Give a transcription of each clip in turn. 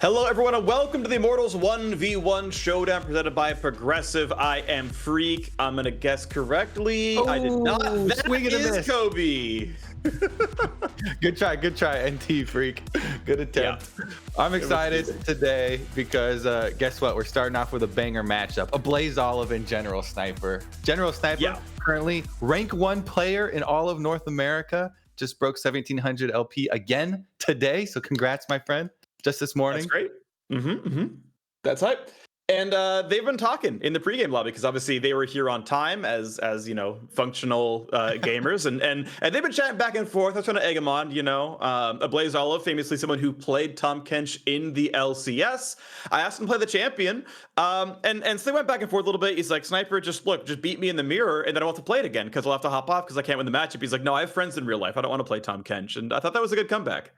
Hello everyone and welcome to the Immortals 1v1 Showdown presented by Progressive. I am Phreak. I'm gonna guess correctly. I did not. That is Kobe. Good try, NT Phreak. Good attempt. Yeah. I'm excited today because guess what? We're starting off with a banger matchup. Ablazeolive and General Sniper. General Sniper, currently rank 1 player in all of North America. Just broke 1700 LP again today. So congrats, my friend. Just this morning. That's great. That's hype. And they've been talking in the pregame lobby because obviously they were here on time as you know, functional gamers, and they've been chatting back and forth. I was trying to egg them on, you know. Ablazeolive, famously someone who played Tahm Kench in the LCS. I asked him to play the champion, and so they went back and forth a little bit. He's like, Sniper, just beat me in the mirror, and then I won't have to play it again because I'll have to hop off because I can't win the matchup. He's like, no, I have friends in real life. I don't want to play Tahm Kench, and I thought that was a good comeback.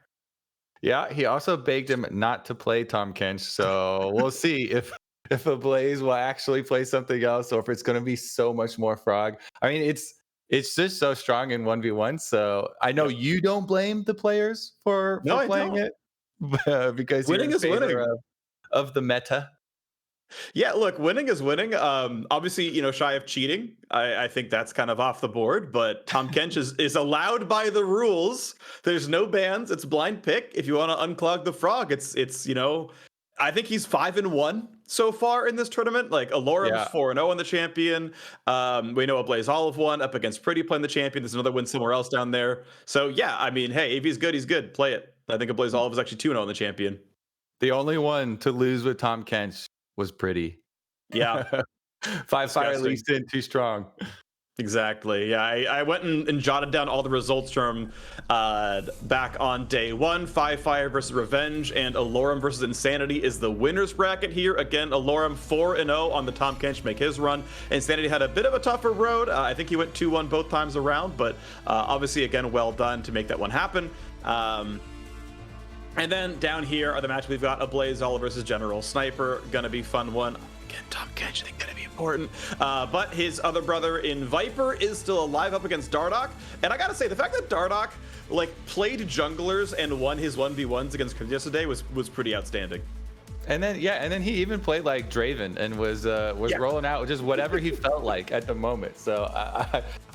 Yeah, he also begged him not to play Tahm Kench, so we'll see if Ablaze will actually play something else or if it's going to be so much more frog. I mean, it's just so strong in 1v1, so I know you don't blame the players for playing it because winning is winning of the meta. Yeah, look, winning is winning. Obviously, you know, shy of cheating. I think that's kind of off the board, but Tahm Kench is allowed by the rules. There's no bans. It's blind pick. If you want to unclog the frog, it's you know, I think he's 5-1 so far in this tournament. Like Allorim's 4-0 on the champion. We know Ablazeolive won up against Pretty playing the champion. There's another win somewhere else down there. So yeah, I mean, hey, if he's good, he's good. Play it. I think Ablazeolive is actually 2-0 on the champion. The only one to lose with Tahm Kench was Pretty. Yeah. 5 fire least in, too strong. Exactly. Yeah, I went and jotted down all the results from back on day 1. 5 fire versus Revenge and Allorim versus Insanity is the winner's bracket here. Again, Allorim 4-0 on the Tahm Kench make his run. Insanity had a bit of a tougher road. I think he went 2-1 both times around, but obviously, again, well done to make that one happen. And then down here are the matches we've got. Ablazeolive versus General Sniper, gonna be fun one. Again, Tahm Kench, I think gonna be important. But his other brother in Viper is still alive up against Dardoch. And I gotta say, the fact that Dardoch like played junglers and won his 1v1s against Crims yesterday was pretty outstanding. And then he even played like Draven and was rolling out just whatever he felt like at the moment. So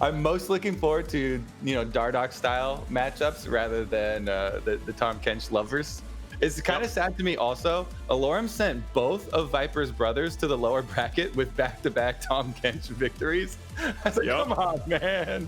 I'm most looking forward to, you know, Dardoch style matchups rather than the Tahm Kench lovers. It's kind of sad to me also. Allorim sent both of Viper's brothers to the lower bracket with back-to-back Tahm Kench victories. I was like, come on, man.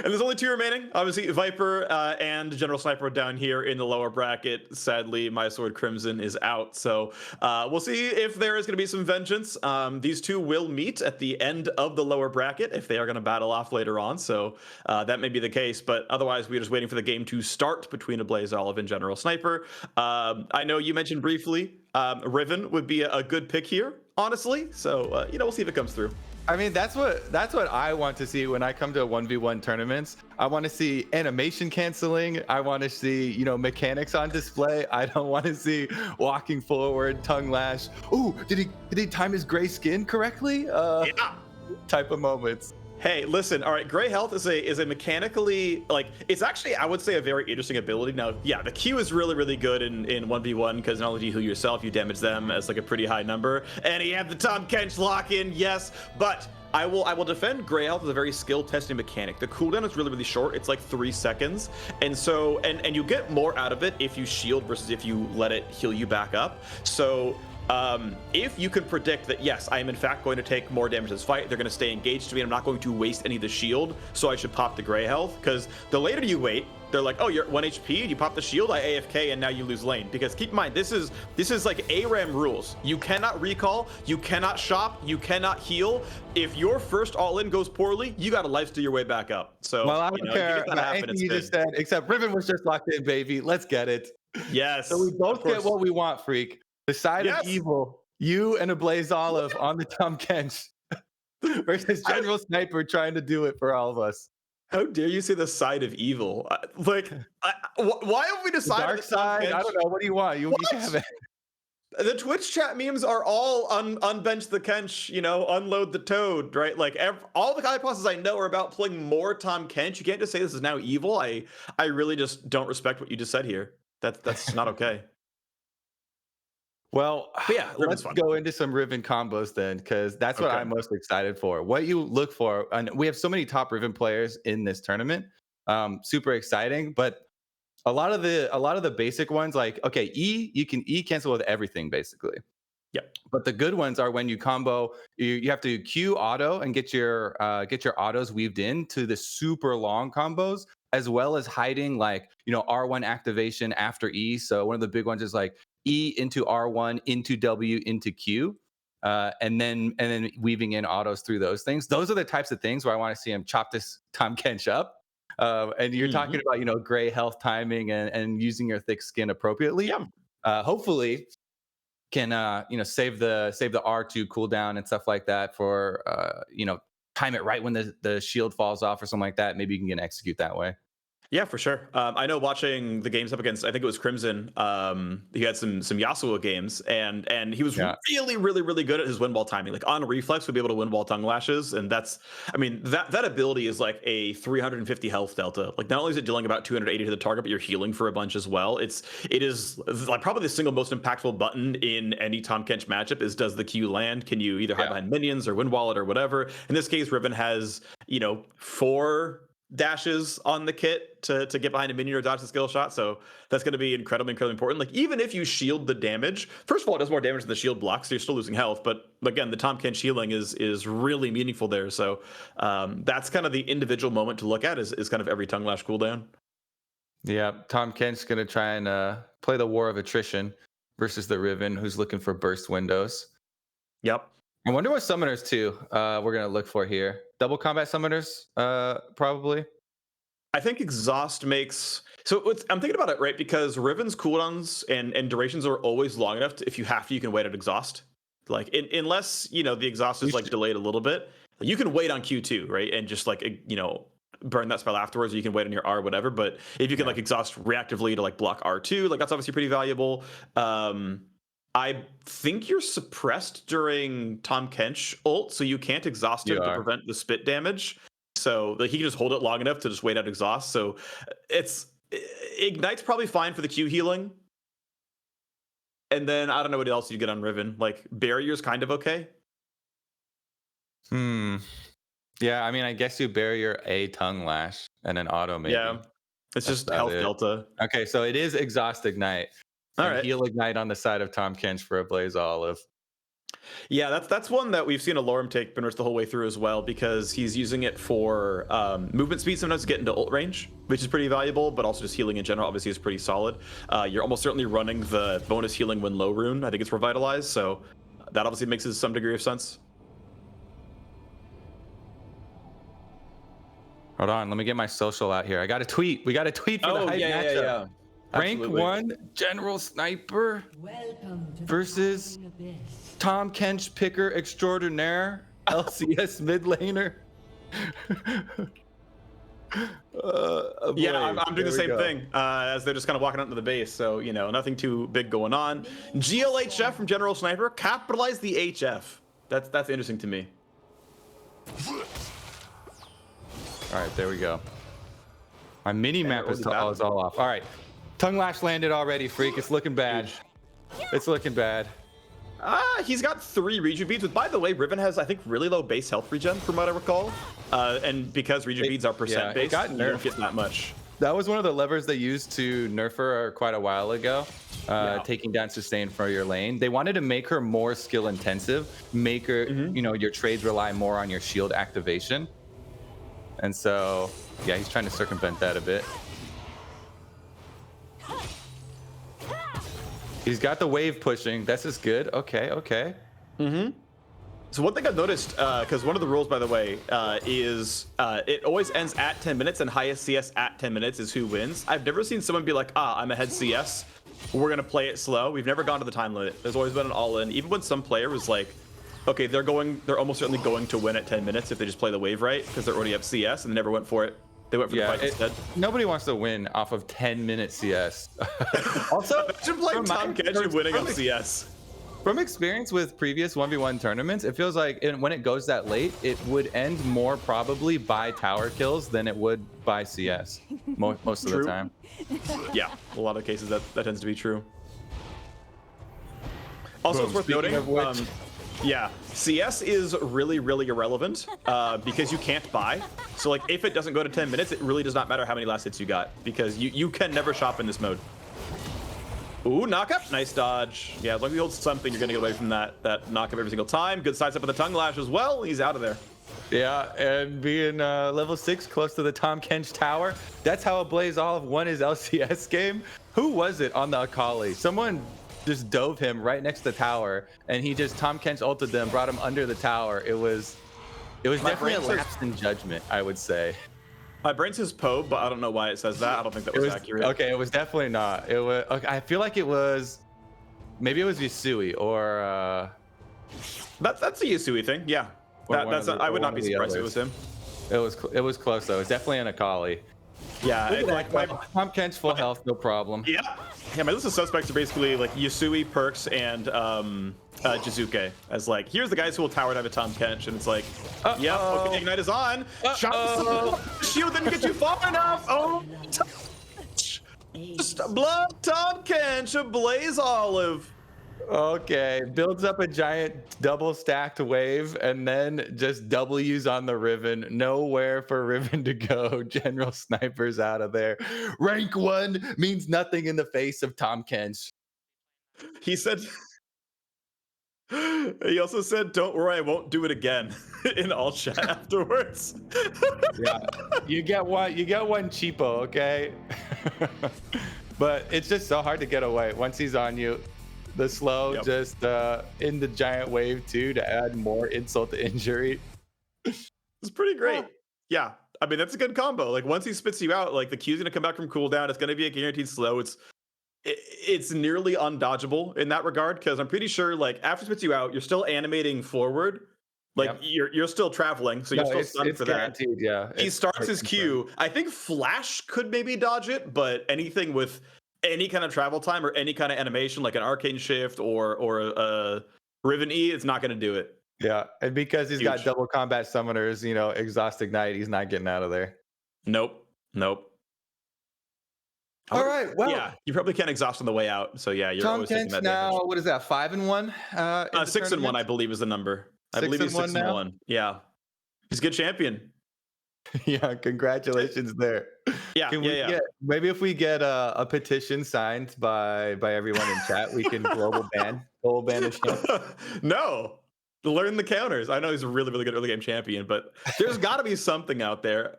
And there's only 2 remaining. Obviously, Viper and General Sniper down here in the lower bracket. Sadly, my Sword Crimson is out. So we'll see if there is going to be some vengeance. These two will meet at the end of the lower bracket if they are going to battle off later on. So that may be the case. But otherwise, we're just waiting for the game to start between Ablazeolive and General Sniper. I know you mentioned briefly Riven would be a good pick here, honestly. So, we'll see if it comes through. I mean, that's what I want to see when I come to 1v1 tournaments. I want to see animation canceling. I want to see, mechanics on display. I don't want to see walking forward, tongue lash. Ooh, did he time his gray skin correctly? Yeah. Type of moments. Hey, listen, all right, Gray Health is a mechanically, it's actually, I would say, a very interesting ability. Now, yeah, the Q is really, really good in 1v1 because not only do you heal yourself, you damage them as a pretty high number. And you have the Tahm Kench lock-in, yes, but I will defend Gray Health as a very skill testing mechanic. The cooldown is really, really short. It's 3 seconds. And so, and you get more out of it if you shield versus if you let it heal you back up. So, if you can predict that, yes, I am in fact going to take more damage in this fight, they're going to stay engaged to me, I'm not going to waste any of the shield, so I should pop the Gray Health, because the later you wait, they're like, oh, you're at 1 HP, you pop the shield, I AFK, and now you lose lane. Because keep in mind, this is like ARAM rules. You cannot recall, you cannot shop, you cannot heal. If your first all-in goes poorly, you got to lifesteal your way back up. So, well, I don't care about anything you just said, except Riven was just locked in, baby. Let's get it. Yes. So we both get what we want, Phreak. The side of evil, you and Ablazeolive on the Tahm Kench versus General Sniper trying to do it for all of us. How dare you say the side of evil? Why have we decided the dark side? I don't know. What do you want? You can have it. The Twitch chat memes are all unbench the Kench, unload the Toad, right? All the classes I know are about playing more Tahm Kench. You can't just say this is now evil. I really just don't respect what you just said here. That's not okay. Well, yeah, let's go into some Riven combos then, because that's what I'm most excited for. What you look for, and we have so many top Riven players in this tournament, super exciting. But a lot of the basic ones, you can E cancel with everything basically. Yep. But the good ones are when you combo, you have to Q auto and get your autos weaved into the super long combos, as well as hiding R1 activation after E. So one of the big ones is E into R1 into W into Q, and then weaving in autos through those things. Those are the types of things where I want to see him chop this Tahm Kench up. And you're talking about Gray Health timing and using your thick skin appropriately. Yeah. Hopefully can save the R2 cooldown and stuff like that for time it right when the shield falls off or something like that. Maybe you can execute that way. Yeah, for sure. I know watching the games up against, I think it was Crimson, he had some Yasuo games, and he was really, really, really good at his win wall timing. On reflex, would be able to win wall tongue lashes, and that ability is a 350 health delta. Not only is it dealing about 280 to the target, but you're healing for a bunch as well. It is probably the single most impactful button in any Tahm Kench matchup is, does the Q land? Can you either hide behind minions or win wall it or whatever? In this case, Riven has 4 dashes on the kit to get behind a minion or dodge the skill shot, so that's going to be incredibly important. Even if you shield the damage, first of all, it does more damage than the shield blocks, so you're still losing health, but again, the Tahm Kench healing is really meaningful there. So that's kind of the individual moment to look at is kind of every tongue lash cooldown. Yeah, Tahm Kench's going to try and play the war of attrition versus the Riven, who's looking for burst windows. Yep. I wonder what summoners too we're gonna look for here. Double combat summoners, probably. I think exhaust makes I'm thinking about it, right? Because Riven's cooldowns and durations are always long enough if you have to, you can wait at exhaust. Unless the exhaust is delayed a little bit, you can wait on Q2, right? And just burn that spell afterwards, or you can wait on your R, whatever. But if you can exhaust reactively to block R2, that's obviously pretty valuable. I think you're suppressed during Tahm Kench ult, so you can't exhaust him to prevent the spit damage. So he can just hold it long enough to just wait out exhaust. So Ignite's probably fine for the Q healing. And then I don't know what else you get on Riven. Barrier's kind of okay. Yeah, I guess you barrier a tongue lash and an auto maybe. Yeah, it's just health delta. Okay, so it is exhaust ignite. All right. Heal ignite on the side of Tahm Kench for Ablazeolive. Yeah, that's one that we've seen Allorim take pretty much the whole way through as well, because he's using it for movement speed sometimes to get into ult range, which is pretty valuable, but also just healing in general obviously is pretty solid. You're almost certainly running the bonus healing when low rune. I think it's revitalized, so that obviously makes some degree of sense. Hold on, let me get my social out here. I got a tweet. We got a tweet for the hype matchup. Rank Absolutely. 1 General Sniper versus Tahm Kench Picker Extraordinaire, LCS mid laner. Yeah, I'm doing the same thing as they're just kind of walking out into the base. So, you know, nothing too big going on. GLHF from General Sniper, capitalize the HF. That's interesting to me. All right, there we go. My mini map is all off. All right, Tongue Lash landed already, Phreak. It's looking bad. It's looking bad. He's got 3 regen beads, but by the way, Riven has, I think, really low base health regen from what I recall. And because regen beads are percent based, you don't get that much. That was one of the levers they used to nerf her quite a while ago, taking down sustain for your lane. They wanted to make her more skill intensive, make her, you know, your trades rely more on your shield activation. And so, yeah, he's trying to circumvent that a bit. He's got the wave pushing. This is good. Okay, okay. So one thing I've noticed, because one of the rules, by the way, is it always ends at 10 minutes, and highest CS at 10 minutes is who wins. I've never seen someone be like, I'm ahead CS. We're going to play it slow. We've never gone to the time limit. There's always been an all-in. Even when some player was like, okay, they're almost certainly going to win at 10 minutes if they just play the wave right, because they already have CS, and they never went for it. They went for the fight instead. Nobody wants to win off of 10-minute CS. Also, imagine playing Tahm Kench winning on CS. From experience with previous 1v1 tournaments, it feels like when it goes that late, it would end more probably by tower kills than it would by CS most of the time. Yeah, a lot of cases that tends to be true. Also, it's worth noting, yeah, CS is really, really irrelevant because you can't buy. So, like, if it doesn't go to 10 minutes, it really does not matter how many last hits you got, because you can never shop in this mode. Ooh, knock up. Nice dodge. Yeah, as long as you hold something, you're going to get away from that knock up every single time. Good sides up with the tongue lash as well. He's out of there. Yeah, and being level 6 close to the Tahm Kench tower, that's how Ablazeolive won his LCS game. Who was it on the Akali? Someone just dove him right next to the tower, and he just Tahm Kench ulted them, brought him under the tower. It was definitely a lapse in judgment, I would say. My brain says Poe, but I don't know why it says that. I don't think that was accurate. Okay, it was definitely not. It was. Okay, I feel like it was. Maybe it was Yusui or. That's a Yusui thing. Yeah, I would not be surprised if it was him. It was close though. It's definitely an Akali. Yeah, Tahm Kench full health, no problem. Yeah, my list of suspects are basically like Yusui, Perks, and Jizuke. As like, here's the guys who will tower dive a Tahm Kench, and it's like, yep, okay, Ignite is on. Shield didn't get you far enough. Oh, just blood Tahm Kench, Ablazeolive. Okay, builds up a giant double stacked wave and then just W's on the Riven. Nowhere for Riven to go. General Sniper's out of there. Rank 1 means nothing in the face of Tahm Kench. He said, he also said, don't worry, I won't do it again in all chat afterwards. Yeah, you get one cheapo, okay? But it's just so hard to get away once he's on you. The slow just in the giant wave too to add more insult to injury. It's pretty great. Yeah, I mean that's a good combo. Like once he spits you out, like the Q's gonna come back from cooldown. It's gonna be a guaranteed slow. It's nearly undodgeable in that regard, because I'm pretty sure like after it spits you out, you're still animating forward. Like you're still traveling, so you're still stunned for that. Yeah, he starts his Q. I think Flash could maybe dodge it, but anything with any kind of travel time or any kind of animation, like an arcane shift or a Riven E, it's not going to do it. Yeah, and because he's got double combat summoners, you know, exhaust ignite, he's not getting out of there. Nope. All right, well, yeah, you probably can't exhaust on the way out. So yeah, you're always taking that now. Damage. What is that? 5-1? 6-1, I believe, is the number. I believe he's 6-1. Yeah, he's a good champion. Yeah, congratulations there. Yeah, maybe if we get a petition signed by everyone in chat, we can global ban Full banish him. No. Learn the counters. I know he's a really, really good early game champion, but there's got to be something out there.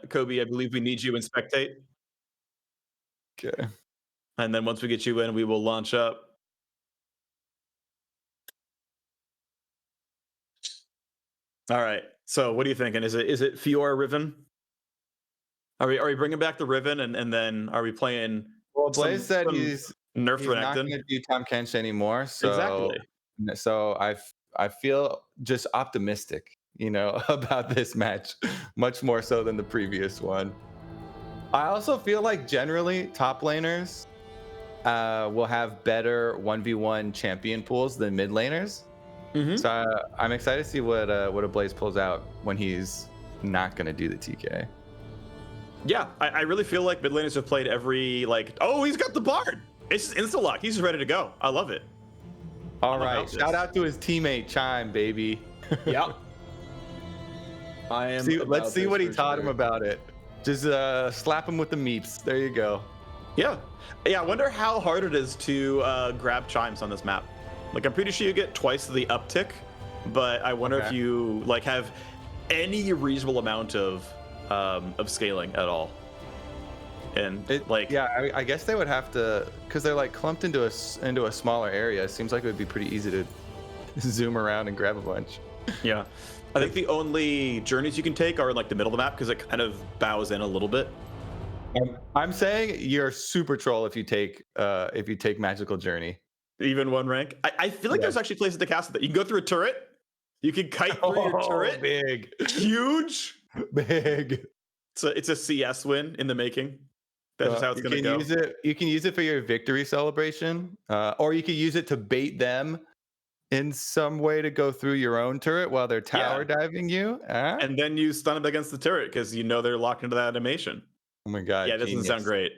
Kobe, I believe we need you in spectate. Okay. And then once we get you in, we will launch up. All right. So what are you thinking? Is it Fiora Riven? Are we bringing back the Riven and then are we playing? Well, Blaze said he's not Renekton? going to do Tahm Kench anymore. So Exactly. So I feel just optimistic, about this match, much more so than the previous one. I also feel like generally top laners will have better 1v1 champion pools than mid laners. Mm-hmm. So I'm excited to see what a Blaze pulls out when he's not going to do the TK. Yeah, I really feel like mid laners have played every oh, he's got the Bard. It's just insta lock. He's just ready to go. I love it. All right, shout out to his teammate Chime, baby. Yep. I am. Let's see what he taught him about it. Just slap him with the meeps. There you go. Yeah. I wonder how hard it is to grab chimes on this map. I'm pretty sure you get twice the uptick, but I wonder if you have any reasonable amount of scaling at all. And I guess they would have to, because they're clumped into a smaller area. It seems like it would be pretty easy to zoom around and grab a bunch. Yeah, I think the only journeys you can take are in the middle of the map because it kind of bows in a little bit. I'm saying you're super troll if you take Magical Journey. Even one rank. I feel like there's actually places to cast it. You can go through a turret. You can kite through your turret. Big, huge, big. So it's a CS win in the making. That's just how it's going to go. You can use it for your victory celebration, or you can use it to bait them in some way to go through your own turret while they're tower diving you. And then you stun them against the turret because they're locked into that animation. Oh my god! Yeah, it doesn't sound great.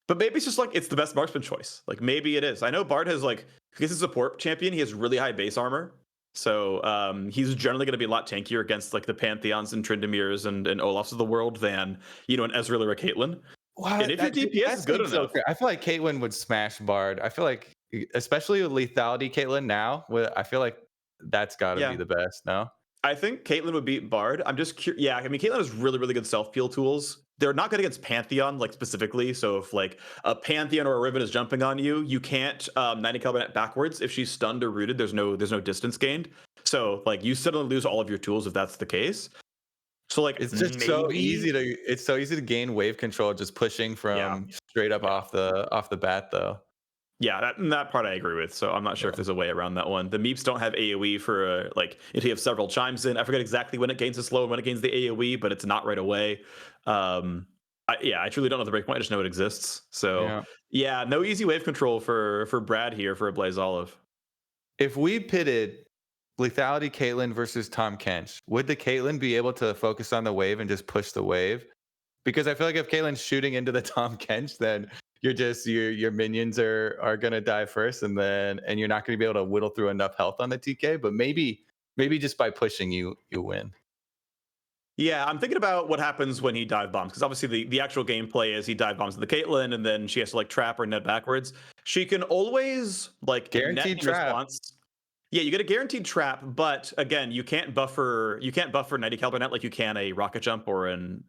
But maybe it's just it's the best marksman choice. Maybe it is. I know Bard has because he's a support champion. He has really high base armor. So he's generally going to be a lot tankier against the Pantheons and Tryndameres and Olafs of the world than an Ezreal or a Caitlyn. What? And if your DPS is good enough, I feel like Caitlyn would smash Bard. I feel like, especially with lethality Caitlyn now, I feel like that's got to be the best. No, I think Caitlyn would beat Bard. I'm just curious. Yeah, I mean Caitlyn has really, really good self peel tools. They're not good against Pantheon specifically. So if a Pantheon or a Riven is jumping on you, you can't 90 Cabernet backwards. If she's stunned or rooted, there's no distance gained. So you suddenly lose all of your tools if that's the case. So it's just so easy to gain wave control just pushing from straight up off the bat though. Yeah, that part I agree with. So I'm not sure if there's a way around that one. The Meeps don't have AoE for if you have several chimes in. I forget exactly when it gains the slow and when it gains the AoE, but it's not right away. I truly don't know the breakpoint. I just know it exists. So no easy wave control for Brad here for Ablazeolive. If we pitted lethality Caitlyn versus Tahm Kench, would the Caitlyn be able to focus on the wave and just push the wave? Because I feel like if Caitlyn's shooting into the Tahm Kench, then your minions are gonna die first, and you're not gonna be able to whittle through enough health on the TK. But maybe just by pushing you win. Yeah, I'm thinking about what happens when he dive bombs, because obviously the actual gameplay is he dive bombs the Caitlyn, and then she has to trap or net backwards. She can always guaranteed net trap. Response. Yeah, you get a guaranteed trap, but again, you can't buffer 90 caliber net like you can a rocket jump or an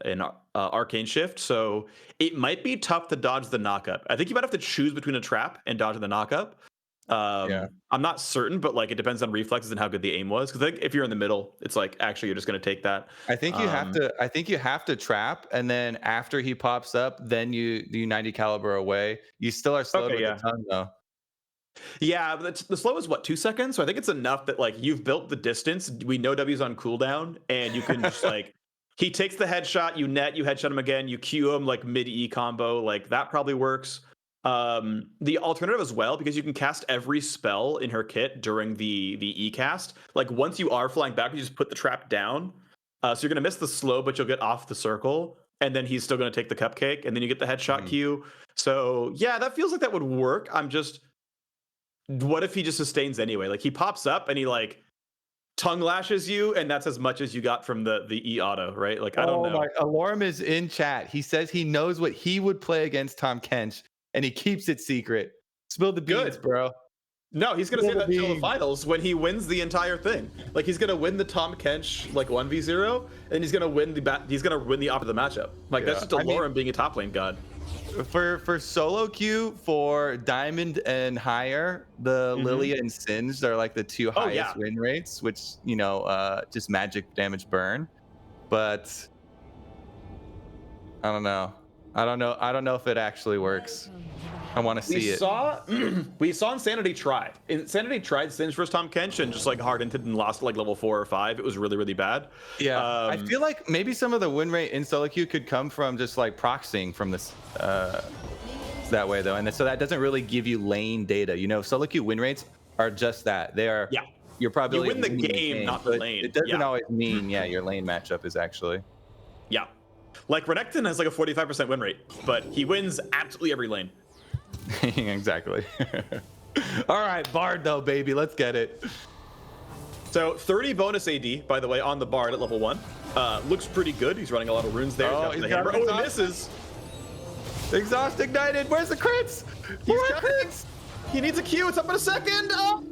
arcane shift. So it might be tough to dodge the knockup. I think you might have to choose between a trap and dodging the knockup. I'm not certain, but it depends on reflexes and how good the aim was. Because if you're in the middle, it's actually you're just going to take that. I think you have to. I think you have to trap, and then after he pops up, then you 90 caliber away. You still are slowed with the tongue though. Yeah, but the slow is 2 seconds. So I think it's enough that you've built the distance. We know W's on cooldown, and you can just he takes the headshot, you headshot him again, you Q him mid E combo. That probably works. The alternative as well, because you can cast every spell in her kit during the E cast. Once you are flying back, you just put the trap down. So you're gonna miss the slow, but you'll get off the circle, and then he's still gonna take the cupcake, and then you get the headshot Q. So yeah, that feels like that would work. What if he just sustains anyway? He pops up and he tongue lashes you, and that's as much as you got from the E auto, right? I don't know. Allorim is in chat. He says he knows what he would play against Tahm Kench, and he keeps it secret. Spill the beans, bro. No, he's gonna say that until the being. finals when he wins the entire thing. Like he's gonna win the Tahm Kench like 1v0, and he's gonna win the op of the matchup. Like that's just Allorim being a top lane god. For solo queue for Diamond and higher, the Lilia and Singed are like the two highest win rates, which just magic damage burn. But I don't know. I don't know if it actually works. I want to see it. We saw Insanity try. Insanity tried Singed versus Tahm Kench and just like hardened it and lost like level 4 or 5. It was really, really bad. Yeah, I feel like maybe some of the win rate in solo queue could come from just like proxying from this that way though, and so that doesn't really give you lane data. Solo queue win rates are just that. They are. Yeah. You're probably you win the game, not the lane. It doesn't always mean your lane matchup is actually. Yeah, like Renekton has like a 45% win rate, but he wins absolutely every lane. Exactly. All right, Bard though, baby, let's get it. So 30 bonus AD, by the way, on the Bard at level 1. Looks pretty good. He's running a lot of runes there. Oh, he's got he misses. Exhaust ignited. Where's the crits? He's got crits. He needs a Q. It's up in a second. Oh.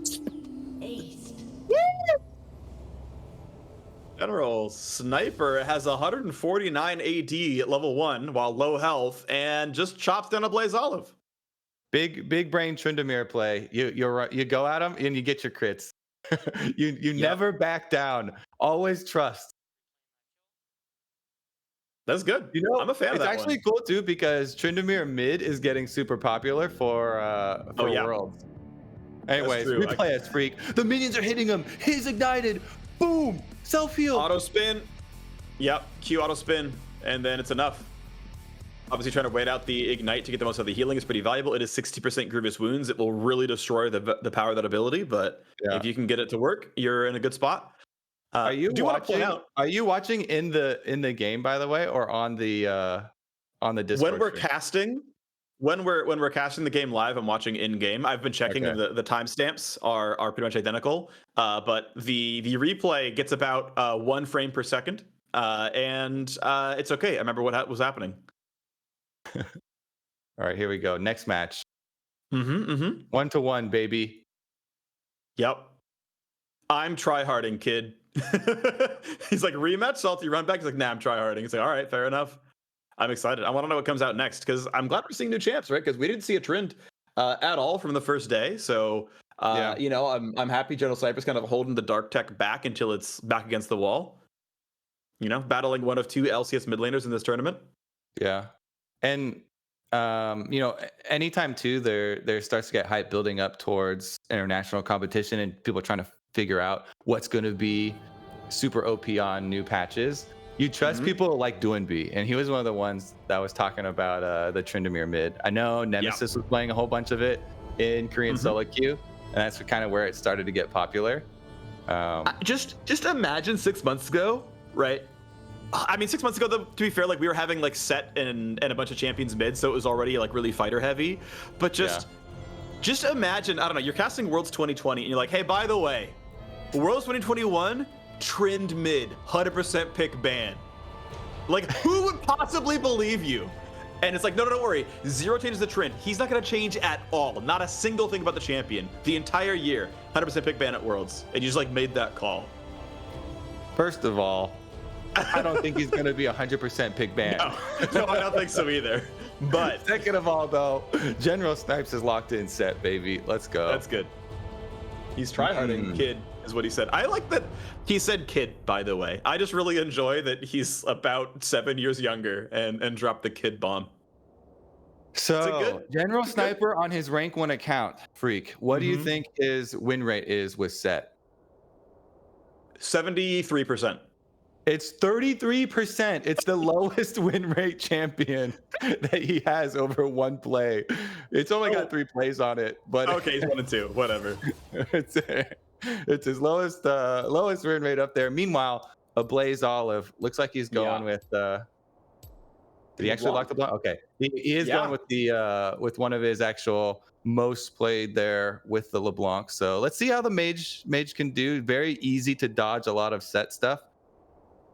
General Sniper has 149 AD at level 1 while low health and just chops down Ablazeolive. Big brain Tryndamere play. You go at him and you get your crits. you never back down. Always trust. That's good. I'm a fan of that. It's actually cool too because Tryndamere mid is getting super popular for Worlds. Anyways, we play as Phreak. The minions are hitting him. He's ignited. Boom. Self heal. Auto spin. Yep. Q auto spin, and then it's enough. Obviously, trying to wait out the ignite to get the most of the healing is pretty valuable. It is 60% grievous wounds. It will really destroy the power of that ability, but if you can get it to work, you're in a good spot. Are you watching in the game, by the way, or on the Discord? When we're casting the game live, I'm watching in game. I've been checking the timestamps are pretty much identical, but the replay gets about 1 frame per second, and it's okay. I remember what was happening. All right, here we go. Next match. 1-1, baby. Yep. I'm tryharding, kid. He's like, rematch, salty run back. He's like, nah, I'm tryharding. He's like, all right, fair enough. I'm excited. I want to know what comes out next because I'm glad we're seeing new champs, right? Because we didn't see a Trynd at all from the first day. So, I'm happy General Sniper's kind of holding the dark tech back until it's back against the wall. Battling one of 2 LCS mid laners in this tournament. Yeah. And anytime too there starts to get hype building up towards international competition and people trying to figure out what's going to be super OP on new patches. You trust people like Doinby, and he was one of the ones that was talking about the Tryndamere mid. I know Nemesis was playing a whole bunch of it in Korean solo queue, and that's kind of where it started to get popular. Just imagine 6 months ago, right? I mean, 6 months ago, though, to be fair, like we were having like Sett and a bunch of champions mid, so it was already like really fighter heavy. But just imagine, I don't know, you're casting Worlds 2020, and you're like, hey, by the way, Worlds 2021, Trynd mid, 100% pick ban. Like, who would possibly believe you? And it's like, no, don't worry. 0 changes the Trynd. He's not going to change at all. Not a single thing about the champion. The entire year, 100% pick ban at Worlds. And you just like made that call. First of all, I don't think he's going to be 100% pick ban. No, I don't think so either. But second of all, though, General Snipes is locked in Sett, baby. Let's go. That's good. He's tryharding, kid, is what he said. I like that he said kid, by the way. I just really enjoy that he's about 7 years younger and dropped the kid bomb. So, General Sniper on his rank 1 account, Phreak, what do you think his win rate is with Sett? 73%. It's 33%. It's the lowest win rate champion that he has over 1 play. It's only got 3 plays on it, but okay, he's 1 and 2, whatever. It's his lowest win rate up there. Meanwhile, Ablazeolive looks like he's going with. Did he actually lock the block? Okay, he is going with the with one of his actual most played there with the LeBlanc. So let's see how the mage can do. Very easy to dodge a lot of Sett stuff.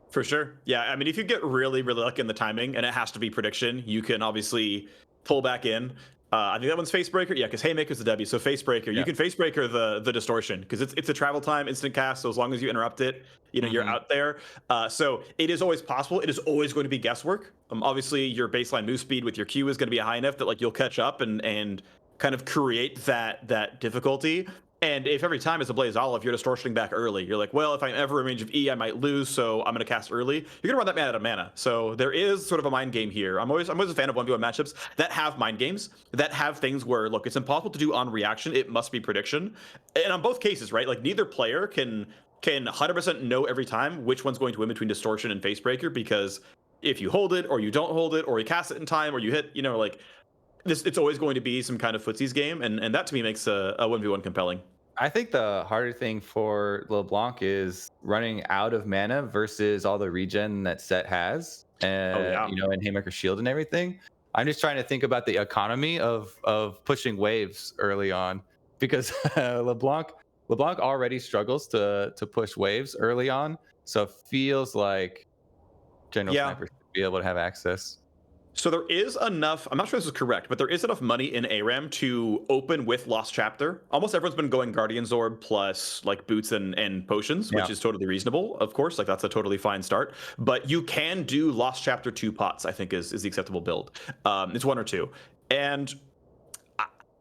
For sure. Yeah, I mean, if you get really, really lucky in the timing, and it has to be prediction, you can obviously pull back in. I think that one's Facebreaker. Yeah, because Haymaker's the W. So Facebreaker, you can Facebreaker the distortion because it's a travel time instant cast. So as long as you interrupt it, you're out there. So it is always possible. It is always going to be guesswork. Obviously, your baseline move speed with your Q is going to be high enough that like you'll catch up and kind of create that difficulty. And if every time it's a Ablazeolive, you're distortioning back early. You're like, well, if I'm ever in range of E, I might lose, so I'm going to cast early. You're going to run that man out of mana. So there is sort of a mind game here. I'm always a fan of 1v1 matchups that have mind games, that have things where, look, it's impossible to do on reaction. It must be prediction. And on both cases, right? Like neither player can 100% know every time which one's going to win between distortion and Facebreaker, because if you hold it or you don't hold it or you cast it in time or you hit, like it's always going to be some kind of footsies game, and that to me makes a 1v1 compelling. I think the harder thing for LeBlanc is running out of mana versus all the regen that Sett has, and and Haymaker Shield and everything. I'm just trying to think about the economy of pushing waves early on, because LeBlanc already struggles to push waves early on, so it feels like General Sniper should be able to have access. So there is enough, I'm not sure this is correct, but there is enough money in ARAM to open with Lost Chapter. Almost everyone's been going Guardian's Orb plus like boots and potions, which is totally reasonable, of course. Like that's a totally fine start. But you can do Lost Chapter 2 pots, I think is the acceptable build. It's 1 or 2. And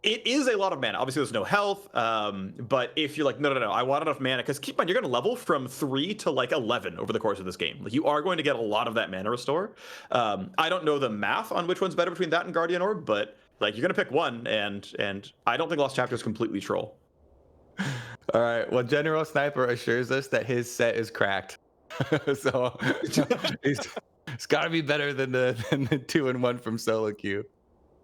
it is a lot of mana. Obviously, there's no health, but if you're like, no, I want enough mana, because keep in mind, you're going to level from 3 to like 11 over the course of this game. Like you are going to get a lot of that mana restore. I don't know the math on which one's better between that and Guardian Orb, but like you're going to pick one, and I don't think Lost Chapter is completely troll. All right. Well, General Sniper assures us that his set is cracked, so it's got to be better than the 2-1 from solo queue.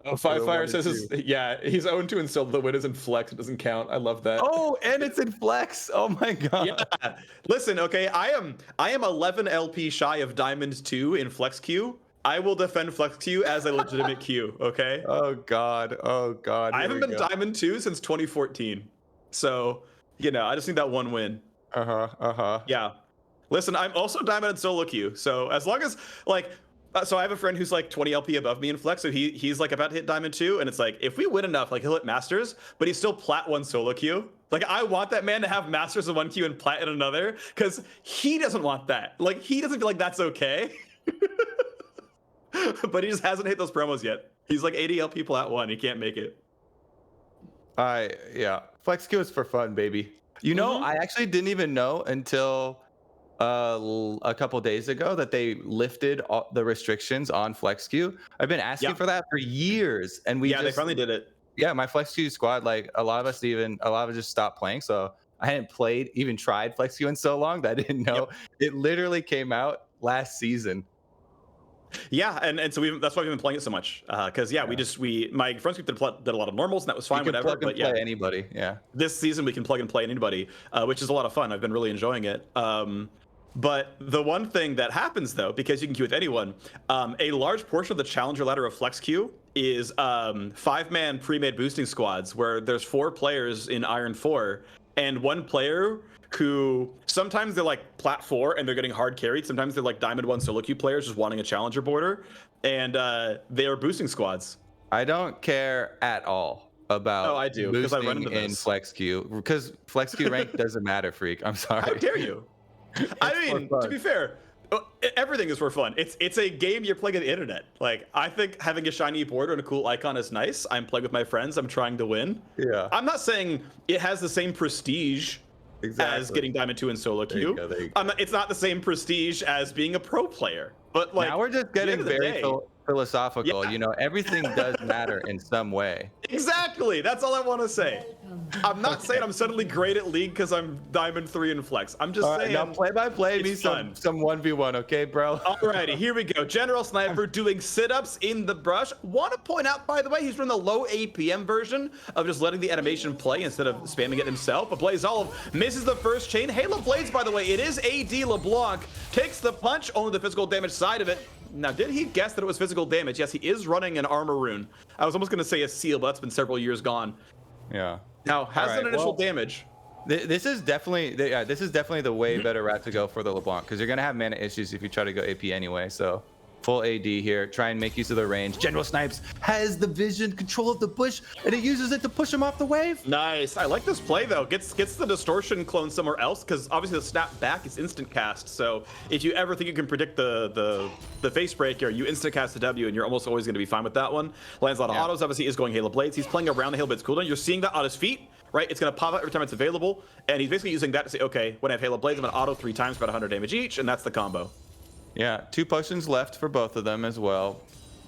Oh, Fire says he's 0-2 and still the win is in flex. It doesn't count. I love that. Oh, and it's in flex. Oh my god. Yeah. Listen, okay, I am 11 LP shy of Diamond 2 in flex queue. I will defend flex queue as a legitimate queue, okay? Oh god. I haven't been Diamond 2 since 2014. So, I just need that one win. Yeah. Listen, I'm also Diamond in solo queue. So as long as so I have a friend who's like 20 LP above me in flex, so he's like about to hit Diamond 2, and it's like if we win enough, like he'll hit Masters, but he's still Plat 1 solo queue. Like I want that man to have Masters in one queue and Plat in another, because he doesn't want that. Like he doesn't feel like that's okay. But he just hasn't hit those promos yet. He's like 80 LP Plat 1. He can't make it. Flex queue is for fun, baby. I actually didn't even know until a couple days ago that they lifted all the restrictions on flex queue. I've been asking for that for years, and they finally did it. Yeah, my flex queue squad, like a lot of us just stopped playing, so I hadn't tried flex queue in so long that I didn't know. It literally came out last season. Yeah, and so that's why we've been playing it so much. Because my friends group did a lot of normals, and that was fine. Play anybody. Yeah. This season we can plug and play anybody, which is a lot of fun. I've been really enjoying it. But the one thing that happens though, because you can queue with anyone, a large portion of the challenger ladder of flex queue is 5-man pre-made boosting squads, where there's 4 players in Iron 4 and 1 player who sometimes they're like Plat 4 and they're getting hard carried. Sometimes they're like Diamond 1 solo queue players just wanting a challenger border, and they are boosting squads. I don't care at all about I do, because I run into in flex queue, because flex queue rank doesn't matter, Phreak. I'm sorry. How dare you? I mean, to be fair, everything is for fun. It's a game you're playing on the internet. Like, I think having a shiny border and a cool icon is nice. I'm playing with my friends. I'm trying to win. Yeah. I'm not saying it has the same prestige as getting Diamond 2 in solo queue. It's not the same prestige as being a pro player. But like, now we're just getting very philosophical. Everything does matter in some way. Exactly. That's all I want to say. I'm not saying I'm suddenly great at League because I'm Diamond 3 in Flex. I'm just saying. Now play by play me some 1v1, okay, bro? Alrighty, here we go. General Sniper doing sit-ups in the brush. Want to point out, by the way, he's running the low APM version of just letting the animation play instead of spamming it himself. Ablazeolive misses the first chain. Halo Blades, by the way, it is AD LeBlanc. Takes the punch, only the physical damage side of it. Now, did he guess that it was physical damage? Yes, he is running an armor rune. I was almost going to say a seal, but that's been several years gone. Yeah. Now, has an initial damage. This is definitely the way better route to go for the LeBlanc, because you're going to have mana issues if you try to go AP anyway. So full AD here. Try and make use of the range. General Snipes has the vision, control of the bush, and it uses it to push him off the wave. Nice. I like this play though. Gets the distortion clone somewhere else because obviously the snap back is instant cast. So if you ever think you can predict the face breaker, you instant cast the W and you're almost always going to be fine with that one. Lands a lot of autos. Obviously is going Halo Blades. He's playing around the Halo Blades cooldown. You're seeing that on his feet, right? It's going to pop out every time it's available, and he's basically using that to say, okay, when I have Halo Blades, I'm going to auto 3 times, about 100 damage each, and that's the combo. Yeah, 2 potions left for both of them as well.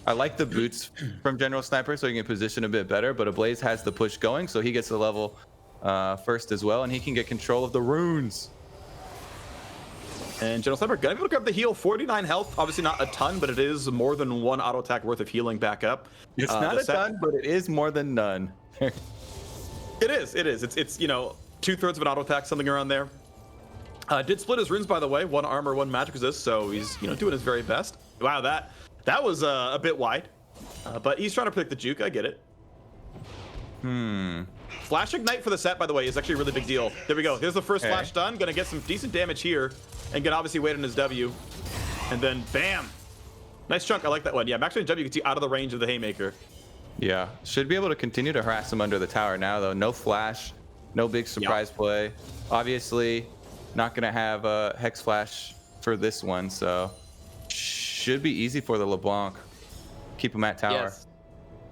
I like the boots from General Sniper so he can position a bit better, but Ablaze has the push going, so he gets the level first as well, and he can get control of the runes. And General Sniper gonna be able to grab the heal, 49 health. Obviously not a ton, but it is more than 1 auto attack worth of healing back up. It's not a ton, but it is more than none. It is. It's you know, 2/3 of an auto attack, something around there. Did split his runes, by the way, 1 armor, 1 magic resist, so he's, you know, doing his very best. Wow, that was a bit wide, but he's trying to protect the juke. I get it. Flash Ignite for the Sett, by the way, is actually a really big deal. There we go. Here's the first flash done. Gonna get some decent damage here, and can obviously wait on his W, and then bam, nice chunk. I like that one. Yeah, max range W gets you out of the range of the Haymaker. Yeah, should be able to continue to harass him under the tower now, though. No flash, no big surprise play. Obviously, not gonna have a Hex Flash for this one, so should be easy for the LeBlanc. Keep him at tower. Yes.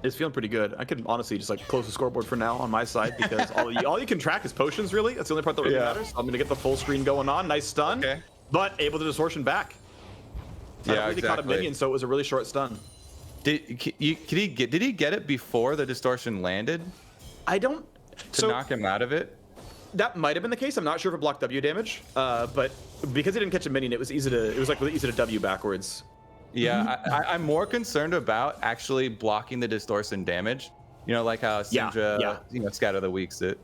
It's feeling pretty good. I could honestly just like close the scoreboard for now on my side because all you can track is potions, really. That's the only part that really matters. I'm gonna get the full screen going on. Nice stun, but able to distortion back. Yeah, really caught a minion, so it was a really short stun. Did he get it before the distortion landed? I don't. To knock him out of it? That might have been the case. I'm not sure if it blocked W damage, but because he didn't catch a minion, it was like really easy to W backwards. Yeah, I'm more concerned about actually blocking the distortion damage. You know, like how Syndra, you know, scatter the weaks it.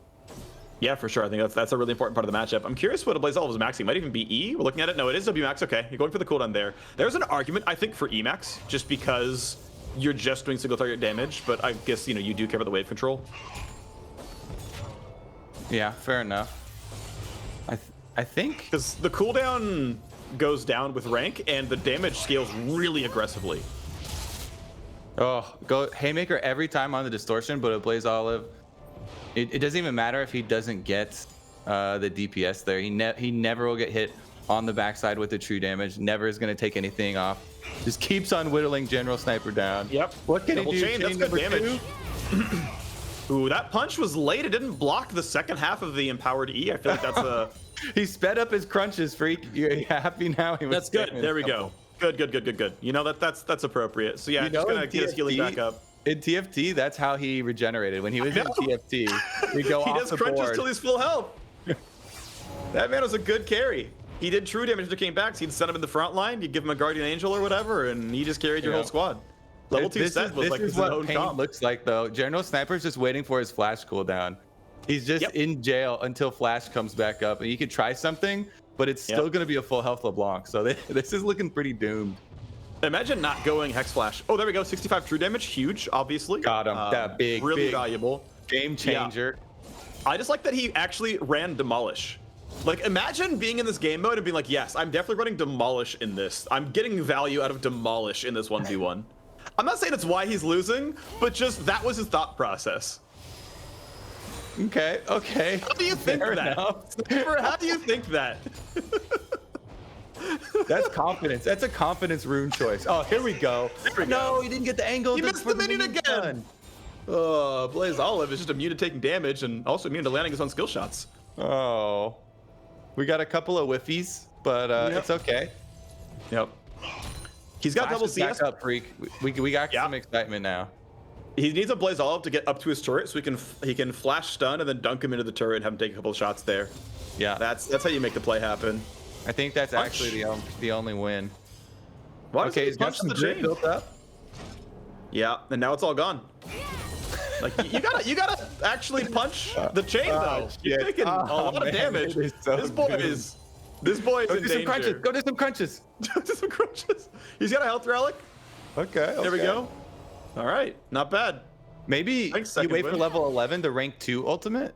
Yeah, for sure. I think that's a really important part of the matchup. I'm curious what Ablazeolive was maxing. Might even be E. We're looking at it. No, it is W max. Okay, you're going for the cooldown there. There's an argument, I think, for E max, just because you're just doing single target damage. But I guess, you know, you do care about the wave control. Yeah, fair enough. I think because the cooldown goes down with rank and the damage scales really aggressively. Oh, go Haymaker every time on the distortion, but Ablazeolive, it doesn't even matter if he doesn't get the DPS there. He never will get hit on the backside with the true damage. Never is going to take anything off. Just keeps on whittling General Sniper down. Yep. What can Double he do? Chain, that's good damage. Ooh, that punch was late. It didn't block the second half of the empowered E. I feel like that's a... He sped up his crunches, Phreak. You're happy now? That's good. There we go. Good. You know, that's appropriate. So yeah, just gonna get his healing back up. In TFT, that's how he regenerated. When he was in TFT, he'd go he off does the crunches board. till he's full health. That man was a good carry. He did true damage to came back, so you'd send him in the front line, you'd give him a Guardian Angel or whatever, and he just carried your whole squad. Level 2 Sett was like his own pain comp. looks like, though. General Sniper's just waiting for his flash cooldown. He's just in jail until flash comes back up, and he could try something, but it's still going to be a full health LeBlanc. So this is looking pretty doomed. Imagine not going Hex Flash. Oh, there we go. 65 true damage. Huge, obviously. Got him. That big, really valuable. Game changer. Yeah. I just like that he actually ran Demolish. Like, imagine being in this game mode and being like, yes, I'm definitely running Demolish in this. I'm getting value out of Demolish in this 1v1. I'm not saying it's why he's losing, but just that was his thought process. Okay. How do you think that? How do you think that? That's confidence. That's a confidence rune choice. Oh, here we go. No, he didn't get the angle. He missed the minion again. Ablazeolive is just immune to taking damage and also immune to landing his own skill shots. Oh. We got a couple of whiffies, but it's okay. Yep. He's got double CS. Back up, Phreak. We got some excitement now. He needs a Ablazeolive to get up to his turret so he can flash stun and then dunk him into the turret and have him take a couple of shots there. Yeah. That's how you make the play happen. I think that's actually the only win. Okay, he's got the chain built up. Yeah, and now it's all gone. Like you gotta actually punch the chain though. You're taking a lot of damage. This boy is in danger. Go do some crunches. Do some crunches. He's got a health relic. Okay. There we go. All right, not bad. Maybe you wait for level 11 to rank 2 ultimate.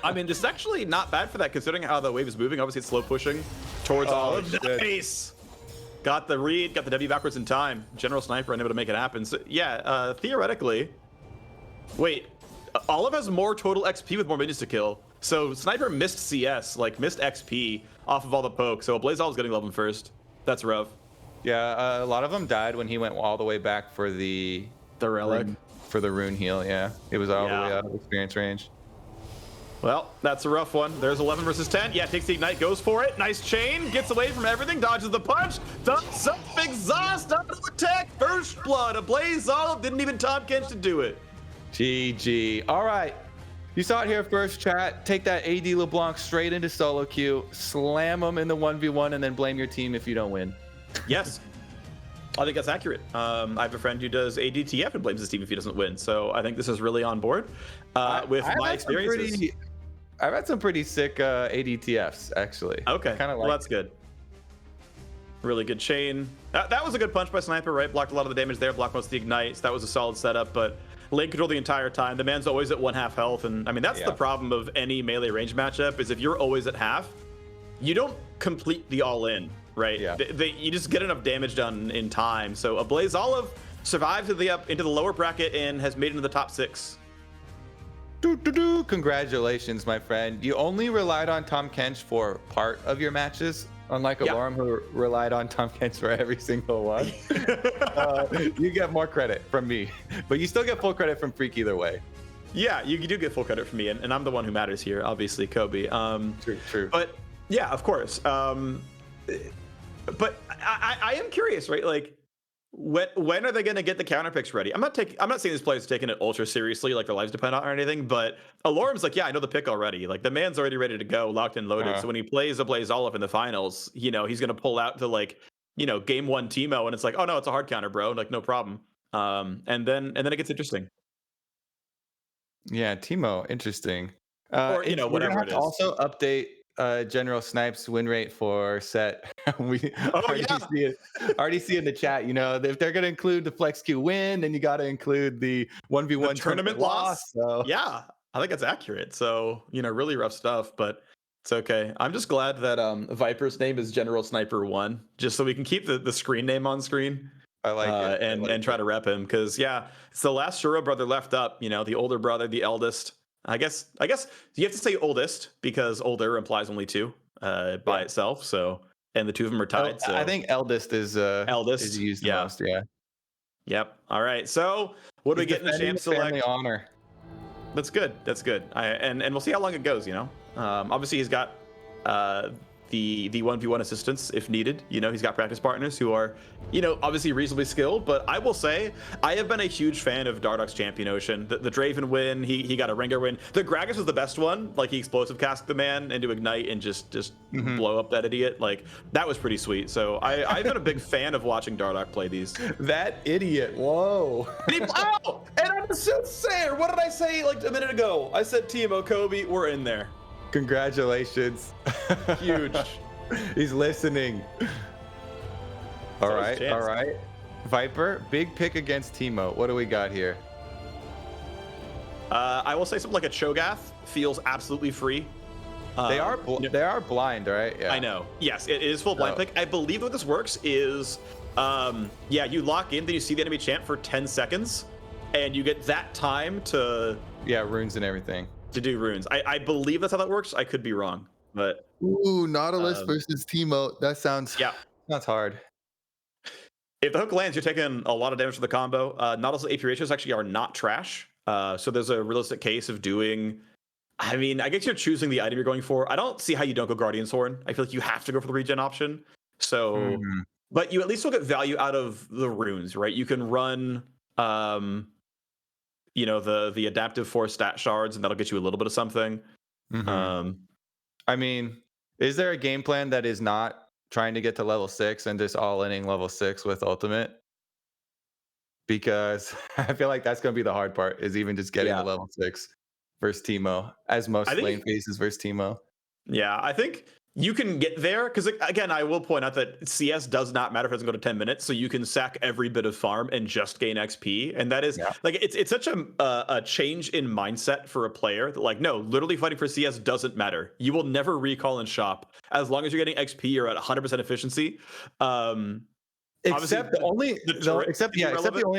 I mean, this is actually not bad for that, considering how the wave is moving. Obviously, it's slow pushing towards Olive. Nice. Got the read, got the W backwards in time. General Sniper unable to make it happen. So yeah, theoretically, wait, Olive has more total XP with more minions to kill. So Sniper missed CS, like missed XP off of all the poke. So Ablazeolive is getting leveled first. That's rough. Yeah, a lot of them died when he went all the way back for the relic. For the rune heal, yeah. It was all the way out of experience range. Well, that's a rough one. There's 11 versus 10. Yeah, takes the ignite, goes for it. Nice chain, gets away from everything, dodges the punch, dumps up, exhaust, up to attack, first blood. Ablazeolive didn't even Tahm Kench to do it. GG. All right. You saw it here first, chat. Take that AD LeBlanc straight into solo queue, slam him in the 1v1, and then blame your team if you don't win. Yes. I think that's accurate. I have a friend who does ADTF and blames his team if he doesn't win. So I think this is really on board with my experiences. I've had some pretty sick ADTFs, actually. Okay, Kind of well, that's good. Really good chain. That was a good punch by Sniper, right? Blocked a lot of the damage there, blocked most of the ignites. That was a solid setup, but lane control the entire time. The man's always at 1/2 health, and I mean, that's the problem of any melee range matchup, is if you're always at half, you don't complete the all-in, right? Yeah. You just get enough damage done in time. So Ablazeolive survived into the lower bracket and has made it into the top 6. Congratulations, my friend. You only relied on Tahm Kench for part of your matches, unlike Allorim, who relied on Tahm Kench for every single one. You get more credit from me, but you still get full credit from Phreak either way. Yeah, you do get full credit from me, and I'm the one who matters here, obviously, Kobe. True. But yeah, of course. But I am curious, right? Like, when are they going to get the counter picks ready? I'm not saying these players are taking it ultra seriously, like their lives depend on it or anything. But Allorim's like, yeah, I know the pick already. Like the man's already ready to go, locked and loaded. So when he plays Ablazeolive in the finals, he's going to pull out to game 1 Teemo, and it's like, oh no, it's a hard counter, bro. Like no problem. And then it gets interesting. Yeah, Teemo, interesting. Or whatever it is. Also update General Snipes win rate for Sett. We already see in the chat, if they're going to include the flex Q win, then you got to include the 1v1 tournament loss. So. Yeah, I think that's accurate. So, really rough stuff, but it's okay. I'm just glad that Viper's name is General Sniper 1, just so we can keep the screen name on screen. I like it. And try to rep him, because it's the last Shura brother left up, the older brother, the eldest. I guess you have to say oldest, because older implies only 2 by itself. So, and the 2 of them are tied. So I think eldest is used the most. Yeah. Yep. All right. So what do we get in the champ select? Family honor. That's good. And we'll see how long it goes. Obviously he's got the 1v1 assistants if needed. He's got practice partners who are, obviously reasonably skilled. But I will say, I have been a huge fan of Dardoch's Champion Ocean. The Draven win, he got a Rengar win. The Gragas was the best one. Like, he explosive cast the man into Ignite and just blow up that idiot. Like, that was pretty sweet. So I've been a big fan of watching Dardoch play these. That idiot. Whoa. And I'm a soothsayer. What did I say like a minute ago? I said Teemo, Kobe, we're in there. Congratulations. Huge. He's listening. All right. Viper, big pick against Teemo. What do we got here? I will say something like a Cho'Gath feels absolutely free. They are blind, right? Yeah. I know. Yes, it is full blind pick. I believe the way this works is, you lock in, then you see the enemy champ for 10 seconds, and you get that time to... Yeah, runes and everything. To do runes. I believe that's how that works. I could be wrong, but... Ooh, Nautilus versus Teemo. That sounds hard. If the hook lands, you're taking a lot of damage for the combo. Nautilus AP ratios actually are not trash. So there's a realistic case of doing... I mean, I guess you're choosing the item you're going for. I don't see how you don't go Guardian's Horn. I feel like you have to go for the regen option. So, but you at least will get value out of the runes, right? You can run... the adaptive 4 stat shards, and that'll get you a little bit of something. I mean, is there a game plan that is not trying to get to level 6 and just all-inning level 6 with ultimate? Because I feel like that's going to be the hard part, is even just getting to level 6 versus Teemo, as most lane phases versus Teemo. Yeah, I think you can get there because, again, I will point out that CS does not matter if it doesn't go to 10 minutes, so you can sack every bit of farm and just gain XP, and that is like it's such a change in mindset for a player that, like, no, literally fighting for CS doesn't matter. You will never recall and shop as long as you're getting XP. You're at 100% efficiency. Except the only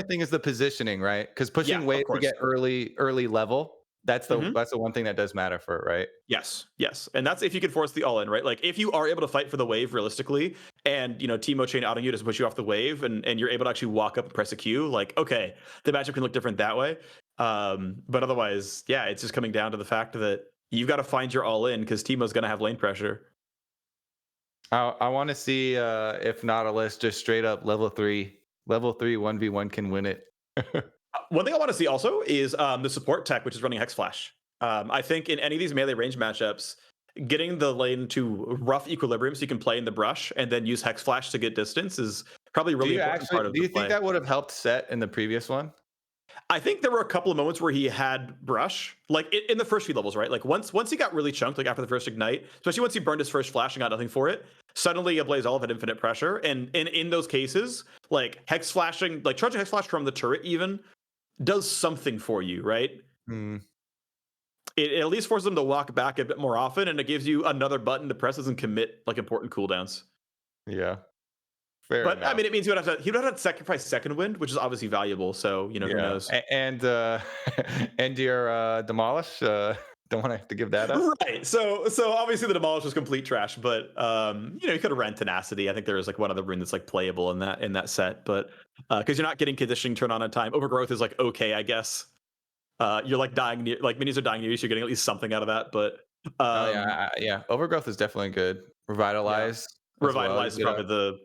thing is the positioning, right? Because pushing wave to get early level. That's the one thing that does matter for it, right? Yes, and that's if you can force the all in, right? Like if you are able to fight for the wave realistically, and Teemo chain out on you to push you off the wave, and you're able to actually walk up and press a Q, like okay, the matchup can look different that way. But otherwise, yeah, it's just coming down to the fact that you've got to find your all in because Teemo's going to have lane pressure. I want to see if Nautilus just straight up level 3 1v1 can win it. One thing I want to see also is the support tech, which is running Hex Flash. I think in any of these melee range matchups, getting the lane to rough equilibrium so you can play in the brush and then use Hex Flash to get distance is probably a really important part of the play. Do you think that would have helped Sett in the previous one? I think there were a couple of moments where he had brush, like in the first few levels, right? Like once he got really chunked, like after the first ignite, especially once he burned his first flash and got nothing for it, suddenly Ablazeolive had infinite pressure. And in those cases, like Hex Flashing, like charging Hex Flash from the turret even, does something for you, right? It at least forces them to walk back a bit more often, and it gives you another button to press and commit like important cooldowns. Yeah. Fair enough. I mean, it means he would have to sacrifice second wind, which is obviously valuable. So who knows? And your demolish. Don't want to have to give that up. Right. So obviously the demolish was complete trash, but you could have ran tenacity. I think there is like one other rune that's like playable in that set, but because you're not getting conditioning turn on time. Overgrowth is like okay, I guess. You're like dying near, like minis are dying near you, so you're getting at least something out of that. But Overgrowth is definitely good. Revitalize. Revitalize is probably the.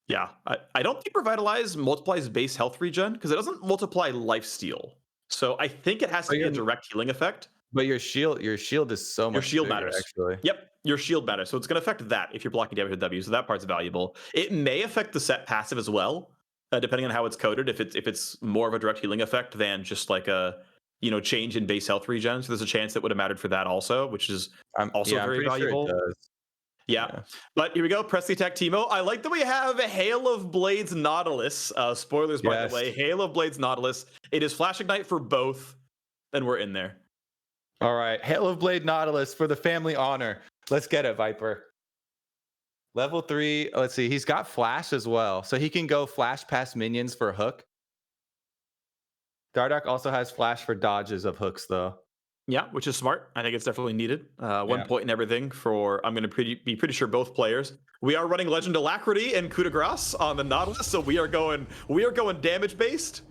Yeah, I don't think Revitalize multiplies base health regen because it doesn't multiply lifesteal. So I think it has to be a direct healing effect. But your shield is so much. Your shield bigger, matters. Actually. Yep, your shield matters. So it's going to affect that if you're blocking damage with W. So that part's valuable. It may affect the Sett passive as well, depending on how it's coded. If it's more of a direct healing effect than just like a change in base health regen. So there's a chance that would have mattered for that also, which is also very valuable. Sure it does. Yeah, but here we go. Press the attack, Teemo. I like that we have a Hail of Blades Nautilus. Spoilers, by the way. Hail of Blades Nautilus. It is Flash Ignite for both, and we're in there. All right, Hail of Blade Nautilus for the family honor. Let's get it, Viper. Level 3. Let's see. He's got Flash as well, so he can go Flash past minions for a hook. Dardoch also has Flash for dodges of hooks, though. Yeah, which is smart. I think it's definitely needed. 1 point and everything for, I'm going to be pretty sure both players. We are running Legend Alacrity and Coup de Grace on the Nautilus, so we are going damage based.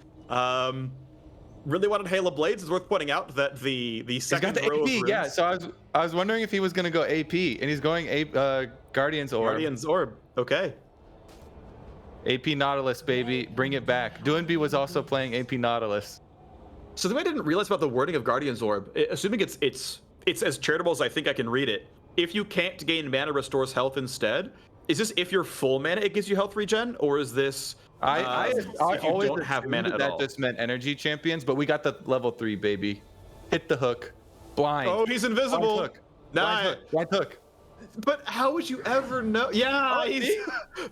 Really wanted Hail of Blades. It's worth pointing out that the second he's got the row AP, of runes, yeah. So I was wondering if he was going to go AP, and he's going Guardian's Orb. Guardian's Orb. Okay. AP Nautilus, baby, bring it back. Doinby was also playing AP Nautilus. So the way I didn't realize about the wording of Guardian's Orb, assuming it's as charitable as I think I can read it. If you can't gain mana, restores health instead. Is this if you're full mana, it gives you health regen, or is this? I always don't have mana at all. That just meant energy champions, but we got the level 3, baby. Hit the hook. Blind. Oh, he's invisible. Blind hook. Blind hook. But how would you ever know? Yeah,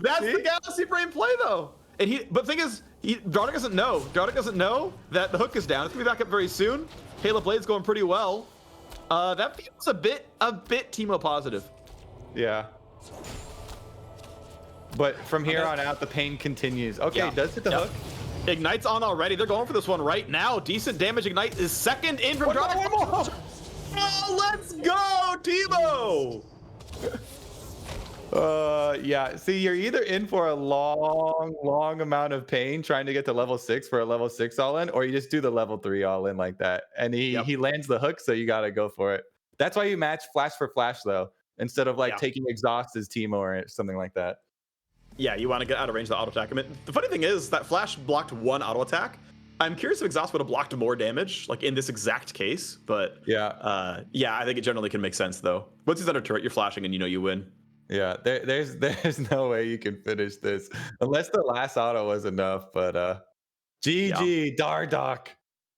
that's the Galaxy Brain play though. And but the thing is, Dardoch doesn't know. Dardoch doesn't know that the hook is down. It's gonna be back up very soon. Hail of Blade's going pretty well. That feels a bit Teemo positive. Yeah. But from here on out, the pain continues. Okay, does hit the hook. Ignite's on already. They're going for this one right now. Decent damage. Ignite is second in from Dardoch. Oh, let's go, Teemo! Yeah. See, you're either in for a long amount of pain trying to get to level 6 for a level 6 all in, or you just do the level 3 all in like that. And he lands the hook, so you gotta go for it. That's why you match flash for flash though, instead of taking exhaust as Teemo or something like that. Yeah, you want to get out of range of the auto attack. I mean, the funny thing is that flash blocked one auto attack. I'm curious if exhaust would have blocked more damage, like in this exact case. But I think it generally can make sense though. Once he's under turret, you're flashing and you win. Yeah, there's no way you can finish this unless the last auto was enough. But GG Dardoch.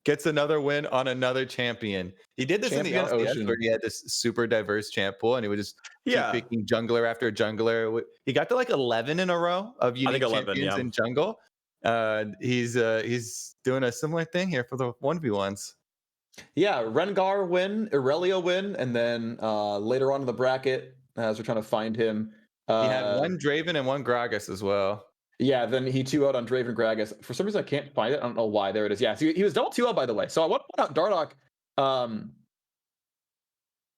gets another win on another champion. He did this Champion in the LCS Ocean. where he had this super diverse champ pool, and he would just keep Yeah. picking jungler after jungler. He got to like 11 in a row of I think unique 11, champions yeah. in jungle. He's doing a similar thing here for the 1v1s. Yeah, Rengar win, Irelia win, and then later on in the bracket, as we're trying to find him, He had one Draven and one Gragas as well. Yeah, then he 2-0'd on Draven Gragas. For some reason, I can't find it. I don't know why. There it is. Yeah, so he was double 2-0, by the way. So I want to point out Dardoch.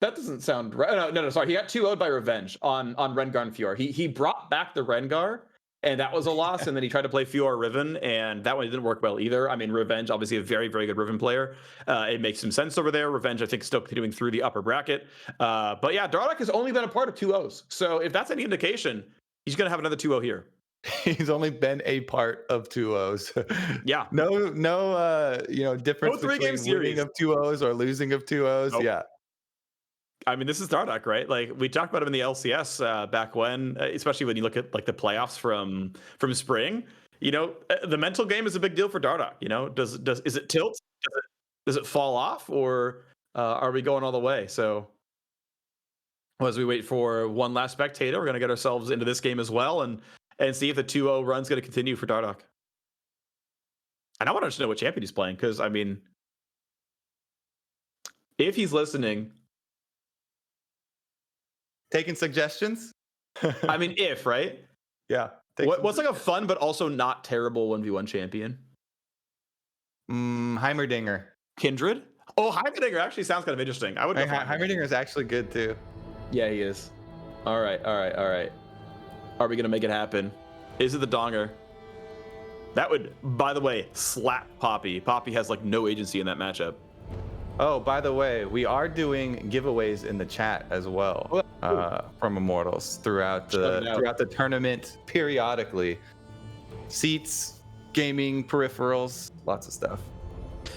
That doesn't sound right. No, sorry. He got 2-0'd by Revenge on Rengar and Fiora. He brought back the Rengar, and that was a loss. And then he tried to play Fiora Riven, and that one didn't work well either. I mean, Revenge, obviously a very, very good Riven player. It makes some sense over there. Revenge, I think, still continuing through the upper bracket. But yeah, Dardoch has only been a part of 2-0s. So if that's any indication, he's going to have another 2-0 here. He's only been a part of 2-0s. Yeah. No, difference No 3-game between series. winning of 2-0s or losing of 2-0s. Nope. Yeah. I mean, this is Dardoch, right? Like we talked about him in the LCS back when, especially when you look at like the playoffs from spring. The mental game is a big deal for Dardoch. Is it tilt? Does it fall off, or are we going all the way? So as we wait for one last spectator, we're going to get ourselves into this game as well and see if the 2-0 run's going to continue for Dardoch. And I want to know what champion he's playing, because I mean, if he's listening. Taking suggestions? I mean, right? Yeah. What's like a fun but also not terrible 1v1 champion? Heimerdinger. Kindred? Oh, Heimerdinger actually sounds kind of interesting. I would go Heimerdinger is actually good too. Yeah, he is. All right. Are we going to make it happen? Is it the Donger? That would, by the way, slap Poppy. Poppy has like no agency in that matchup. Oh, by the way, we are doing giveaways in the chat as well from Immortals throughout the tournament periodically. Seats, gaming, peripherals, lots of stuff.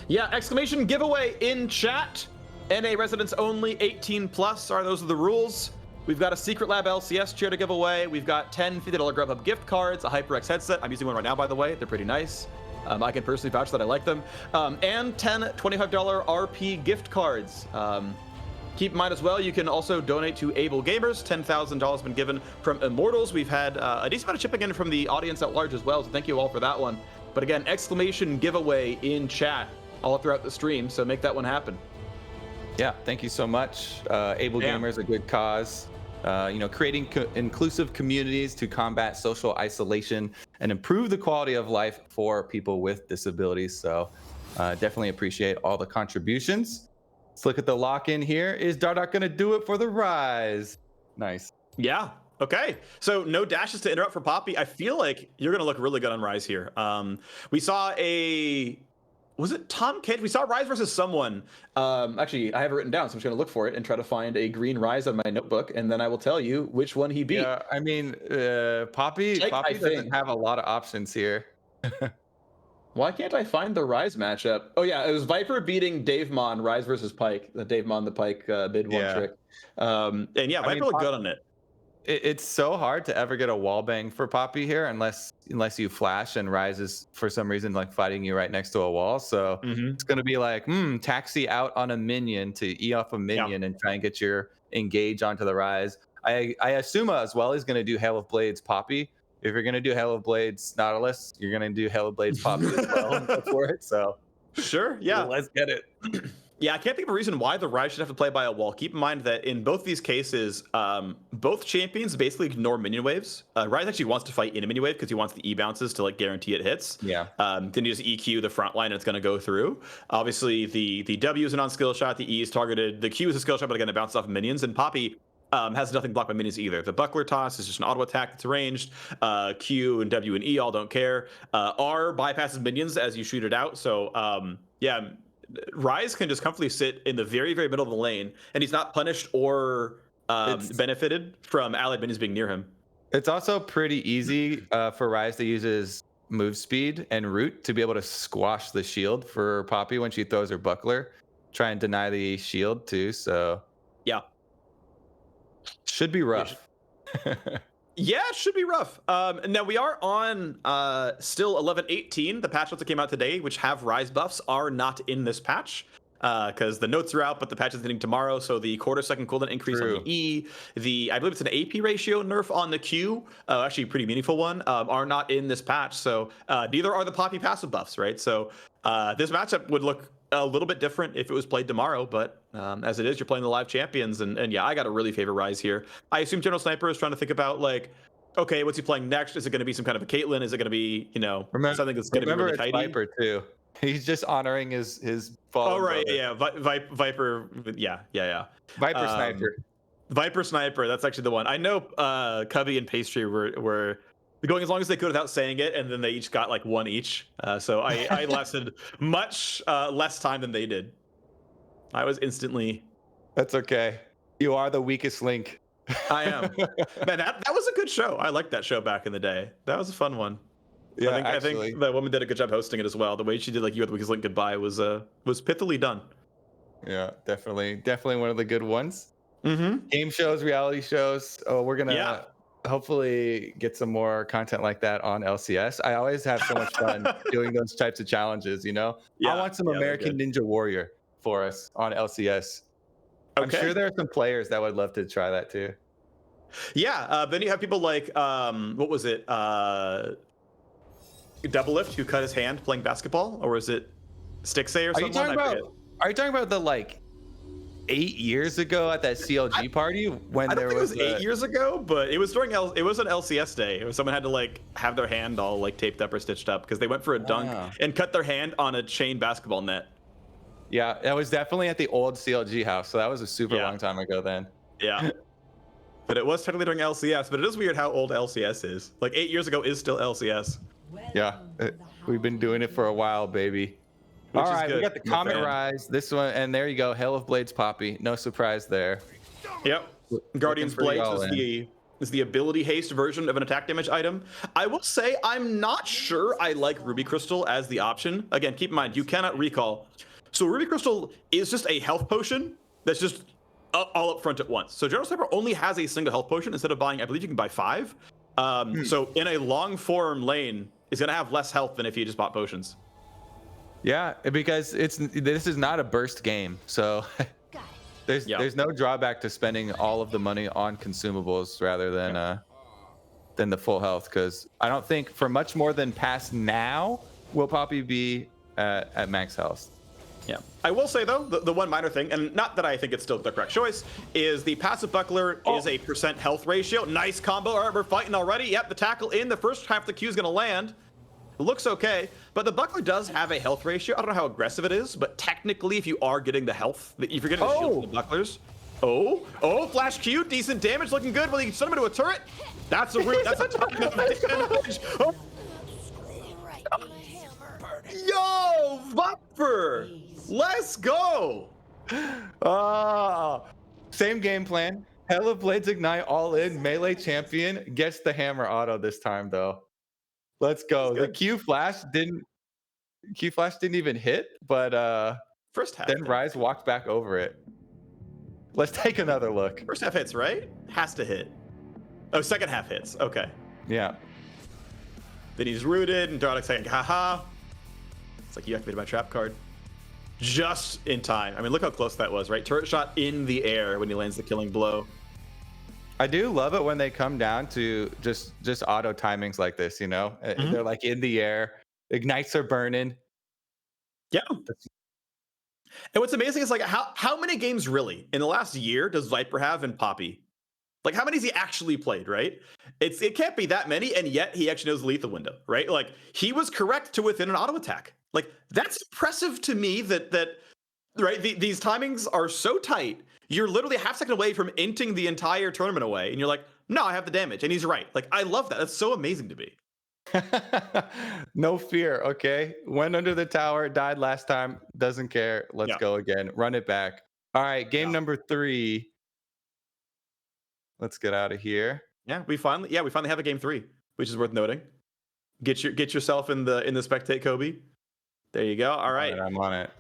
Yeah, exclamation giveaway in chat. NA residents only, 18 plus. Those are the rules. We've got a Secret Lab LCS chair to give away. We've got 10 $50 Grubhub gift cards, a HyperX headset. I'm using one right now, by the way. They're pretty nice. I can personally vouch that I like them. And 10 $25 RP gift cards. Keep in mind as well, you can also donate to Able Gamers. $10,000 been given from Immortals. We've had a decent amount of chipping in from the audience at large as well, so thank you all for that one. But again, exclamation giveaway in chat all throughout the stream, so make that one happen. Yeah, thank you so much. Able Gamers, a good cause. Creating inclusive communities to combat social isolation and improve the quality of life for people with disabilities. So definitely appreciate all the contributions. Let's look at the lock-in here. Is Dardoch going to do it for the Ryze? Nice. Yeah. Okay. So no dashes to interrupt for Poppy. I feel like you're going to look really good on Ryze here. We saw was it Tahm Kench? We saw Ryze versus someone. Actually, I have it written down, so I'm just going to look for it and try to find a green Ryze on my notebook, and then I will tell you which one he beat. Yeah, I mean, Poppy doesn't have a lot of options here. Why can't I find the Ryze matchup? Oh yeah, it was Viper beating Davemon, Ryze versus Pyke. The Davemon, the Pyke mid one trick. And yeah, Viper looked good on it. It's so hard to ever get a wall bang for Poppy here unless you flash and Ryze is for some reason like fighting you right next to a wall. So it's going to be like taxi out on a minion to E off a minion and try and get your engage onto the Ryze. I assume as well he's going to do Hail of Blades Poppy. If you're going to do Hail of Blades Nautilus, you're going to do Hail of Blades Poppy as well for it. So sure, yeah, let's get it. Yeah, I can't think of a reason why the Ryze should have to play by a wall. Keep in mind that in both these cases, both champions basically ignore minion waves. Ryze actually wants to fight in a minion wave because he wants the E bounces to like guarantee it hits. Yeah. Then you just EQ the front line and it's going to go through. Obviously, the W is a non-skill shot. The E is targeted. The Q is a skill shot, but again, it bounces off minions. And Poppy has nothing blocked by minions either. The buckler toss is just an auto attack that's ranged. Q and W and E all don't care. R bypasses minions as you shoot it out. So yeah. Ryze can just comfortably sit in the very, very middle of the lane, and he's not punished or benefited from allied minions being near him. It's also pretty easy for Ryze to use his move speed and root to be able to squash the shield for Poppy when she throws her buckler. Try and deny the shield too, so... Yeah. Should be rough. Yeah, it should be rough. Now we are on still 11.18. The patch notes that came out today, which have Ryze buffs, are not in this patch because the notes are out, but the patch is hitting tomorrow. So the quarter-second cooldown increase on the E, I believe it's an AP ratio nerf on the Q, actually a pretty meaningful one, are not in this patch. So neither are the Poppy passive buffs, right? So this matchup would look a little bit different if it was played tomorrow, but as it is, you're playing the live champions, and yeah, I gotta really favor Ryze here. I assume General Sniper is trying to think about like, okay, what's he playing next? Is it going to be some kind of a Caitlyn? Is it going to be, something that's going to be really tidy? Viper too. He's just honoring his fallen Oh right, brother. yeah, Viper, yeah. Viper Sniper. Viper Sniper, that's actually the one. I know Cubby and Pastry were going as long as they could without saying it, and then they each got like one each. So I lasted much less time than they did. I was instantly. That's okay. You are the weakest link. I am. Man, that was a good show. I liked that show back in the day. That was a fun one. Yeah, I think the woman did a good job hosting it as well. The way she did like "You Are the Weakest Link" goodbye was pithily done. Yeah, definitely one of the good ones. Mm-hmm. Game shows, reality shows. Oh, we're gonna hopefully get some more content like that on LCS. I always have so much fun doing those types of challenges. I want some American Ninja Warrior for us on LCS. Okay. I'm sure there are some players that would love to try that too. Yeah, then you have people like what was it? Double Lift, who cut his hand playing basketball, or was it Stixay or something? Are you talking about the like 8 years ago at that CLG party when I don't there think was it was 8 years ago, but it was it was an LCS day. Someone had to like have their hand all like taped up or stitched up because they went for a dunk and cut their hand on a chain basketball net. Yeah, that was definitely at the old CLG house, so that was a super long time ago then. Yeah. But it was technically during LCS, but it is weird how old LCS is. Like 8 years ago is still LCS. Yeah, we've been doing it for a while, baby. All right, we got the Comet Ryze, this one, and there you go, Hell of Blades Poppy. No surprise there. Yep. Guardian's Blades is the ability haste version of an attack damage item. I will say I'm not sure I like Ruby Crystal as the option. Again, keep in mind, you cannot recall. So Ruby Crystal is just a health potion that's just all up front at once. So General Sniper only has a single health potion instead of buying, I believe you can buy 5. So in a long form lane, it's going to have less health than if you just bought potions. Yeah, because this is not a burst game. So there's no drawback to spending all of the money on consumables rather than the full health, because I don't think for much more than past now will Poppy be at max health. Yeah. I will say, though, the one minor thing, and not that I think it's still the correct choice, is the passive buckler is a % health ratio. Nice combo. All right, we're fighting already. Yep, the tackle in. The first half of the Q is going to land. It looks okay, but the buckler does have a health ratio. I don't know how aggressive it is, but technically, if you are getting the health, if you're getting the shield from the bucklers. Flash Q, decent damage, looking good. Well, you can send him into a turret. That's a advantage. Yo, Viper! Let's go! Same game plan. Hell of Blades Ignite all in. Melee champion gets the hammer auto this time though. Let's go. The Q flash didn't even hit, but first half. Then Ryze walked back over it. Let's take another look. First half hits, right? Has to hit. Oh, second half hits. Okay. Yeah. Then he's rooted, and Dardoch's saying, haha. It's like you activated my trap card. Just in time. I mean, look how close that was, right? Turret shot in the air when he lands the killing blow. I do love it when they come down to just auto timings like this, They're like in the air. Ignites are burning. Yeah. And what's amazing is like how many games really in the last year does Viper have in Poppy? Like how many has he actually played, right? It can't be that many, and yet he actually knows the lethal window, right? Like he was correct to within an auto attack. Like that's impressive to me that right, these timings are so tight. You're literally a half second away from inting the entire tournament away, and you're like, no, I have the damage, and he's right. Like I love that. That's so amazing to me. No fear, okay? Went under the tower, died last time, doesn't care. Let's go again. Run it back. All right, game number 3. Let's get out of here. Yeah, we finally have a game 3, which is worth noting. Get yourself in the spectate, Kobe. There you go. All right. I'm on it.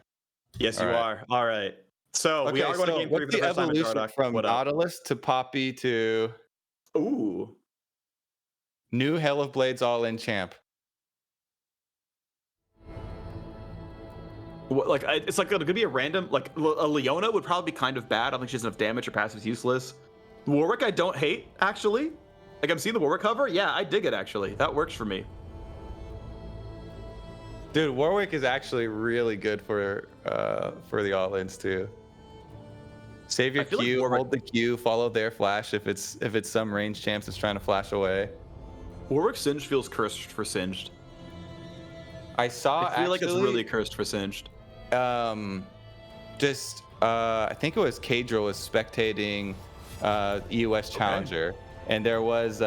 Yes, you are. All right. So we are going to game 3 for the first time in Dardoch. From Nautilus to Poppy to... Ooh. New Hell of Blades all-in champ. It's like gonna be a random, like a Leona would probably be kind of bad. I don't think she has enough damage. Her passive's useless. Warwick I don't hate, actually. Like, I'm seeing the Warwick cover. Yeah, I dig it, actually. That works for me. Dude, Warwick is actually really good for the all-ins too. Save your Q, like hold the Q, follow their flash if it's some range champs that's trying to flash away. Warwick Singed feels cursed for Singed. I feel like it's really cursed for Singed. I think it was Kadriel was spectating EUS Challenger, and there was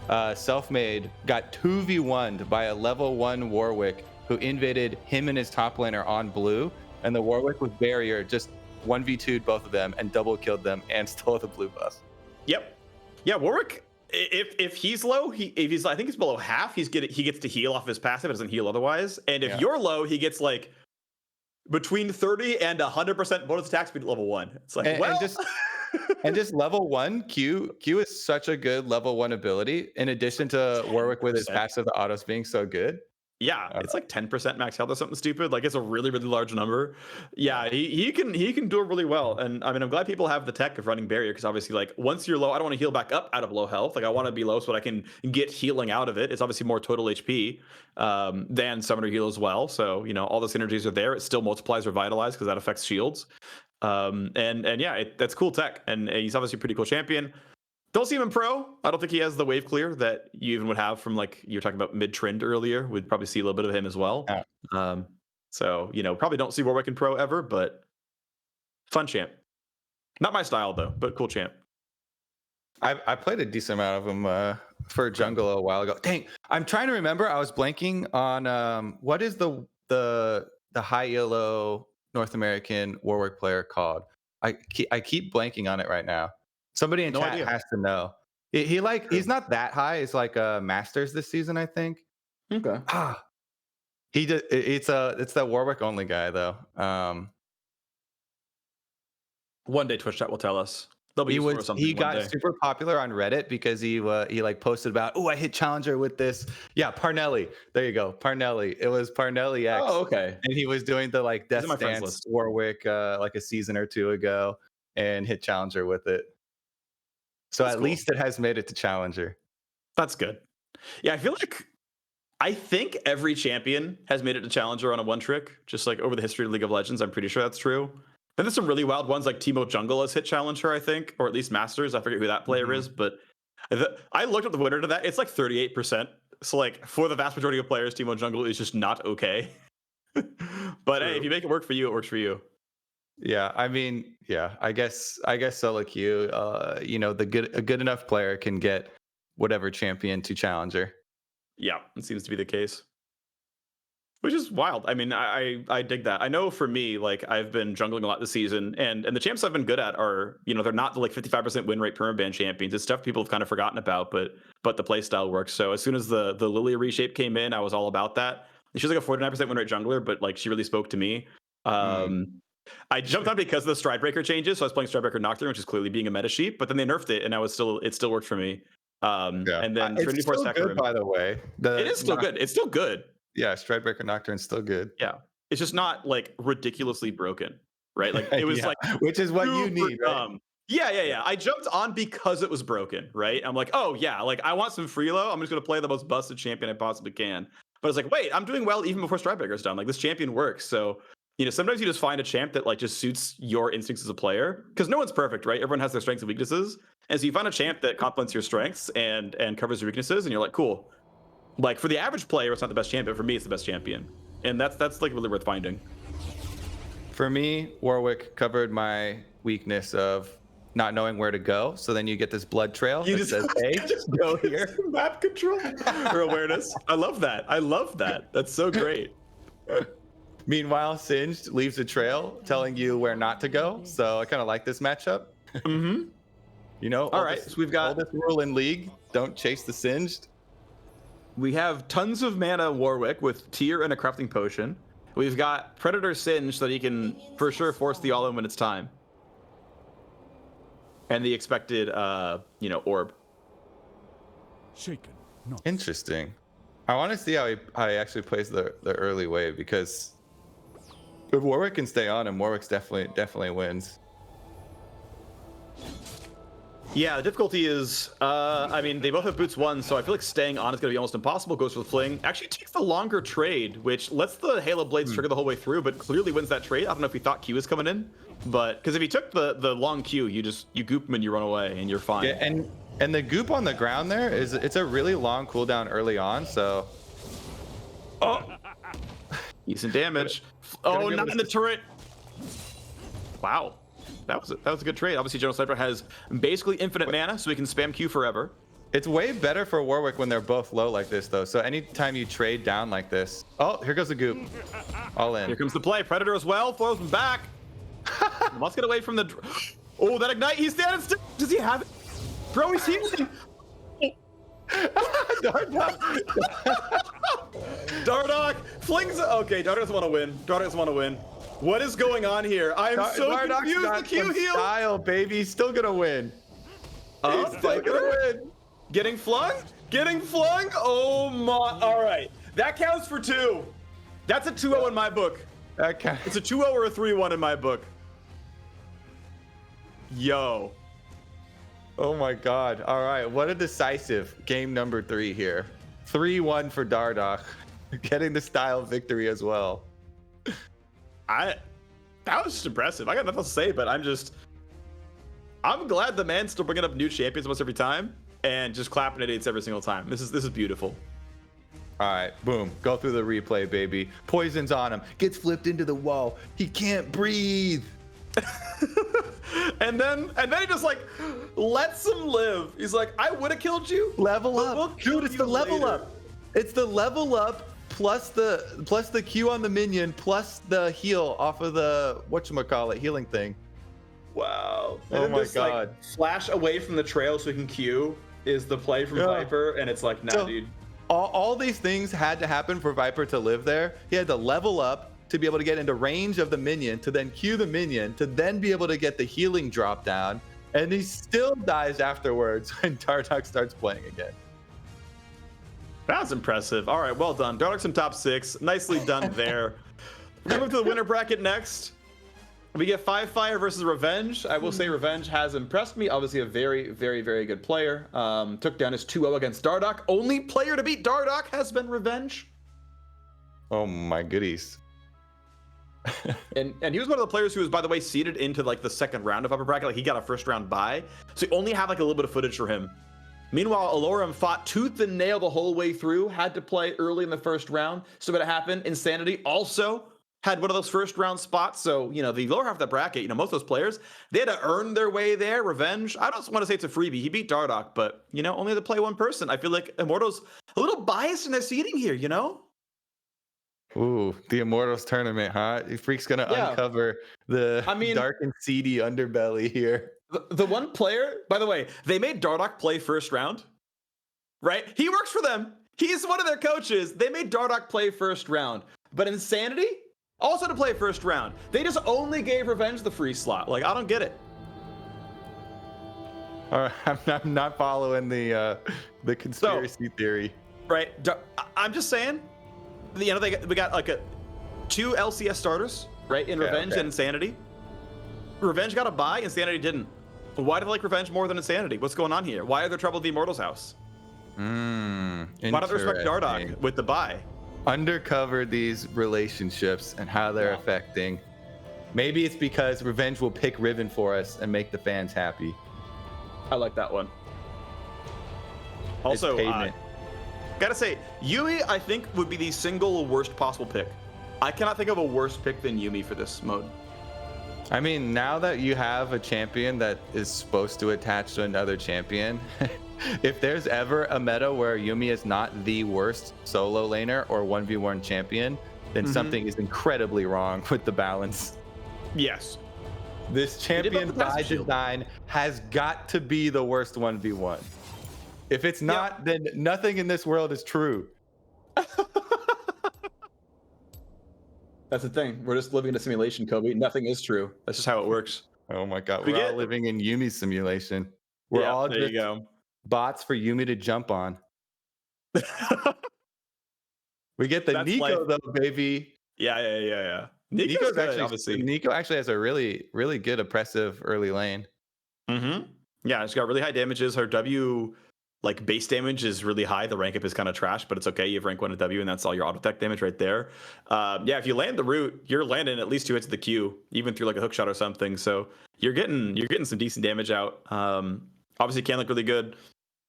Selfmade got 2v1'd by a level 1 Warwick who invaded him and his top laner on blue, and the Warwick with barrier just 1v2'd both of them and double killed them and stole the blue buff. Yep. Yeah, Warwick. If he's low, I think he's below half. He gets to heal off his passive. It doesn't heal otherwise. And if you're low, he gets like between 30 and 100% bonus attack speed at level 1. It's like, and just level 1 Q is such a good level 1 ability. In addition to Warwick with his passive, the autos being so good. Yeah, it's like 10% max health or something stupid. Like, it's a really, really large number. Yeah, he can do it really well. And I mean, I'm glad people have the tech of running barrier, because obviously, like, once you're low, I don't want to heal back up out of low health. Like, I want to be low so that I can get healing out of it. It's obviously more total HP than summoner heal as well. So, you know, all the synergies are there. It still multiplies Revitalize because that affects shields. And yeah, that's cool tech. And he's obviously a pretty cool champion. Don't see him in pro. I don't think he has the wave clear that you even would have from, like, you were talking about mid-trend earlier. We'd probably see a little bit of him as well. Yeah. So, you know, probably don't see Warwick in pro ever, but fun champ. Not my style, though, but cool champ. I played a decent amount of him for jungle a while ago. Dang, I'm trying to remember. I was blanking on what is the high elo North American Warwick player called? I keep blanking on it right now. Somebody in chat has to know. He's not that high. It's like Masters this season, I think. Okay. It's that Warwick only guy though. One day Twitch chat will tell us. He got super popular on Reddit because he like posted about, oh, I hit Challenger with this. Yeah, Parnelli. There you go, Parnelli. It was Parnelli X. Oh, okay. And he was doing the like Death Dance Warwick like a season or two ago and hit Challenger with it. So that's at least it has made it to Challenger. That's good. Yeah, I think every champion has made it to Challenger on a one trick, just like over the history of League of Legends. I'm pretty sure that's true. Then there's some really wild ones, like Teemo Jungle has hit Challenger, I think, or at least Masters. I forget who that player is, but I looked at the winner to that. It's like 38%. So, like, for the vast majority of players, Teemo Jungle is just not okay. But hey, if you make it work for you, it works for you. Yeah, I mean, yeah, I guess solo queue. You know, a good enough player can get whatever champion to Challenger. Yeah, it seems to be the case. Which is wild. I mean, I dig that. I know for me, like, I've been jungling a lot this season, and the champs I've been good at are, you know, they're not the like 55% win rate permaban champions. It's stuff people have kind of forgotten about, but the play style works. So as soon as the Lilia reshape came in, I was all about that. She's like a 49% win rate jungler, but like she really spoke to me. I jumped on because of the Stridebreaker changes, so I was playing Stridebreaker Nocturne, which is clearly being a meta sheep, but then they nerfed it, and it still worked for me. And then Trinity Force Hecarim, by the way. It is still good. It's still good. Yeah, Stridebreaker Nocturne's still good. Yeah, it's just not like ridiculously broken, right? Like it was like, which is what you need, right? Yeah. I jumped on because it was broken, right? I'm like, oh yeah, like I want some freelo. I'm just gonna play the most busted champion I possibly can. But it's like, wait, I'm doing well even before Stridebreaker's done. Like this champion works. So, you know, sometimes you just find a champ that like just suits your instincts as a player, because no one's perfect, right? Everyone has their strengths and weaknesses, and so you find a champ that complements your strengths and covers your weaknesses, and you're like, cool. Like for the average player, it's not the best champion. For me, it's the best champion, and that's like really worth finding. For me, Warwick covered my weakness of not knowing where to go. So then you get this blood trail that says, "Hey, just go here." Map control or awareness. I love that. That's so great. Meanwhile, Singed leaves a trail telling you where not to go. So I kind of like this matchup. Mm-hmm. You know, all right. So we've got this rule in League: don't chase the Singed. We have tons of mana Warwick with Tear and a crafting potion. We've got Predator Singe so that he can for sure force the all-in when it's time. And the expected, orb. Shaken, not Interesting. I want to see how he actually plays the early wave, because if Warwick can stay on him, Warwick's definitely wins. Yeah, the difficulty is, I mean, they both have boots 1, so I feel like staying on is going to be almost impossible. Goes for the fling. Actually takes the longer trade, which lets the Halo Blades trigger the whole way through, but clearly wins that trade. I don't know if he thought Q was coming in, but because if he took the long Q, you goop him and you run away and you're fine. Yeah, and the goop on the ground there it's a really long cooldown early on, so. Oh, decent damage. Oh, not in the turret. Wow. That was a good trade. Obviously, General Sniper has basically infinite mana, so he can spam Q forever. It's way better for Warwick when they're both low like this, though. So anytime you trade down like this. Oh, here goes the goop. All in. Here comes the play. Predator as well. Throws him back. Let's get away from the... Oh, that Ignite. He's standing still. Does he have it? Bro, he's healing. Dardoch flings... Okay, Dardoch doesn't want to win. Dardoch doesn't want to win. What is going on here? I am so Dardoch's confused. got The Q some heal. style, baby. He's still gonna win. He's still gonna win. Getting flung? Getting flung? Oh my. All right. That counts for 2. That's a 2-0 in my book. Okay. It's a 2-0 or a 3-1 in my book. Yo. Oh my God. All right. What a decisive game number 3 here. 3-1 for Dardoch. Getting the style victory as well. That was just impressive. I got nothing else to say, but I'm glad the man's still bringing up new champions almost every time and just clapping idiots every single time. This is beautiful. All right, boom. Go through the replay, baby. Poison's on him. Gets flipped into the wall. He can't breathe. and then he just like lets him live. He's like, I would have killed you. Level up. Dude, it's the level up. It's the level up plus the Q on the minion plus the heal off of the whatchamacallit healing thing. Wow. Oh then my this, God. Like, flash away from the trail so he can Q is the play from Viper, and it's like, nah, So, dude. All these things had to happen for Viper to live there. He had to level up to be able to get into range of the minion, to then Q the minion, to then be able to get the healing drop down, and he still dies afterwards when Dardoch starts playing again. That was impressive. All right, well done. Dardoch's in top 6. Nicely done there. We're gonna move to the winner bracket next. We get 5-Fire versus Revenge. I will say Revenge has impressed me. Obviously a very, very, very good player. Took down his 2-0 against Dardoch. Only player to beat Dardoch has been Revenge. Oh my goodies. and he was one of the players who was, by the way, seeded into like the second round of upper bracket. Like he got a first round bye. So you only have like a little bit of footage for him. Meanwhile, Allorim fought tooth and nail the whole way through, had to play early in the first round. So what happened, Insanity also had one of those first round spots. So, you know, the lower half of the bracket, you know, most of those players, they had to earn their way there. Revenge, I don't want to say it's a freebie. He beat Dardoch, but, you know, only had to play one person. I feel like Immortals a little biased in their seeding here, you know? Ooh, the Immortals tournament, huh? Phreak's gonna uncover the dark and seedy underbelly here. The one player, by the way, they made Dardoch play first round, right? He works for them. He's one of their coaches. They made Dardoch play first round, but Insanity also to play first round. They just only gave Revenge the free slot. Like, I don't get it. All right, I'm not following the conspiracy theory. Right, I'm just saying. You know, we got like 2 LCS starters, right? In Revenge and Insanity. Revenge got a bye, Insanity didn't. Why do they like Revenge more than Insanity? What's going on here? Why are there trouble at the Immortals house? Why don't they respect Dardoch with the bye? Undercover these relationships and how they're affecting. Maybe it's because Revenge will pick Riven for us and make the fans happy. I like that one. Also, gotta say, Yuumi, I think, would be the single worst possible pick. I cannot think of a worse pick than Yuumi for this mode. I mean, now that you have a champion that is supposed to attach to another champion, if there's ever a meta where Yuumi is not the worst solo laner or 1v1 champion, then something is incredibly wrong with the balance. Yes. This champion by design has got to be the worst 1v1. If it's not, then nothing in this world is true. That's the thing. We're just living in a simulation, Kobe. Nothing is true. That's just how it works. Oh my God. We're all living in Yumi's simulation. We're all just bots for Yuumi to jump on. We get the That's Neeko life. though, baby. Yeah. Neeko's good, actually obviously. Neeko actually has a really, really good oppressive early lane. Yeah, she's got really high damages. Her W, like base damage, is really high. The rank up is kind of trash, but it's okay. You have rank 1 at W, and that's all your auto tech damage right there. Yeah, if you land the root, you're landing at least 2 hits to the Q, even through like a hook shot or something. So you're getting some decent damage out. Obviously, can look really good.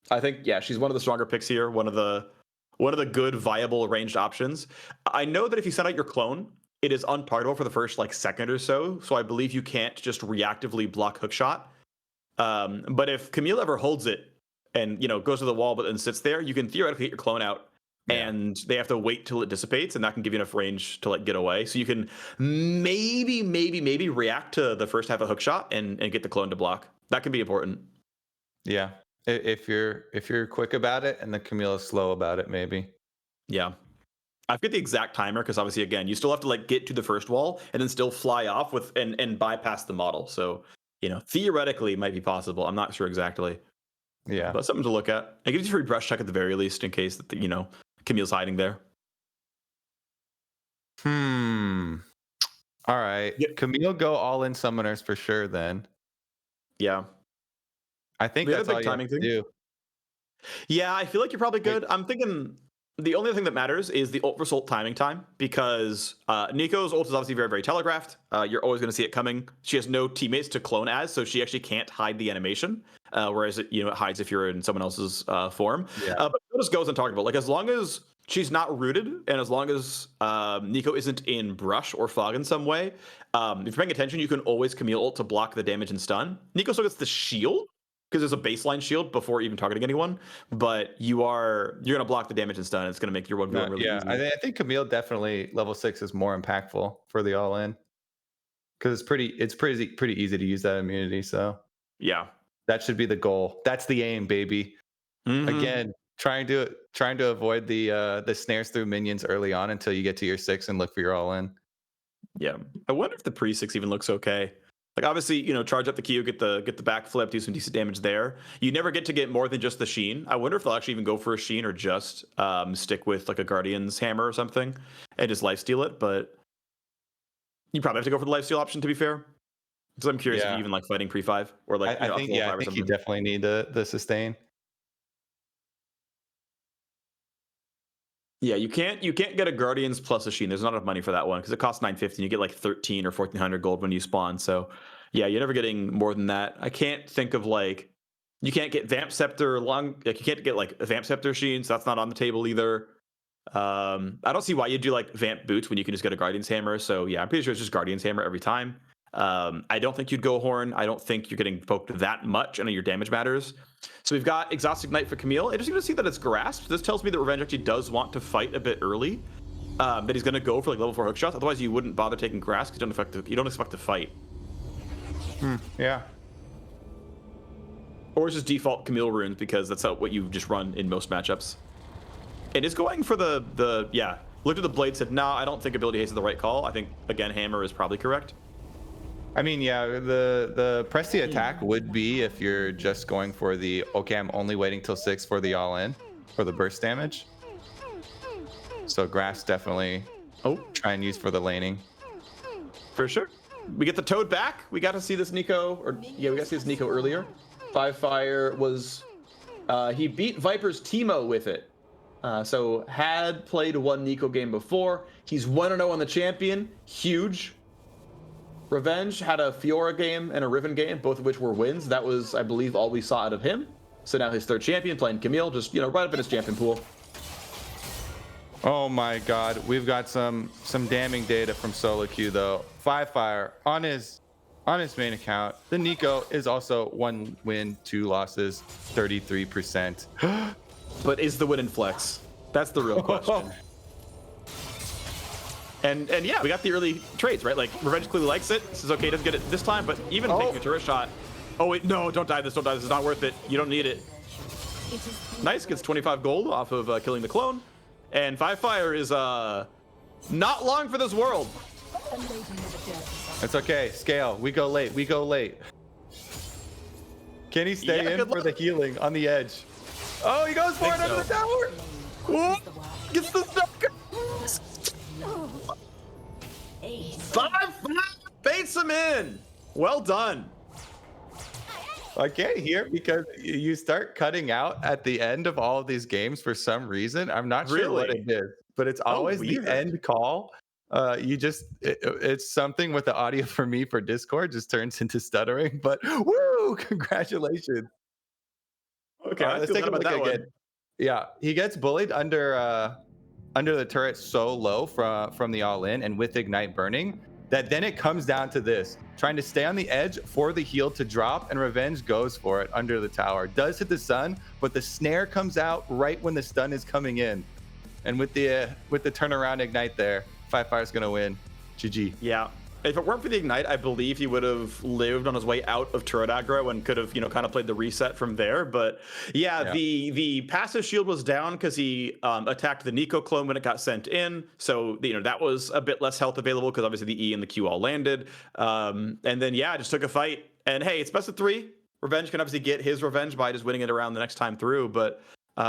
I think she's one of the stronger picks here. One of the good viable ranged options. I know that if you send out your clone, it is untargetable for the first like second or so. So I believe you can't just reactively block hookshot. But if Camille ever holds it and goes to the wall but then sits there, you can theoretically get your clone out, and they have to wait till it dissipates, and that can give you enough range to like get away. So you can maybe react to the first half of hookshot and get the clone to block. That can be important. Yeah, if you're quick about it and the Camille is slow about it, maybe. Yeah. I forget the exact timer because obviously, again, you still have to like get to the first wall and then still fly off with and bypass the model. So, theoretically it might be possible. I'm not sure exactly. Yeah. But something to look at. It gives you free brush check at the very least in case that Camille's hiding there. All right. Yeah. Camille go all in summoners for sure then. Yeah. I think that's all you have to do. Yeah, I feel like you're probably good. I'm thinking the only thing that matters is the ult versus ult timing time, because Neeko's ult is obviously very, very telegraphed. You're always going to see it coming. She has no teammates to clone as, so she actually can't hide the animation, whereas it hides if you're in someone else's form. Yeah. But it just goes untalkable. Like, as long as she's not rooted, and as long as Neeko isn't in brush or fog in some way, if you're paying attention, you can always Camille ult to block the damage and stun. Neeko still gets the shield, because there's a baseline shield before even targeting anyone, but you're going to block the damage and stun. It's going to make your 1v1 really easy. I think Camille definitely level 6 is more impactful for the all-in, because it's pretty easy to use that immunity. So yeah, that should be the goal. That's the aim, baby. Again, trying to avoid the snares through minions early on until you get to your 6 and look for your all-in. Yeah, I wonder if the pre-6 even looks okay. Like, obviously, charge up the Q, get the backflip, do some decent damage there. You never get to get more than just the Sheen. I wonder if they'll actually even go for a Sheen or just stick with like a Guardian's Hammer or something and just lifesteal it. But you probably have to go for the lifesteal option, to be fair. Because I'm curious if you even like fighting pre-5 or like I think you definitely need the sustain. Yeah, you can't get a Guardians plus a Sheen. There's not enough money for that one because it costs 950. You get like 13 or 1400 gold when you spawn. So yeah, you're never getting more than that. I can't think of like, you can't get Vamp Scepter you can't get like a Vamp Scepter Sheen, so that's not on the table either. I don't see why you do like Vamp Boots when you can just get a Guardian's Hammer. So yeah, I'm pretty sure it's just Guardian's Hammer every time. I don't think you'd go Horn. I don't think you're getting poked that much. I know your damage matters. So we've got Exhaust Ignite for Camille. Interesting to see that it's Grasp. This tells me that Revenge actually does want to fight a bit early. That he's going to go for like level 4 hook shots. Otherwise, you wouldn't bother taking Grasp because you don't expect to fight. Yeah. Or it's just default Camille runes because that's what you just run in most matchups. And is going for the looked at the blade, said, nah, I don't think ability haste is the right call. I think, again, Hammer is probably correct. I mean, yeah, the press the attack would be if you're just going for the, okay, I'm only waiting till 6 for the all-in, for the burst damage. So Grass definitely try and use for the laning. For sure. We get the Toad back. We got to see this Neeko, we got to see this Neeko earlier. 5Fire was, he beat Viper's Teemo with it. So had played one Neeko game before. He's 1-0 on the champion. Huge. Revenge had a Fiora game and a Riven game, both of which were wins. That was, I believe, all we saw out of him. So now his third champion, playing Camille, just, right up in his champion pool. Oh my god, we've got some damning data from solo queue though. 5Fire on his main account. The Neeko is also 1 win, 2 losses, 33%. But is the win in flex? That's the real question. And yeah, we got the early trades, right? Like, Revenge clearly likes it. This is okay, doesn't get it this time, but even taking a turret shot. Oh wait, no, don't die this, This is not worth it. You don't need it. Nice, gets 25 gold off of killing the clone. And 5Fire is not long for this world. It's okay, Scale, we go late. Can he stay in for the healing on the edge? Oh, he goes for it under the tower. Whoa, gets the stuff. 5-5 baits him in. Well done. I can't hear because you start cutting out at the end of all of these games for some reason. I'm not sure what it Really? is, but it's always the weird. end call. It's something with the audio for me for Discord just turns into stuttering. But woo! Congratulations. Okay, All right, let's take a look that again. one. Yeah, he gets bullied under the turret so low from the all in and with ignite burning that then it comes down to this, trying to stay on the edge for the heal to drop, and Revenge goes for it under the tower. Does hit the sun, but the snare comes out right when the stun is coming in. And with the turnaround ignite there, Fire's gonna win. GG. Yeah. If it weren't for the ignite, I believe he would have lived on his way out of turret aggro and could have, kind of played the reset from there. But yeah. the passive shield was down because he attacked the Neeko clone when it got sent in. So that was a bit less health available because obviously the E and the Q all landed. And then just took a fight. And hey, it's best of 3. Revenge can obviously get his revenge by just winning it around the next time through. But he's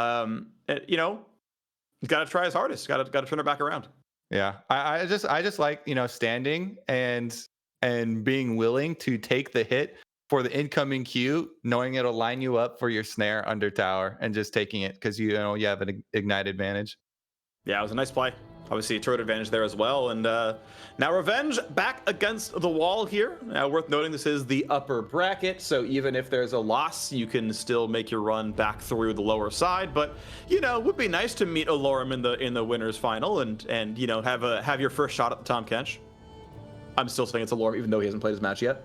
got to try his hardest. Got to turn it back around. Yeah, I just like standing and being willing to take the hit for the incoming Q, knowing it'll line you up for your snare under tower, and just taking it because you have an ignite advantage. Yeah, it was a nice play. Obviously, a turret advantage there as well. And now Revenge back against the wall here. Now, worth noting, this is the upper bracket, so even if there's a loss, you can still make your run back through the lower side. But it would be nice to meet Allorim in the winners final and have your first shot at the Tahm Kench. I'm still saying it's Allorim, even though he hasn't played his match yet.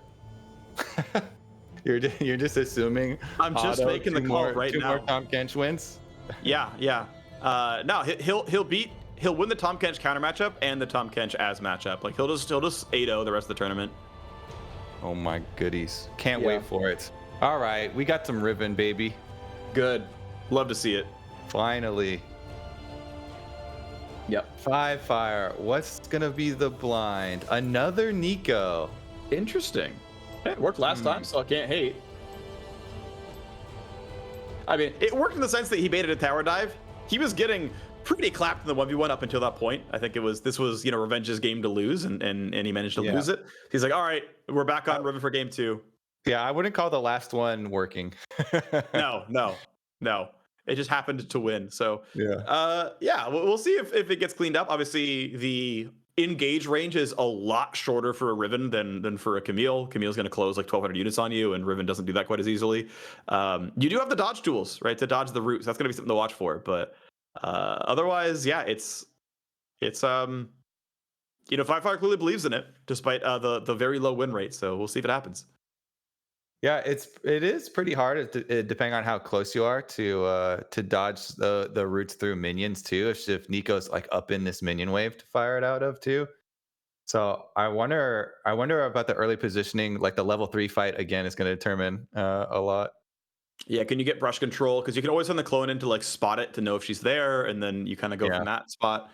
You're just assuming. I'm just making the call right now. 2 more Tahm Kench wins. Yeah. No, he'll win the Tahm Kench counter matchup and the Tahm Kench as matchup. Like he'll just 8-0 the rest of the tournament. Oh my goodies. Can't wait for it. All right, we got some Riven, baby. Good. Love to see it. Finally. Yep. Fire. What's gonna be the blind? Another Neeko. Interesting. It worked last time, so I can't hate. I mean, it worked in the sense that he baited a tower dive. He was getting pretty clapped in the 1v1 up until that point. I think this was Revenge's game to lose, and he managed to lose it. He's like, all right, we're back on Riven for game 2. Yeah, I wouldn't call the last one working. No. It just happened to win. So yeah, we'll see if it gets cleaned up. Obviously, the engage range is a lot shorter for a Riven than for a Camille. Camille's going to close like 1,200 units on you, and Riven doesn't do that quite as easily. You do have the dodge tools, right, to dodge the roots. That's going to be something to watch for. But otherwise, it's Fire clearly believes in it, despite the very low win rate. So we'll see if it happens. Yeah, it is pretty hard depending on how close you are to dodge the roots through minions too. If Neeko's like up in this minion wave to fire it out of too. So I wonder about the early positioning. Like the level 3 fight again is going to determine a lot. Yeah, can you get brush control? Because you can always send the clone in to like spot it to know if she's there, and then you kind of go from that spot.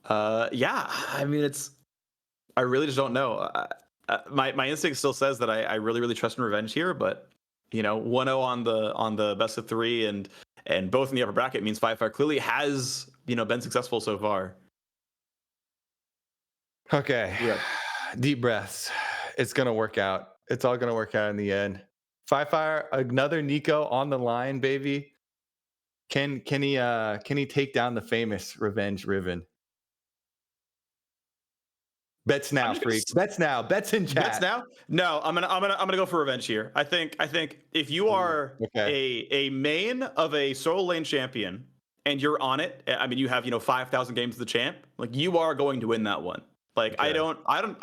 I mean, I really just don't know. My instinct still says that I really, really trust in Revenge here, but 1-0 on the best of 3 and both in the upper bracket means Fire clearly has been successful so far. Okay, deep breaths. It's gonna work out. It's all gonna work out in the end. Fire, another Neeko on the line, baby. Can he take down the famous Revenge Riven? Bets now, Phreak. Bets now. Bets in chat. Bets now? No, I'm gonna go for Revenge here. I think if you are a main of a solo lane champion and you're on it, I mean you have 5,000 games of the champ, like you are going to win that one. Like I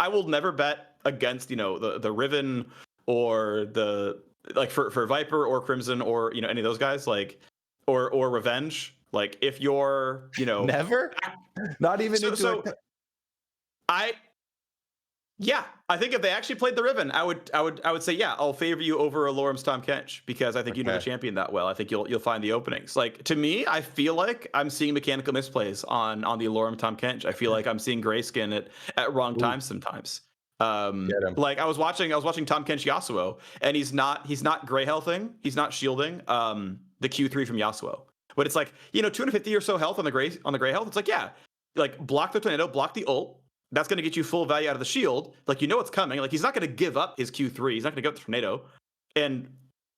will never bet against the Riven or the like for Viper or Crimson or any of those guys, like or Revenge. Like if you're never, not even I think if they actually played the Riven, I would say I'll favor you over Allorim's Tahm Kench because I think you know the champion that well. I think you'll find the openings. Like to me, I feel like I'm seeing mechanical misplays on the Allorim Tahm Kench. I feel like I'm seeing Grayskin at wrong times sometimes. Like I was watching Tahm Kench Yasuo, and he's not gray healthing, he's not shielding the Q3 from Yasuo, But it's like, 250 or so health on the gray health. It's like, yeah, like block the tornado, block the ult. That's going to get you full value out of the shield. Like, it's coming. Like, he's not going to give up his Q3. He's not going to give up the tornado. And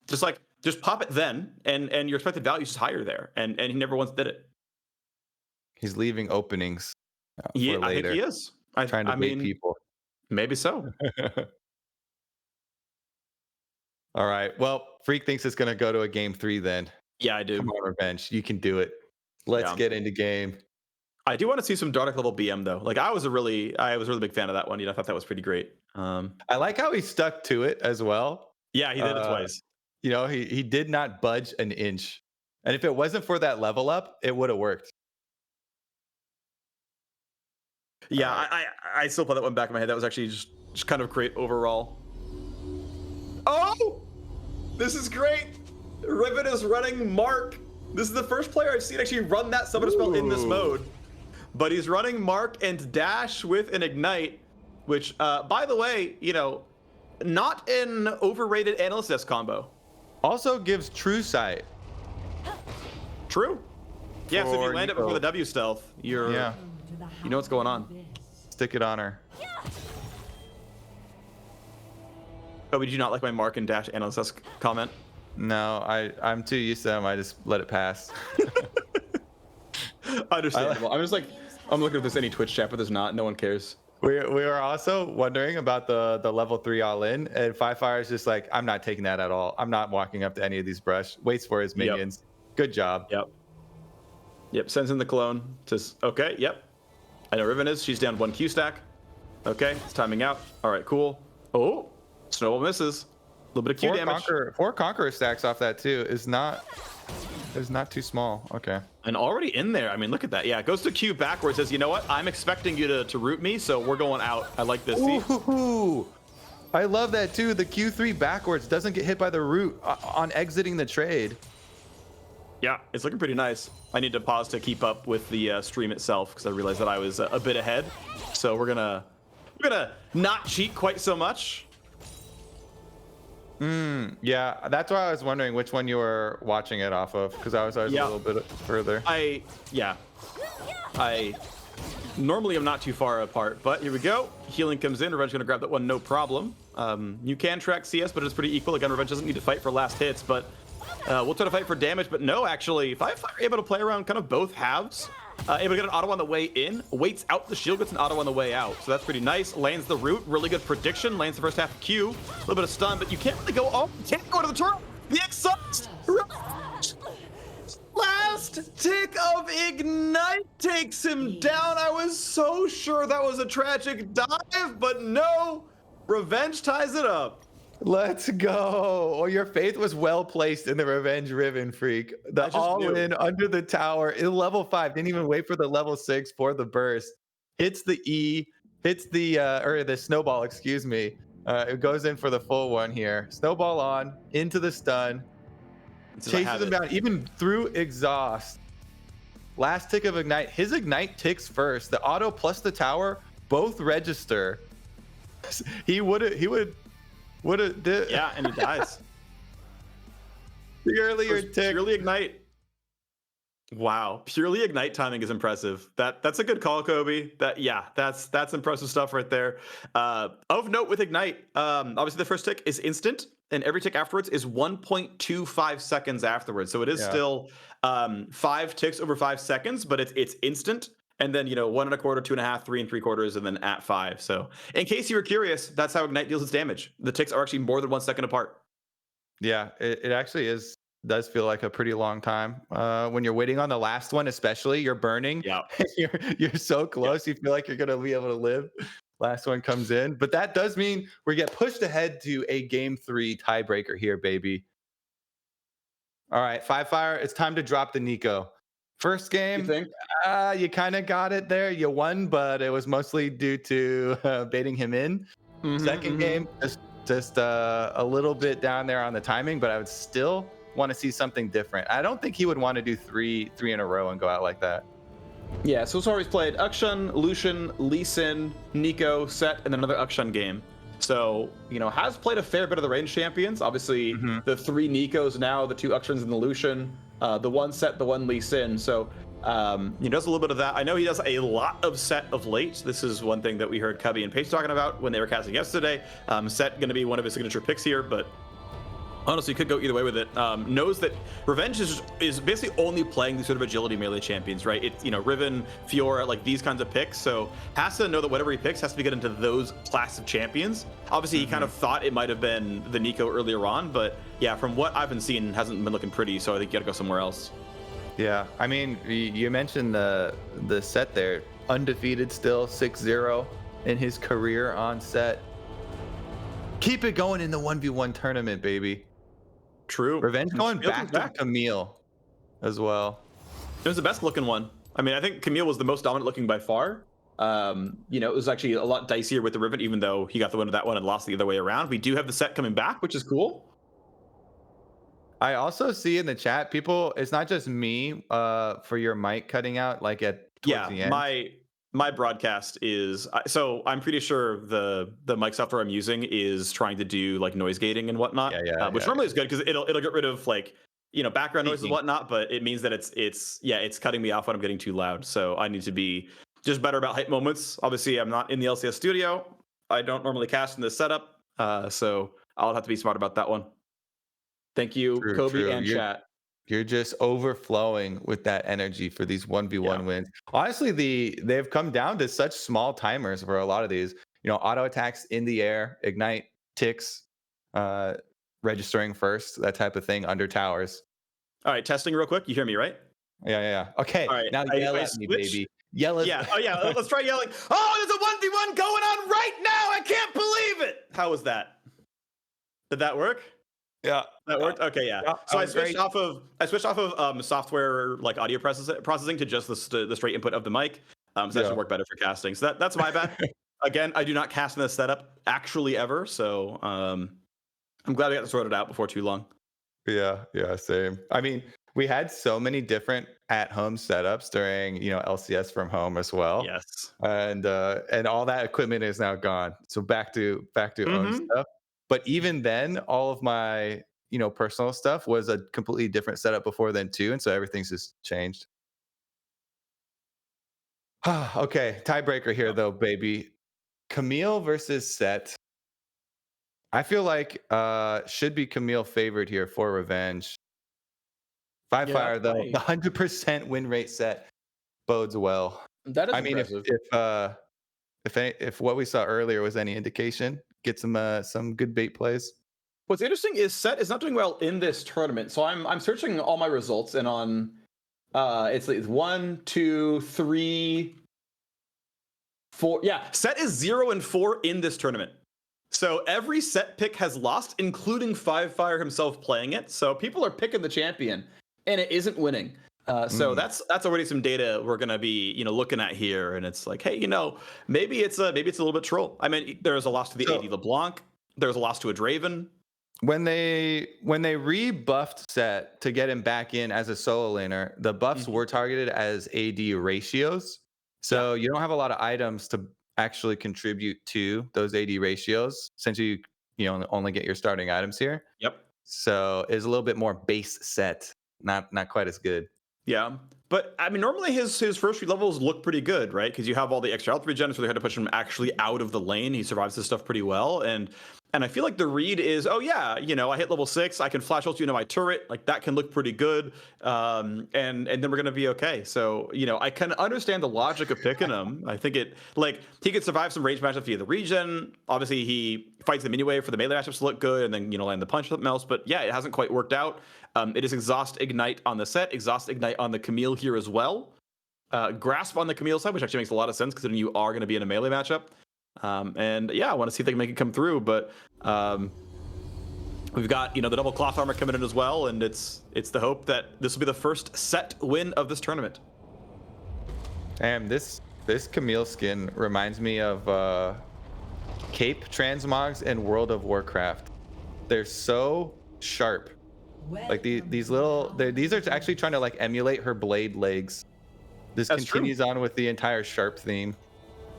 just pop it then, and your expected value is just higher there. And he never once did it. He's leaving openings for Yeah, later. I think he is. Trying to bait people. Maybe so. All right. Well, Phreak thinks it's going to go to a game 3 then. Yeah, I do. Come on, Revenge. You can do it. Let's get into game. I do want to see some Dardoch level BM though. Like I was a really big fan of that one. I thought that was pretty great. I like how he stuck to it as well. Yeah, he did it twice. He did not budge an inch. And if it wasn't for that level up, it would have worked. Yeah, I still put that one back in my head. That was actually just kind of great overall. Oh, this is great. Riven is running Mark. This is the first player I've seen actually run that summoner spell in this mode. But he's running Mark and Dash with an Ignite, which, by the way, not an overrated Analyst combo. Also gives True Sight. True. Yeah, so if you land it before the W stealth, you know what's going on. Stick it on her. Oh, did you not like my Mark and Dash Analyst comment? No, I'm too used to them. I just let it pass. Understandable. I'm looking if there's any Twitch chat, but there's not. No one cares. We were also wondering about the level 3 all-in, and Firefire is just like, I'm not taking that at all. I'm not walking up to any of these brush. Waits for his minions. Yep. Good job. Yep, sends in the clone. Says, okay, yep. I know Riven is. She's down 1 Q stack. Okay, it's timing out. All right, cool. Oh, Snowball misses. A little bit of Q damage. 4 Conqueror stacks off that too is not too small. Okay. And already in there. I mean, look at that. Yeah, it goes to Q backwards. Says, you know what? I'm expecting you to root me, so we're going out. I like this. Ooh, I love that too. The Q3 backwards doesn't get hit by the root on exiting the trade. Yeah, it's looking pretty nice. I need to pause to keep up with the stream itself because I realized that I was a bit ahead. So we're gonna not cheat quite so much. Yeah, that's why I was wondering which one you were watching it off of, because I was always a little bit further. I normally am not too far apart, but here we go. Healing comes in. Revenge gonna grab that one, no problem. You can track CS, but it's pretty equal. Again, Revenge doesn't need to fight for last hits, but we'll try to fight for damage. But no, actually, Firefire able to play around kind of both halves. Able to get an auto on the way in, waits out the shield, gets an auto on the way out. So that's pretty nice. Lands the root, really good prediction. Lands the first half of Q, a little bit of stun, but you can't really go. Oh, you can't go to the turret. The exhaust. Last tick of Ignite takes him down. I was so sure that was a tragic dive, but no. Revenge ties it up. Let's go. Oh, your faith was well placed in the Revenge Riven, Phreak. The all-in under the tower in level 5. Didn't even wait for the level 6 for the burst. Hits the E, hits the snowball, excuse me. It goes in for the full one here. Snowball on, into the stun. Chases him down, even through exhaust. Last tick of Ignite. His Ignite ticks first. The auto plus the tower both register. He would Yeah, and he dies. The earlier tick. Purely Ignite. Wow, purely Ignite timing is impressive. That's a good call, Kobe. That's impressive stuff right there. Of note with Ignite, obviously the first tick is instant, and every tick afterwards is 1.25 seconds afterwards. So it is still 5 ticks over 5 seconds, but it's instant. And then 1 1/4, 2 1/2, 3 3/4, and then at 5. So in case you were curious, that's how Ignite deals its damage. The ticks are actually more than 1 second apart. Yeah, it actually does feel like a pretty long time. When you're waiting on the last one, especially, you're burning. Yeah. you're so close. You feel like you're gonna be able to live. Last one comes in, but that does mean we get pushed ahead to a game 3 tiebreaker here, baby. All right, Firefire, it's time to drop the Neeko. First game, you think? You kind of got it there. You won, but it was mostly due to baiting him in. Second game, just a little bit down there on the timing, but I would still want to see something different. I don't think he would want to do three in a row and go out like that. Yeah, so far he's played Akshan, Lucian, Lee Sin, Neeko, Sett, and then another Akshan game. So, has played a fair bit of the range champions. Obviously, the 3 Neekos now, the 2 Akshans and the Lucian. the one Sett, the one Lee Sin. So he does a little bit of that. I know he does a lot of Sett of late. This is one thing that we heard Cubby and Pace talking about when they were casting yesterday. Sett going to be one of his signature picks here, but honestly, could go either way with it. Knows that Revenge is basically only playing these sort of agility melee champions, right? It's, you know, Riven, Fiora, like these kinds of picks. So has to know that whatever he picks has to get into those class of champions. Obviously, he kind of thought it might have been the Neeko earlier on, but yeah, from what I've been seeing, hasn't been looking pretty. So I think you got to go somewhere else. Yeah, I mean, you mentioned the Sett there, undefeated still, 6-0 in his career on Sett. Keep it going in the 1v1 tournament, baby. True. Revenge going back to Camille as well. It was the best looking one. I mean, I think Camille was the most dominant looking by far. You know, it was actually a lot dicier with the Riven, even though he got the win of that one and lost the other way around. We do have the Sett coming back, which is cool. I also see in the chat, people, it's not just me for your mic cutting out like at towards the end. My broadcast is, so I'm pretty sure the mic software I'm using is trying to do like noise gating and whatnot, which normally is good because it'll get rid of like, you know, background noise and whatnot, but it means that it's cutting me off when I'm getting too loud. So I need to be just better about hype moments. Obviously, I'm not in the LCS studio. I don't normally cast in this setup, so I'll have to be smart about that one. Thank you, Kobe and chat. You're just overflowing with that energy for these 1v1 wins. Honestly, they've come down to such small timers for a lot of these. You know, auto attacks in the air, ignite, ticks, registering first, that type of thing under towers. All right, testing real quick. You hear me, right? Yeah. Okay, all right, now yell at me, baby. Yell at me. Oh, yeah, let's try yelling. Oh, there's a 1v1 going on right now. I can't believe it. How was that? Did that work? Yeah, that worked. Okay, yeah. So I switched off of software like audio processing to just the straight input of the mic. So that should work better for casting. So that's my bad. Again, I do not cast in this setup actually ever. So I'm glad we got to sort it out before too long. Yeah, same. I mean, we had so many different at-home setups during, you know, LCS from home as well. Yes. And all that equipment is now gone. So back to own stuff. But even then, all of my, you know, personal stuff was a completely different setup before then too, and so everything's just changed. Okay, tiebreaker here though, baby. Camille versus Sett. I feel like should be Camille favored here for Revenge. Fire though, the 100% win rate Sett bodes well. That is impressive. If what we saw earlier was any indication, get some good bait plays. What's interesting is Sett is not doing well in this tournament. So I'm searching all my results, and on it's 1, 2, 3, 4. Yeah, Sett is 0-4 in this tournament. So every Sett pick has lost, including Fire himself playing it. So people are picking the champion, and it isn't winning. So that's already some data we're gonna be, you know, looking at here, and it's like, hey, you know, maybe it's a little bit troll. I mean, there's a loss to the AD LeBlanc. There's a loss to a Draven. When they rebuffed Sett to get him back in as a solo laner, the buffs were targeted as AD ratios. So you don't have a lot of items to actually contribute to those AD ratios since you only get your starting items here. Yep. So it's a little bit more base Sett, not quite as good. Yeah, but I mean, normally his first few levels look pretty good, right? Because you have all the extra health regen, so they had to push him actually out of the lane. He survives this stuff pretty well, and I feel like the read is, oh yeah, you know, I hit level 6, I can flash ult you into my turret, like that can look pretty good, and then we're gonna be okay. So you know, I can understand the logic of picking him. I think he could survive some range matchups via the regen. Obviously, he fights them anyway for the melee matchups to look good, and then you know land the punch with something else. But yeah, it hasn't quite worked out. It is exhaust ignite on the Sett, exhaust ignite on the Camille here as well. Grasp on the Camille side, which actually makes a lot of sense considering you are going to be in a melee matchup. And yeah, I want to see if they can make it come through, but we've got, you know, the double cloth armor coming in as well, and it's the hope that this will be the first Sett win of this tournament. Damn, this Camille skin reminds me of Cape transmogs in World of Warcraft. They're so sharp. Like these are actually trying to like emulate her blade legs. This continues on with the entire sharp theme.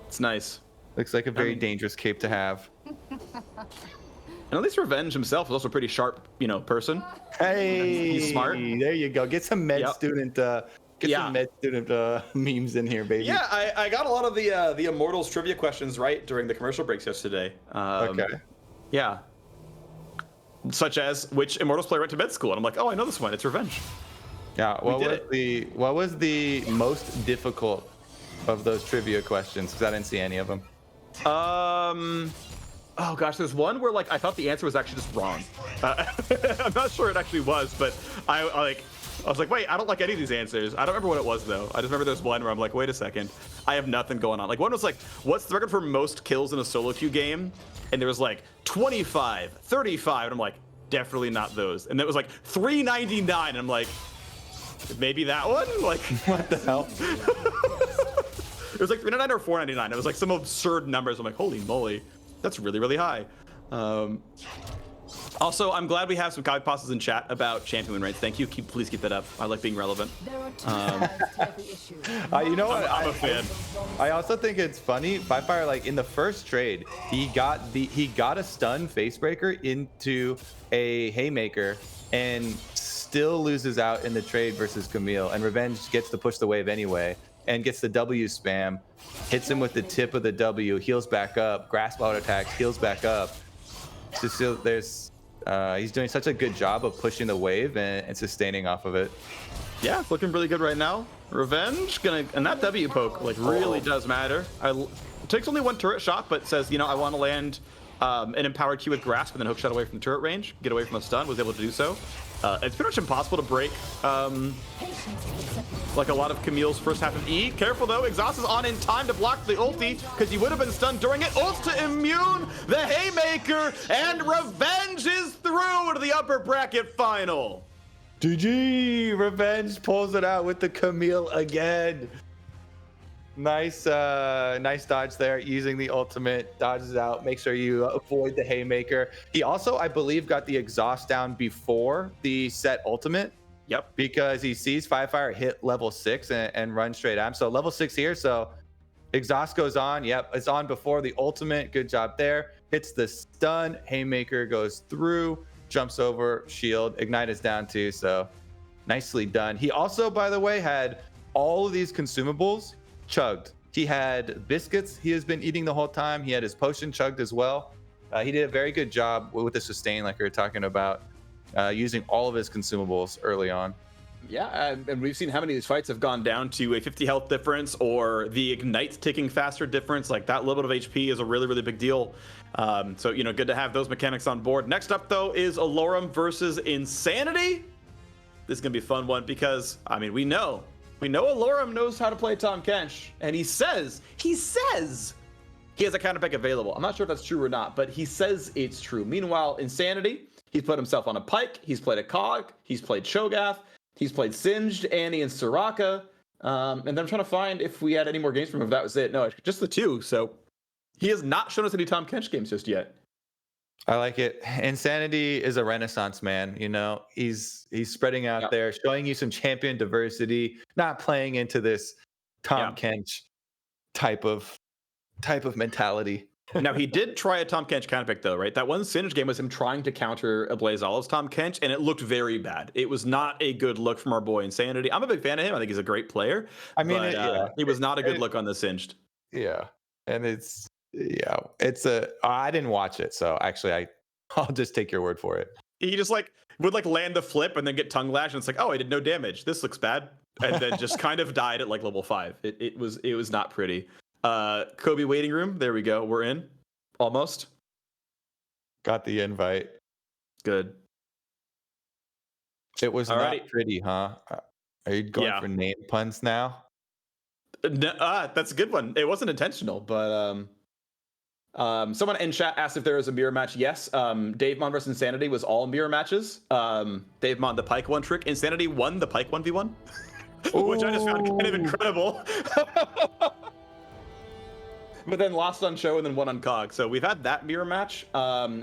It's nice. Looks like a very dangerous cape to have. And at least Revenge himself is also a pretty sharp, person. Hey, He's smart. There you go. Get some med student. Some med student memes in here, baby. Yeah, I got a lot of the Immortals trivia questions right during the commercial breaks yesterday. Okay. Yeah. Such as which Immortals player went to med school, and I'm like, oh, I know this one. It's Revenge. Yeah. What was the most difficult of those trivia questions? Because I didn't see any of them. Oh gosh, there's one where I thought the answer was actually just wrong. I'm not sure it actually was, but I was like, wait, I don't like any of these answers. I don't remember what it was though. I just remember there's one where I'm like, wait a second, I have nothing going on. One was like, what's the record for most kills in a solo queue game? And there was 25, 35, and I'm like, definitely not those. And it was 399, and I'm like, maybe that one? What the hell? It was 399 or 499. It was some absurd numbers. I'm like, holy moly, that's really, really high. Also, I'm glad we have some comic passes in chat about champion win rates. Thank you. Please keep that up. I like being relevant. There are two sides to every issue. You know what? I'm a fan. I also think it's funny. Firefire, in the first trade, he got a stun facebreaker into a haymaker and still loses out in the trade versus Camille. And Revenge gets to push the wave anyway and gets the W spam, hits him with the tip of the W, heals back up, grasp auto attacks, heals back up. He's doing such a good job of pushing the wave and sustaining off of it. Yeah, it's looking really good right now. Revenge and that W poke really does matter. It takes only one turret shot, but says, I want to land an empowered Q with grasp and then hook shot away from turret range, get away from a stun. Was able to do so. It's pretty much impossible to break a lot of Camille's first half of E. Careful though, Exhaust is on in time to block the ulti because he would have been stunned during it. Ults to immune the haymaker, and Revenge is through to the upper bracket final. GG! Revenge pulls it out with the Camille again. Nice dodge there, using the ultimate, dodges out, make sure you avoid the haymaker. He also, I believe, got the exhaust down before the Sett ultimate. Yep. Because he sees Firefire hit level 6 and run straight at him. So level 6 here, so exhaust goes on. Yep, it's on before the ultimate. Good job there. Hits the stun, haymaker goes through, jumps over, shield, ignite is down too, so nicely done. He also, by the way, had all of these consumables chugged. He had biscuits he has been eating the whole time. He had his potion chugged as well. He did a very good job with the sustain, like we were talking about, using all of his consumables early on. Yeah, and we've seen how many of these fights have gone down to a 50 health difference or the ignite ticking faster difference. That little bit of HP is a really, really big deal. So, good to have those mechanics on board. Next up, though, is Allorim versus Insanity. This is going to be a fun one because, we know Allorim knows how to play Tahm Kench, and he says he has a counter pick available. I'm not sure if that's true or not, but he says it's true. Meanwhile, Insanity, he's put himself on a Pike, he's played a Cog, he's played Cho'Gath, he's played Singed, Annie, and Soraka. And then I'm trying to find if we had any more games from him. If that was it. No, just the two. So he has not shown us any Tahm Kench games just yet. I like it. Insanity is a renaissance man. He's spreading out there, showing you some champion diversity, not playing into this Tahm Kench type of mentality. Now, he did try a Tahm Kench counter pick, though, right? That one Singed game was him trying to counter Ablazeolive's Tahm Kench, and it looked very bad. It was not a good look from our boy Insanity. I'm a big fan of him. I think he's a great player. It was not a good look on the Singed. Yeah, and I didn't watch it, so actually I'll just take your word for it. He just would land the flip and then get tongue lash, and it's I did no damage. This looks bad, and then just kind of died at level 5. It was not pretty. Kobe waiting room. There we go. We're in. Almost. Got the invite. Good. It was not pretty, huh? Are you going for name puns now? That's a good one. It wasn't intentional, but someone in chat asked if there was a mirror match. Yes. Dave Mon versus Insanity was all mirror matches. Dave Mon, the Pike 1 trick. Insanity won the Pike 1v1, which I just found kind of incredible. But then lost on Show and then won on Cog. So we've had that mirror match.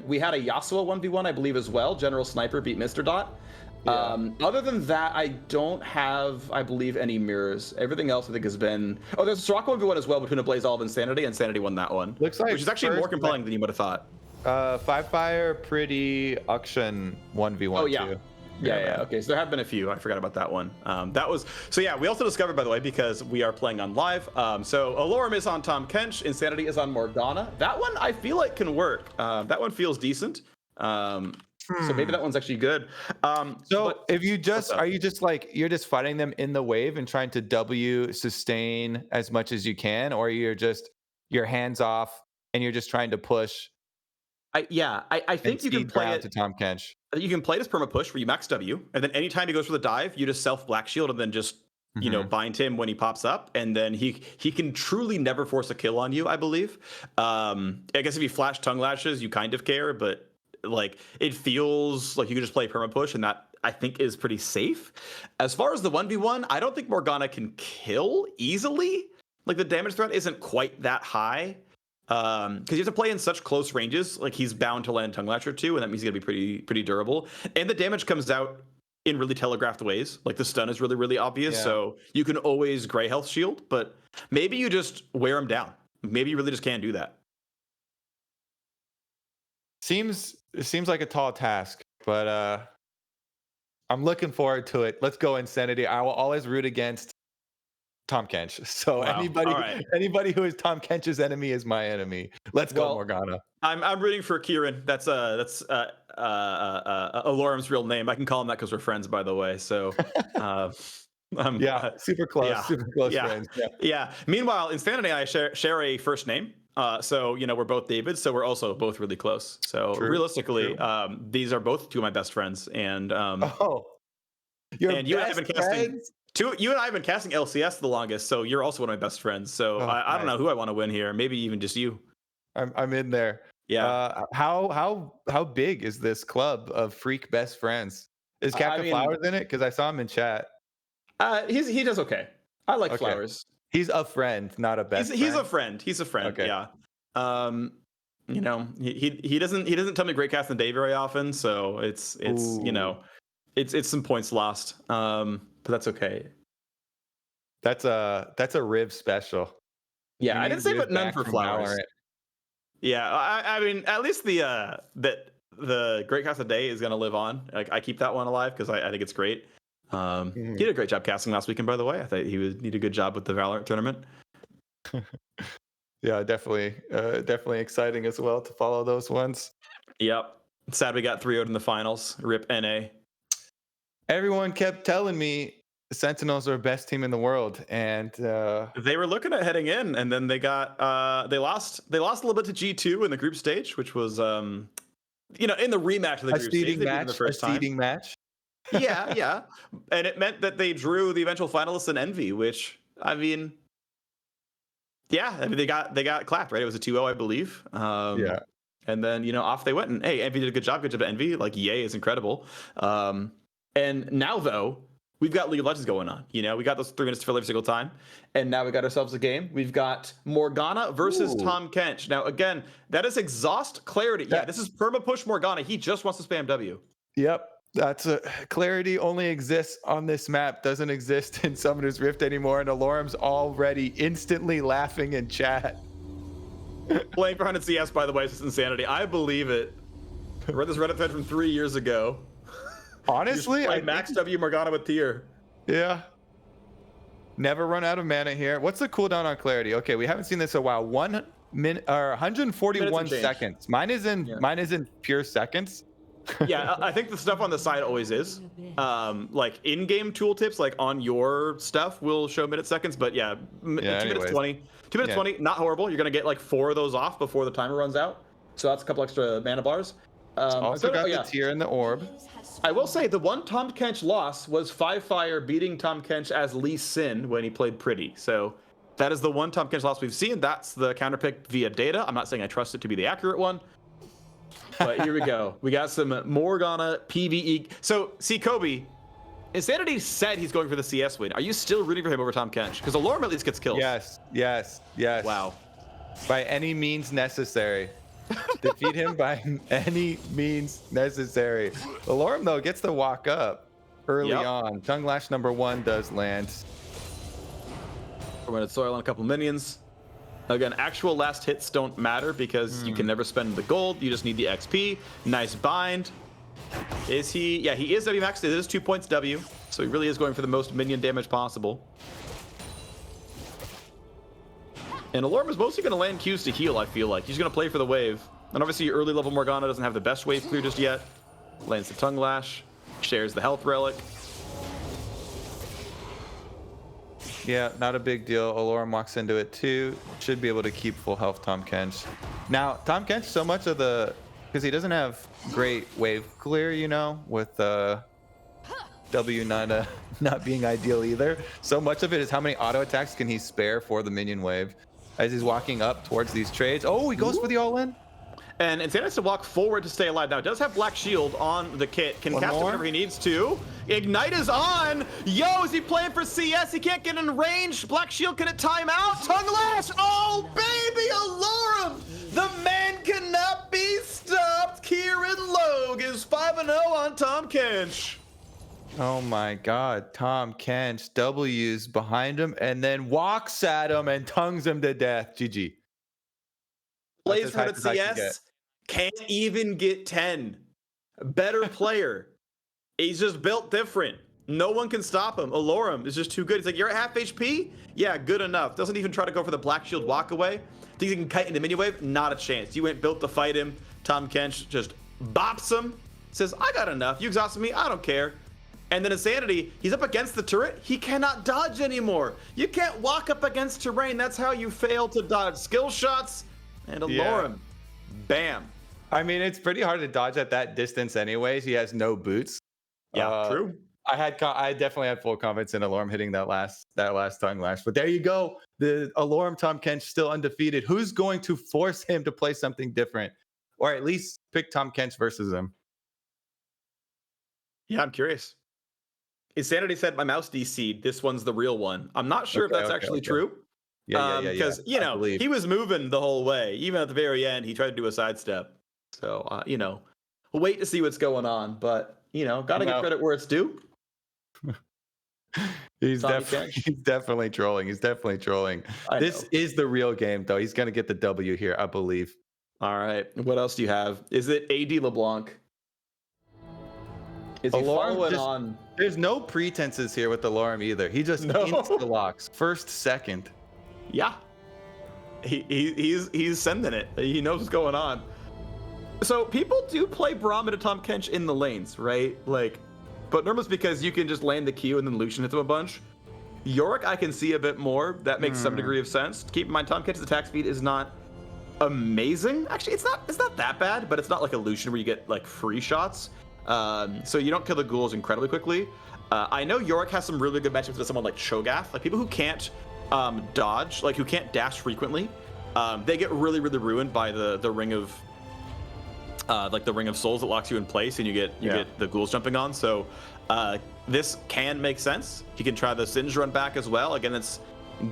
We had a Yasuo 1v1, I believe, as well. General Sniper beat Mr. Dot. Yeah. Other than that, I don't have, I believe, any mirrors. Everything else, I think, has been... Oh, there's a Soraka 1v1 as well between Ablazeolive and Insanity. Insanity won that one. Looks like which is actually more compelling than you would have thought. Five Fire, Pretty, Auction, 1v1. Oh, yeah. too. Yeah. Okay, so there have been a few. I forgot about that one. That was so. Yeah, we also discovered, by the way, because we are playing on live. So Allorim is on Tahm Kench. Insanity is on Morgana. That one I feel like can work. That one feels decent. So maybe that one's actually good. If you just up? are you just like you're just fighting them in the wave and trying to W sustain as much as you can, or you're just your hands off and you're just trying to push? I think you can play down it to Tahm Kench. You can play this perma push where you max W, and then anytime he goes for the dive, you just self Black Shield and then just bind him when he pops up, and then he can truly never force a kill on you, I believe. I guess if he flash tongue lashes, you kind of care, but like it feels like you can just play perma push, and that I think is pretty safe. As far as the 1v1, I don't think Morgana can kill easily. Like the damage threat isn't quite that high. Because you have to play in such close ranges, like he's bound to land Tongue Lasher too, and that means he's gonna be pretty durable. And the damage comes out in really telegraphed ways. Like the stun is really obvious, so you can always Gray Health Shield, but maybe you just wear him down. Maybe you really just can't do that. Seems like a tall task, but I'm looking forward to it. Let's go, Insanity. I will always root against Tahm Kench. So Wow. anybody who is Tahm Kench's enemy is my enemy. Let's go, Morgana. I'm rooting for Kieran. That's Alorim's real name. I can call him that because we're friends, by the way. So super close, super close friends. Yeah. Meanwhile, Insanity and I share a first name. So we're both David, so we're also both really close. So realistically, these are both two of my best friends, and you and I have been casting. You and I have been casting LCS the longest, so you're also one of my best friends. So I don't know who I want to win here. Maybe even just you. I'm in there. Yeah. How big is this club of Phreak best friends? Is Captain Flowers in it? Because I saw him in chat. He does okay. I like Flowers. He's a friend, not a best. He's a friend. He's a friend. Okay. Yeah. He doesn't tell me great cast and day very often, so it's some points lost. But that's okay. That's a Riv special. Yeah, I didn't say but none for Flowers. Valorant. Yeah, I mean, at least the great cast of day is gonna live on. Like I keep that one alive because I think it's great. He did a great job casting last weekend, by the way. I thought he did a good job with the Valorant tournament. Yeah, definitely exciting as well to follow those ones. Yep. Sad we got 3-0 in the finals. Rip NA. Everyone kept telling me the Sentinels are the best team in the world, and they were looking at heading in, and then they lost a little bit to G2 in the group stage, which was in the rematch of the group stage. A seeding match. Yeah. And it meant that they drew the eventual finalists in Envy, which they got clapped, right? It was a 2-0, I believe. And then, off they went, and hey, Envy did a good job to Envy. Like, yay is incredible. And now, though, we've got League of Legends going on. We got those 3 minutes to fill every single time. And now we got ourselves a game. We've got Morgana versus Tahm Kench. Now, again, that is exhaust clarity. Yeah, this is perma push Morgana. He just wants to spam W. Yep. That's clarity only exists on this map. Doesn't exist in Summoner's Rift anymore. And Alorim's already instantly laughing in chat. Playing for 100 CS, by the way, is insanity. I believe it. I read this Reddit thread from 3 years ago. Honestly, I max W Morgana with tier. Yeah. Never run out of mana here. What's the cooldown on clarity? Okay, we haven't seen this in a while. 1 minute or 141 seconds. Mine is in pure seconds. Yeah, I think the stuff on the side always is. Like in-game tooltips, like on your stuff, will show minute seconds. But 2 minutes 20. 2 minutes 20, not horrible. You're gonna get like 4 of those off before the timer runs out. So that's a couple extra mana bars. Also got the tier in the orb. I will say the one Tahm Kench loss was 5 Fire beating Tahm Kench as Lee Sin when he played Pretty. So that is the one Tahm Kench loss we've seen. That's the counterpick via data. I'm not saying I trust it to be the accurate one. But here we go. We got some Morgana PvE. So, see, Kobe, Insanity said he's going for the CS win. Are you still rooting for him over Tahm Kench? Because Allorim at least gets kills. Yes. Wow. By any means necessary. Defeat him by any means necessary. Allorim, though, gets the walk up early on. Tongue Lash number 1 does land. We're going to soil on a couple minions. Again, actual last hits don't matter because you can never spend the gold. You just need the XP. Nice bind. Is he? Yeah, he is W maxed. It is 2 points W. So he really is going for the most minion damage possible. And Allorim is mostly going to land Qs to heal, I feel like. He's going to play for the wave. And obviously, early level Morgana doesn't have the best wave clear just yet. Lands the Tongue Lash. Shares the health relic. Yeah, not a big deal. Allorim walks into it too. Should be able to keep full health Tahm Kench. Now, Tahm Kench, so much of the... Because he doesn't have great wave clear, you know, with W not being ideal either. So much of it is how many auto attacks can he spare for the minion wave as he's walking up towards these trades. Oh, he goes for the all-in. And Insane has to walk forward to stay alive. Now, it does have Black Shield on the kit. Can cast it whenever he needs to. Ignite is on. Yo, is he playing for CS? He can't get in range. Black Shield, can it time out? Tongue Lash. Oh, baby, Allorim. The man cannot be stopped. Kieran Logue is 5-0 on Tahm Kench. Oh my god, Tahm Kench W's behind him and then walks at him and tongues him to death. GG. Plays for the CS, can't even get 10. Better player. He's just built different. No one can stop him. Allorim is just too good. He's like, you're at half HP? Yeah, good enough. Doesn't even try to go for the Black Shield walk away. Thinks he can kite in the minion wave? Not a chance. You ain't built to fight him. Tahm Kench just bops him. Says, I got enough. You exhausted me. I don't care. And then Insanity, he's up against the turret. He cannot dodge anymore. You can't walk up against terrain. That's how you fail to dodge skill shots. And Allorim, bam. I mean, it's pretty hard to dodge at that distance anyways. He has no boots. Yeah, true. I definitely had full confidence in Allorim hitting that last tongue lash. But there you go. The Allorim Tahm Kench still undefeated. Who's going to force him to play something different? Or at least pick Tahm Kench versus him? Yeah, I'm curious. Insanity said my mouse DC'd. This one's the real one. I'm not sure if that's actually true. Yeah. Because, you know, he was moving the whole way. Even at the very end, he tried to do a sidestep. So, you know, we'll wait to see what's going on. But, you know, got to give credit where it's due. He's definitely trolling. He's definitely trolling. This is the real game, though. He's going to get the W here, I believe. All right. What else do you have? Is it AD LeBlanc? Is he following on? There's no pretenses here with Allorim either. He just insta-locks. First, second. Yeah. He's sending it. He knows what's going on. So people do play Braum into Tahm Kench in the lanes, right? Like, but normally it's because you can just land the Q and then Lucian hits him a bunch. Yorick, I can see a bit more. That makes some degree of sense. Keep in mind, Tahm Kench's attack speed is not amazing. Actually, it's not that bad, but it's not like a Lucian where you get like free shots. So you don't kill the ghouls incredibly quickly. I know Yorick has some really good matchups with someone like Cho'Gath, like people who can't dodge, like who can't dash frequently. They get really ruined by the ring of like the Ring of Souls that locks you in place, and you get the ghouls jumping on. So this can make sense. He can try the Singe run back as well. Again, it's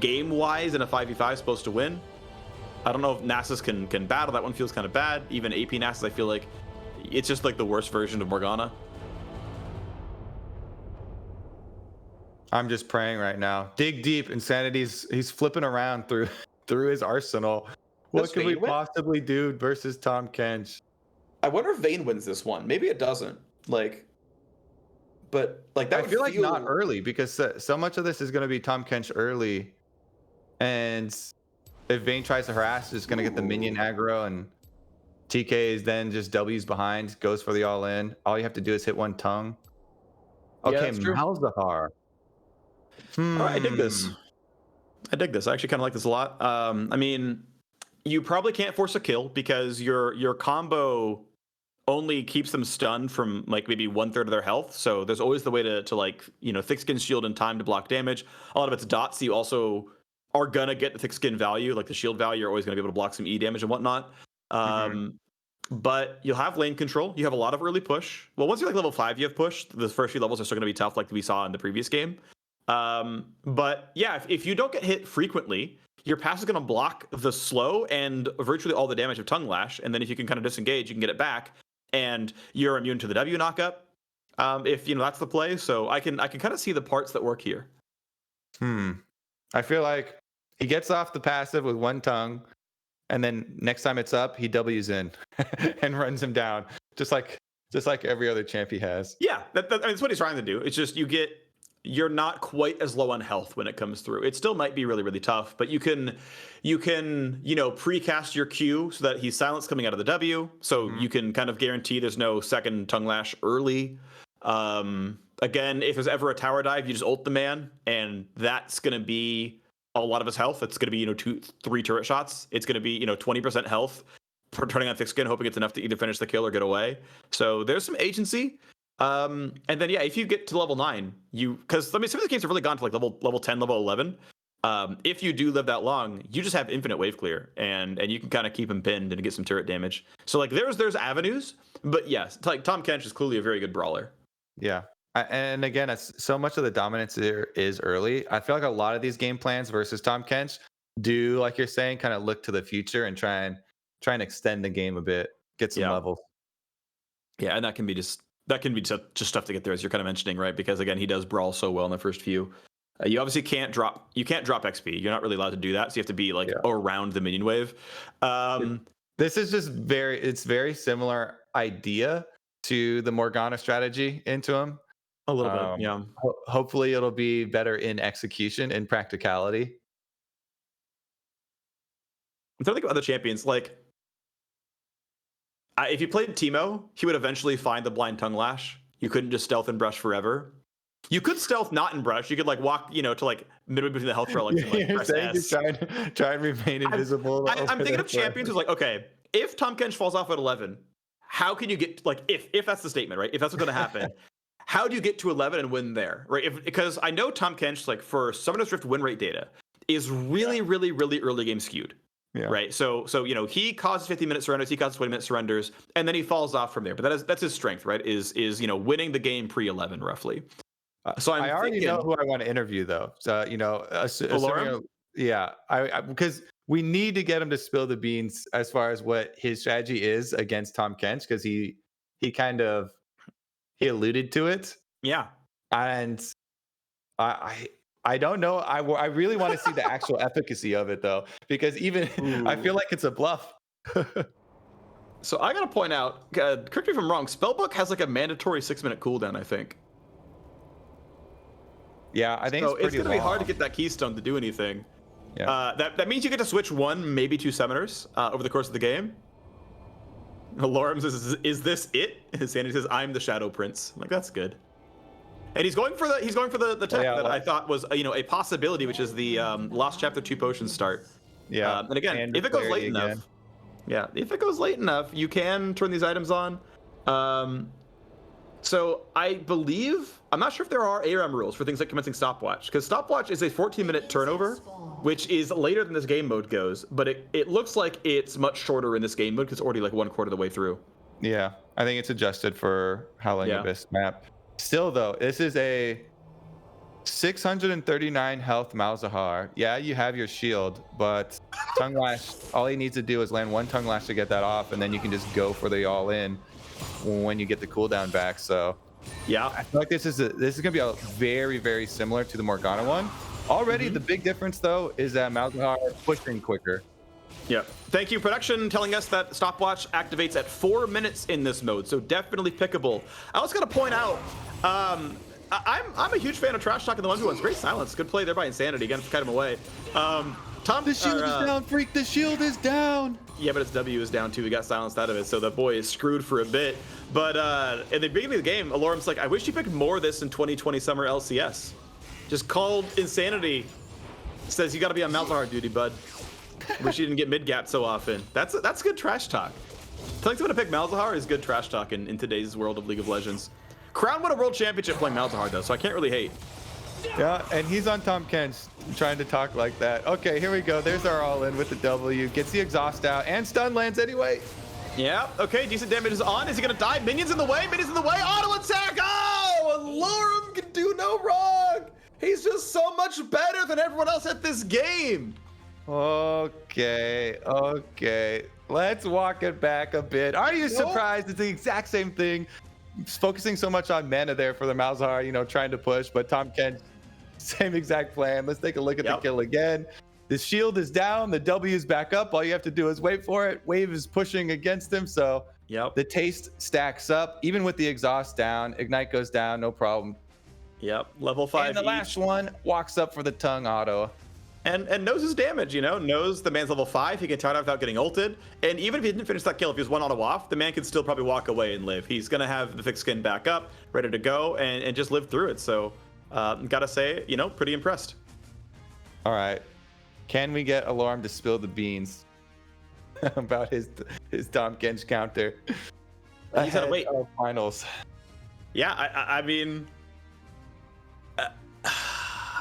game wise in a 5v5 supposed to win. I don't know if Nasus can battle. That one feels kind of bad. Even AP Nasus, I feel like it's just like the worst version of Morgana. I'm just praying right now. Dig deep. Insanity's he's flipping around through his arsenal. What can we possibly do versus Tahm Kench? I wonder if Vayne wins this one. Maybe it doesn't. Like, but like that. I feel like not early because so much of this is going to be Tahm Kench early, and if Vayne tries to harass, it's going to get the minion aggro, and TK is then just W's behind, goes for the all in. All you have to do is hit one tongue. Okay, Malhazar. All right, I dig this. I actually kind of like this a lot. I mean, you probably can't force a kill because your combo only keeps them stunned from like maybe 1/3 of their health. So there's always the way to like, you know, thick skin shield in time to block damage. A lot of it's dots. So you also are gonna get the thick skin value, like the shield value. You're always gonna be able to block some E damage and whatnot. But you'll have lane control. You have a lot of early push. Well, once you're like level 5, you have push. The first few levels are still gonna be tough, like we saw in the previous game. But yeah, if you don't get hit frequently, your pass is going to block the slow and virtually all the damage of Tongue Lash. And then if you can kind of disengage, you can get it back, and you're immune to the W knockup. If you know that's the play, so I can kind of see the parts that work here. I feel like He gets off the passive with one tongue, and then next time it's up, he W's in and runs him down, just like every other champ he has. Yeah, I mean, that's what he's trying to do. It's just you're not quite as low on health when it comes through. It still might be really, really tough, but you can precast your Q so that he's silenced coming out of the W, so you can kind of guarantee there's no second tongue lash early. Again, if there's ever a tower dive, you just ult the man, and that's gonna be a lot of his health. It's gonna be 2-3 turret shots. It's gonna be 20% health, turning on thick skin, hoping it's enough to either finish the kill or get away. So there's some agency. And then if you get to level 9, because some of the games have really gone to like level 10, level 11. If you do live that long, you just have infinite wave clear, and you can kind of keep him pinned and get some turret damage. So like there's avenues, but yes, like Tahm Kench is clearly a very good brawler. Yeah. And again, so much of the dominance there is early. I feel like a lot of these game plans versus Tahm Kench do, like you're saying, kind of look to the future and try and extend the game a bit, get some levels. Yeah, and that can be just tough to get there, as you're kind of mentioning, right? Because again, he does brawl so well in the first few. You obviously can't drop XP. You're not really allowed to do that, so you have to be like around the minion wave. This is just very similar idea to the Morgana strategy into him. A little bit, yeah. Hopefully it'll be better in execution and practicality. I'm trying to think of other champions. Like, if you played Teemo, he would eventually find the blind tongue lash. You couldn't just stealth and brush forever. You could stealth not and brush. You could like walk, to like midway between the health relics and like press S. Try and remain invisible. I'm thinking of champions who's like, okay, if Tahm Kench falls off at 11, how can you get like if that's the statement, right? If that's what's going to happen, how do you get to 11 and win there, right? Because I know Tahm Kench, like for Summoner's Rift win rate data, is really, really, really early game skewed. Yeah. Right. So he causes 50-minute surrenders, he causes 20-minute surrenders, and then he falls off from there. But that's his strength, right? Is winning the game pre-11 roughly. So I already know who I want to interview though. So Allorim? Because we need to get him to spill the beans as far as what his strategy is against Tahm Kench, because he alluded to it. Yeah. And I don't know. I really want to see the actual efficacy of it though, because I feel like it's a bluff. So I gotta point out, correct me if I'm wrong, Spellbook has like a mandatory 6-minute cooldown, I think. Yeah, I think it's gonna be hard to get that keystone to do anything. Yeah. That means you get to switch 1, maybe 2 summoners over the course of the game. Allorim says, "Is this it?" Sandy says, "I'm the Shadow Prince." I'm like, that's good. And he's going for the tech that I thought was a possibility, which is the Lost Chapter 2 potion start. Yeah. And again, if it goes late enough, you can turn these items on. So I believe, I'm not sure if there are ARAM rules for things like commencing stopwatch, because stopwatch is a 14-minute turnover, which is later than this game mode goes, but it looks like it's much shorter in this game mode because it's already like 1/4 of the way through. Yeah, I think it's adjusted for Howling Abyss map. Still though, this is a 639 health Malhazar. Yeah, you have your shield, but tongue lash, all he needs to do is land one tongue lash to get that off, and then you can just go for the all in when you get the cooldown back. So yeah, I feel like this is gonna be a very, very similar to the Morgana one. Already the big difference though is that Malhazar pushing quicker. Yeah. Thank you, production, telling us that stopwatch activates at 4 minutes in this mode, so definitely pickable. I was gonna point out, I'm a huge fan of trash talking the 1v1s. Great silence, good play there by Insanity. Again, kite him away. Tom, the shield is down, Phreak. The shield is down. Yeah, but its W is down too. We got silenced out of it, so the boy is screwed for a bit. But at the beginning of the game, Allorim's like, I wish you picked more of this in 2020 Summer LCS. Just called Insanity. Says you got to be on Malhazar duty, bud. Wish you didn't get mid gap so often. That's good trash talk. Telling someone to pick Malhazar is good trash talk in today's world of League of Legends. Crown won a world championship playing Malhazar though, so I can't really hate. Yeah, and he's on Tahm Kench trying to talk like that. Okay, here we go. There's our all in with the W. Gets the exhaust out and stun lands anyway. Yeah, okay, decent damage is on. Is he gonna die? Minions in the way, auto attack! Oh, Allorim can do no wrong! He's just so much better than everyone else at this game! Okay. Let's walk it back a bit. Are you surprised? It's the exact same thing. Focusing so much on mana there for the Malhazar, trying to push, but Tahm Kench, same exact plan. Let's take a look at the kill again. The shield is down. The W is back up. All you have to do is wait for it. Wave is pushing against him. So Yep. the taste stacks up. Even with the exhaust down, Ignite goes down. No problem. Yep. Level 5 And the each. last one walks up for the tongue auto. And knows his damage, you know, knows the man's level 5. He can tire out without getting ulted. And even if he didn't finish that kill, if he was one auto off, the man can still probably walk away and live. He's going to have the thick skin back up, ready to go, and just live through it. So, gotta say, you know, pretty impressed. All right. Can we get Allorim to spill the beans about his Tahm Kench counter? You gotta wait. Finals. Yeah, I mean...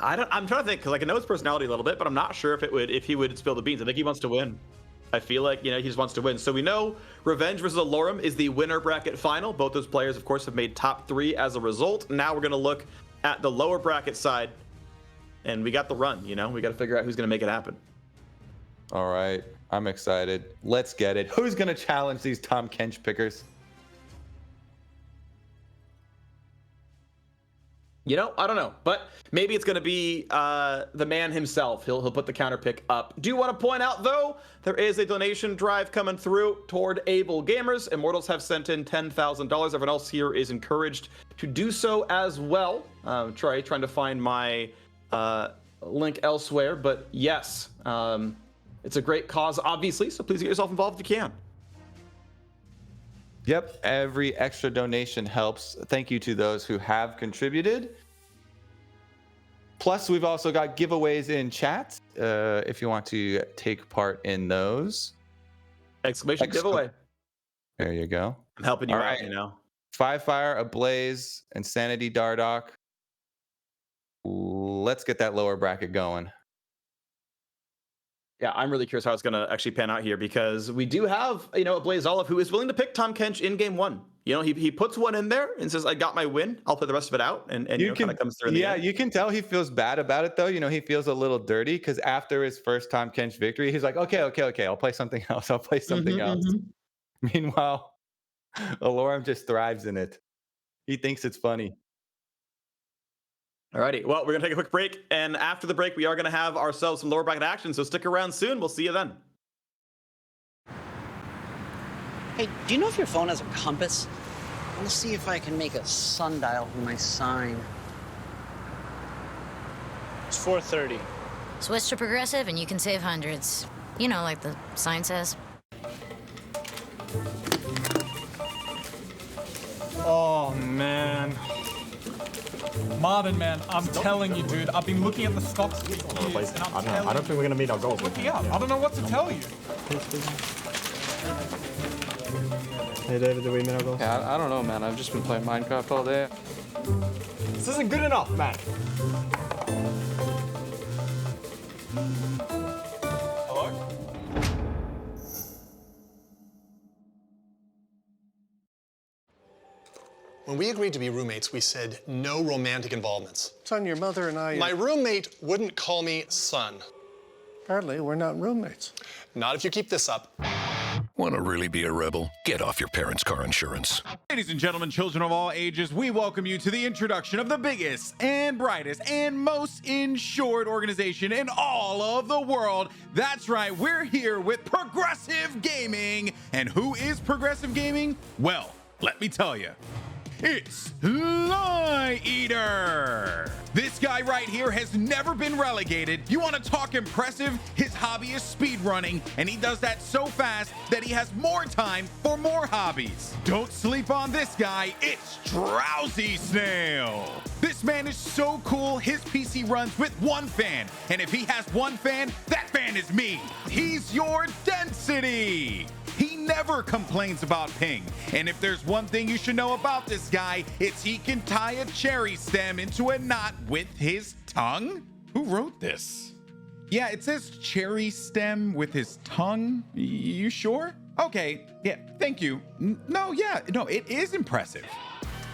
I'm trying to think, because I know his personality a little bit, but I'm not sure if he would spill the beans. I think he wants to win. I feel like, you know, he just wants to win. So we know Revenge versus Allorim is the winner bracket final. Both those players, of course, have made top 3 as a result. Now we're going to look at the lower bracket side, and we got the run, you know? We got to figure out who's going to make it happen. All right. I'm excited. Let's get it. Who's going to challenge these Tahm Kench pickers? You know, I don't know, but maybe it's going to be the man himself. He'll put the counter pick up. Do want to point out, though, there is a donation drive coming through toward Able Gamers. Immortals have sent in $10,000. Everyone else here is encouraged to do so as well. Trying to find my link elsewhere, but yes, it's a great cause, obviously, so please get yourself involved if you can. Yep, every extra donation helps. Thank you to those who have contributed. Plus, we've also got giveaways in chat if you want to take part in those. Exclamation giveaway. There you go. I'm helping you All out, right. you know? 5 Fire, Ablaze, Insanity, Dardoch. Let's get that lower bracket going. Yeah, I'm really curious how it's going to actually pan out here, because we do have, you know, Ablazeolive who is willing to pick Tahm Kench in game 1. You know, he puts one in there and says, I got my win. I'll play the rest of it out. And you know, kind of comes through in the end. You can tell he feels bad about it, though. You know, he feels a little dirty because after his first Tahm Kench victory, he's like, okay, I'll play something else. I'll play something else. Meanwhile, Allorim just thrives in it. He thinks it's funny. Alrighty, well, we're going to take a quick break. And after the break, we are going to have ourselves some lower bracket action. So stick around soon. We'll see you then. Hey, do you know if your phone has a compass? I want to see if I can make a sundial for my sign. It's 4:30. Switch to progressive and you can save hundreds. You know, like the sign says. Oh, man. Marvin, man, I'm telling you, dude. I've been looking at the stocks for years, and I don't think we're gonna meet our goals. looking up. I don't know what to tell you. Hey David, did we meet our goals? Yeah, I don't know, man. I've just been playing Minecraft all day. This isn't good enough, man. When we agreed to be roommates, we said no romantic involvements. Son, your mother and I... My roommate wouldn't call me son. Apparently, we're not roommates. Not if you keep this up. Want to really be a rebel? Get off your parents' car insurance. Ladies and gentlemen, children of all ages, we welcome you to the introduction of the biggest and brightest and most insured organization in all of the world. That's right, we're here with Progressive Gaming. And who is Progressive Gaming? Well, let me tell you. It's Lie Eater. This guy right here has never been relegated. You want to talk impressive? His hobby is speedrunning, and he does that so fast that he has more time for more hobbies. Don't sleep on this guy. It's Drowsy Snail. This man is so cool, his PC runs with one fan, and if he has one fan, that fan is me. He's your density. He never complains about ping. And if there's one thing you should know about this guy, it's he can tie a cherry stem into a knot with his tongue. Who wrote this? Yeah, it says cherry stem with his tongue. You sure? Okay, yeah, thank you. No, it is impressive.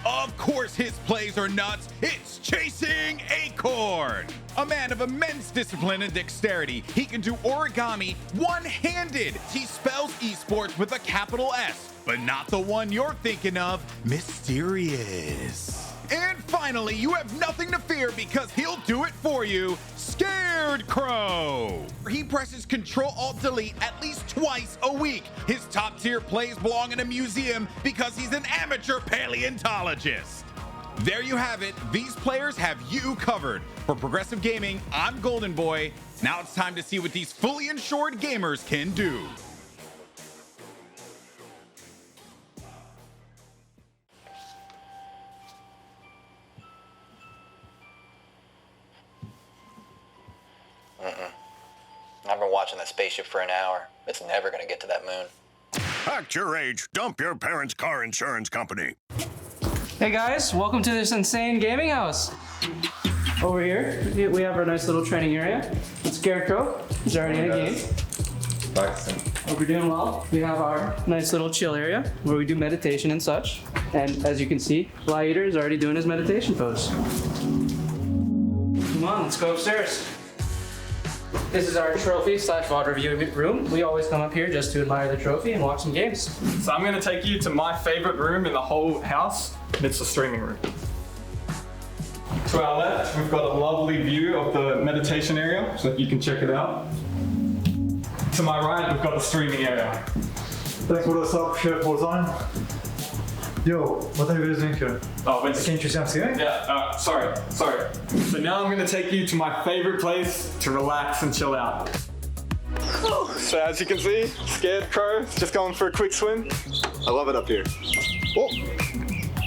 Of course his plays are nuts. It's Chasing Acorn. A man of immense discipline and dexterity. He can do origami one-handed. He spells esports with a capital S, but not the one you're thinking of, Mysterious. And finally, finally, you have nothing to fear because he'll do it for you, Scared Crow. He presses Control-Alt-Delete at least twice a week. His top-tier plays belong in a museum because he's an amateur paleontologist. There you have it. These players have you covered. For Progressive Gaming, I'm Golden Boy. Now it's time to see what these fully insured gamers can do. I've been watching that spaceship for an hour. It's never gonna get to that moon. Act your age. Dump your parents' car insurance company. Hey guys, welcome to this insane gaming house. Over here, we have our nice little training area. Scarecrow is already in a game. Hope you're doing well. We have our nice little chill area where we do meditation and such. And as you can see, Fly Eater is already doing his meditation pose. Come on, let's go upstairs. This is our trophy / VOD review room. We always come up here just to admire the trophy and watch some games. So I'm gonna take you to my favorite room in the whole house. It's the streaming room. To our left, we've got a lovely view of the meditation area, so you can check it out. To my right, we've got the streaming area. Thanks for the sub, Chef Warzone. Yo, what are you listening to? Oh, it's... Can't you see me? Yeah, sorry. So now I'm gonna take you to my favorite place to relax and chill out. So as you can see, Scared Crow is just going for a quick swim. I love it up here. Oh,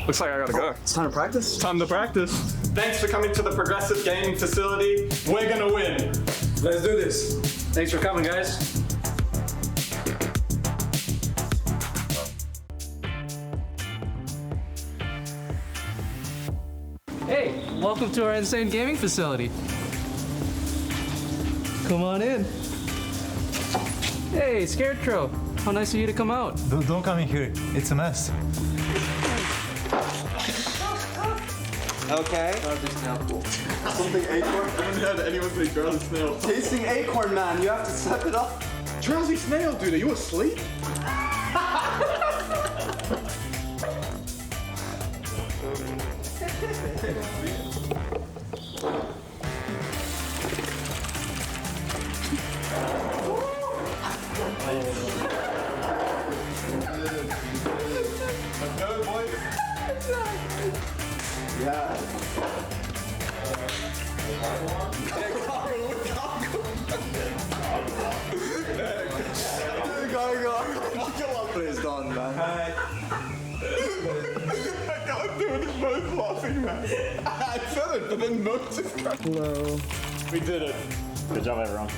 looks like I gotta go. It's time to practice. Time to practice. Thanks for coming to the Progressive Gaming facility. We're gonna win. Let's do this. Thanks for coming, guys. Hey, welcome to our insane gaming facility. Come on in. Hey, Scared Crow. How nice of you to come out. Don't come in here. It's a mess. Okay. Something acorn? I haven't had anyone say drowsy snail. Tasting acorn, man. You have to step it up. Drowsy snail, dude, are you asleep? Please don't, man. I can't do it, it's both laughing, man. I said it, but then most is coming. Hello. We did it. Good job, everyone.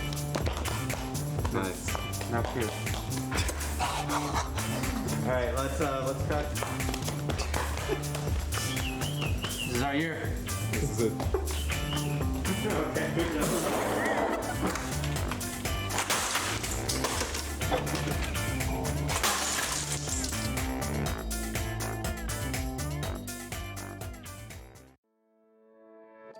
Nice. Now here. All right, let's cut. This is our year. This is it. Okay, good job.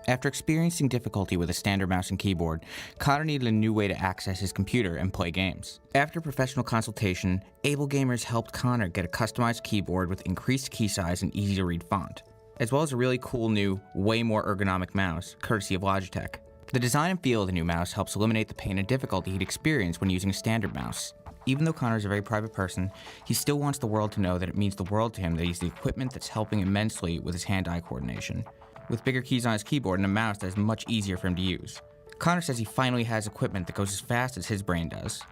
After experiencing difficulty with a standard mouse and keyboard, Connor needed a new way to access his computer and play games. After professional consultation, Able Gamers helped Connor get a customized keyboard with increased key size and easy-to-read font, as well as a really cool new, way more ergonomic mouse, courtesy of Logitech. The design and feel of the new mouse helps eliminate the pain and difficulty he'd experienced when using a standard mouse. Even though Connor is a very private person, he still wants the world to know that it means the world to him that he's the equipment that's helping immensely with his hand-eye coordination, with bigger keys on his keyboard and a mouse that is much easier for him to use. Connor says he finally has equipment that goes as fast as his brain does.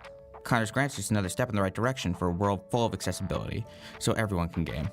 Connor's grants just another step in the right direction for a world full of accessibility, so everyone can game.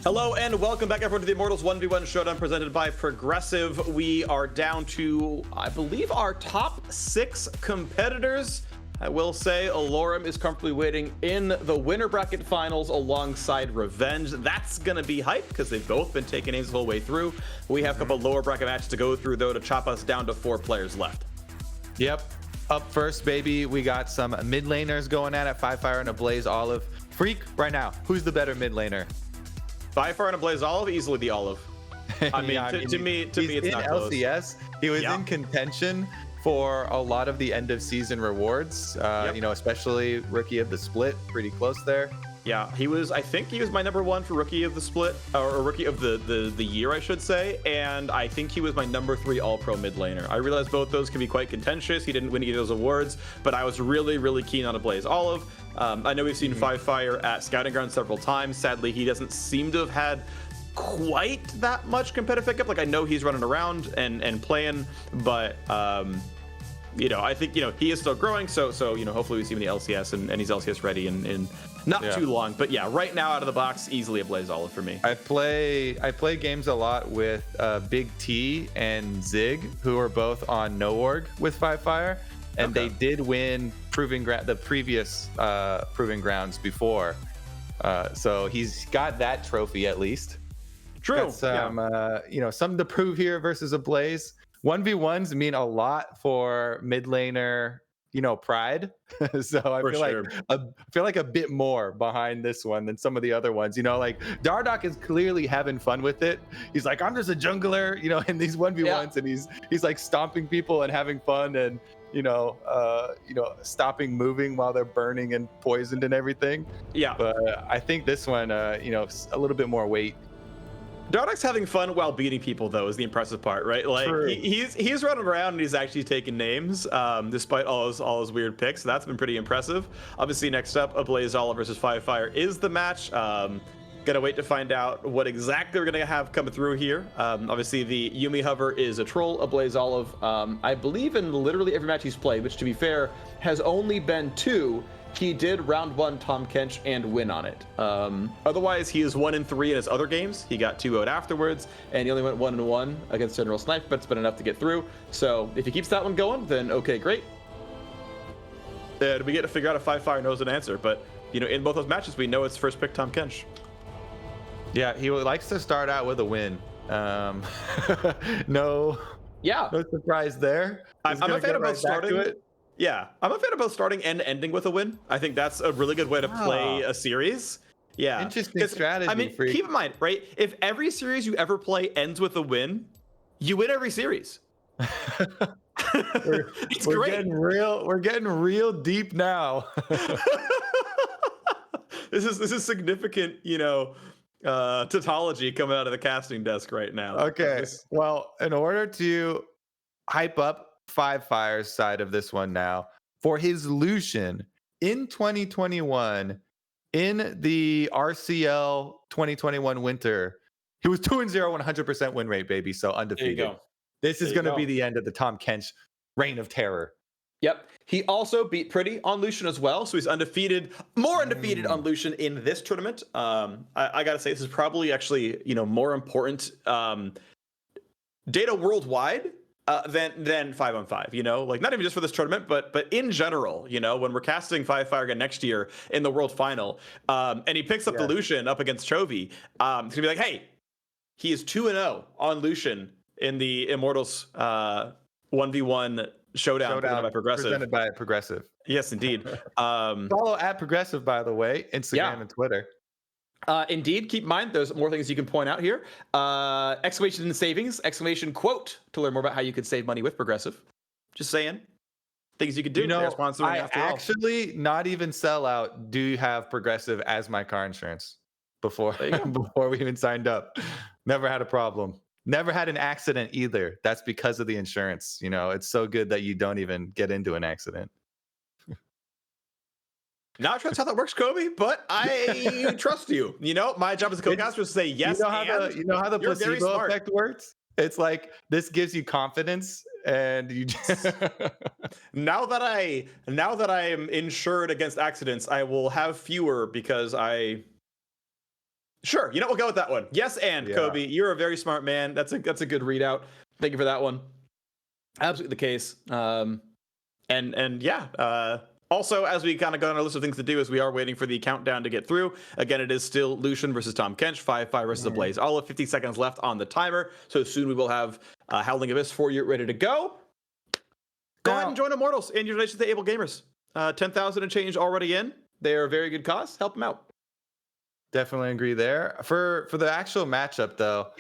Hello and welcome back everyone to the Immortals 1v1 Showdown presented by Progressive. We are down to, I believe, our top 6 competitors. I will say Allorim is comfortably waiting in the winner bracket finals alongside Revenge. That's going to be hype because they've both been taking names the whole way through. We have a couple lower bracket matches to go through though to chop us down to 4 players left. Yep. Up first, baby, we got some mid laners going at it. Firefire and Ablazeolive. Phreak, right now, who's the better mid laner? Firefire and Ablazeolive, easily the Olive. I mean, to me, it's not close. LCS. He was in contention for a lot of the end of season rewards. You know, especially Rookie of the Split, pretty close there. Yeah, I think he was my number 1 for Rookie of the Split, or Rookie of the year, I should say. And I think he was my number 3 All-Pro mid laner. I realize both those can be quite contentious. He didn't win either of those awards, but I was really, really keen on Ablazeolive. I know we've seen Firefire at Scouting Ground several times. Sadly, he doesn't seem to have had quite that much competitive pickup. Like, I know he's running around and playing, but you know, I think, you know, he is still growing. So you know, hopefully we see him in the LCS and he's LCS ready in not too long. But yeah, right now out of the box, easily Ablazeolive for me. I play games a lot with Big T and Zig, who are both on No Org with Firefire. And they did win the previous Proving Grounds before. So he's got that trophy at least. True. You know, something to prove here versus Ablaze. 1v1s mean a lot for mid laner, you know, pride. So I feel like a bit more behind this one than some of the other ones. You know, like Dardoch is clearly having fun with it. He's like, I'm just a jungler, you know, in these 1v1s, and he's like stomping people and having fun and you know, stopping moving while they're burning and poisoned and everything. Yeah. But I think this one, you know, a little bit more weight. Dardoch's having fun while beating people, though, is the impressive part, right? Like he's running around and he's actually taking names, despite all his weird picks. So that's been pretty impressive. Obviously, next up, Ablazeolive versus Firefire is the match. Gonna wait to find out what exactly we're gonna have coming through here. Obviously, the Yuumi Hover is a troll. Ablazeolive, I believe in literally every match he's played, which to be fair has only been 2. He did round 1 Tahm Kench and win on it. Otherwise, he is 1-3 in his other games. He got 2-0'd afterwards, and he only went 1-1 against General Snipe, but it's been enough to get through. So if he keeps that one going, then okay, great. And we get to figure out if Firefire knows an answer. But you know, in both those matches, we know it's first pick Tahm Kench. Yeah, he likes to start out with a win. No surprise there. I'm a fan of both starting. Yeah, I'm a fan of both starting and ending with a win. I think that's a really good way to play a series. Yeah, interesting strategy. I mean, keep in mind, right? If every series you ever play ends with a win, you win every series. It's great. We're getting real deep now. This is significant, you know, tautology coming out of the casting desk right now. Okay, well, in order to hype up Firefire's side of this one now, for his Lucian in 2021, in the RCL 2021 winter, he was 2-0, 100% win rate, baby. So undefeated. There you go. This is going to be the end of the Tahm Kench reign of terror. Yep. He also beat Pretty on Lucian as well. So he's undefeated, more undefeated on Lucian in this tournament. I got to say, this is probably actually, you know, more important data worldwide than 5-on-5, you know, like not even just for this tournament, but in general, you know, when we're casting Firefire again next year in the world final, and he picks up the Lucian up against Chovy, it's gonna be like, hey, he is 2-0 on Lucian in the Immortals 1v1 Showdown presented by Progressive. Yes, indeed. Follow at Progressive, by the way, Instagram and Twitter. Indeed, keep in mind, there's more things you can point out here. Exclamation savings, exclamation quote to learn more about how you could save money with Progressive. Just saying. Things you could do. You know, I after all. actually, not even sell out, do have Progressive as my car insurance before we even signed up. Never had a problem. Never had an accident either. That's because of the insurance. You know, it's so good that you don't even get into an accident. Not sure that's how that works, Kobe, but I trust you. You know, my job as a co-caster is to say yes. You know how the placebo effect works? It's like this gives you confidence, and you just now that I am insured against accidents, I will have fewer because I Sure. You know, we'll go with that one. Yes, and Kobe, you're a very smart man. That's a good readout. Thank you for that one. Absolutely the case. Also, as we kind of go on our list of things to do, as we are waiting for the countdown to get through. Again, it is still Lucian versus Tahm Kench, 5-5 versus Ablazeolive. 50 seconds left on the timer. So soon we will have Howling Abyss for you ready to go. Go ahead and join Immortals in your donations to Able Gamers. 10,000 and change already in. They are a very good cause. Help them out. Definitely agree there. For the actual matchup, though,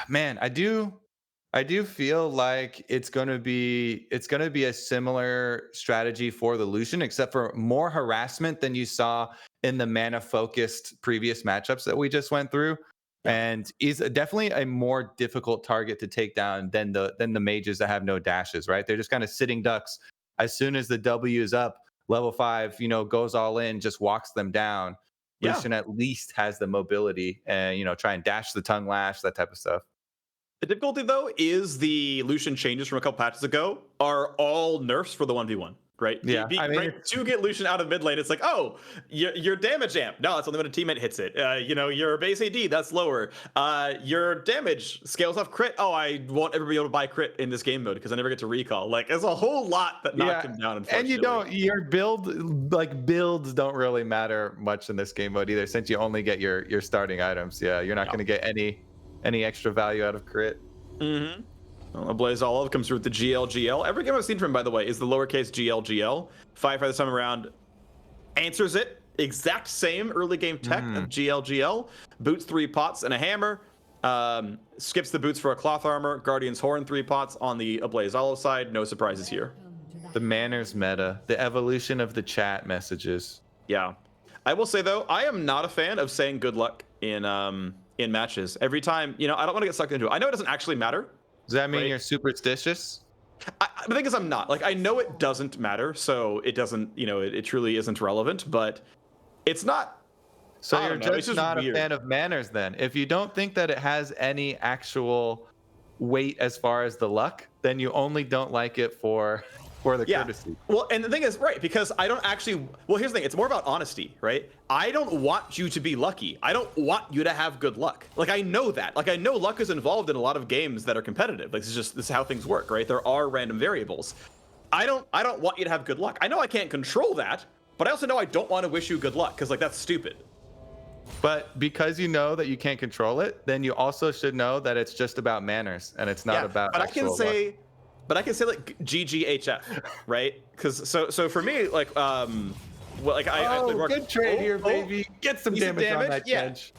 man, I do feel like it's gonna be a similar strategy for the Lucian, except for more harassment than you saw in the mana focused previous matchups that we just went through. And he's definitely a more difficult target to take down than the mages that have no dashes, right? They're just kind of sitting ducks. As soon as the W is up, level 5, goes all in, just walks them down. Lucian at least has the mobility and, try and dash the tongue lash, that type of stuff. The difficulty, though, is the Lucian changes from a couple patches ago are all nerfs for the 1v1, right? Yeah. To get Lucian out of mid lane, it's like, oh, your damage amp. No, that's only when a teammate hits it. Your base AD, that's lower. Your damage scales off crit. Oh, I won't ever be able to buy crit in this game mode because I never get to recall. Like, there's a whole lot that knocked him down, unfortunately. And your builds don't really matter much in this game mode either, since you only get your starting items. Yeah, you're not going to get any extra value out of crit. Mm-hmm. Well, Ablazeolive comes through with the GL. Every game I've seen from him, by the way, is the lowercase GL. 5 this time around answers it. Exact same early game tech of GL. Boots 3 pots and a hammer. Skips the boots for a cloth armor. Guardian's Horn 3 pots on the Ablazeolive side. No surprises here. The manners meta. The evolution of the chat messages. Yeah. I will say, though, I am not a fan of saying good luck in matches. Every time, I don't want to get sucked into it. I know it doesn't actually matter. Does that mean you're superstitious? The thing is, I'm not. Like, I know it doesn't matter, so it doesn't, it truly isn't relevant, but it's not. So you're just not weird. A fan of manners then. If you don't think that it has any actual weight as far as the luck, then you only don't like it for the courtesy. Well, and the thing is, right, because I don't actually, well, here's the thing, it's more about honesty, right? I don't want you to be lucky. I don't want you to have good luck. Like, I know that. Like, I know luck is involved in a lot of games that are competitive. Like, this is how things work, right? There are random variables. I don't want you to have good luck. I know I can't control that, but I also know I don't want to wish you good luck, because, like, that's stupid. But because you know that you can't control it, then you also should know that it's just about manners, and it's not about actual luck. But I can say like GGHF, right? Because so for me, like I good trade here, baby. Get some damage on that Kench.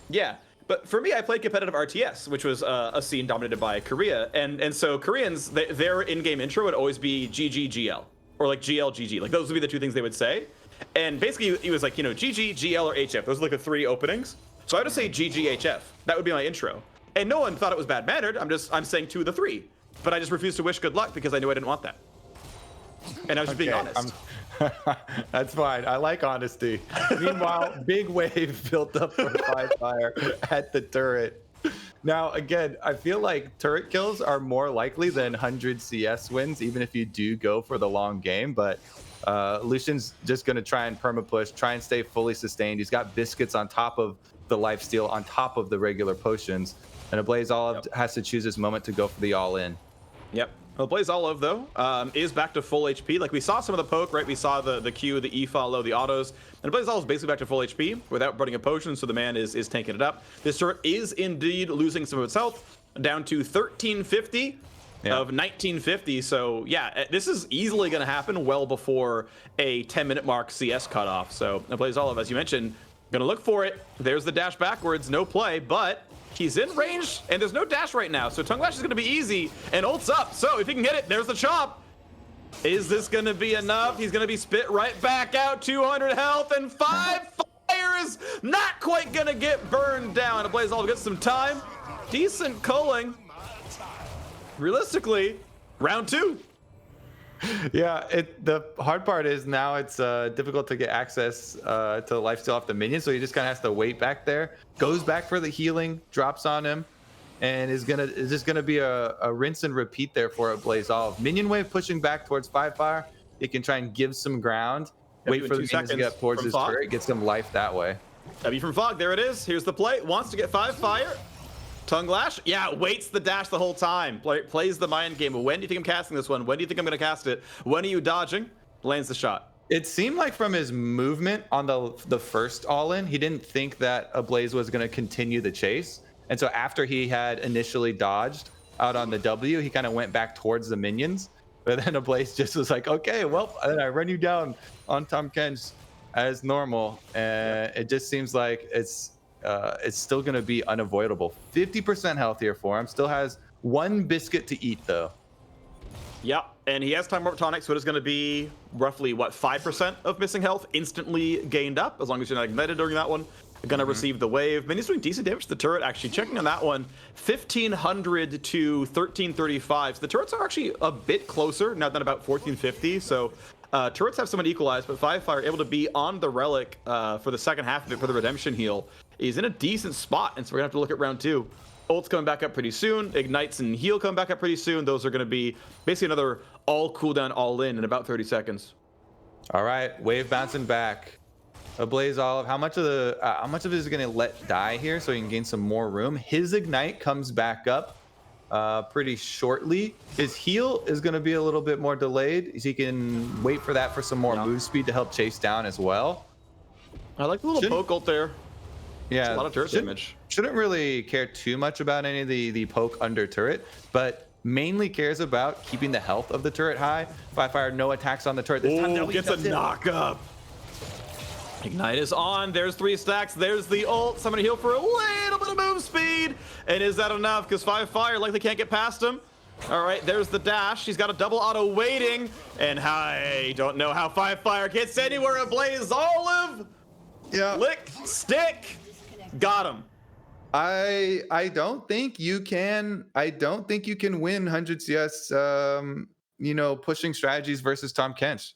Yeah. But for me, I played competitive RTS, which was a scene dominated by Korea, and so Koreans, their in-game intro would always be GGGL or like GLGG. Like those would be the two things they would say. And basically, it was like GG, GL, or HF. Those are like the 3 openings. So I would just say GGHF. That would be my intro. And no one thought it was bad mannered. I'm saying 2 of the 3. But I just refused to wish good luck because I knew I didn't want that. And I was just being honest. That's fine. I like honesty. Meanwhile, big wave built up for fire at the turret. Now, again, I feel like turret kills are more likely than 100 CS wins, even if you do go for the long game. But Lucian's just going to try and perma-push, try and stay fully sustained. He's got biscuits on top of the lifesteal, on top of the regular potions. And Ablazeolive has to choose his moment to go for the all-in. Yep. Well, Ablazeolive, though, is back to full HP. Like, we saw some of the poke, right? We saw the Q, the E-follow, the autos. And Ablazeolive is basically back to full HP without burning a potion, so the man is tanking it up. This turret is indeed losing some of its health, down to 1350 of 1950. So, yeah, this is easily going to happen well before a 10-minute mark CS cutoff. So, Ablazeolive, as you mentioned, going to look for it. There's the dash backwards, no play, but he's in range, and there's no dash right now, so Tongue Lash is going to be easy, and ult's up. So if he can hit it, there's the chop. Is this going to be enough? He's going to be spit right back out, 200 health, and 5 fires. Not quite going to get burned down. Ablazeolive gets some time. Decent culling. Realistically, round 2. Yeah, the hard part is now it's difficult to get access to the lifesteal off the minion, so he just kind of has to wait back there. Goes back for the healing, drops on him, and is just gonna be a rinse and repeat there for Ablazeolive. Minion wave pushing back towards 5-fire. He can try and give some ground, wait for the minions to get towards his turret, get some life that way. W from Fog, there it is. Here's the play. Wants to get 5 fire. Tongue Lash, yeah, waits the dash the whole time. Plays the mind game. When do you think I'm casting this one? When do you think I'm going to cast it? When are you dodging? Lands the shot. It seemed like from his movement on the first all-in, he didn't think that Ablaze was going to continue the chase. And so after he had initially dodged out on the W, he kind of went back towards the minions. But then Ablaze just was like, okay, well, I run you down on Tahm Kench as normal. And it just seems like it's still going to be unavoidable. 50% health here for him. Still has 1 biscuit to eat, though. Yeah, and he has Time Warp Tonic, so it is going to be roughly, what, 5% of missing health instantly gained up, as long as you're not ignited during that one. You're going to receive the wave. Mini's doing decent damage to the turret, actually. Checking on that one, 1,500 to 1,335. So the turrets are actually a bit closer, now than about 1,450. So turrets have somewhat equalized, but 5 Fire able to be on the Relic for the second half of it for the Redemption heal. He's in a decent spot, and so we're going to have to look at round 2. Ult's coming back up pretty soon. Ignites and heal coming back up pretty soon. Those are going to be basically another all cooldown, all in about 30 seconds. All right, wave bouncing back. Ablazeolive, how much of it is going to let die here so he can gain some more room? His ignite comes back up pretty shortly. His heal is going to be a little bit more delayed. He can wait for that for some more move speed to help chase down as well. I like the little poke ult there. Yeah, it's a lot of turret damage. Shouldn't really care too much about any of the poke under turret, but mainly cares about keeping the health of the turret high. 5 Fire, no attacks on the turret this time. Gets a knock up. Ignite is on. There's 3 stacks. There's the ult. Somebody heal for a little bit of move speed. And is that enough? Because 5 Fire likely can't get past him. All right, there's the dash. He's got a double auto waiting. And I don't know how 5 Fire gets anywhere. Ablazeolive. Yeah. Lick, stick. Got him. I don't think you can win 100 CS pushing strategies versus Tahm Kench.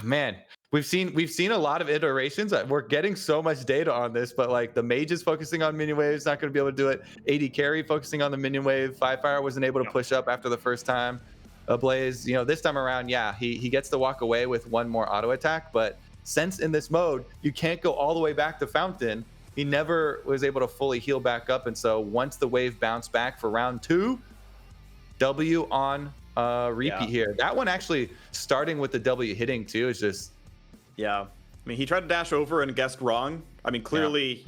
Man, we've seen a lot of iterations. We're getting so much data on this, but like the mage is focusing on minion waves, not going to be able to do it. AD carry focusing on the minion wave. 5 Fire wasn't able to push up after the first time. Ablaze, this time around, yeah, he gets to walk away with 1 more auto attack, but since in this mode you can't go all the way back to Fountain, he never was able to fully heal back up. And so once the wave bounced back for round 2, W on repeat here. That one actually starting with the W hitting too is just... Yeah. I mean, he tried to dash over and guessed wrong. I mean, clearly,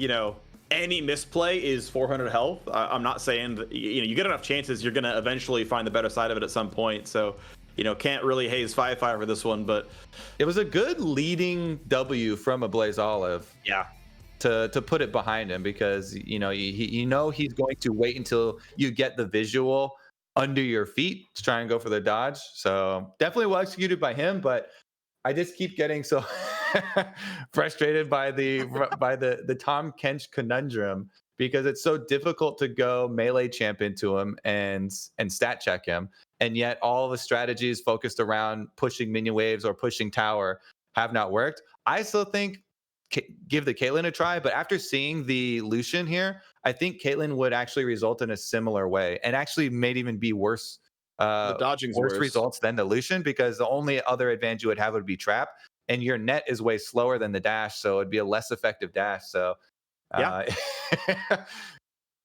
any misplay is 400 health. I'm not saying that, you get enough chances, you're going to eventually find the better side of it at some point. So, can't really haze 5 Fire for this one, but it was a good leading W from Ablazeolive. Yeah. To put it behind him, because he's going to wait until you get the visual under your feet to try and go for the dodge. So definitely well executed by him, but I just keep getting so frustrated by the Tahm Kench conundrum, because it's so difficult to go melee champ into him and stat check him. And yet all the strategies focused around pushing minion waves or pushing tower have not worked. I still think give the Caitlyn a try, but after seeing the Lucian here, I think Caitlyn would actually result in a similar way, and actually may even be worse. The dodging's worse results than the Lucian, because the only other advantage you would have would be trap, and your net is way slower than the dash, so it'd be a less effective dash. So yeah.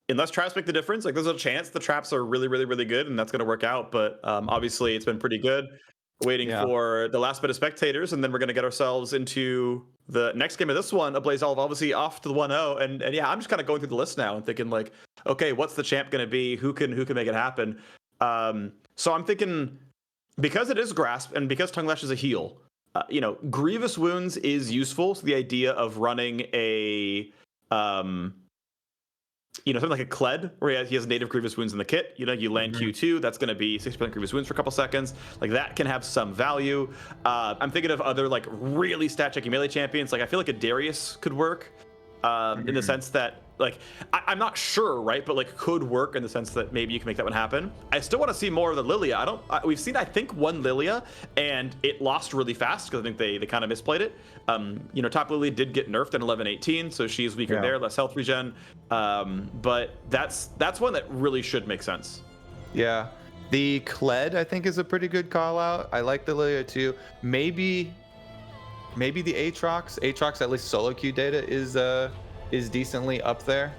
Unless traps make the difference, like there's a chance the traps are really, really, really good, and that's going to work out. But obviously, it's been pretty good. Waiting for the last bit of spectators, and then we're going to get ourselves into the next game of this one. Ablazeolive obviously off to the 1-0, and yeah, I'm just kind of going through the list now and thinking like, okay, what's the champ going to be? Who can make it happen? So I'm thinking, because it is grasp and because Tongue Lash is a heal, grievous wounds is useful. So the idea of running a something like a Kled, where he has native grievous wounds in the kit. You land Q2, that's going to be 60% grievous wounds for a couple seconds. Like that can have some value. I'm thinking of other like really stat checking melee champions. Like I feel like a Darius could work in the sense that like I'm not sure, right? But like could work in the sense that maybe you can make that one happen. I still want to see more of the Lilia. We've seen I think one Lilia, and it lost really fast because I think they kind of misplayed it. Top Lilia did get nerfed in 11-18, so she's weaker there, less health regen. But that's one that really should make sense. Yeah, the Kled I think is a pretty good call out. I like the Lilia too. Maybe maybe the Aatrox. Aatrox, at least solo queue data is decently up there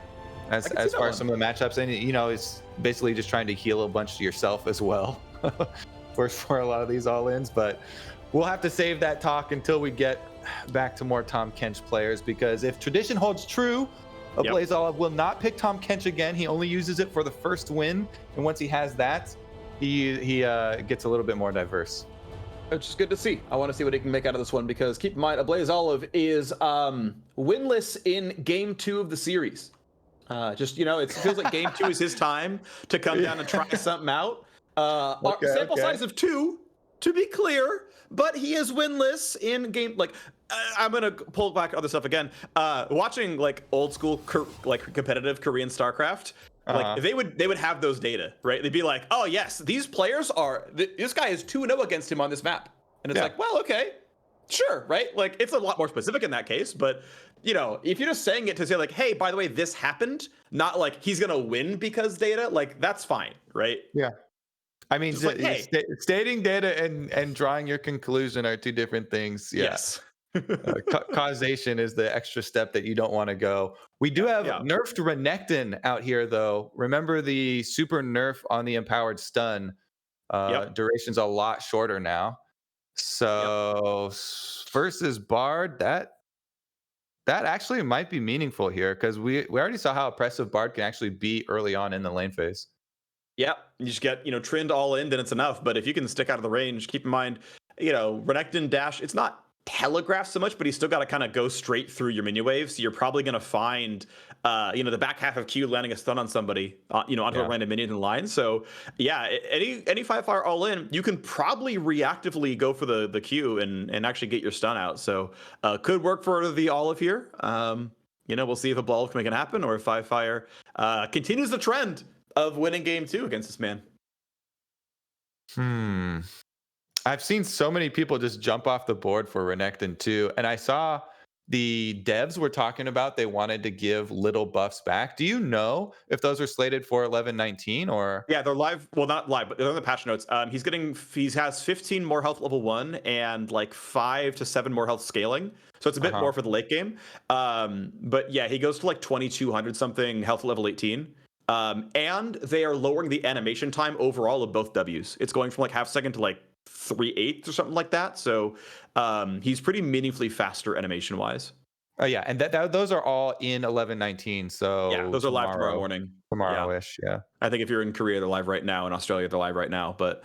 as far as some of the matchups. And it's basically just trying to heal a bunch to yourself as well for a lot of these all-ins. But we'll have to save that talk until we get back to more Tahm Kench players, because if tradition holds true, Ablazeolive will not pick Tahm Kench again. He only uses it for the first win, and once he has that, he gets a little bit more diverse. Which is good to see. I want to see what he can make out of this one, because keep in mind, Ablazeolive is winless in Game 2 of the series. It feels like Game 2 is his time to come down and try something out. Sample size of 2, to be clear, but he is winless in game. I'm gonna pull back other stuff again. Watching old school competitive Korean StarCraft. They would have those data, right? They'd be like, oh yes, these players this guy is 2-0 against him on this map. And it's like, well, okay, sure, right? It's a lot more specific in that case, but if you're just saying it to say hey, by the way, this happened, not he's gonna win because data, that's fine, right? Yeah. I mean, stating data and drawing your conclusion are two different things. Yeah. Yes. Causation is the extra step that you don't want to go. We do have nerfed Renekton out here, though. Remember the super nerf on the empowered stun. Duration's a lot shorter now. So versus Bard, that actually might be meaningful here, because we already saw how oppressive Bard can actually be early on in the lane phase. Yeah, you just get Trynd all in, then it's enough. But if you can stick out of the range, keep in mind, Renekton dash, it's not telegraph so much, but he's still got to kind of go straight through your minion waves. So you're probably going to find the back half of Q landing a stun on somebody onto a random minion in line. So yeah, any 5 fire all in, you can probably reactively go for the Q and actually get your stun out. So could work for the Olive here. We'll see if Ablazeolive can make it happen, or if 5 fire continues the trend of winning game 2 against this man. I've seen so many people just jump off the board for Renekton too, and I saw the devs were talking about they wanted to give little buffs back. Do you know if those are slated for 11-19 or? Yeah, they're live. Well, not live, but they're in the patch notes. He has 15 more health level 1 and 5 to 7 more health scaling. So it's a bit more for the late game. But yeah, he goes to 2200 something health level 18. And they are lowering the animation time overall of both Ws. It's going from half second to 3/8 or something like that. So he's pretty meaningfully faster animation wise. Oh yeah, and those are all in 11-19. So yeah, those are live tomorrow morning. Tomorrow-ish, yeah. I think if you're in Korea, they're live right now. In Australia, they're live right now. But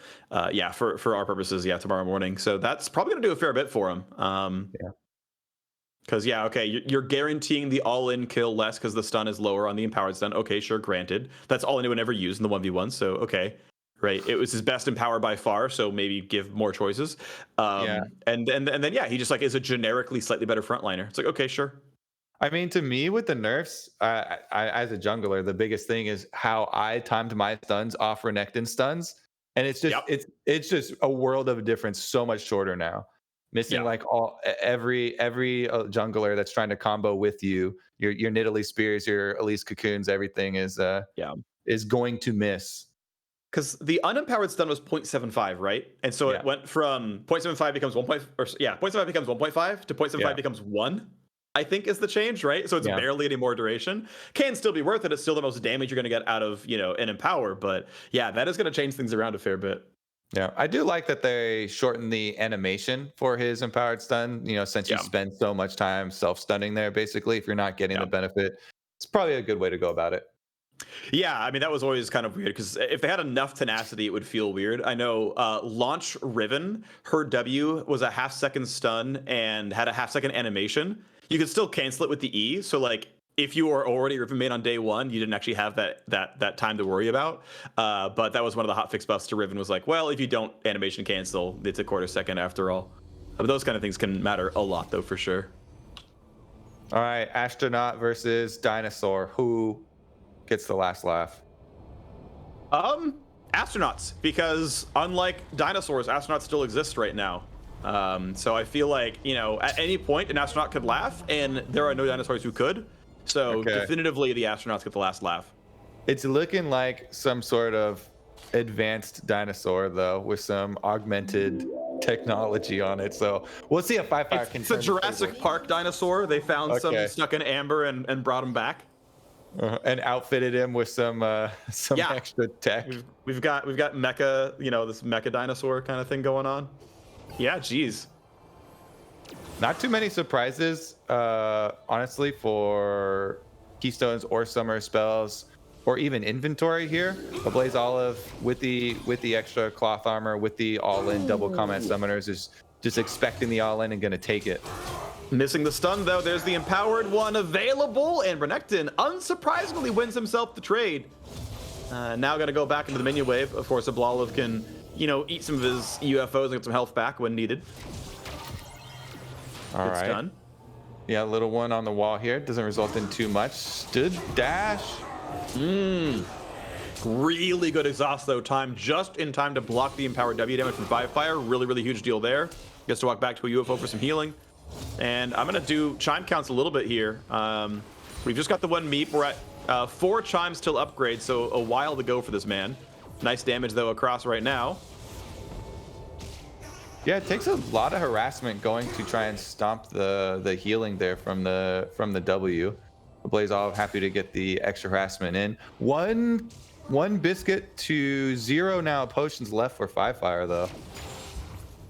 yeah, for our purposes, yeah, tomorrow morning. So that's probably gonna do a fair bit for him. Because you're guaranteeing the all-in kill less because the stun is lower on the empowered stun. Okay, sure, granted. That's all anyone ever used in the 1v1. So okay. Right, it was his best empower by far, so maybe give more choices. And then he just is a generically slightly better frontliner. It's okay, sure. I mean, to me, with the nerfs, I as a jungler, the biggest thing is how I timed my stuns off Renekton stuns, and it's just it's just a world of a difference. So much shorter now. Missing every jungler that's trying to combo with you, your Nidalee spears, your Elise cocoons, everything is going to miss. Because the unempowered stun was 0.75, right? And so it went from 0.75 becomes 0.75 becomes 1.5 to 0.75 becomes 1, I think is the change, right? So it's barely any more duration. Can still be worth it. It's still the most damage you're going to get out of, an empower. But yeah, that is going to change things around a fair bit. Yeah, I do like that they shortened the animation for his empowered stun, since you spend so much time self-stunning there, basically, if you're not getting the benefit. It's probably a good way to go about it. Yeah, I mean, that was always kind of weird, because if they had enough tenacity, it would feel weird. I know launch Riven, her W was a half-second stun and had a half-second animation. You could still cancel it with the E, so if you were already Riven main on day 1, you didn't actually have that time to worry about. But that was one of the hotfix buffs to Riven, was well, if you don't animation cancel, it's a quarter second after all. But those kind of things can matter a lot, though, for sure. All right, Astronaut versus Dinosaur. Who gets the last laugh? Astronauts, because unlike dinosaurs, astronauts still exist right now. So I feel at any point an astronaut could laugh, and there are no dinosaurs who could. So definitively the astronauts get the last laugh. It's looking like some sort of advanced dinosaur, though, with some augmented technology on it. So we'll see if Firefire can. It's a Jurassic Park dinosaur. They found some stuck in amber and brought him back. And outfitted him with some extra tech. We've got mecha, this mecha dinosaur kind of thing going on. Yeah, geez. Not too many surprises, honestly, for keystones or summer spells, or even inventory here. Ablazeolive with the extra cloth armor, with the all-in double combat summoners, is just expecting the all-in and gonna take it. Missing the stun, though. There's the empowered one available, and Renekton unsurprisingly wins himself the trade. Now got to go back into the minion wave. Of course, Ablazeolive can, eat some of his UFOs and get some health back when needed. All right. Stun. Yeah, little one on the wall here. Doesn't result in too much. Stood dash. Really good exhaust, though. Time just in time to block the empowered W damage from Firefire. Really, really huge deal there. Gets to walk back to a UFO for some healing. And I'm going to do chime counts a little bit here. We've just got the one meep. We're at 4 chimes till upgrade, so a while to go for this man. Nice damage, though, across right now. Yeah, it takes a lot of harassment going to try and stomp the healing there from the W. Ablazeolive happy to get the extra harassment in. One biscuit to 0 now potions left for Firefire, though.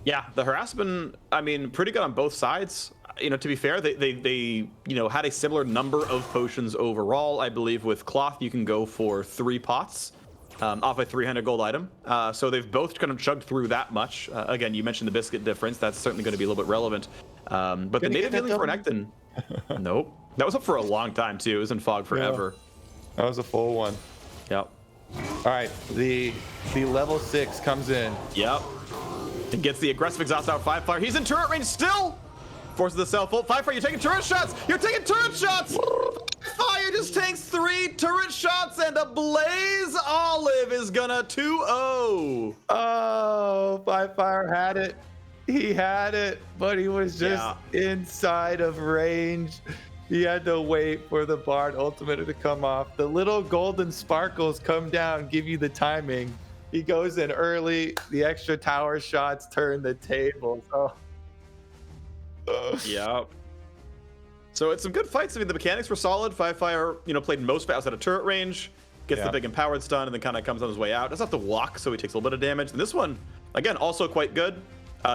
Yeah, the harassment, pretty good on both sides. To be fair, they had a similar number of potions overall. I believe with cloth, you can go for 3 pots off a 300 gold item. So they've both kind of chugged through that much. Again, you mentioned the biscuit difference. That's certainly going to be a little bit relevant. But the native healing for Renekton, nope. That was up for a long time, too. It was in fog forever. Yeah. That was a full one. Yep. All right, the level 6 comes in. Yep. And gets the aggressive exhaust out. Firefire. He's in turret range still. Forces the self-ult. Firefire, you're taking turret shots. You're taking turret shots. Fire just takes 3 turret shots, and Ablazeolive is gonna 2-0. Oh, Firefire had it. He had it, but he was just inside of range. He had to wait for the Bard ultimate to come off. The little golden sparkles come down, give you the timing. He goes in early. The extra tower shots turn the tables. Oh. Yeah. So it's some good fights. The mechanics were solid. Firefire, played most fights outside of turret range. Gets the big empowered stun and then kind of comes on his way out. Doesn't have to walk, so he takes a little bit of damage. And this one, again, also quite good.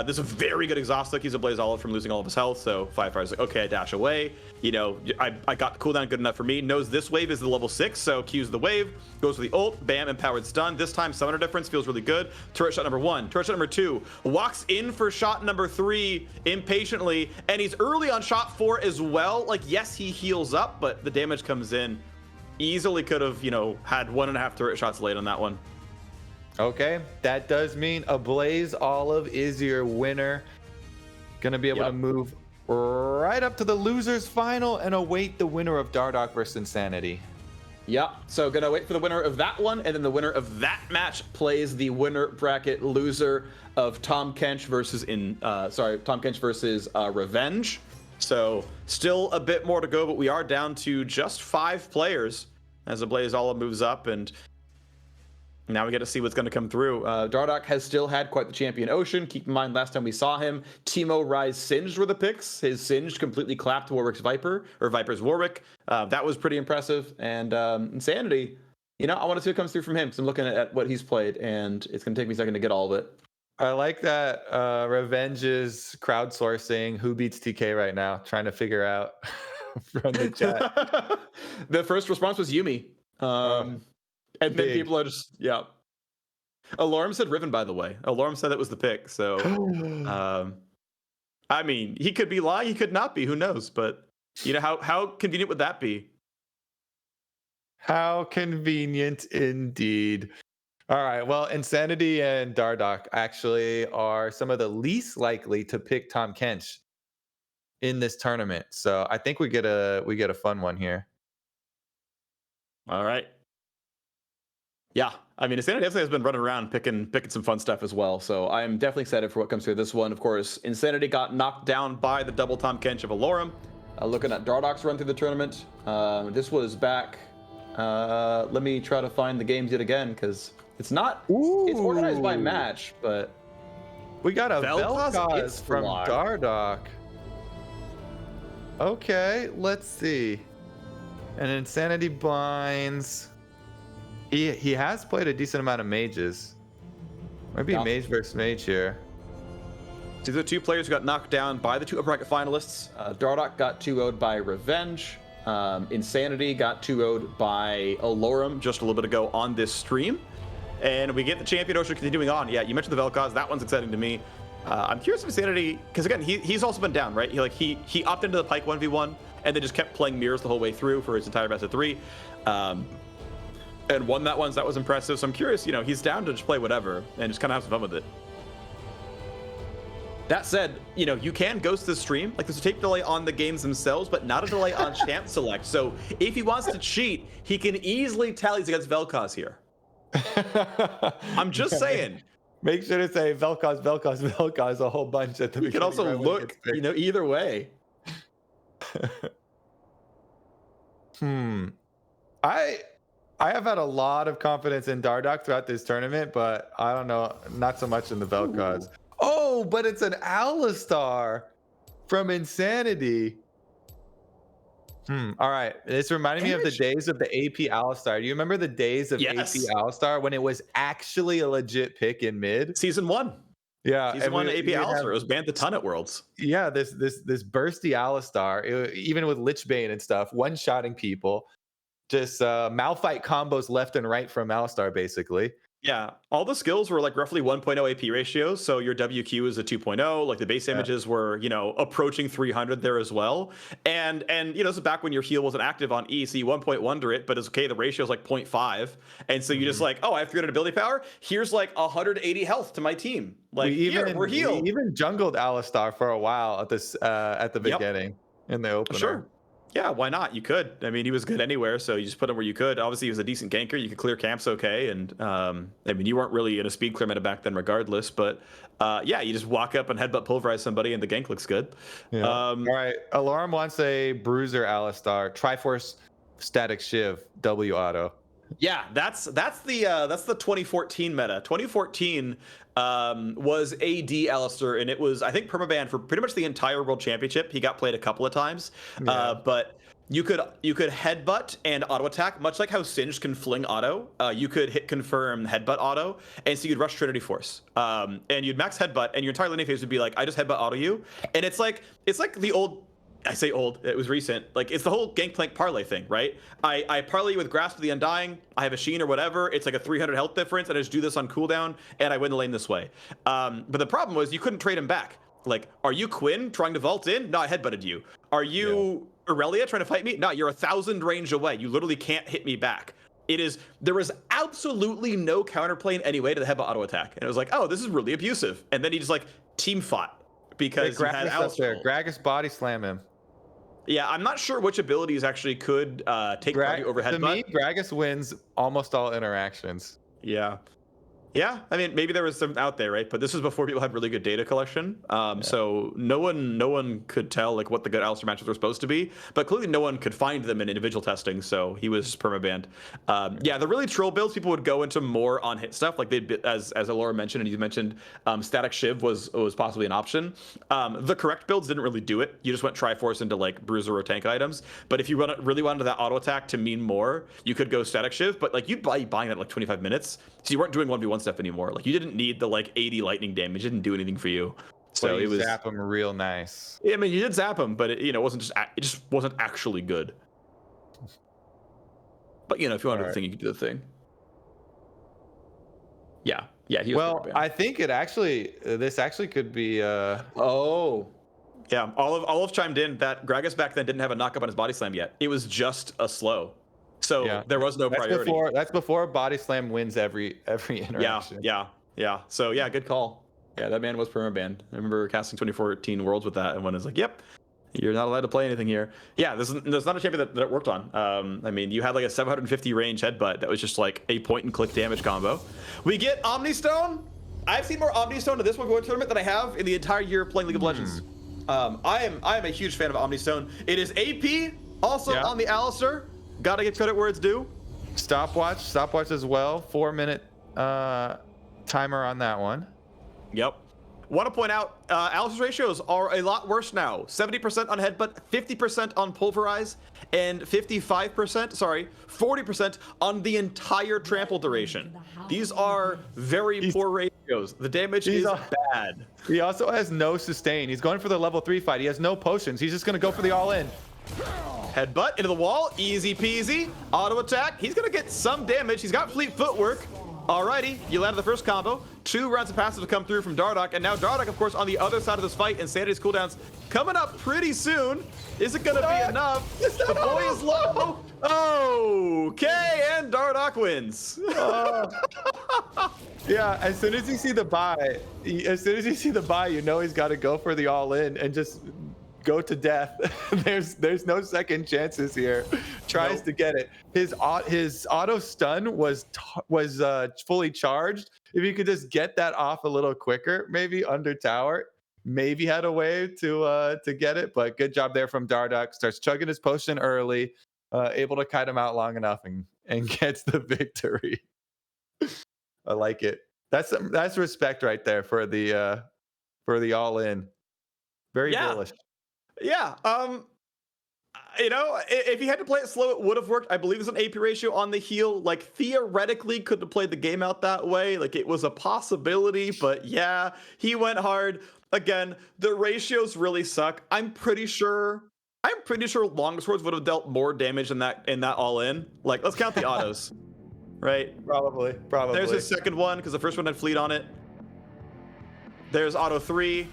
This is a very good exhaust look. He's Ablazeolive from losing all of his health, so Firefire's like, okay, I dash away. I got the cooldown good enough for me. Knows this wave is the level 6, so cues the wave, goes for the ult, bam, empowered stun. This time, summoner difference feels really good. Turret shot number 1, turret shot number 2, walks in for shot number 3 impatiently, and he's early on shot 4 as well. Like, yes, he heals up, but the damage comes in. Easily could have, had 1.5 turret shots late on that one. Okay, that does mean Ablazeolive is your winner. Gonna be able to move right up to the losers final and await the winner of Dardoch versus Insanity. Yep, so gonna wait for the winner of that one, and then the winner of that match plays the winner bracket loser of Tahm Kench versus Revenge. So still a bit more to go, but we are down to just 5 players as Ablazeolive moves up, and now we get to see what's going to come through. Dardoch has still had quite the champion ocean. Keep in mind, last time we saw him, Teemo, Ryze, Singed were the picks. His Singed completely clapped Warwick's Viper, or Viper's Warwick. That was pretty impressive. And Insanity, I want to see what comes through from him, because I'm looking at what he's played, and it's going to take me a second to get all of it. I like that Revenge is crowdsourcing who beats TK right now, trying to figure out from the chat. The first response was Yuumi. And then people are just, Allorim said Riven, by the way. Allorim said that was the pick. So, he could be lying. He could not be. Who knows? But, how convenient would that be? How convenient indeed. All right. Well, Insanity and Dardoch actually are some of the least likely to pick Tahm Kench in this tournament. So I think we get a fun one here. All right. Yeah, Insanity definitely has been running around picking some fun stuff as well. So I'm definitely excited for what comes through this one. Of course, Insanity got knocked down by the double Tahm Kench of Allorim. Looking at Dardoch's run through the tournament. This was back. Let me try to find the games yet again, because it's not. It's organized by match, but We got a Vel'koz Vel'koz from Inflock. Dardoch. Okay, let's see. And Insanity Binds. He has played a decent amount of mages. Maybe mage versus mage here. These are the two players who got knocked down by the two upper bracket finalists. Dardoch got 2-0'd by Revenge. Insanity got 2-0'd by Allorim just a little bit ago on this stream. And we get the champion Ocean continuing on. Yeah, you mentioned the Vel'koz. That one's exciting to me. I'm curious if Insanity, because again, he's also been down, right? He opted into the Pike 1v1 and then just kept playing mirrors the whole way through for his entire best of 3. And won that one, so that was impressive. So I'm curious, he's down to just play whatever and just kind of have some fun with it. That said, you can ghost the stream. Like, there's a tape delay on the games themselves, but not a delay on champ select. So if he wants to cheat, he can easily tallies against Vel'koz here. I'm just saying. Make sure to say Vel'koz, Vel'koz, Vel'koz a whole bunch at the beginning. You can also look, either way. I have had a lot of confidence in Dardoch throughout this tournament, but I don't know, not so much in the Vel'koz. Oh, but it's an Alistar from Insanity. All right, it's reminding me of the days of the AP Alistar. Do you remember the days of AP Alistar when it was actually a legit pick in mid? Season 1. Yeah, Season 1 AP Alistar. It was banned a ton at Worlds. Yeah, this bursty Alistar, even with Lichbane and stuff, one-shotting people. Just Malphite combos left and right from Alistar, basically. Yeah, all the skills were like roughly 1.0 AP ratios. So your WQ is a 2.0. Like the base damages were, approaching 300 there as well. And this is back when your heal wasn't active on E, so you 1.1 it, but it's okay. The ratio is like 0.5, and so you just like, oh, I have 300 ability power. Here's like 180 health to my team. Like we're healed. We even jungled Alistar for a while at the beginning in the opener. Sure. Yeah, why not? You could. I mean, he was good anywhere, so you just put him where you could. Obviously, he was a decent ganker. You could clear camps okay, and you weren't really in a speed clear meta back then regardless, but you just walk up and headbutt pulverize somebody, and the gank looks good. Yeah. All right, Allorim wants a Bruiser Alistar, Triforce Static Shiv, W auto. Yeah, that's the 2014 meta. 2014 was AD Alistar, and it was, I think, permabanned for pretty much the entire World Championship. He got played a couple of times, but you could headbutt and auto attack, much like how Singed can fling auto. You could hit confirm headbutt auto, and so you'd rush Trinity Force, and you'd max headbutt, and your entire laning phase would be like, I just headbutt auto you, and it's like the old. I say old, it was recent. Like, it's the whole Gangplank parlay thing, right? I parlay you with Grasp of the Undying, I have a Sheen or whatever, it's like a 300 health difference, and I just do this on cooldown, and I win the lane this way. But the problem was, you couldn't trade him back. Like, are you Quinn trying to vault in? No, I headbutted you. Are you Aurelia trying to fight me? No, you're 1,000 range away. You literally can't hit me back. There was absolutely no counterplay in any way to the headbutt auto attack. And it was like, oh, this is really abusive. And then he just like team fought because he had Alistar. Gragas body slam him. Yeah, I'm not sure which abilities actually could take priority over headbutt. To me, Gragas wins almost all interactions. Yeah. Yeah, I mean, maybe there was some out there, right? But this was before people had really good data collection. So no one could tell like what the good Alistar matches were supposed to be. But clearly no one could find them in individual testing, so he was permabanned. The really troll builds, people would go into more on hit stuff. Like as Alora mentioned, and you mentioned, Static Shiv was possibly an option. The correct builds didn't really do it. You just went Triforce into like Bruiser or tank items. But if you really wanted that auto attack to mean more, you could go Static Shiv. But like you'd buying that like 25 minutes. So you weren't doing 1v1 stuff anymore. Like you didn't need the like 80 lightning damage. It didn't do anything for you. So it was zap him real nice. Yeah, I mean, you did zap him, but it just wasn't actually good. But if you wanted the thing, you could do the thing. Yeah, he was I think this actually could be. Yeah, Olive chimed in that Gragas back then didn't have a knock up on his body slam yet. It was just a slow. So there was no priority. That's before body slam wins every interaction. Yeah. So yeah, good call. Yeah, that man was permabanned. I remember casting 2014 Worlds with that, and when it's like, yep, you're not allowed to play anything here. Yeah, there's not a champion that it worked on. I mean, you had like a 750 range headbutt that was just like a point and click damage combo. We get Omnistone. I've seen more Omnistone to this one going tournament than I have in the entire year playing League of Legends. I am a huge fan of Omnistone. It is AP also on the Alistar. Gotta give credit where it's due. Stopwatch as well. 4-minute timer on that one. Yep. Want to point out, Alistar's ratios are a lot worse now. 70% on headbutt, 50% on pulverize, and 40% on the entire trample duration. These are very poor ratios. The damage is bad. He also has no sustain. He's going for the level 3 fight. He has no potions. He's just going to go for the all-in. Headbutt into the wall, easy peasy. Auto attack, he's gonna get some damage. He's got fleet footwork. Alrighty, you landed the first combo. 2 rounds of passive to come through from Dardoch, and now Dardoch, of course, on the other side of this fight. Insanity's cooldowns coming up pretty soon. Is it gonna be enough? The boy is low. Okay, and Dardoch wins. Yeah, as soon as you see the buy, you know he's got to go for the all-in and just go to death. There's no second chances here. Tries to get it. His auto stun was fully charged. If you could just get that off a little quicker, maybe under tower, maybe had a way to get it. But good job there from Dardoch. Starts chugging his potion early, able to kite him out long enough and gets the victory. I like it. That's respect right there for the all in. Very bullish. Yeah. You know, if he had to play it slow, it would have worked. I believe there's an AP ratio on the heal. Like, theoretically, could have played the game out that way. Like, it was a possibility, but yeah, he went hard. Again, the ratios really suck. I'm pretty sure longswords would have dealt more damage in that all in. Like, let's count the autos. Right? Probably. There's his second one, because the first one had fleet on it. There's auto 3.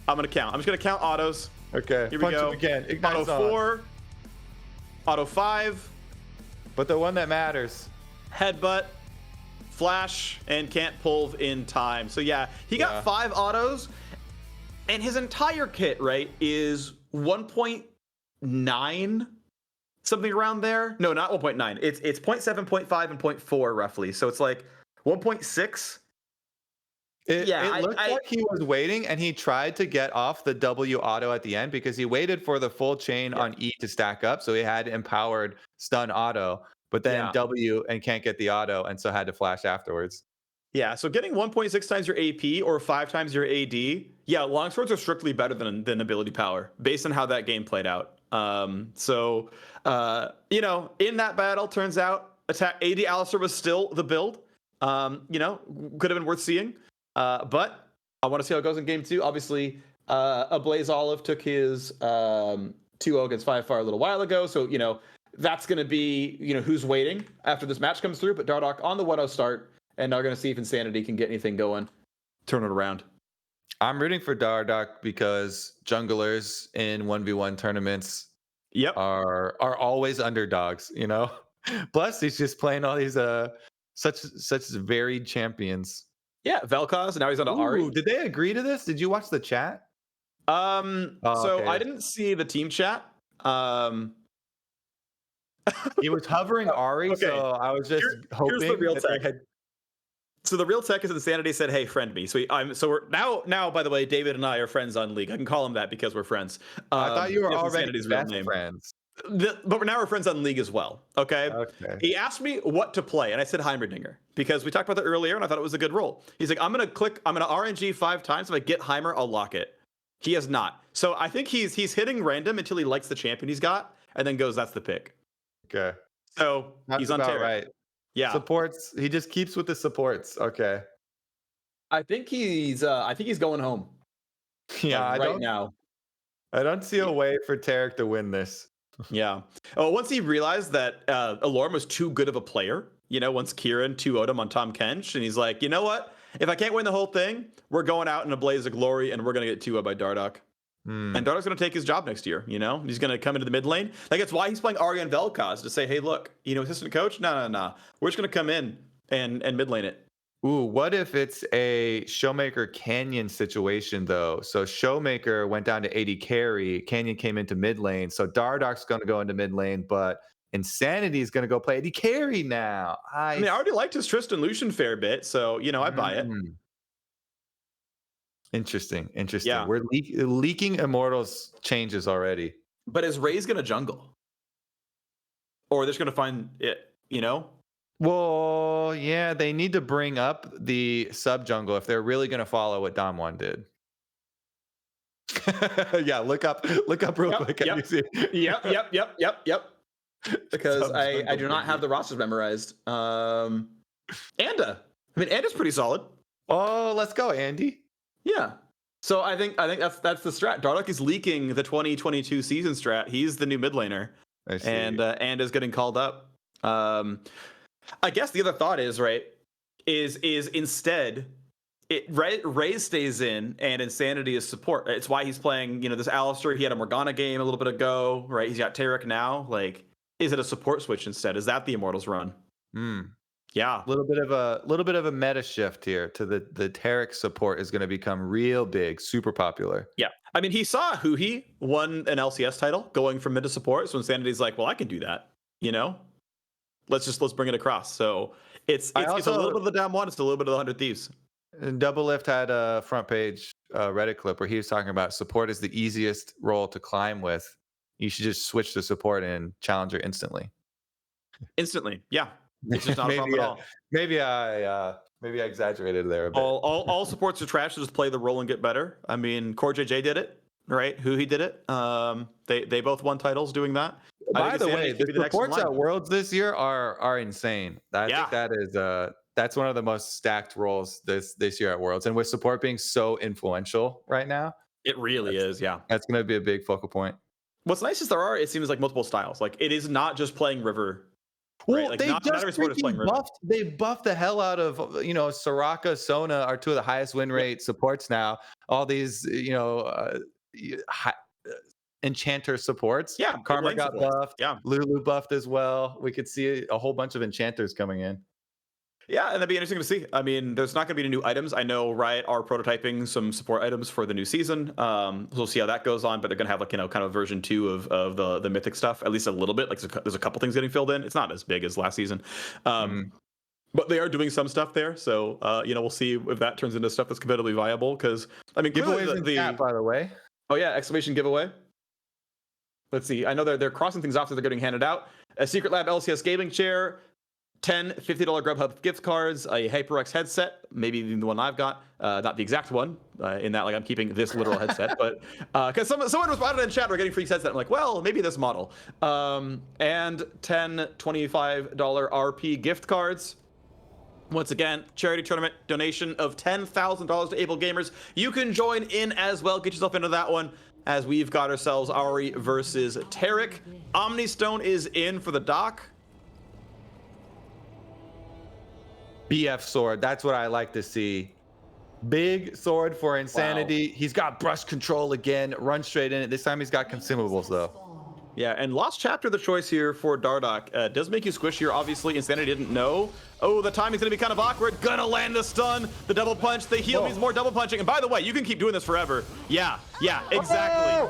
I'm just gonna count autos. Okay. Here we go. Again. Auto 4. Auto 5. But the one that matters. Headbutt. Flash. And can't pull in time. So yeah, he got 5 autos. And his entire kit, right, is 1.9. Something around there. No, not 1.9. It's 0.7, 0.5, and 0.4 roughly. So it's like 1.6. It looked like he was waiting, and he tried to get off the W auto at the end because he waited for the full chain on E to stack up. So he had empowered stun auto, but then W and can't get the auto, and so had to flash afterwards. Yeah, so getting 1.6 times your AP or 5 times your AD, yeah, longswords are strictly better than ability power based on how that game played out. You know, in that battle, turns out attack AD Alistar was still the build. You know, could have been worth seeing. But I want to see how it goes in game 2. Obviously, Ablazeolive took his 2-0 against 5-Fire a little while ago. So, you know, that's going to be, you know, who's waiting after this match comes through. But Dardoch on the 1-0 start, and now going to see if Insanity can get anything going. Turn it around. I'm rooting for Dardoch because junglers in 1v1 tournaments are always underdogs, you know? Plus, he's just playing all these such varied champions. Yeah, Vel'koz, and now he's on Ahri. Did they agree to this? Did you watch the chat? So I didn't see the team chat. He was hovering Ahri, so I was just hoping. Here's the real tech. So the real tech is Insanity said, "Hey, friend me." So we're now. By the way, David and I are friends on League. I can call him that because we're friends. I thought you were already best friends. But we're friends on League as well. Okay. He asked me what to play, and I said Heimerdinger because we talked about that earlier, and I thought it was a good role. He's like, I'm gonna RNG 5 times. If I get Heimer, I'll lock it. He has not. So I think he's hitting random until he likes the champion he's got, and then goes, that's the pick. Okay. So he's on Taric. Right. Yeah. Supports. He just keeps with the supports. Okay. I think he's going home. Yeah. Now. I don't see a way for Taric to win this. Yeah. Oh, once he realized that Allorim was too good of a player, you know, once Kieran 2-0'd him on Tahm Kench, and he's like, you know what? If I can't win the whole thing, we're going out in a blaze of glory, and we're going to get 2-0 by Dardoch. And Dardoch's going to take his job next year, you know? He's going to come into the mid lane. Like, it's why he's playing Ahri and Vel'koz, to say, hey, look, you know, assistant coach? No. We're just going to come in and mid lane it. Ooh, what if it's a Showmaker Canyon situation, though? So Showmaker went down to 80 carry. Canyon came into mid lane. So Dardoch's going to go into mid lane, but Insanity is going to go play 80 carry now. I mean, I already liked his Tristan Lucian fair bit, so, you know, I buy it. Interesting. Yeah. We're leaking Immortals changes already. But is Ryze going to jungle? Or they're just going to find it, you know? Well, yeah, they need to bring up the sub jungle if they're really going to follow what Dom1 did. Yeah, look up real quick. Yep. Yep. Because I do not have the rosters memorized. Anda. I mean, Anda's pretty solid. Oh, let's go, Andy. Yeah. So I think that's the strat. Dardoch is leaking the 2022 season strat. He's the new mid laner, and Anda's getting called up. I guess the other thought is instead. Ryze stays in and Insanity is support. It's why he's playing, this Alistar. He had a Morgana game a little bit ago, right? He's got Taric now. Like, is it a support switch instead? Is that the Immortals run? Yeah. A little bit of a meta shift here to the Taric support is going to become real big, super popular. Yeah. I mean, he saw Huhi won an LCS title going from mid to support. So Insanity's like, well, I can do that. Let's bring it across. So it's a little bit of the damn one. It's a little bit of the 100 Thieves. And Double Lift had a front page Reddit clip where he was talking about support is the easiest role to climb with. You should just switch to support and challenger instantly. Instantly, yeah. It's just not a problem at all. Maybe I exaggerated there a bit. All supports are trash. So just play the role and get better. I mean, Core JJ did it, right? He did it. They both won titles doing that. By the way, the supports at Worlds this year are insane. I think that is that's one of the most stacked roles this year at Worlds. And with support being so influential right now, it really is. Yeah, that's going to be a big focal point. What's nice is it seems like multiple styles. Like it is not just playing River. Well, right? Like, they not every sport is playing River. They buffed the hell out of Soraka, Sona are two of the highest win rate supports now. All these Enchanter supports. Yeah, Karma got buffed. Yeah, Lulu buffed as well. We could see a whole bunch of Enchanters coming in. Yeah, and that'd be interesting to see. I mean, there's not going to be any new items. I know Riot are prototyping some support items for the new season. We'll see how that goes on, but they're going to have kind of version 2 of the mythic stuff, at least a little bit. Like there's a couple things getting filled in. It's not as big as last season. But they are doing some stuff there. So, we'll see if that turns into stuff that's competitively viable. Because, I mean, giveaways in chat, by the way. Oh, yeah, exclamation giveaway. Let's see. I know they're crossing things off that they're getting handed out. A Secret Lab LCS gaming chair. 10 $50 Grubhub gift cards, a HyperX headset, maybe the one I've got, not the exact one, in that I'm keeping this literal headset, but because someone responded in chat, we're getting free headset. I'm like, well, maybe this model. And 10 $25 RP gift cards. Once again, charity tournament donation of $10,000 to Able Gamers. You can join in as well. Get yourself into that one as we've got ourselves Ahri versus Taric. Omnistone is in for the doc. BF sword. That's what I like to see. Big sword for Insanity. Wow. He's got brush control again. Run straight in it. This time he's got consumables though. Yeah, and Lost Chapter, the choice here for Dardoch, does make you squishier. Obviously, Insanity didn't know. Oh, the timing's gonna be kind of awkward. Gonna land a stun. The double punch. The heal means more double punching. And by the way, you can keep doing this forever. Yeah, exactly.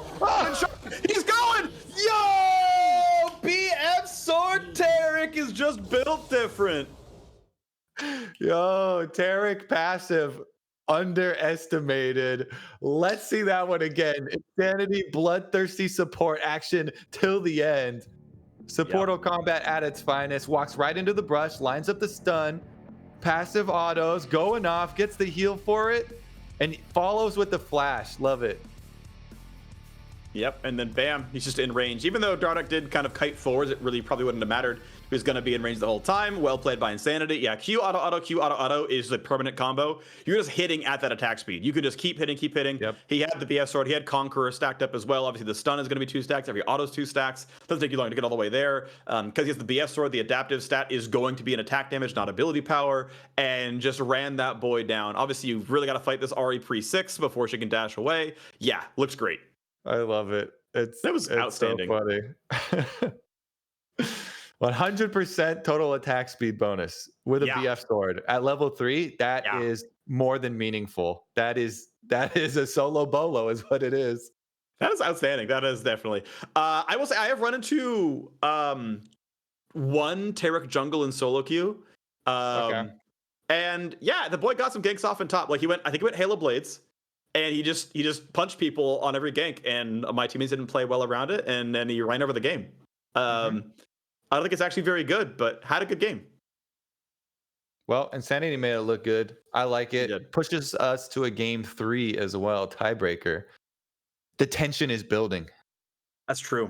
He's going! Yo! BF sword Taric is just built different. Yo, Taric passive underestimated. Let's see that one again. Insanity bloodthirsty support action till the end. Supportal combat at its finest. Walks right into the brush, lines up the stun, passive autos, going off, gets the heal for it, and follows with the flash. Love it. Yep, and then bam, he's just in range. Even though Dardoch did kind of kite forwards, it really probably wouldn't have mattered. He was going to be in range the whole time. Well played by Insanity. Yeah, Q auto auto, Q auto auto is the permanent combo. You're just hitting at that attack speed. You can just keep hitting. Yep. He had the BS sword. He had Conqueror stacked up as well. Obviously, the stun is going to be 2 stacks. Every auto's 2 stacks. Doesn't take you long to get all the way there. Because he has the BS sword, the adaptive stat is going to be an attack damage, not ability power. And just ran that boy down. Obviously, you've really got to fight this Ahri pre-6 before she can dash away. Yeah, looks great. I love it. It was outstanding. So funny. 100% total attack speed bonus with a BF sword at level 3. That is more than meaningful. That is a solo bolo is what it is. That is outstanding. That is definitely. I will say I have run into one Taric jungle in solo queue. And yeah, the boy got some ganks off in top. Like I think he went Halo Blades. And he just punched people on every gank, and my teammates didn't play well around it, and then he ran over the game. I don't think it's actually very good, but had a good game. Well, Insanity made it look good. I like it. Pushes us to a game 3 as well, tiebreaker. The tension is building. That's true.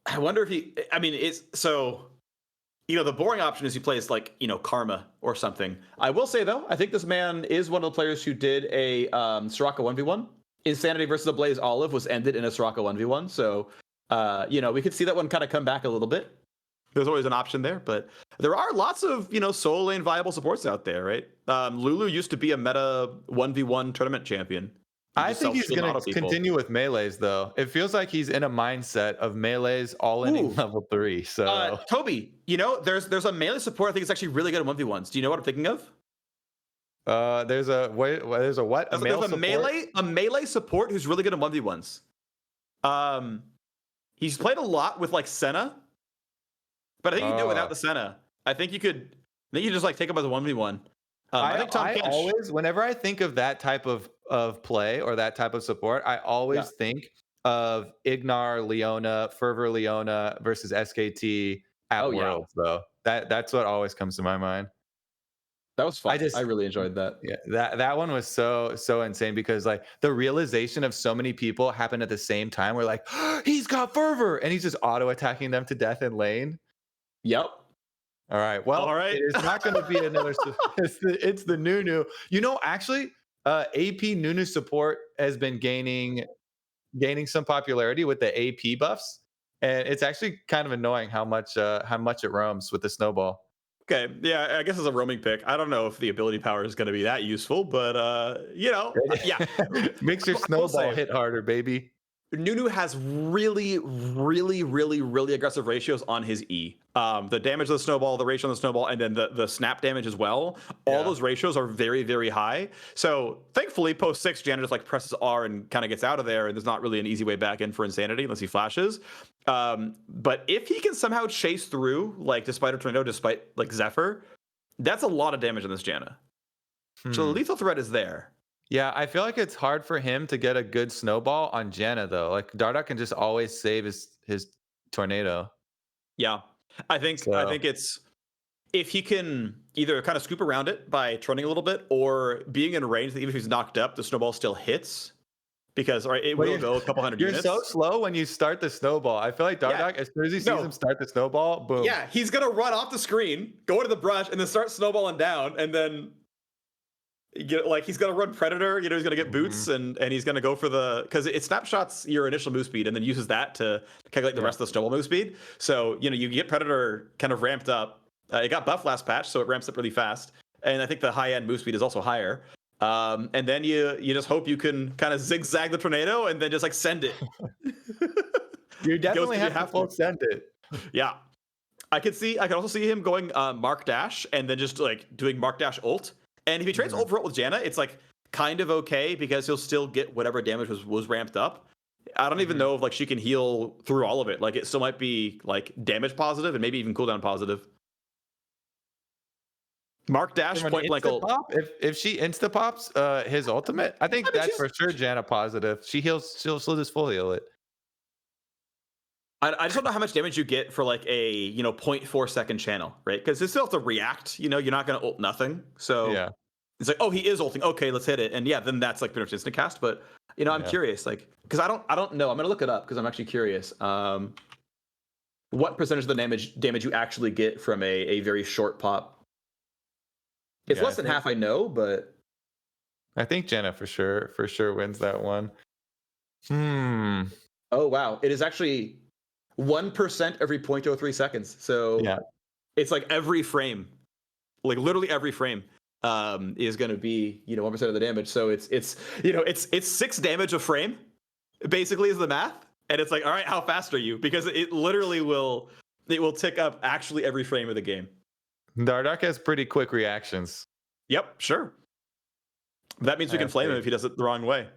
I wonder if it's so, the boring option is he plays like, Karma or something. I will say though, I think this man is one of the players who did a Soraka 1v1. Insanity versus Ablazeolive was ended in a Soraka 1v1. So, we could see that one kind of come back a little bit. There's always an option there, but there are lots of, solo lane viable supports out there, right? Lulu used to be a meta 1v1 tournament champion. I think he's going to continue with melees, though. It feels like he's in a mindset of melees all in level 3. So, Toby, there's a melee support. I think it's actually really good at 1v1s. Do you know what I'm thinking of? There's a what? A melee support who's really good at 1v1s. He's played a lot with like Senna, but I think you can do it without the Senna. I think you just like take him as a 1v1. I think Tahm Kench, always, whenever I think of that type of play or that type of support, I always think of Ignar Leona, Fervor Leona versus SKT at Worlds, though. That's what always comes to my mind. That was fun. I really enjoyed that. Yeah, that one was so insane because like the realization of so many people happened at the same time. We're like, he's got Fervor, and he's just auto attacking them to death in lane. Yep. All right. Well, it is not going to be another. It's the Nunu. Actually, AP Nunu support has been gaining some popularity with the AP buffs, and it's actually kind of annoying how much it roams with the snowball. Okay, yeah, I guess it's a roaming pick. I don't know if the ability power is going to be that useful, but yeah, makes your snowball hit harder, baby. Nunu has really, really, really, really aggressive ratios on his E. The damage of the snowball, the ratio on the snowball, and then the snap damage as well. All those ratios are very, very high. So thankfully, post 6, Janna just like presses R and kind of gets out of there, and there's not really an easy way back in for Insanity unless he flashes. But if he can somehow chase through, like despite a tornado, despite like Zephyr, that's a lot of damage on this Janna. So the lethal threat is there. Yeah, I feel like it's hard for him to get a good snowball on Janna, though. Like, Dardoch can just always save his tornado. Yeah, I think it's if he can either kind of scoop around it by trunding a little bit or being in range that even if he's knocked up, the snowball still hits. Because it will go a couple hundred units. You're so slow when you start the snowball. I feel like Dardoch, as soon as he sees him start the snowball, boom. Yeah, he's going to run off the screen, go into the brush, and then start snowballing down, and then... he's gonna run Predator, he's gonna get boots and he's gonna go for because it snapshots your initial move speed and then uses that to calculate the rest of the snowball move speed. So you get Predator kind of ramped up. It got buffed last patch, so it ramps up really fast. And I think the high end move speed is also higher. And then you just hope you can kind of zigzag the tornado and then just like send it. You definitely have to send it. Yeah. I could also see him going Mark Dash and then just like doing Mark Dash ult. And if he trades ult for ult with Janna, it's like kind of okay because he'll still get whatever damage was ramped up. I don't even know if like she can heal through all of it. Like it still might be like damage positive and maybe even cooldown positive. Mark Dash point blank ult. If she insta pops his ultimate, I think that's for sure Janna positive. She'll just full heal it. I just don't know how much damage you get for like a 0.4 second channel, right? Because it still has to react. You're not going to ult nothing. So yeah, it's like, oh, he is ulting. Okay, let's hit it. And yeah, then that's like pretty much instant cast. But I'm curious, like, because I don't know. I'm gonna look it up because I'm actually curious. What percentage of the damage you actually get from a very short pop? It's less than half, I know, but I think Janna for sure wins that one. Oh wow, it is actually 1% every 0.03 seconds. So yeah, it's like every frame, like literally every frame, is going to be 1% of the damage. So it's 6 damage a frame, basically is the math. And it's like, all right, how fast are you? Because it literally will tick up actually every frame of the game. Dardoch has pretty quick reactions. Yep, sure. That means we can flame him if he does it the wrong way.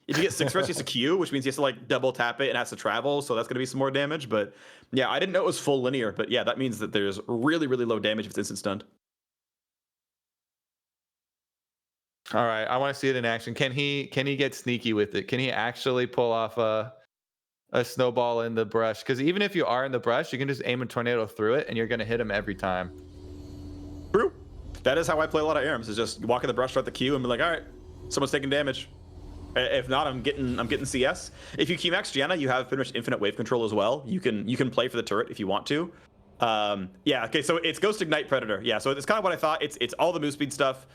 If you get 6 first, he has to Q, which means he has to like double tap it and has to travel. So that's going to be some more damage. But yeah, I didn't know it was full linear. But yeah, that means that there's really, really low damage if it's instant stunned. All right, I want to see it in action. Can he get sneaky with it? Can he actually pull off a snowball in the brush? Because even if you are in the brush, you can just aim a tornado through it, and you're going to hit him every time. That is how I play a lot of ARMs, is just walk in the brush, start the queue, and be like, all right, someone's taking damage. If not, I'm getting CS. If you Q-Max Janna, you have pretty much infinite wave control as well. You can play for the turret if you want to. Yeah, okay, so it's Ghost Ignite Predator. Yeah, so it's kind of what I thought. It's all the move speed stuff.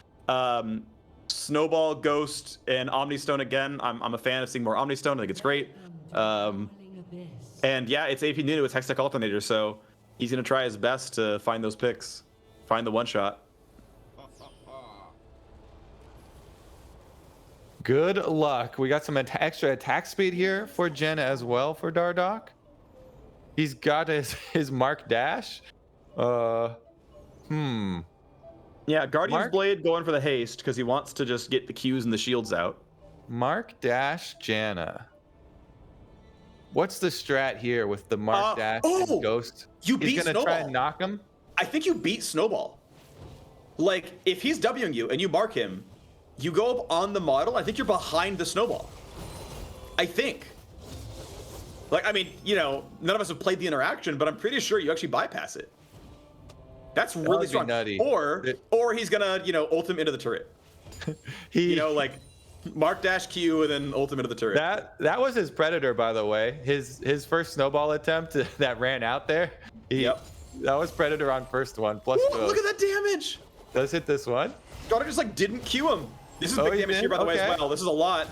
Snowball, Ghost, and Omnistone again. I'm a fan of seeing more Omnistone. I think it's great. And yeah, it's AP Nunu, it's Hextech Alternator, so he's gonna try his best to find those picks, find the one shot. Good luck. We got some extra attack speed here for Janna as well for Dardoch. He's got his Mark Dash. Yeah, Guardian's Blade going for the haste because he wants to just get the Qs and the shields out. Mark Dash Janna. What's the strat here with the Mark Dash and Ghost? You beat He's gonna Snowball. try and knock him? I think you beat Snowball. Like, if he's Wing you and you mark him, you go up on the model, I think you're behind the Snowball. I think. Like, I mean, you know, none of us have played the interaction, but I'm pretty sure you actually bypass it. That's really strong. Nutty. Or he's gonna, you know, ult him into the turret. You know, like Mark Dash Q and then ult him into the turret. That was his Predator, by the way. His first snowball attempt that ran out there. That was Predator on first one. Plus, look at that damage. Does hit this one? Dardoch just like didn't Q him. This is big damage here, by the way, as well. This is a lot.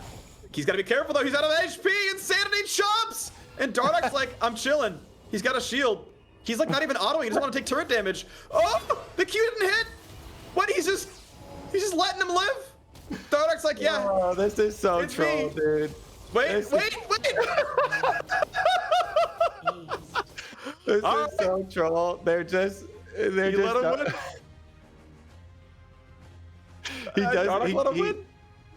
He's got to be careful, though. He's out of HP. Insanity chomps. And Dardoch's like, I'm chilling. He's got a shield. He's like not even autoing. He doesn't want to take turret damage. Oh, the Q didn't hit. What? He's just letting him live. Dardoch's like, yeah. Oh, this is so troll, dude. Wait. This is so troll. They're just let him win.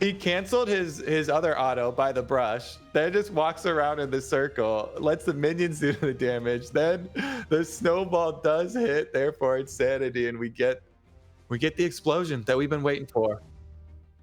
He canceled his other auto by the brush, then just walks around in the circle, lets the minions do the damage, then the snowball does hit, therefore insanity, and we get the explosion that we've been waiting for.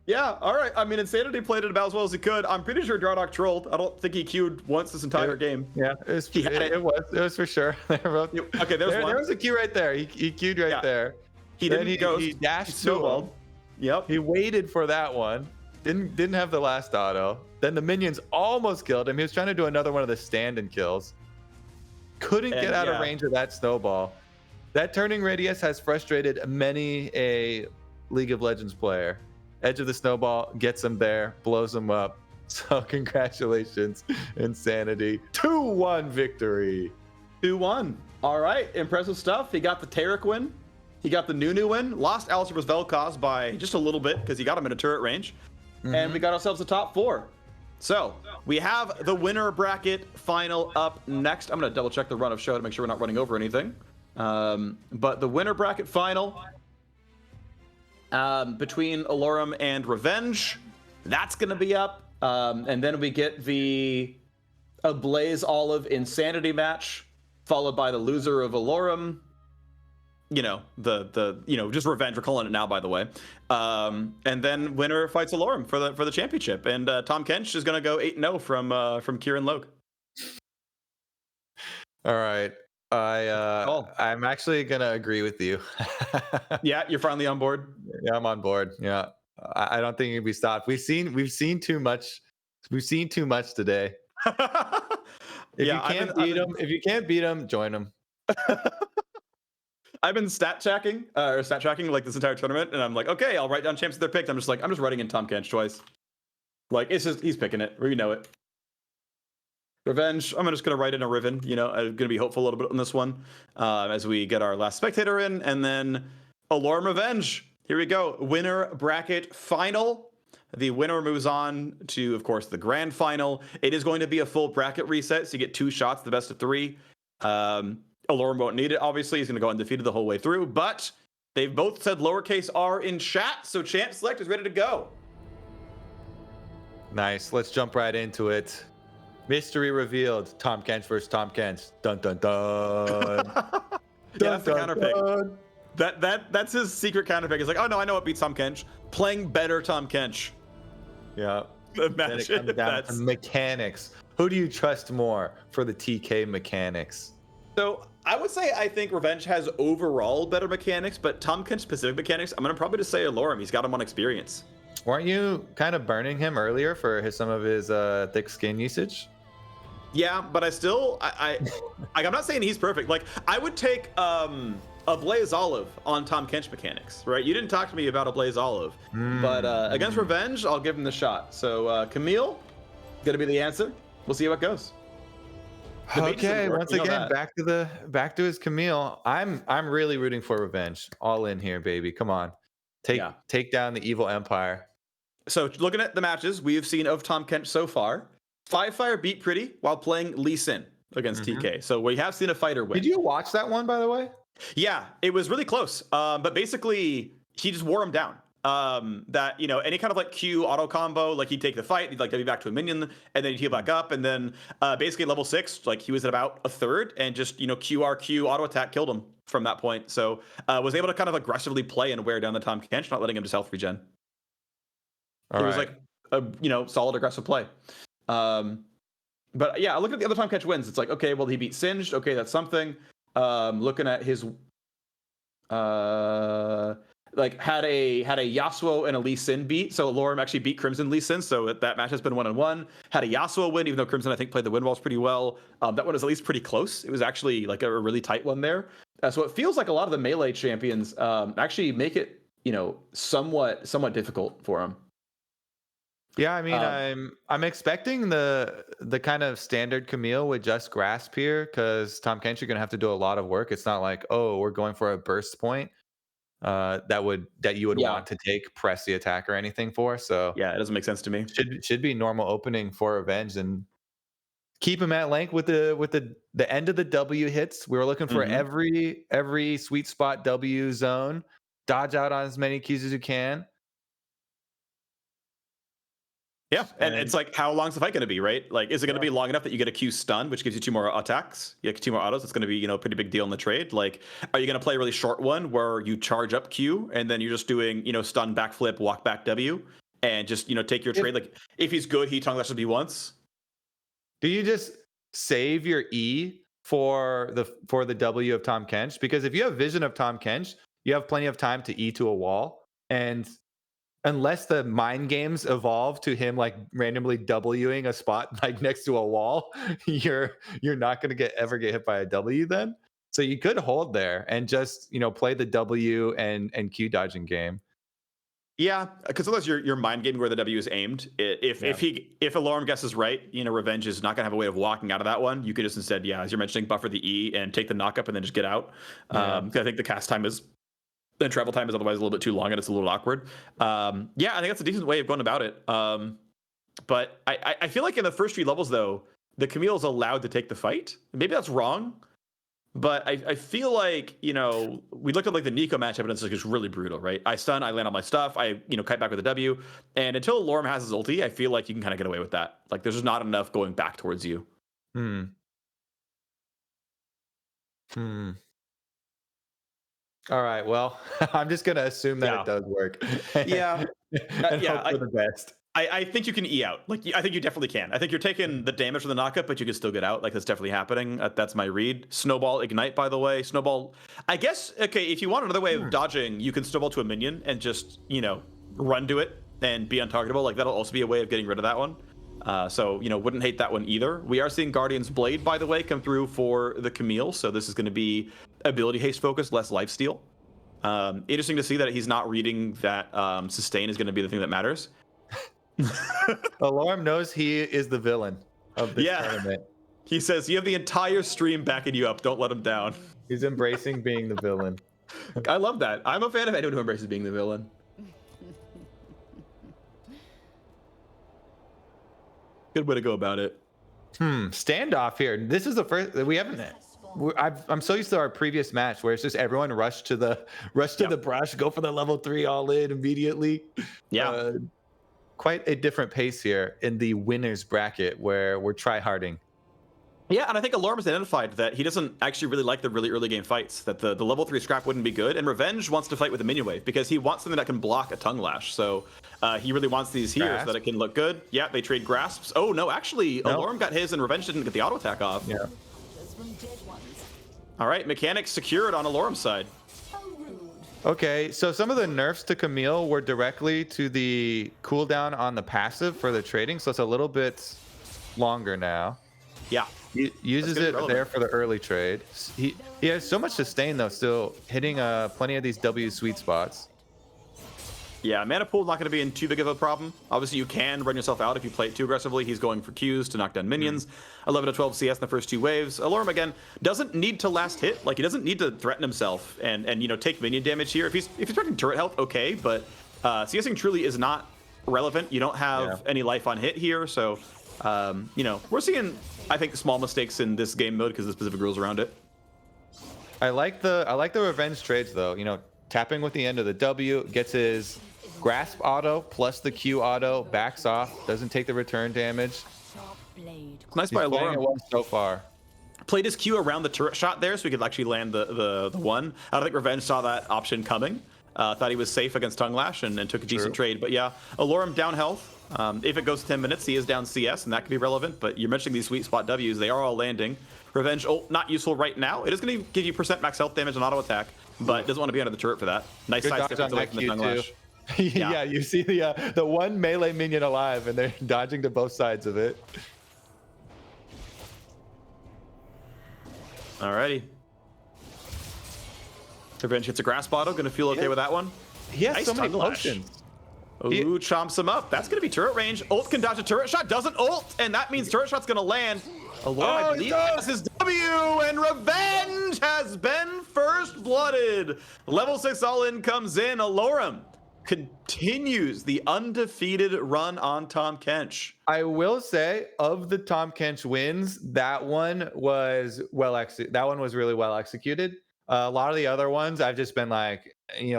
Yeah, all right. I mean, Insanity played it about as well as he could. I'm pretty sure Dardoch trolled. I don't think he queued once this entire game. Yeah, it was for sure. Okay, there was a queue right there. He queued right there. He didn't go. He dashed snowballed. To him. Yep. He waited for that one. Didn't have the last auto. Then the minions almost killed him. He was trying to do another one of the stand-and kills. Couldn't get out of range of that snowball. That turning radius has frustrated many a League of Legends player. Edge of the snowball gets him there, blows him up. So congratulations, Insanity. 2-1 victory. 2-1. All right, impressive stuff. He got the Taric win. He got the Nunu win. Lost Alistar was Vel'koz by just a little bit because he got him in a turret range. And we got ourselves a top 4. So we have the winner bracket final up next. I'm going to double check the run of show to make sure we're not running over anything. But the winner bracket final between Allorim and Revenge, that's going to be up. And then we get the Ablazeolive Insanity match, followed by the loser of Allorim. You know, just Revenge, we're calling it now, by the way. And then winner fights Allorim for the championship. And Tahm Kench is going to go 8-0 from Kieran Logue. All right. I'm actually going to agree with you. Yeah, you're finally on board? Yeah, I'm on board. Yeah. I don't think it can be stopped. We've seen too much. We've seen too much today. If you can't beat them, join them. I've been stat tracking like this entire tournament, and I'm like, okay, I'll write down champs that they're picked. I'm just writing in Tahm Kench twice. Like, it's just, he's picking it. We know it. Revenge, I'm just going to write in a Riven. You know, I'm going to be hopeful a little bit on this one as we get our last spectator in. And then Allorim Revenge. Here we go. Winner bracket final. The winner moves on to, of course, the grand final. It is going to be a full bracket reset, so you get 2 shots, the best of 3. Allorim won't need it, obviously. He's going to go undefeated the whole way through. But they've both said lowercase r in chat, so Champ Select is ready to go. Nice. Let's jump right into it. Mystery revealed. Tahm Kench versus Tahm Kench. Dun, dun, dun. That's the counter pick. That's his secret counter pick. He's like, oh, no, I know what beats Tahm Kench. Playing better Tahm Kench. Yeah. Imagine it comes down to mechanics. Who do you trust more for the TK mechanics? So I would say I think Revenge has overall better mechanics, but Tahm Kench specific mechanics, I'm gonna probably just say Allorim. He's got him on experience. Weren't you kind of burning him earlier for some of his thick skin usage? Yeah, but I'm not saying he's perfect. Like I would take Ablazeolive on Tahm Kench mechanics, right? You didn't talk to me about Ablazeolive, but against Revenge, I'll give him the shot. So Camille, gonna be the answer. We'll see how it goes. Okay, once again, back to his Camille. I'm really rooting for Revenge. All in here, baby. Come on, take down the evil empire. So looking at the matches we've seen of Tahm Kench so far, 5-Fire beat Pretty while playing Lee Sin against TK. So we have seen a fighter win. Did you watch that one, by the way? Yeah, it was really close. But basically, he just wore him down. That, you know, any kind of like Q auto combo, like he'd take the fight, he'd like W back to a minion, and then he'd heal back up, and then basically level 6, like he was at about a third, and just, you know, QRQ auto attack killed him from that point. So was able to kind of aggressively play and wear down the Tahm Kench, not letting him just health regen. It was like a, you know, solid aggressive play. But yeah, looking at the other Tahm Kench wins, it's like, okay, well, he beat Singed. Okay, that's something. Looking at his like had a Yasuo and a Lee Sin beat. So Allorim actually beat Crimson Lee Sin. So that match has been 1-1. Had a Yasuo win, even though Crimson I think played the win walls pretty well. That one was at least pretty close. It was actually like a really tight one there. So it feels like a lot of the melee champions actually make it, you know, somewhat difficult for him. Yeah, I mean, I'm expecting the kind of standard Camille with just grasp here, because Tahm Kench, you're gonna have to do a lot of work. It's not like, oh, we're going for a burst point that you would want to take press the attack or anything for. So yeah, it doesn't make sense to me. Should be normal opening for Revenge, and keep him at length with the end of the W hits. We were looking for every sweet spot W zone. Dodge out on as many keys as you can. Yeah, and it's like, how long's the fight going to be, right? Like, is it going to be long enough that you get a Q stun, which gives you 2 more attacks? You get 2 more autos. It's going to be, you know, a pretty big deal in the trade. Like, are you going to play a really short one where you charge up Q and then you're just doing, you know, stun, backflip, walk back W, and just, you know, take your trade? Like, if he's good, he tongue lashes me once. Do you just save your E for the W of Tahm Kench? Because if you have vision of Tahm Kench, you have plenty of time to E to a wall, and unless the mind games evolve to him like randomly Wing a spot like next to a wall, you're not going to ever get hit by a W then. So you could hold there and just, you know, play the W and Q dodging game. Yeah, because unless you're mind gaming where the W is aimed, if Allorim guesses right, you know, Revenge is not gonna have a way of walking out of that one. You could just instead, as you're mentioning, buffer the E and take the knock up and then just get out. I think the cast time is. Then travel time is otherwise a little bit too long and it's a little awkward. I think that's a decent way of going about it. But I feel like in the first 3 levels, though, the Camille is allowed to take the fight. Maybe that's wrong, but I feel like, you know, we looked at like the Neeko matchup and it's like, it's really brutal, right? I stun, I land on my stuff, I, you know, kite back with a W. And until Allorim has his ulti, I feel like you can kind of get away with that. Like there's just not enough going back towards you. All right, well, I'm just going to assume that it does work. And hope for the best. I think you can E out. Like, I think you definitely can. I think you're taking the damage from the knockup, but you can still get out. Like, that's definitely happening. That's my read. Snowball, Ignite, by the way. Snowball, I guess, okay, if you want another way of dodging, you can snowball to a minion and just, you know, run to it and be untargetable. Like, that'll also be a way of getting rid of that one. So, you know, wouldn't hate that one either. We are seeing Guardian's Blade, by the way, come through for the Camille. So this is going to be ability haste focus, less lifesteal. Interesting to see that he's not reading that sustain is going to be the thing that matters. Allorim knows he is the villain of this tournament. He says, you have the entire stream backing you up. Don't let him down. He's embracing being the villain. I love that. I'm a fan of anyone who embraces being the villain. Good way to go about it. Standoff here. This is the first we haven't. I'm so used to our previous match where it's just everyone rush to the brush, go for the level 3 all in immediately. Quite a different pace here in the winners bracket where we're try-harding. Yeah, and I think Allorim has identified that he doesn't actually really like the really early game fights, that the level 3 scrap wouldn't be good, and Revenge wants to fight with a minion wave because he wants something that can block a tongue lash. So he really wants these here so that it can look good. Yeah, they trade grasps. Oh, no, actually, Allorim got his and Revenge didn't get the auto attack off. Yeah. All right, mechanics secured on Allorum's side. Okay, so some of the nerfs to Camille were directly to the cooldown on the passive for the trading, so it's a little bit longer now. Yeah. He uses it there for the early trade. He has so much sustain though, still hitting plenty of these W sweet spots. Yeah, mana pool not going to be in too big of a problem. Obviously, you can run yourself out if you play it too aggressively. He's going for Qs to knock down minions. 11 to 12 CS in the first 2 waves. Allorim, again, doesn't need to last hit. Like, he doesn't need to threaten himself and take minion damage here. If he's threatening turret health, okay, but CSing truly is not relevant. You don't have any life on hit here, so, we're seeing, I think, small mistakes in this game mode because the specific rules around it. I like the revenge trades, though. Tapping with the end of the W, gets his grasp auto plus the Q auto, backs off, doesn't take the return damage. Nice by Allorim so far. Played his Q around the turret shot there so he could actually land the one. I don't think Revenge saw that option coming. Thought he was safe against Tongue Lash and took a decent trade. But yeah, Allorim down health. If it goes to 10 minutes, he is down CS, and that could be relevant. But you're mentioning these sweet spot Ws. They are all landing. Revenge ult, not useful right now. It is going to give you % max health damage on auto attack, but doesn't want to be under the turret for that. Nice side step away from the Tongue Lash. Yeah, you see the one melee minion alive, and they're dodging to both sides of it. Alrighty. Revenge hits a grasp auto. Going to feel okay with that one. He has nice so many Tongue Lash. potions. Ooh, chomps him up. That's going to be turret range. Ult can dodge a turret shot. Doesn't ult, and that means turret shot's going to land. Allorim, I believe, has his W, and Revenge has been first blooded. Level 6 all-in comes in. Allorim continues the undefeated run on Tahm Kench. I will say, of the Tahm Kench wins, that one was really well executed. A lot of the other ones, I've just been like,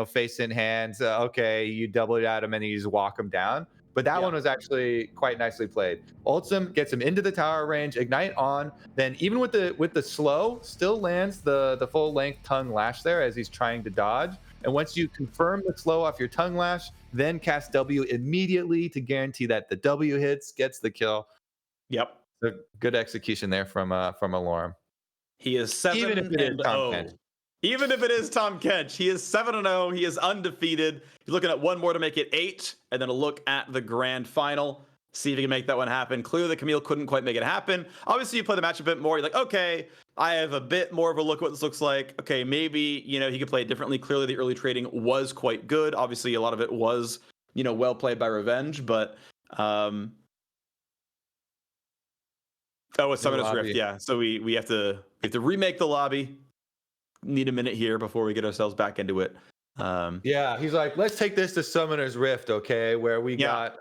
face in hands. Okay, you double it at him and you just walk him down. But that one was actually quite nicely played. Ults him, gets him into the tower range, ignite on. Then even with the slow, still lands the full length Tongue Lash there as he's trying to dodge. And once you confirm the slow off your Tongue Lash, then cast W immediately to guarantee that the W hits, gets the kill. Yep. So good execution there from Allorim. He is 7-0. Even if it is Tahm Kench, he is 7-0. He is undefeated. He's looking at one more to make it 8, and then a look at the grand final. See if he can make that one happen. Clearly, Camille couldn't quite make it happen. Obviously, you play the match a bit more. You're like, okay, I have a bit more of a look at what this looks like. Okay, maybe, he could play it differently. Clearly, the early trading was quite good. Obviously, a lot of it was, well played by Revenge, but it's Summoner's Rift, yeah. So we have to remake the lobby. Need a minute here before we get ourselves back into it. Yeah, he's like, let's take this to Summoner's Rift, okay, where we got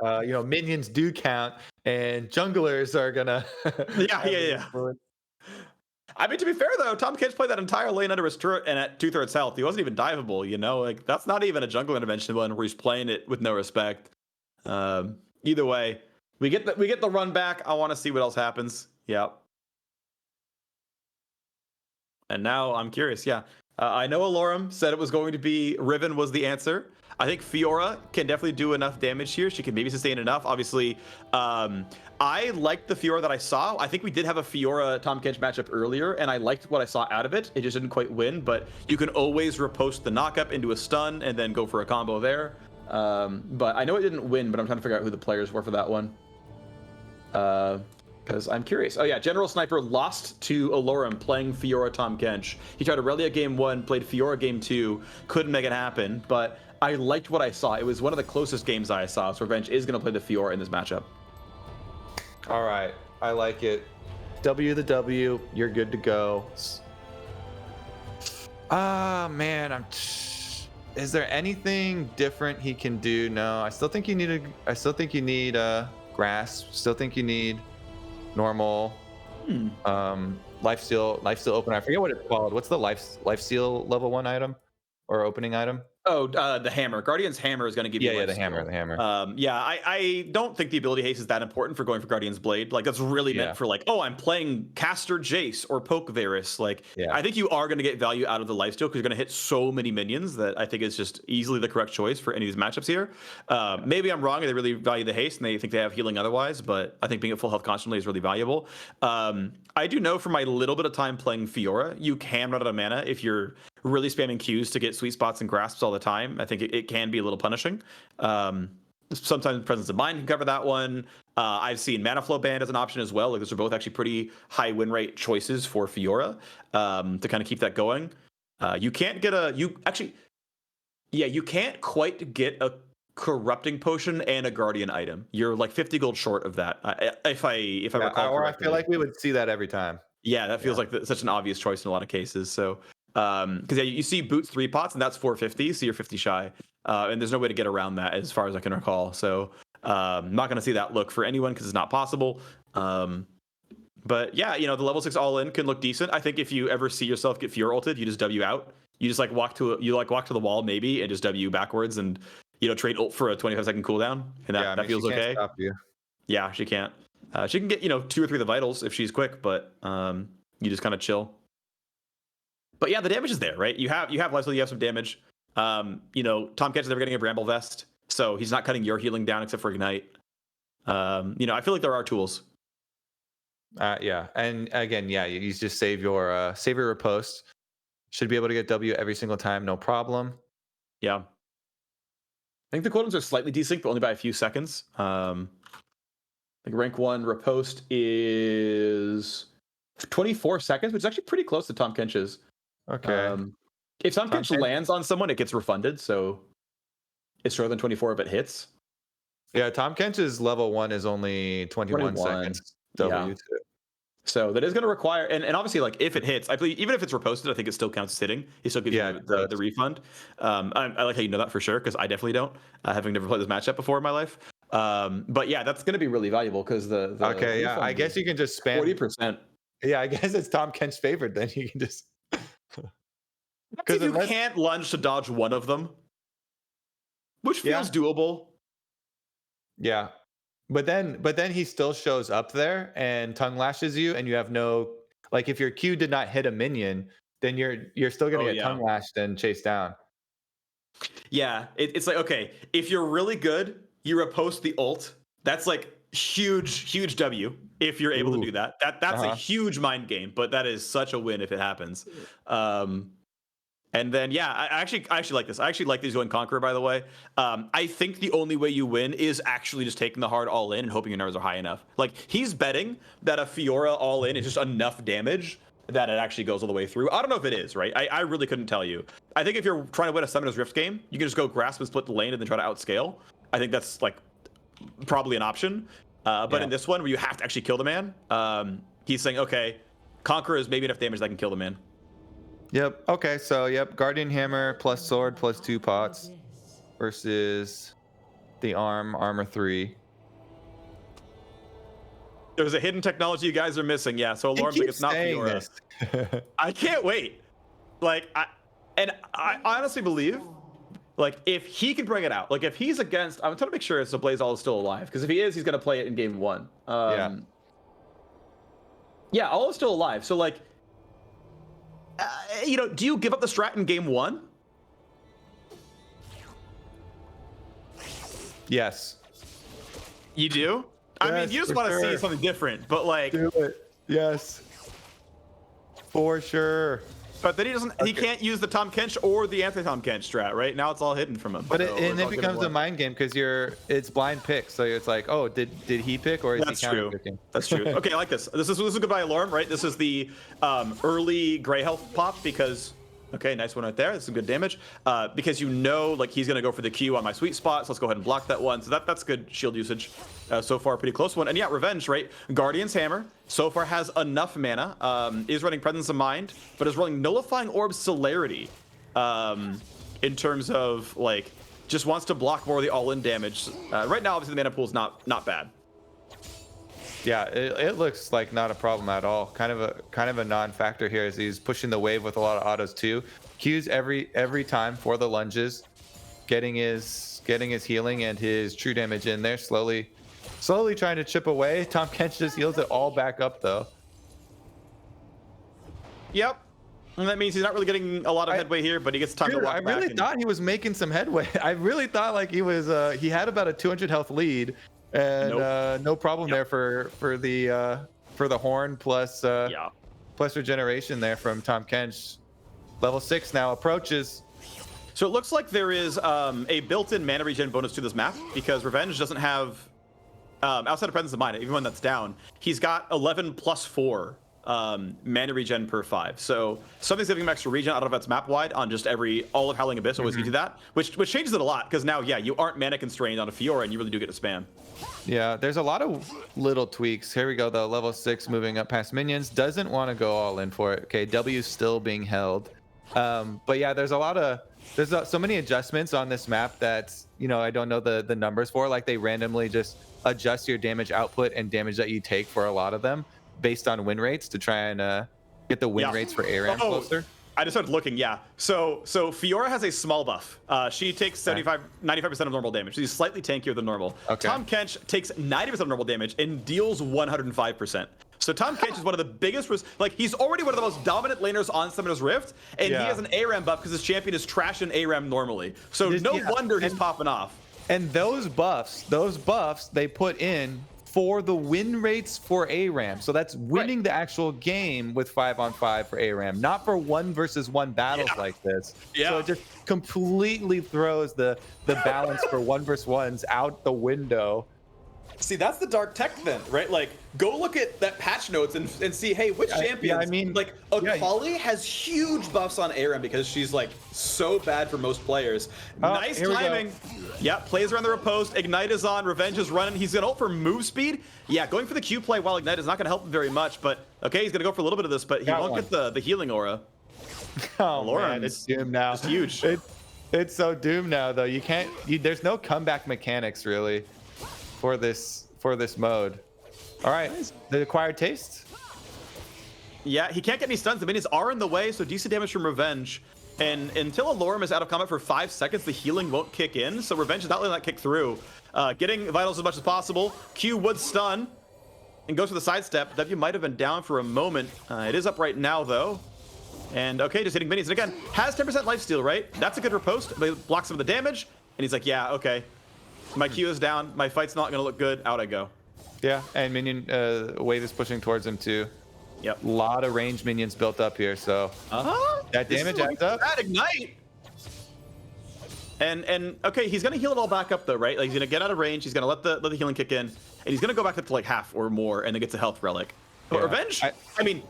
minions do count and junglers are gonna yeah. I mean, to be fair though, Tahm Kench played that entire lane under his turret and at 2/3 health. He wasn't even diveable, like that's not even a jungle intervention one where he's playing it with no respect. Either way, we get the run back. I want to see what else happens. Yep. And now I'm curious. Yeah, I know Allorim said it was going to be Riven was the answer. I think Fiora can definitely do enough damage here. She can maybe sustain enough. Obviously, I liked the Fiora that I saw. I think we did have a Fiora Tahm Kench matchup earlier, and I liked what I saw out of it. It just didn't quite win, but you can always riposte the knockup into a stun and then go for a combo there. But I know it didn't win, but I'm trying to figure out who the players were for that one. Because I'm curious. Oh yeah, General Sniper lost to Allorim playing Fiora Tahm Kench. He tried Aurelia game 1, played Fiora game 2, couldn't make it happen, but I liked what I saw. It was one of the closest games I saw, so Revenge is going to play the Fiora in this matchup. All right, I like it. W the W, you're good to go. Man, is there anything different he can do? No, I still think you need grasp. Still think you need normal lifesteal opener. I forget what it's called. What's the lifesteal level 1 item or opening item? The hammer. Guardian's hammer is going to give you. Yeah, the hammer. I don't think the ability haste is that important for going for Guardian's Blade. Like that's really meant for like, oh, I'm playing Caster Jace or Poke Varus. Like, I think you are going to get value out of the lifesteal because you're going to hit so many minions that I think it's just easily the correct choice for any of these matchups here. Maybe I'm wrong and they really value the haste and they think they have healing otherwise, but I think being at full health constantly is really valuable. I do know from my little bit of time playing Fiora, you can run out of mana if you're really spamming Qs to get sweet spots and grasps all the time. I think it can be a little punishing. Sometimes Presence of Mind can cover that one. I've seen Mana Flow Band as an option as well. Like those are both actually pretty high win rate choices for Fiora to kind of keep that going. You can't get you can't quite get a Corrupting Potion and a Guardian item. You're like 50 gold short of that. If I recall or correctly. I feel like we would see that every time. Yeah, that feels like such an obvious choice in a lot of cases. So, because you see Boots 3 pots and that's 450, so you're 50 shy, and there's no way to get around that as far as I can recall. So, I'm not going to see that look for anyone because it's not possible. But yeah, the level 6 all in can look decent. I think if you ever see yourself get Fiora ulted, you just W out. You just walk to the wall maybe and just W backwards and trade ult for a 25-second cooldown, and that feels she okay. Can't stop you. Yeah, she can't. She can get 2 or 3 of the vitals if she's quick, but you just kind of chill. But yeah, the damage is there, right? You have lifesteal, you have some damage. Tahm Kench is never getting a Bramble Vest, so he's not cutting your healing down except for Ignite. I feel like there are tools. And again, you just save your riposte. Should be able to get W every single time, no problem. Yeah. I think the cooldowns are slightly desynced, but only by a few seconds. I think rank 1 riposte is 24 seconds, which is actually pretty close to Tahm Kench's. Okay. If Tahm Kench lands on someone, it gets refunded, so it's shorter than 24 if it hits. Yeah, Tahm Kench's level 1 is only 21 seconds. W2. So that is going to require, and obviously, like if it hits, I believe even if it's reposted, I think it still counts as hitting. He still gives you the refund. I like how you know that for sure because I definitely don't, having never played this matchup before in my life. But yeah, that's going to be really valuable because the okay, yeah, I guess you can just spam 40%. Yeah, I guess it's Tahm Kench's favorite. Then you can just because you can't lunge to dodge one of them, which feels doable. Yeah. But then he still shows up there and tongue lashes you, and you have no, like, if your Q did not hit a minion, then you're still gonna get tongue lashed and chased down. Yeah, it's like, okay, if you're really good, you riposte the ult. That's like huge W if you're able to do that. That's a huge mind game, but that is such a win if it happens. And then, I actually like this. I actually like these going Conqueror, by the way. I think the only way you win is actually just taking the hard all in and hoping your numbers are high enough. Like, he's betting that a Fiora all in is just enough damage that it actually goes all the way through. I don't know if it is, right? I really couldn't tell you. I think if you're trying to win a Summoner's Rift game, you can just go grasp and split the lane and then try to outscale. I think that's, like, probably an option. But in this one, where you have to actually kill the man, he's saying, okay, Conqueror is maybe enough damage that I can kill the man. Yep. Okay. So Guardian Hammer plus Sword plus 2 pots versus the Armor 3. There's a hidden technology you guys are missing. Yeah. So Allorim's like, it's not Fiora. I can't wait. Like, I honestly believe, like, if he can bring it out, like if he's against, I'm trying to make sure it's Ablazeolive is still alive, because if he is, he's gonna play it in game 1. Yeah, all is still alive. So like. Do you give up the strat in game 1? Yes. You do? I mean, you just want to see something different, but like. Do it. Yes. For sure. But then he can't use the Tahm Kench or the anti-Tahm Kench strat, right? Now it's all hidden from him. But it becomes a mind game because it's blind pick. So it's like, oh, did he pick or is he counter picking? That's true. Okay, I like this. This is goodbye Allorim, right? This is the early gray health pop because. Okay, nice one right there. That's some good damage. Because like he's gonna go for the Q on my sweet spot, so let's go ahead and block that one. So that's good shield usage. So far, pretty close one. And yeah, Revenge, right? Guardian's Hammer so far has enough mana. Is running Presence of Mind, but is running Nullifying Orb Celerity. In terms of like, just wants to block more of the all-in damage. Right now, obviously the mana pool is not bad. Yeah, it looks like not a problem at all. Kind of a non-factor here as he's pushing the wave with a lot of autos too. Qs every time for the lunges. getting his healing and his true damage in there, slowly trying to chip away. Tahm Kench just heals it all back up though. Yep. And that means he's not really getting a lot of headway here, but he gets time to walk I back. really thought he was making some headway. I really thought like he was he had about a 200 health lead, and no problem there for the horn plus plus regeneration there from Tahm Kench. Level 6 now approaches. So it looks like there is a built-in mana regen bonus to this map because Revenge doesn't have outside of Presence of Mind, even when that's down, he's got 11 plus 4 mana regen per 5. So something's giving him extra regen out of its map wide on just all of Howling Abyss always gives you that, which changes it a lot because now you aren't mana constrained on a Fiora and you really do get to spam. Yeah, there's a lot of little tweaks. Here we go though. Level 6 moving up past minions, doesn't want to go all in for it. Okay, W still being held. But yeah, there's so many adjustments on this map that I don't know the numbers for. Like they randomly just adjust your damage output and damage that you take for a lot of them based on win rates to try and get the win rates for ARAM closer. I just started looking. So Fiora has a small buff. She takes 95% of normal damage. She's slightly tankier than normal. Tahm Kench takes 90% of normal damage and deals 105%. So Tahm Kench is one of the biggest, he's already one of the most dominant laners on Summoner's Rift, and he has an ARAM buff because his champion is trash in ARAM normally. So no wonder he's popping off. And those buffs, they put in for the win rates for ARAM. So that's winning the actual game with 5-on-5 for ARAM, not for 1-versus-1 battles like this. So it just completely throws the balance for 1-versus-1s out the window. See, that's the dark tech then, right? Like, go look at that patch notes and see, hey, which champions? Akali has huge buffs on ARAM because she's like so bad for most players. Nice timing. Yeah, plays around the riposte. Ignite is on. Revenge is running. He's gonna ult for move speed. Yeah, going for the Q play while Ignite is not gonna help him very much. But okay, he's gonna go for a little bit of this, but he won't get the healing aura. Man, it's doomed now. It's huge. It's so doomed now though. There's no comeback mechanics really for this mode. All right, the acquired taste. Yeah, he can't get any stuns. The minions are in the way, so decent damage from Revenge. And until Allorim is out of combat for 5 seconds, the healing won't kick in. So Revenge is not letting that kick through. Getting vitals as much as possible. Q would stun and goes for the sidestep. W might have been down for a moment. It is up right now though. And okay, just hitting minions. And again, has 10% lifesteal, right? That's a good riposte. They block some of the damage. And he's like, yeah, okay. My Q is down. My fight's not going to look good. Out I go. Yeah, and minion wave is pushing towards him too. Yep. A lot of range minions built up here, so that damage adds up. That Ignite. And okay, he's going to heal it all back up though, right? Like he's going to get out of range. He's going to let the healing kick in, and he's going to go back up to like half or more, and then gets a health relic. But Revenge, I mean,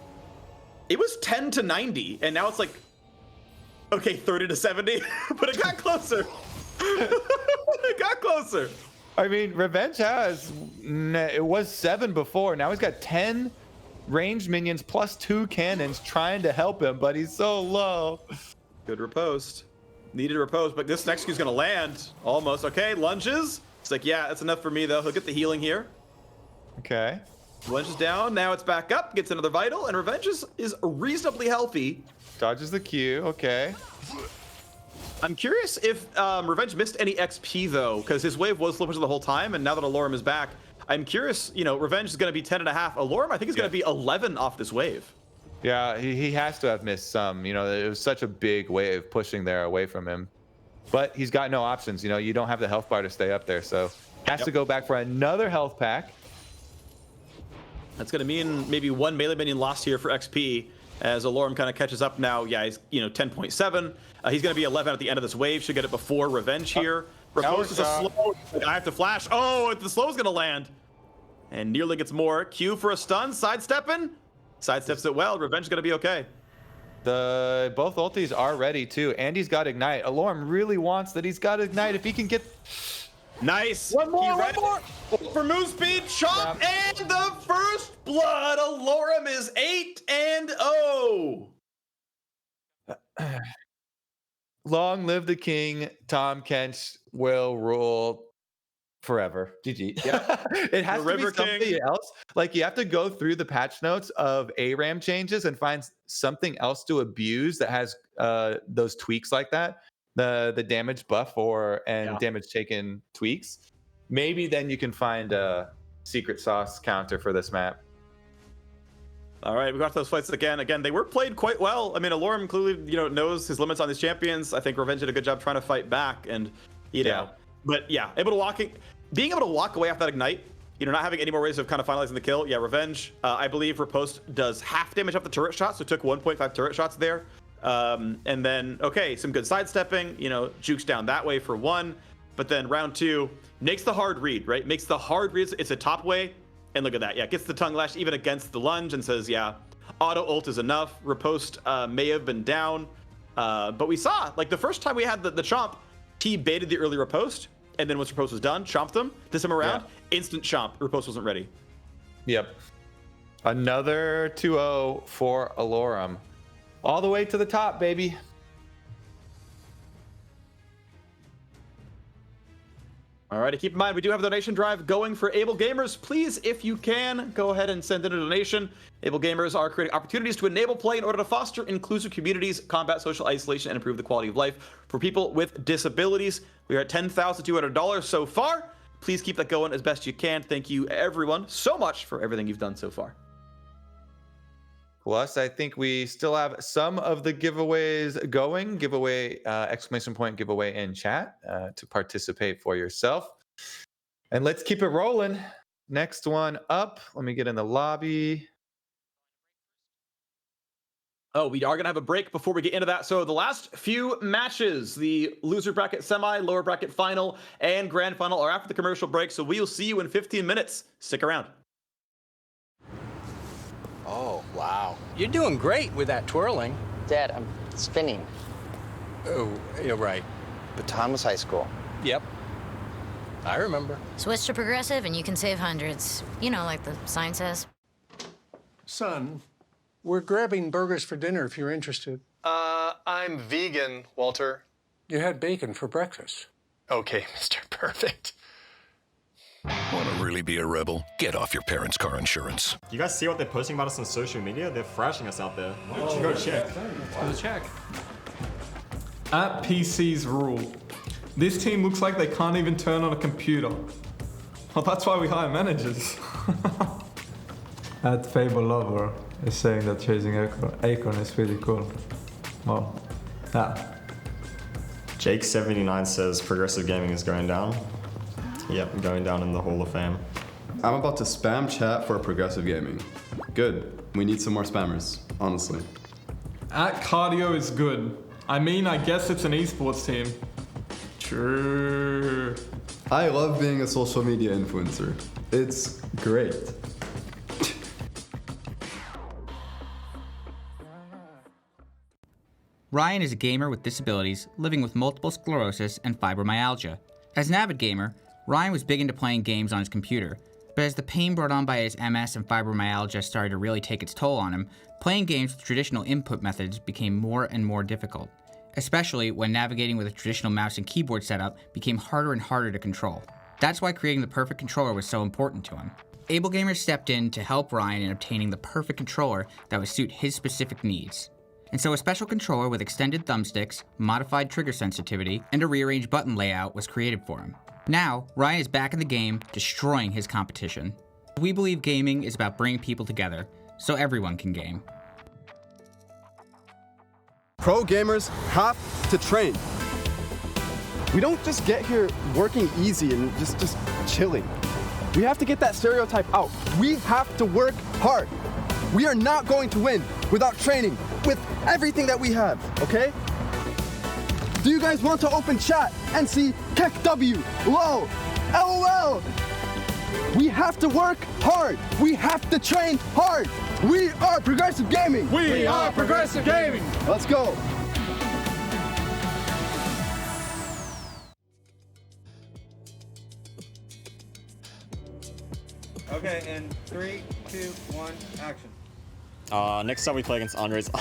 it was 10 to 90, and now it's like, okay, 30 to 70, but it got closer. It got closer. I mean, Revenge it was 7 before. Now he's got 10 ranged minions plus 2 cannons trying to help him, but he's so low. Good riposte. Needed a riposte, but this next Q's gonna land. Almost. Okay, lunges. It's like, yeah, that's enough for me though. He'll get the healing here. Okay. Lunges down. Now it's back up. Gets another vital, and Revenge is reasonably healthy. Dodges the Q. Okay. I'm curious if Revenge missed any XP though, because his wave was slow pushing the whole time, and now that Allorim is back, I'm curious. Revenge is going to be 10.5. Allorim, I think, is going to be 11 off this wave. Yeah, he has to have missed some. It was such a big wave pushing there away from him, but he's got no options. You don't have the health bar to stay up there, so has to go back for another health pack. That's going to mean maybe one melee minion lost here for XP. As Allorim kind of catches up now. Yeah, he's 10.7. He's going to be 11 at the end of this wave. Should get it before Revenge here. Riposte is a slow. I have to flash. Oh, the slow is going to land. And nearly gets more. Q for a stun. Sidestepping. Sidesteps it well. Revenge is going to be okay. Both ultis are ready too. And he's got Ignite. Allorim really wants that he's got Ignite. If he can get... Nice. One more. For move speed, chop, and the first blood. Allorim is 8-0. Long live the king. Tahm Kench will rule forever. GG. Yeah. It has to be something else. Like you have to go through the patch notes of ARAM changes and find something else to abuse that has those tweaks like that. the damage buff and damage taken tweaks, maybe then you can find a secret sauce counter for this map. All right, we got those fights again. Again, they were played quite well. I mean, Allorim clearly, knows his limits on these champions. I think Revenge did a good job trying to fight back, and but yeah, being able to walk away after that ignite. Not having any more ways of kind of finalizing the kill. Yeah, Revenge, I believe Riposte does half damage up the turret shot, so took 1.5 turret shots there. And then, some good sidestepping, jukes down that way for 1. But then round 2, makes the hard read, right? Makes the hard read, it's a top way. And look at that, gets the tongue lash even against the lunge and says, auto ult is enough. Riposte may have been down. But we saw, the first time we had the chomp, he baited the early Riposte. And then once Riposte was done, chomped them, this time around, instant chomp. Riposte wasn't ready. Yep. Another 2-0 for Allorim. All the way to the top, baby. All right, keep in mind, we do have a donation drive going for Able Gamers. Please, if you can, go ahead and send in a donation. Able Gamers are creating opportunities to enable play in order to foster inclusive communities, combat social isolation, and improve the quality of life for people with disabilities. We are at $10,200 so far. Please keep that going as best you can. Thank you, everyone, so much for everything you've done so far. Plus, I think we still have some of the giveaways going. Giveaway, ! Giveaway in chat to participate for yourself. And let's keep it rolling. Next one up. Let me get in the lobby. Oh, we are going to have a break before we get into that. So the last few matches, the loser bracket semi, lower bracket final, and grand final are after the commercial break. So we'll see you in 15 minutes. Stick around. Oh, wow. You're doing great with that twirling. Dad, I'm spinning. Oh, you're right. But Tahm was high school. Yep. I remember. Switch to progressive and you can save hundreds. Like the sign says. Son, we're grabbing burgers for dinner if you're interested. I'm vegan, Walter. You had bacon for breakfast. Okay, Mr. Perfect. Want to really be a rebel? Get off your parents' car insurance. You guys see what they're posting about us on social media? They're thrashing us out there. Why don't you go check? Go check. At PC's rule. This team looks like they can't even turn on a computer. Well, that's why we hire managers. At Fable Lover is saying that chasing Acorn is really cool. Well, yeah. Jake79 says progressive gaming is going down. Yep, going down in the Hall of Fame. I'm about to spam chat for progressive gaming. Good. We need some more spammers, honestly. At cardio is good. I mean, I guess it's an esports team. True. I love being a social media influencer. It's great. Ryan is a gamer with disabilities living with multiple sclerosis and fibromyalgia. As an avid gamer, Ryan was big into playing games on his computer, but as the pain brought on by his MS and fibromyalgia started to really take its toll on him, playing games with traditional input methods became more and more difficult, especially when navigating with a traditional mouse and keyboard setup became harder and harder to control. That's why creating the perfect controller was so important to him. Able Gamers stepped in to help Ryan in obtaining the perfect controller that would suit his specific needs. And so a special controller with extended thumbsticks, modified trigger sensitivity, and a rearranged button layout was created for him. Now, Ryan is back in the game, destroying his competition. We believe gaming is about bringing people together, so everyone can game. Pro gamers have to train. We don't just get here working easy and just chilling. We have to get that stereotype out. We have to work hard. We are not going to win without training, with everything that we have, okay? Do you guys want to open chat and see Kek W, LOL, LOL? We have to work hard. We have to train hard. We are Progressive Gaming. We are Progressive Gaming. Let's go. Okay, in 3, 2, 1, action. Next up we play against Andres.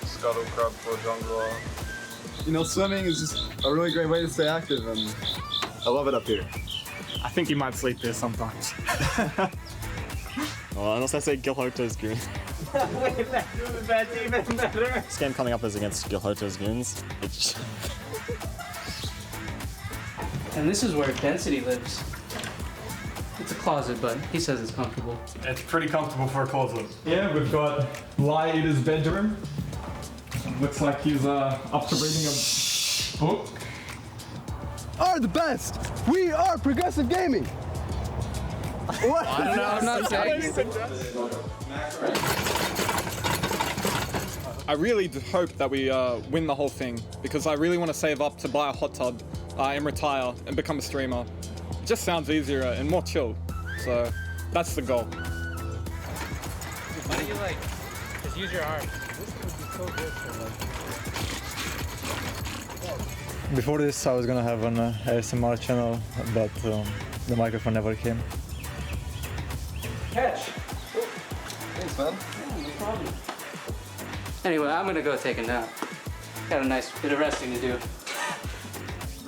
Scuttle crab for jungler. Swimming is just a really great way to stay active, and I love it up here. I think you might sleep there sometimes. Unless I say Gilhoto is green. That's even better. This game coming up is against Gilhoto's goons. And this is where density lives. It's a closet, but he says it's comfortable. It's pretty comfortable for a closet. Yeah, we've got Lie Eater's bedroom. Looks like he's up to reading a book. Are the best. We are Progressive Gaming. What? I don't know. I'm not saying. I really hope that we win the whole thing because I really want to save up to buy a hot tub and retire and become a streamer. It just sounds easier and more chill. So that's the goal. Why don't you just use your arm? This would be so good for Before this, I was gonna have an ASMR channel, but the microphone never came. Catch. Thanks, man. Yeah, no problem. Anyway, I'm gonna go take a nap. Got a nice bit of resting to do.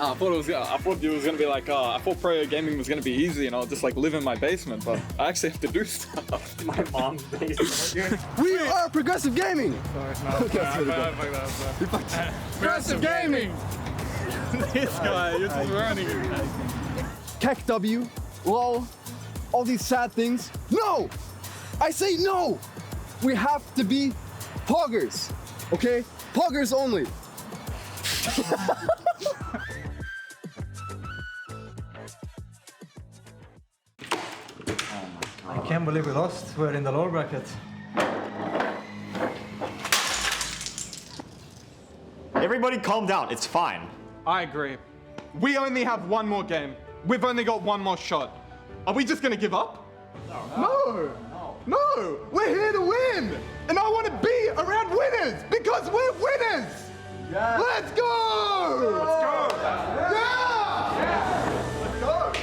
I thought it was gonna be like I thought pro gaming was gonna be easy and I'll just like live in my basement, but I actually have to do stuff. My mom's basement. We are Progressive Gaming. Progressive gaming. This guy, you're just running. Kek W, lol, all these sad things. No! I say no! We have to be poggers, okay? Poggers only. I can't believe we lost. We're in the lower bracket. Everybody calm down. It's fine. I agree. We only have one more game. We've only got one more shot. Are we just gonna give up? No! We're here to win! And I want to be around winners because we're winners! Yes. Let's go! Let's go! Yeah! Let's go!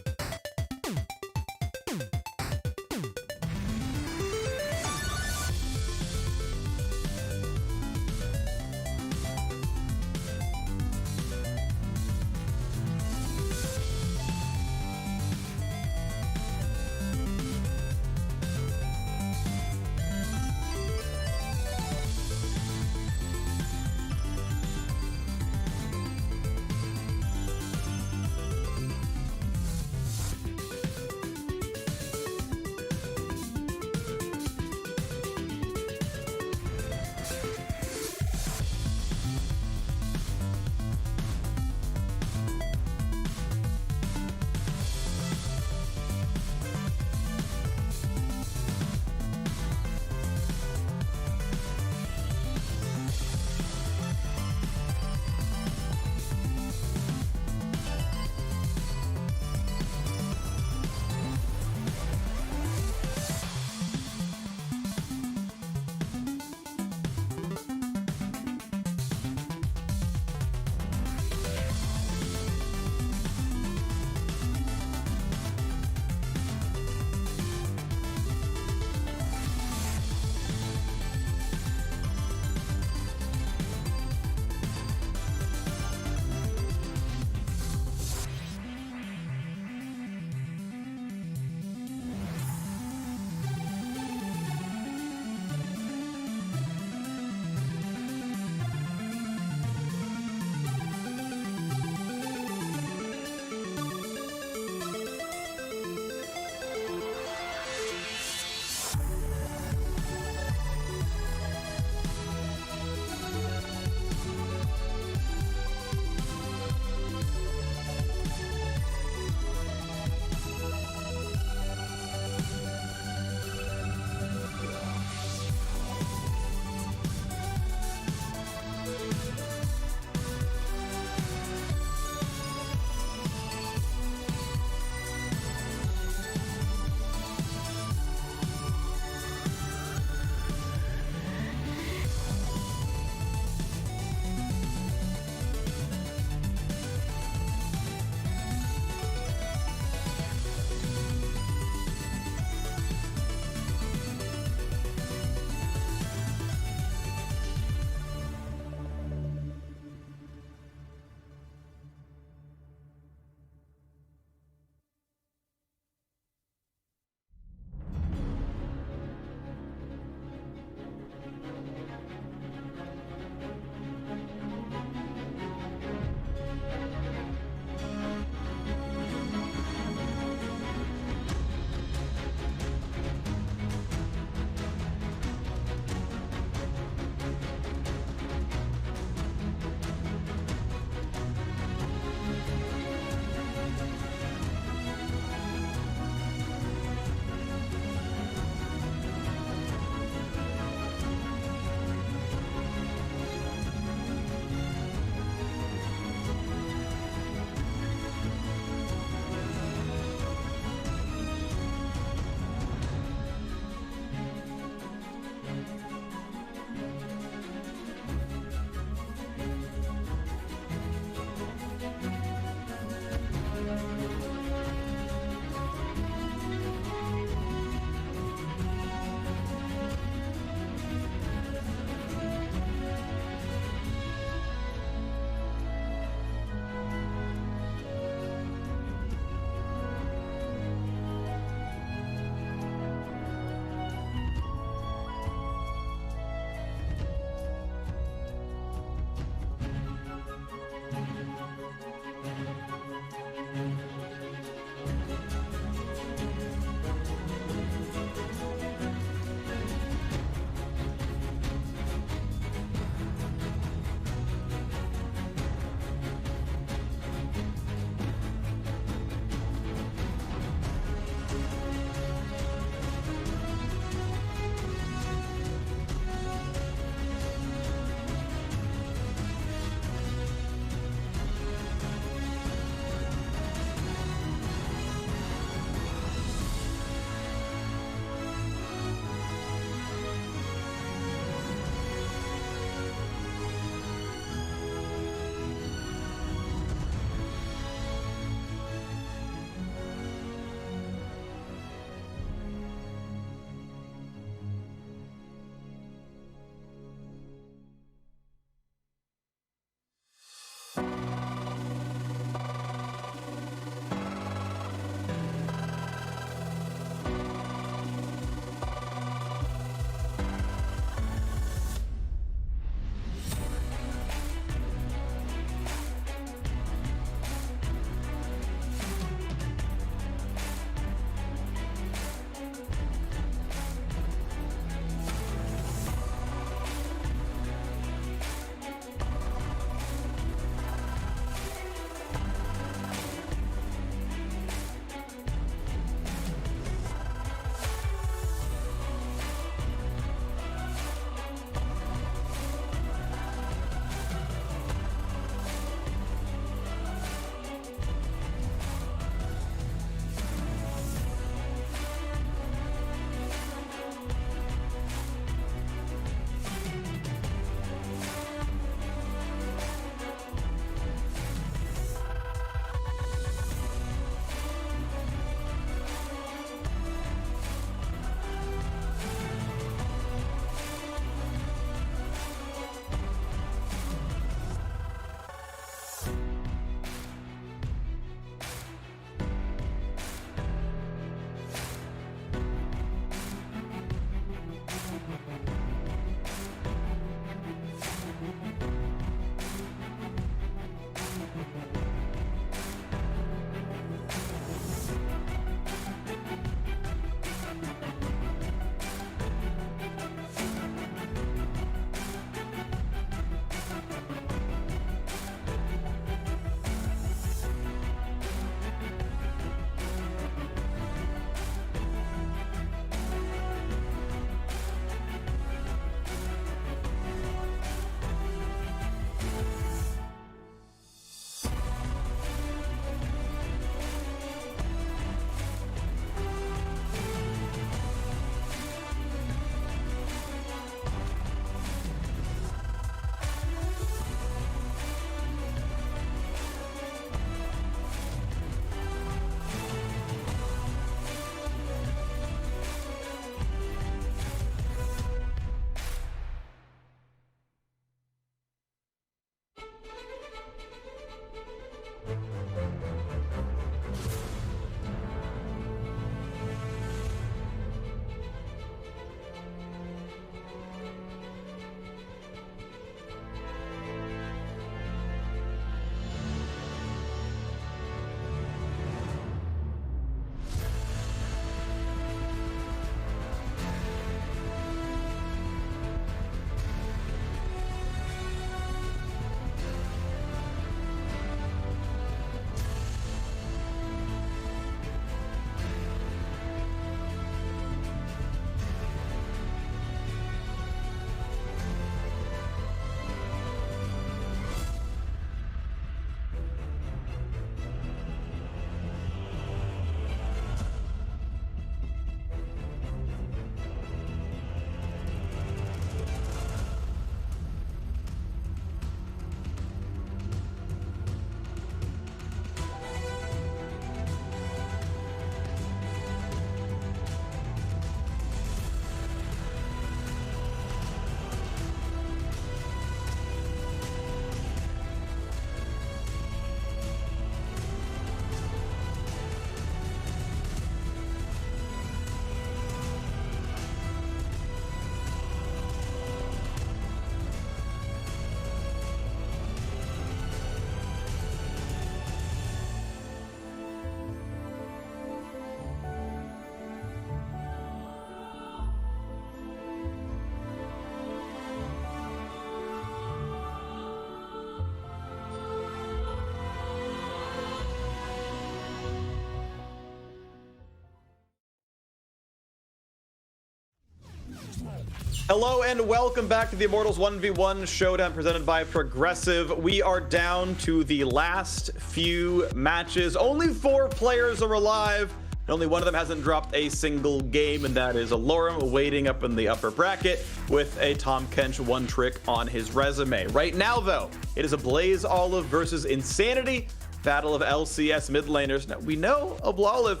Hello and welcome back to the Immortals 1v1 Showdown presented by Progressive. We are down to the last few matches. Only 4 players are alive. And only one of them hasn't dropped a single game, and that is Allorim waiting up in the upper bracket with a Tahm Kench one trick on his resume. Right now, though, it is Ablazeolive versus Insanity. Battle of LCS mid laners. Now, we know Ablazeolive,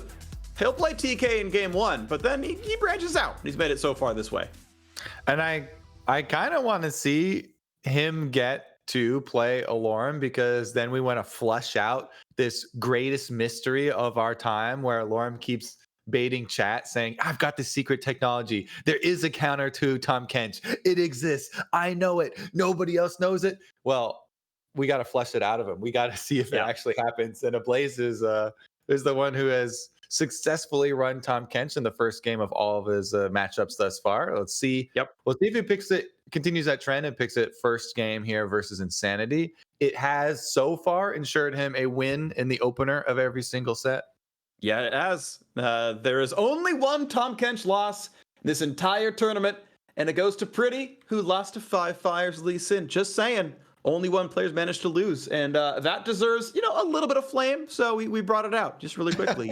he'll play TK in game 1, but then he branches out. He's made it so far this way. And I kind of want to see him get to play Allorim, because then we want to flush out this greatest mystery of our time where Allorim keeps baiting chat saying, I've got the secret technology. There is a counter to Tahm Kench. It exists. I know it. Nobody else knows it. Well, we got to flush it out of him. We got to see if it actually happens. And Ablaze is the one who has successfully run Tahm Kench in the first game of all of his matchups thus far. Let's see. We'll see if he picks it, continues that trend and picks it first game here versus Insanity. It has so far ensured him a win in the opener of every single set. Yeah, it has. There is only one Tahm Kench loss this entire tournament, and it goes to Pretty, who lost to 5 Fires Lee Sin. Just saying. Only one player's managed to lose, and that deserves, a little bit of flame. So we brought it out just really quickly,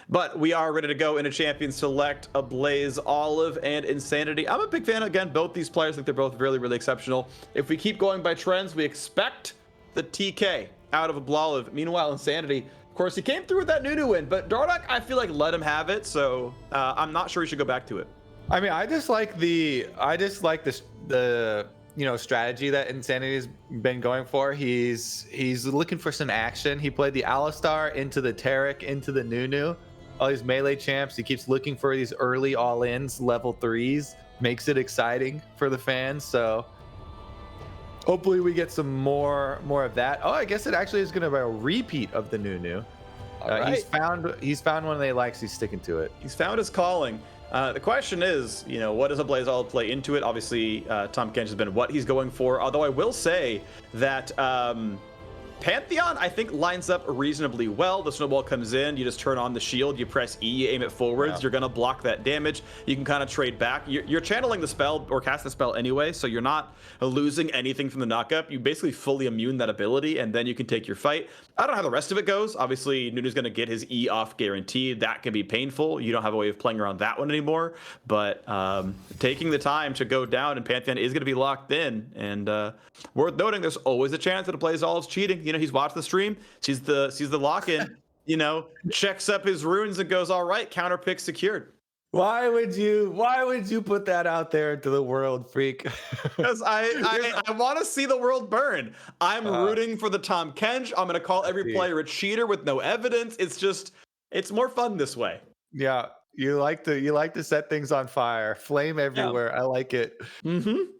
But we are ready to go into Champion Select. Ablazeolive and Insanity. I'm a big fan. Again, both these players, I think they're both really, really exceptional. If we keep going by trends, we expect the TK out of Ablazeolive. Meanwhile, Insanity, of course, he came through with that Nunu win, but Dardoch, I feel like, let him have it. So I'm not sure he should go back to it. I mean, I just like the strategy that Insanity has been going for. He's looking for some action. He played the Alistar into the Taric, into the Nunu. All these melee champs. He keeps looking for these early all-ins, level 3s. Makes it exciting for the fans. So hopefully we get some more of that. Oh, I guess it actually is going to be a repeat of the Nunu. Right. He's found one he likes. He's sticking to it. He's found his calling. The question is, what does Ablazeolive play into it? Obviously, Tahm Kench has been what he's going for. Although I will say that Pantheon, I think, lines up reasonably well. The snowball comes in, you just turn on the shield, you press E, you aim it forwards, you're going to block that damage. You can kind of trade back. You're channeling the spell or cast the spell anyway, so you're not losing anything from the knockup. You basically fully immune that ability, and then you can take your fight. I don't know how the rest of it goes. Obviously, Nunu's going to get his E off guaranteed. That can be painful. You don't have a way of playing around that one anymore. But taking the time to go down, and Pantheon is going to be locked in. And worth noting, there's always a chance that Ablazeolive's cheating. He's watched the stream, sees the lock-in, checks up his runes and goes, all right, counter pick secured. Why would you put that out there into the world, Phreak? Because I want to see the world burn. I'm rooting for the Tahm Kench. I'm going to call every player a cheater with no evidence. It's more fun this way. Yeah, you like to set things on fire, flame everywhere. Yeah. I like it. Mm-hmm.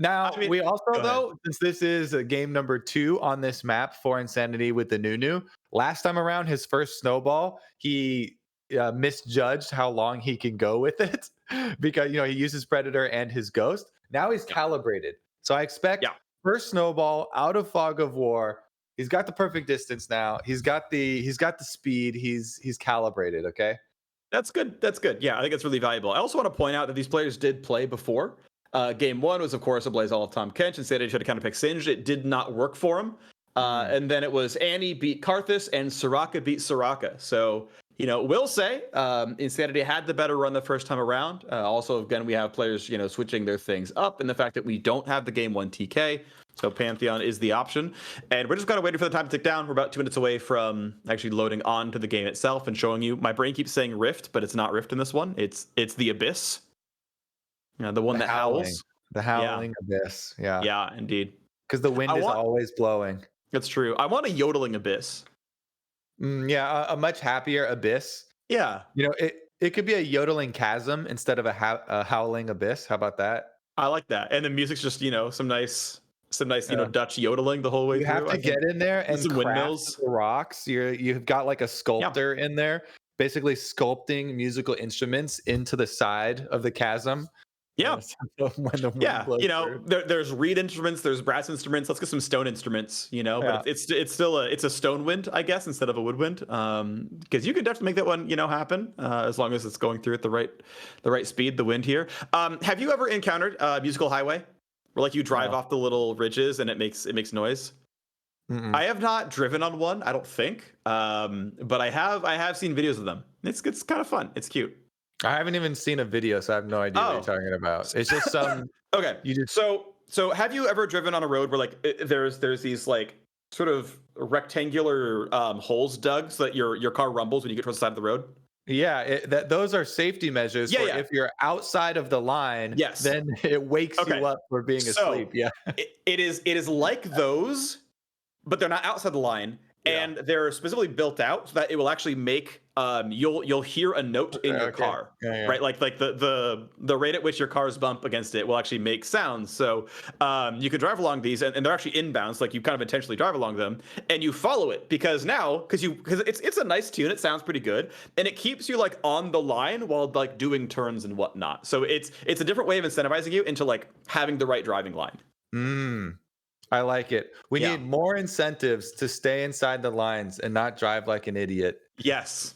Now, we also, though, since this is game number 2 on this map for Insanity with the Nunu, last time around, his first snowball, he misjudged how long he can go with it because, he uses Predator and his Ghost. Now he's calibrated. So I expect first snowball out of Fog of War. He's got the perfect distance now. He's got the speed. He's calibrated, okay? That's good. Yeah, I think it's really valuable. I also want to point out that these players did play before. Game 1 was, of course, Ablazeolive Tahm Kench. Instead, he tried to kind of pick Singed. It did not work for him. And then it was Annie beat Karthus and Soraka beat Soraka. So, will say Insanity had the better run the first time around. Also, again, we have players, switching their things up, and the fact that we don't have the game 1 TK. So Pantheon is the option. And we're just kind of waiting for the time to tick down. We're about 2 minutes away from actually loading on to the game itself and showing you. My brain keeps saying Rift, but it's not Rift in this one. It's the Abyss. The one that howls. The howling abyss. Yeah. Yeah, indeed. Because the wind is always blowing. That's true. I want a yodeling abyss. A much happier abyss. Yeah. It could be a yodeling chasm instead of a howling abyss. How about that? I like that. And the music's just, some nice Dutch yodeling the whole way through. You have to get in there and some windmills. The rocks. You've got like a sculptor in there, basically sculpting musical instruments into the side of the chasm. Yeah. When the wind Yeah, blows you know, through. there's reed instruments, there's brass instruments. Let's get some stone instruments, you know. But Yeah. it's still a stone wind, I guess, instead of a woodwind. Because you can definitely make that one, you know, happen as long as it's going through at the right speed. The wind here. Have you ever encountered musical highway, where like you drive off the little ridges and it makes noise? I have not driven on one, I don't think, but I have seen videos of them. It's kind of fun. It's cute. I haven't even seen a video, so I have no idea what you're talking about. It's just some. Okay. You just So have you ever driven on a road where like there's these like sort of rectangular holes dug so that your car rumbles when you get towards the side of the road? Yeah, those are safety measures. Yeah, for yeah. If you're outside of the line, Yes. then it wakes you up for being asleep. Yeah. It is like those, but they're not outside the line, and they're specifically built out so that it will actually make you'll hear a note in your car, right? Like the rate at which your cars bump against it will actually make sounds. So you can drive along these, and they're actually inbounds. Like you kind of intentionally drive along them, and you follow it because it's a nice tune. It sounds pretty good, and it keeps you like on the line while like doing turns and whatnot. So it's a different way of incentivizing you into like having the right driving line. I like it. We need more incentives to stay inside the lines and not drive like an idiot. Yes.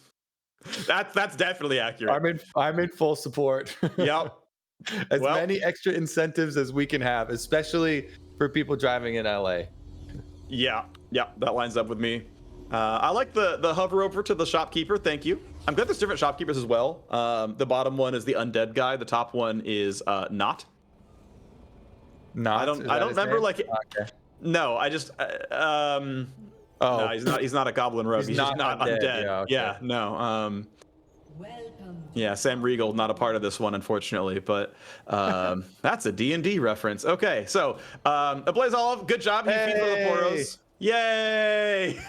That's definitely accurate. I'm in full support. Yep. As many extra incentives as we can have, especially for people driving in LA. Yeah, that lines up with me. I like the hover over to the shopkeeper. Thank you. I'm glad there's different shopkeepers as well. The bottom one is the undead guy. The top one is not. Not. I don't remember like. Okay. No, I just. No, he's not a goblin rogue. He's just not undead. Yeah, no. Yeah, Sam Riegel not a part of this one, unfortunately, but that's a D&D reference. Okay, so Ablazeolive, good job. You feed for the Poros. Yay!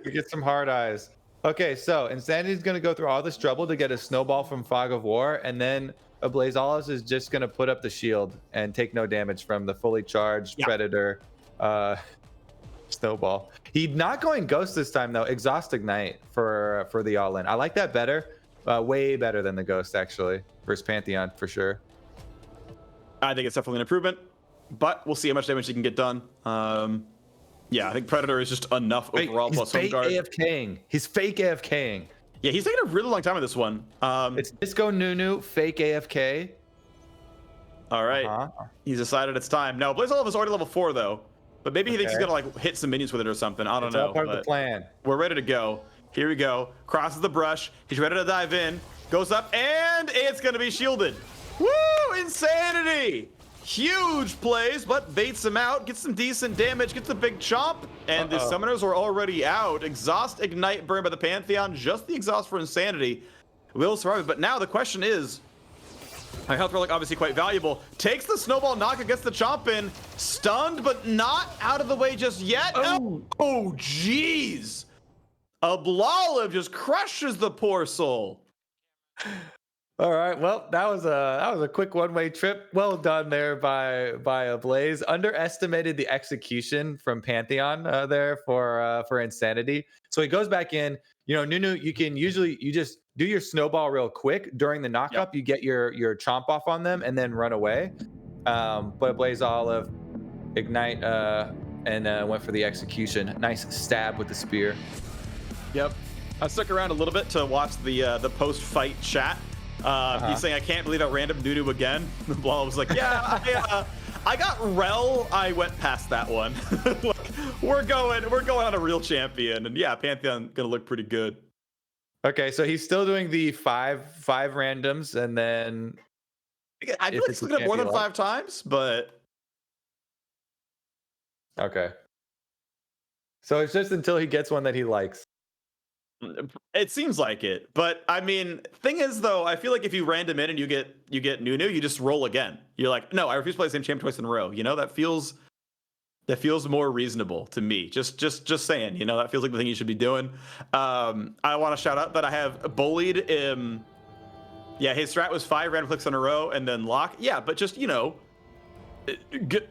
You get some hard eyes. Okay, so Insanity's going to go through all this trouble to get a snowball from Fog of War, and then Ablazeolive is just going to put up the shield and take no damage from the fully charged Predator snowball. He's not going Ghost this time, though. Exhaust Ignite for the all-in. I like that better. Way better than the Ghost, actually, versus Pantheon, for sure. I think it's definitely an improvement, but we'll see how much damage he can get done. Yeah, I think Predator is just enough overall. Plus fake home guard. AFKing. He's fake AFKing. Yeah, he's taking a really long time on this one. It's Disco Nunu, fake AFK. All right. He's decided it's time. Now, Ablazeolive is already level 4, though. But maybe he thinks he's going to like hit some minions with it or something. I don't know. All part of the plan. We're ready to go. Here we go. Crosses the brush. He's ready to dive in. Goes up, and it's going to be shielded. Woo! Insanity! Huge plays, but baits him out. Gets some decent damage. Gets a big chomp. And the summoners are already out. Exhaust, Ignite, burn by the Pantheon. Just the exhaust for Insanity. Will survive. But now the question is, my health relic obviously quite valuable. Takes the snowball knock against the chomp in. Stunned, but not out of the way just yet. Oh, jeez. Ablazeolive just crushes the poor soul. All right, well, that was a quick one-way trip. Well done there by Ablaze. Underestimated the execution from Pantheon there for Insanity. So he goes back in. You know, Nunu, you just do your snowball real quick during the knockup. You get your chomp off on them and then run away. But Ablazeolive Ignite and went for the execution. Nice stab with the spear. Yep. I stuck around a little bit to watch the post-fight chat. He's saying, I can't believe I random Nunu again. Blah was like, yeah, I got Rel. I went past that one. Like, we're going on a real champion, and yeah, Pantheon gonna look pretty good. Okay, so he's still doing the five randoms, and then I feel like he's looking at more than 5 times, but okay. So it's just until he gets one that he likes. It seems like it, but I mean, thing is though, I feel like if you random in and you get Nunu, you just roll again. You're like, no, I refuse to play the same champ twice in a row. You know, that feels more reasonable to me. Just saying, you know, that feels like the thing you should be doing. I want to shout out that I have bullied him. Yeah, his strat was 5 random clicks in a row and then lock. Yeah, but just, you know,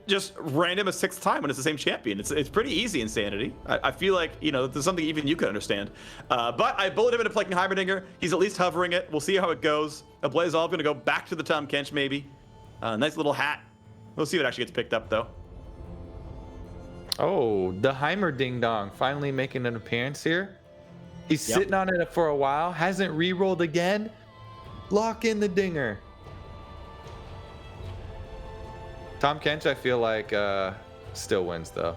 just random a 6th time when it's the same champion. It's pretty easy Insanity. I feel like, you know, there's something even you could understand. But I bullied him into playing Heimerdinger. He's at least hovering it. We'll see how it goes. Ablazeolive going to go back to the Tahm Kench maybe. Nice little hat. We'll see what actually gets picked up, though. Oh, the Heimer Ding Dong finally making an appearance here. He's sitting on it for a while. Hasn't re-rolled again. Lock in the dinger. Tahm Kench, I feel like still wins though.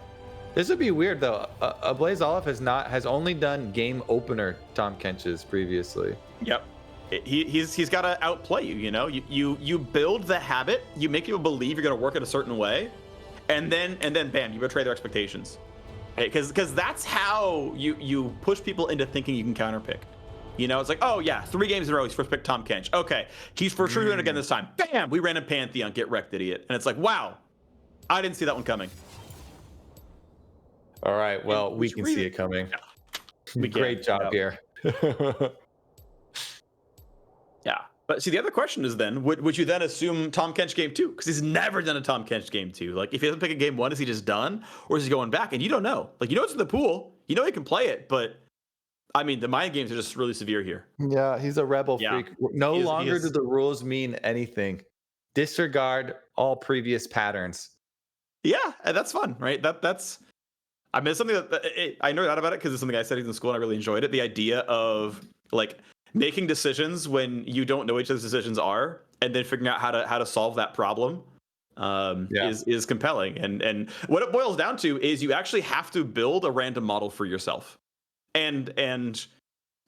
This would be weird though. Ablazeolive has only done game opener Tahm Kench's previously. Yep. He's got to outplay you. You know, you build the habit. You make people believe you're going to work it a certain way, and then bam, you betray their expectations. Because that's how you push people into thinking you can counterpick. You know, it's like, oh yeah, 3 games in a row, he's first picked Tahm Kench. Okay, he's for sure doing it again this time. Bam, we ran in Pantheon, get wrecked, idiot. And it's like, wow, I didn't see that one coming. All right, well, we can see it coming. Yeah. Great job here. Yeah, but see, the other question is then, would you then assume Tahm Kench game 2? Because he's never done a Tahm Kench game 2. Like, if he doesn't pick a game 1, is he just done? Or is he going back? And you don't know. Like, you know it's in the pool. You know he can play it, but I mean, the mind games are just really severe here. Yeah, he's a rebel freak. No longer do the rules mean anything. Disregard all previous patterns. Yeah, and that's fun, right? That's. I mean, it's something that I know that about it because it's something I studied in school and I really enjoyed it. The idea of like making decisions when you don't know which those decisions are, and then figuring out how to solve that problem is compelling. And what it boils down to is you actually have to build a random model for yourself. And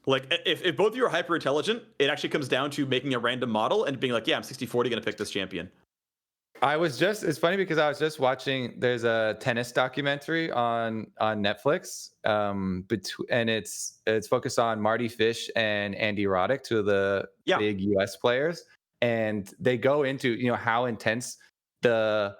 like if both of you are hyper intelligent, it actually comes down to making a random model and being like, yeah, I'm 60-40 gonna pick this champion. It's funny because I was just watching, there's a tennis documentary on Netflix, and it's focused on Marty Fish and Andy Roddick, 2 of the big US players, and they go into, you know, how intense I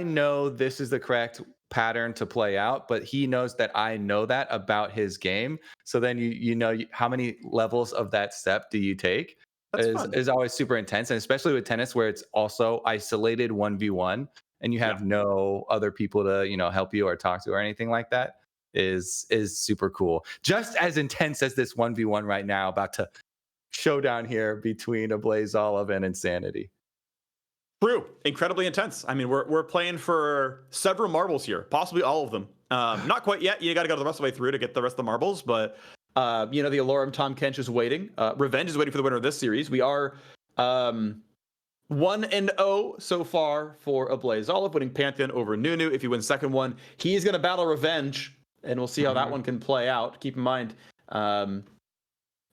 know this is the correct pattern to play out, but he knows that I know that about his game. So then you know how many levels of that step do you take is always super intense, and especially with tennis where it's also isolated 1v1 and you have no other people to, you know, help you or talk to or anything like that is super cool. Just as intense as this 1v1 right now about to showdown here between Ablazeolive and Insanity. True, incredibly intense. I mean, we're playing for several marbles here, possibly all of them. Not quite yet. You got to go the rest of the way through to get the rest of the marbles, but you know, the Allorim Tahm Kench is waiting. Revenge is waiting for the winner of this series. We are 1-0 so far for Ablazeolive, winning Pantheon over Nunu. If he wins second one, he's going to battle Revenge, and we'll see how that one can play out. Keep in mind,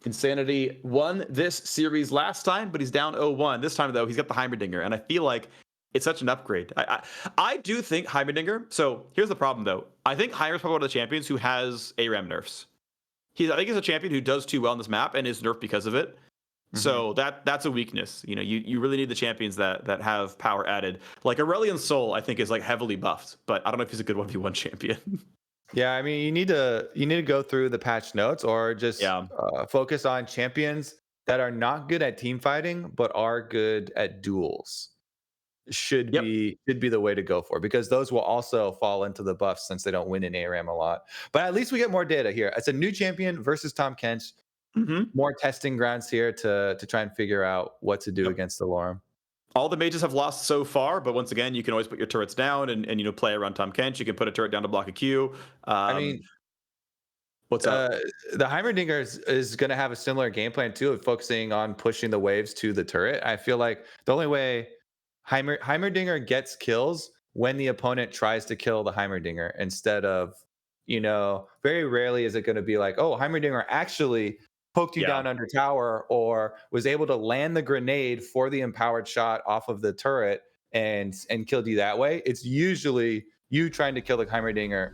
Insanity won this series last time, but he's down 0-1. This time, though, he's got the Heimerdinger, and I feel like it's such an upgrade. I do think Heimerdinger. So here's the problem, though. I think Heimer's probably one of the champions who has ARAM nerfs. I think he's a champion who does too well on this map and is nerfed because of it. Mm-hmm. So that's a weakness. You know, you really need the champions that have power added. Like Aurelion Sol, I think is like heavily buffed, but I don't know if he's a good 1v1 champion. Yeah, I mean, you need to go through the patch notes or just focus on champions that are not good at team fighting but are good at duels. Should be the way to go for, because those will also fall into the buffs since they don't win in ARAM a lot. But at least we get more data here. It's a new champion versus Tahm Kench. More testing grounds here to try and figure out what to do against Allorim. All the mages have lost so far, but once again, you can always put your turrets down and you know, play around Tahm Kench. You can put a turret down to block a Q. I mean, what's up? The Heimerdinger is going to have a similar game plan too, of focusing on pushing the waves to the turret. I feel like the only way Heimerdinger gets kills when the opponent tries to kill the Heimerdinger, instead of, you know, very rarely is it going to be like, oh, Heimerdinger actually poked you down under tower or was able to land the grenade for the empowered shot off of the turret and killed you that way. It's usually you trying to kill the Heimerdinger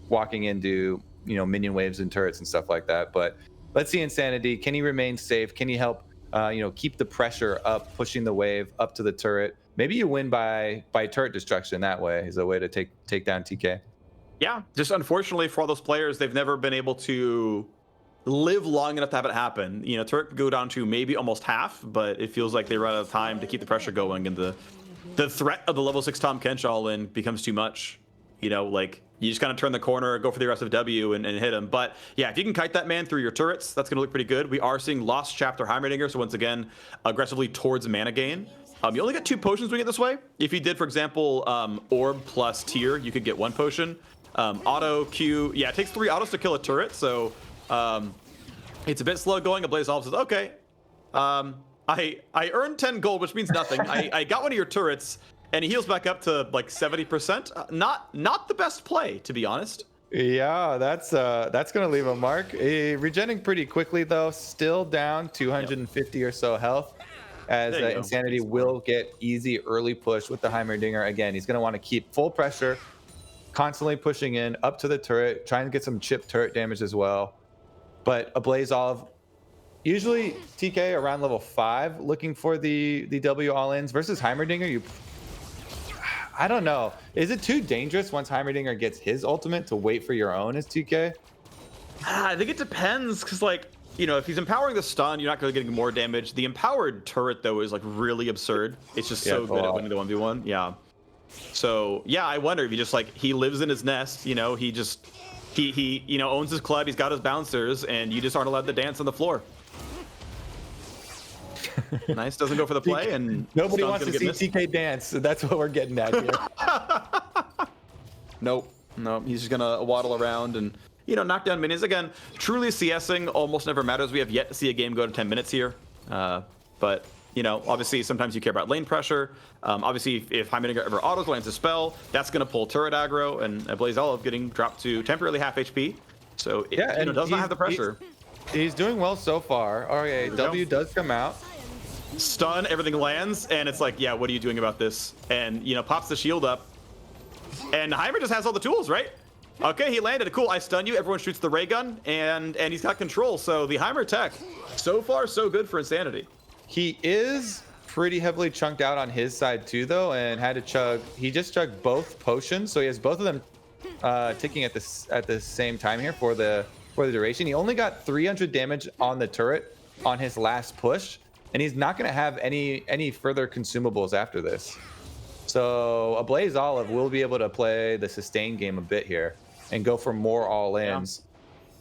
walking into, you know, minion waves and turrets and stuff like that. But let's see Insanity. Can he remain safe? Can he help you know, keep the pressure up, pushing the wave up to the turret? Maybe you win by turret destruction that way, is a way to take down TK. Yeah, just unfortunately for all those players, they've never been able to live long enough to have it happen. You know, turret could go down to maybe almost half, but it feels like they run out of time to keep the pressure going, and the threat of the level 6 Tahm Kench all in becomes too much. You know, like you just kind of turn the corner, go for the aggressive W and hit him. But yeah, if you can kite that man through your turrets, that's going to look pretty good. We are seeing Lost Chapter Heimerdinger, so once again, aggressively towards mana gain. You only get 2 potions doing it this way. If you did, for example, orb plus tier, you could get 1 potion. Auto Q, yeah, it takes 3 autos to kill a turret, so it's a bit slow going. Ablazeolive says, okay, I earned 10 gold, which means nothing. I got one of your turrets, and he heals back up to like 70%. Not the best play, to be honest. Yeah, that's gonna leave a mark. Regenning pretty quickly though, still down 250 or so health. As Insanity will get easy early push with the Heimerdinger. Again, he's gonna want to keep full pressure, constantly pushing in up to the turret, trying to get some chip turret damage as well. But Ablazeolive, usually TK around level 5, looking for the W all-ins versus Heimerdinger. I don't know. Is it too dangerous once Heimerdinger gets his ultimate to wait for your own as TK? I think it depends, because like, you know, if he's empowering the stun, you're not going to get more damage. The empowered turret, though, is like really absurd. It's just so good at winning the 1v1. Yeah. So, yeah, I wonder if he just like, he lives in his nest, you know, he you know, owns his club, he's got his bouncers, and you just aren't allowed to dance on the floor. Nice, doesn't go for the play, and nobody wants to see TK dance. So that's what we're getting at here. Nope, he's just gonna waddle around and, you know, knock down minions. Again, truly CSing almost never matters. We have yet to see a game go to 10 minutes here. But, you know, obviously sometimes you care about lane pressure. Obviously, if Heimerdinger ever autos lands a spell, that's going to pull turret aggro, and Ablazeolive getting dropped to temporarily half HP. So it does not have the pressure. He's doing well so far. Okay, W does come out. Stun, everything lands, and it's like, yeah, what are you doing about this? And, you know, pops the shield up. And Heimer just has all the tools, right? Okay, he landed. Cool, I stun you. Everyone shoots the ray gun, and he's got control. So the Heimer tech, so far, so good for Insanity. He is pretty heavily chunked out on his side too, though, and had to chug. He just chugged both potions, so he has both of them ticking at the same time here for the duration. He only got 300 damage on the turret on his last push, and he's not going to have any further consumables after this. So Ablazeolive will be able to play the sustain game a bit here and go for more all-ins.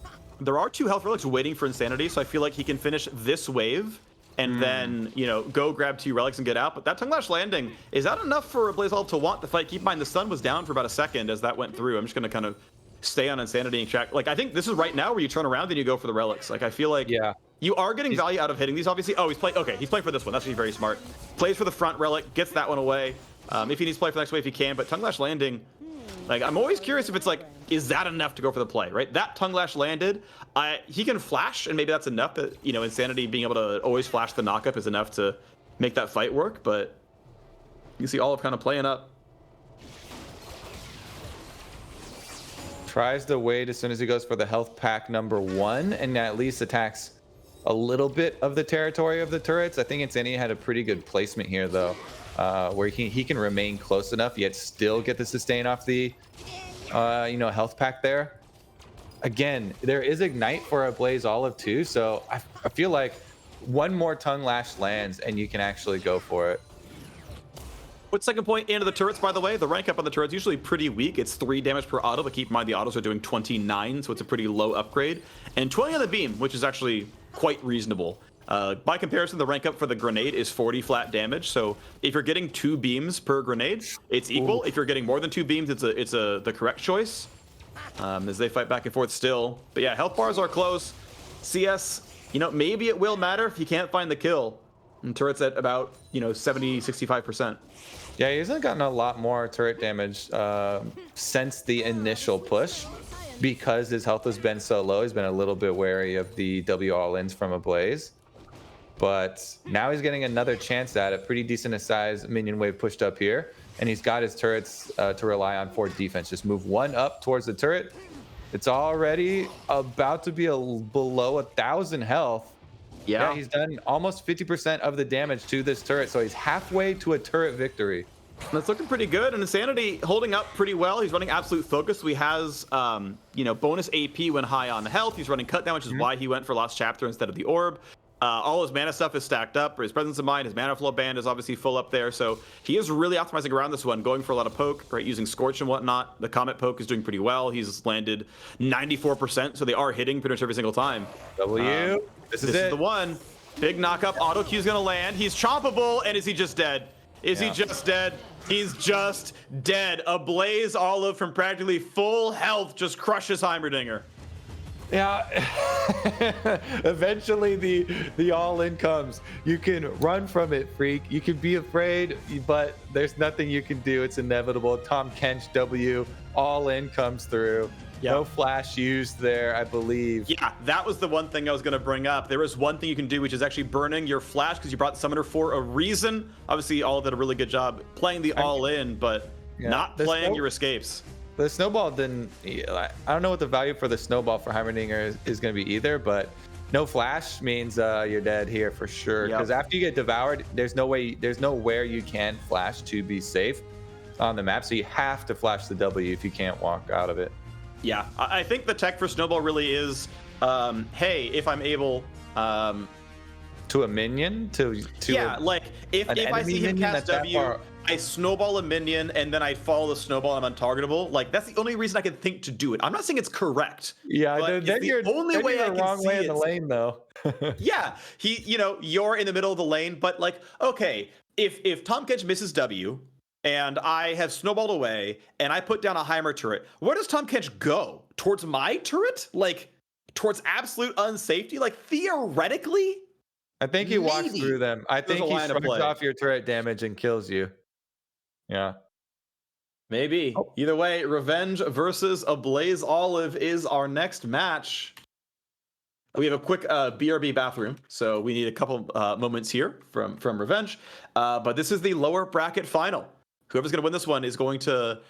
Yeah. There are 2 health relics waiting for Insanity, so I feel like he can finish this wave and then, you know, go grab 2 relics and get out. But that Tongue Lash landing, is that enough for Ablazeolive to want the fight? Keep in mind, the sun was down for about a second as that went through. I'm just going to kind of stay on Insanity and check. Like, I think this is right now where you turn around and you go for the relics. Like, I feel like you are getting value out of hitting these, obviously. Oh, he's playing for this one. That's actually very smart. Plays for the front relic, gets that one away. If he needs to play for the next wave, he can. But Tongue Lash landing, like, I'm always curious if it's like, is that enough to go for the play, right? That Tongue Lash landed. He can flash, and maybe that's enough that, you know, Insanity being able to always flash the knockup is enough to make that fight work. But you see Olive kind of playing up. Tries to wait as soon as he goes for the health pack number 1, and at least attacks a little bit of the territory of the turrets. I think Insanity had a pretty good placement here, though, where he can remain close enough yet still get the sustain off the you know, health pack there. Again, there is ignite for Ablazeolive too, so I feel like one more Tongue Lash lands and you can actually go for it. With second point into the turrets, by the way, the rank up on the turrets usually pretty weak. It's 3 damage per auto, but keep in mind the autos are doing 29, so it's a pretty low upgrade. And 20 on the beam, which is actually quite reasonable. By comparison, the rank up for the grenade is 40 flat damage. So if you're getting 2 beams per grenade, it's equal. Ooh. If you're getting more than 2 beams, it's the correct choice. As they fight back and forth still. But yeah, health bars are close. CS, you know, maybe it will matter if you can't find the kill. And turret's at about, you know, 70-65%. Yeah, he hasn't gotten a lot more turret damage since the initial push. Because his health has been so low, he's been a little bit wary of the W all-ins from Ablaze. But now he's getting another chance at a pretty decent size minion wave pushed up here. And he's got his turrets to rely on for defense. Just move 1 up towards the turret. It's already about to be below 1,000 health. Yeah, he's done almost 50% of the damage to this turret. So he's halfway to a turret victory. That's looking pretty good, and Insanity holding up pretty well. He's running Absolute Focus, so he has, you know, bonus AP when high on health. He's running Cut Down, which is why he went for Last Chapter instead of the Orb. All his mana stuff is stacked up. His Presence of Mind, his Mana Flow band is obviously full up there, so he is really optimizing around this one, going for a lot of poke, right, using Scorch and whatnot. The Comet poke is doing pretty well. He's landed 94%, so they are hitting pretty much every single time. W, this is the one. Big knockup. Auto Q's gonna land. He's chompable, and is he just dead? Is he just dead? He's just dead. Ablazeolive from practically full health just crushes Heimerdinger. Yeah. Eventually the all-in comes. You can run from it, Phreak. You can be afraid, but there's nothing you can do. It's inevitable. Tahm Kench W, all-in comes through. Yep. No flash used there, I believe. Yeah, that was the one thing I was going to bring up. There is one thing you can do, which is actually burning your flash because you brought the summoner for a reason. Obviously, all did a really good job playing the all-in, but not playing your escapes. The snowball didn't. I don't know what the value for the snowball for Heimerdinger is going to be either, but no flash means you're dead here for sure. Because after you get devoured, there's nowhere you can flash to be safe on the map. So you have to flash the W if you can't walk out of it. Yeah, I think the tech for snowball really is, hey, if I'm able, to a minion like if I see him cast W, I snowball a minion and then I follow the snowball and I'm untargetable. Like that's the only reason I can think to do it. I'm not saying it's correct. Yeah, but then it's the only way I can wrong see way it. in the lane though. Yeah, you're in the middle of the lane, but like, okay, if Tahm Kench misses W and I have snowballed away and I put down a Heimer turret, where does Tahm Kench go? Towards my turret? Like towards absolute unsafety? Like theoretically? I think he walks through them. I think he shrugs off your turret damage and kills you. Yeah. Maybe. Either way, Revenge versus Ablazeolive is our next match. We have a quick BRB bathroom, so we need a couple moments here from Revenge. But this is the lower bracket final. Whoever's going to win this one is going to...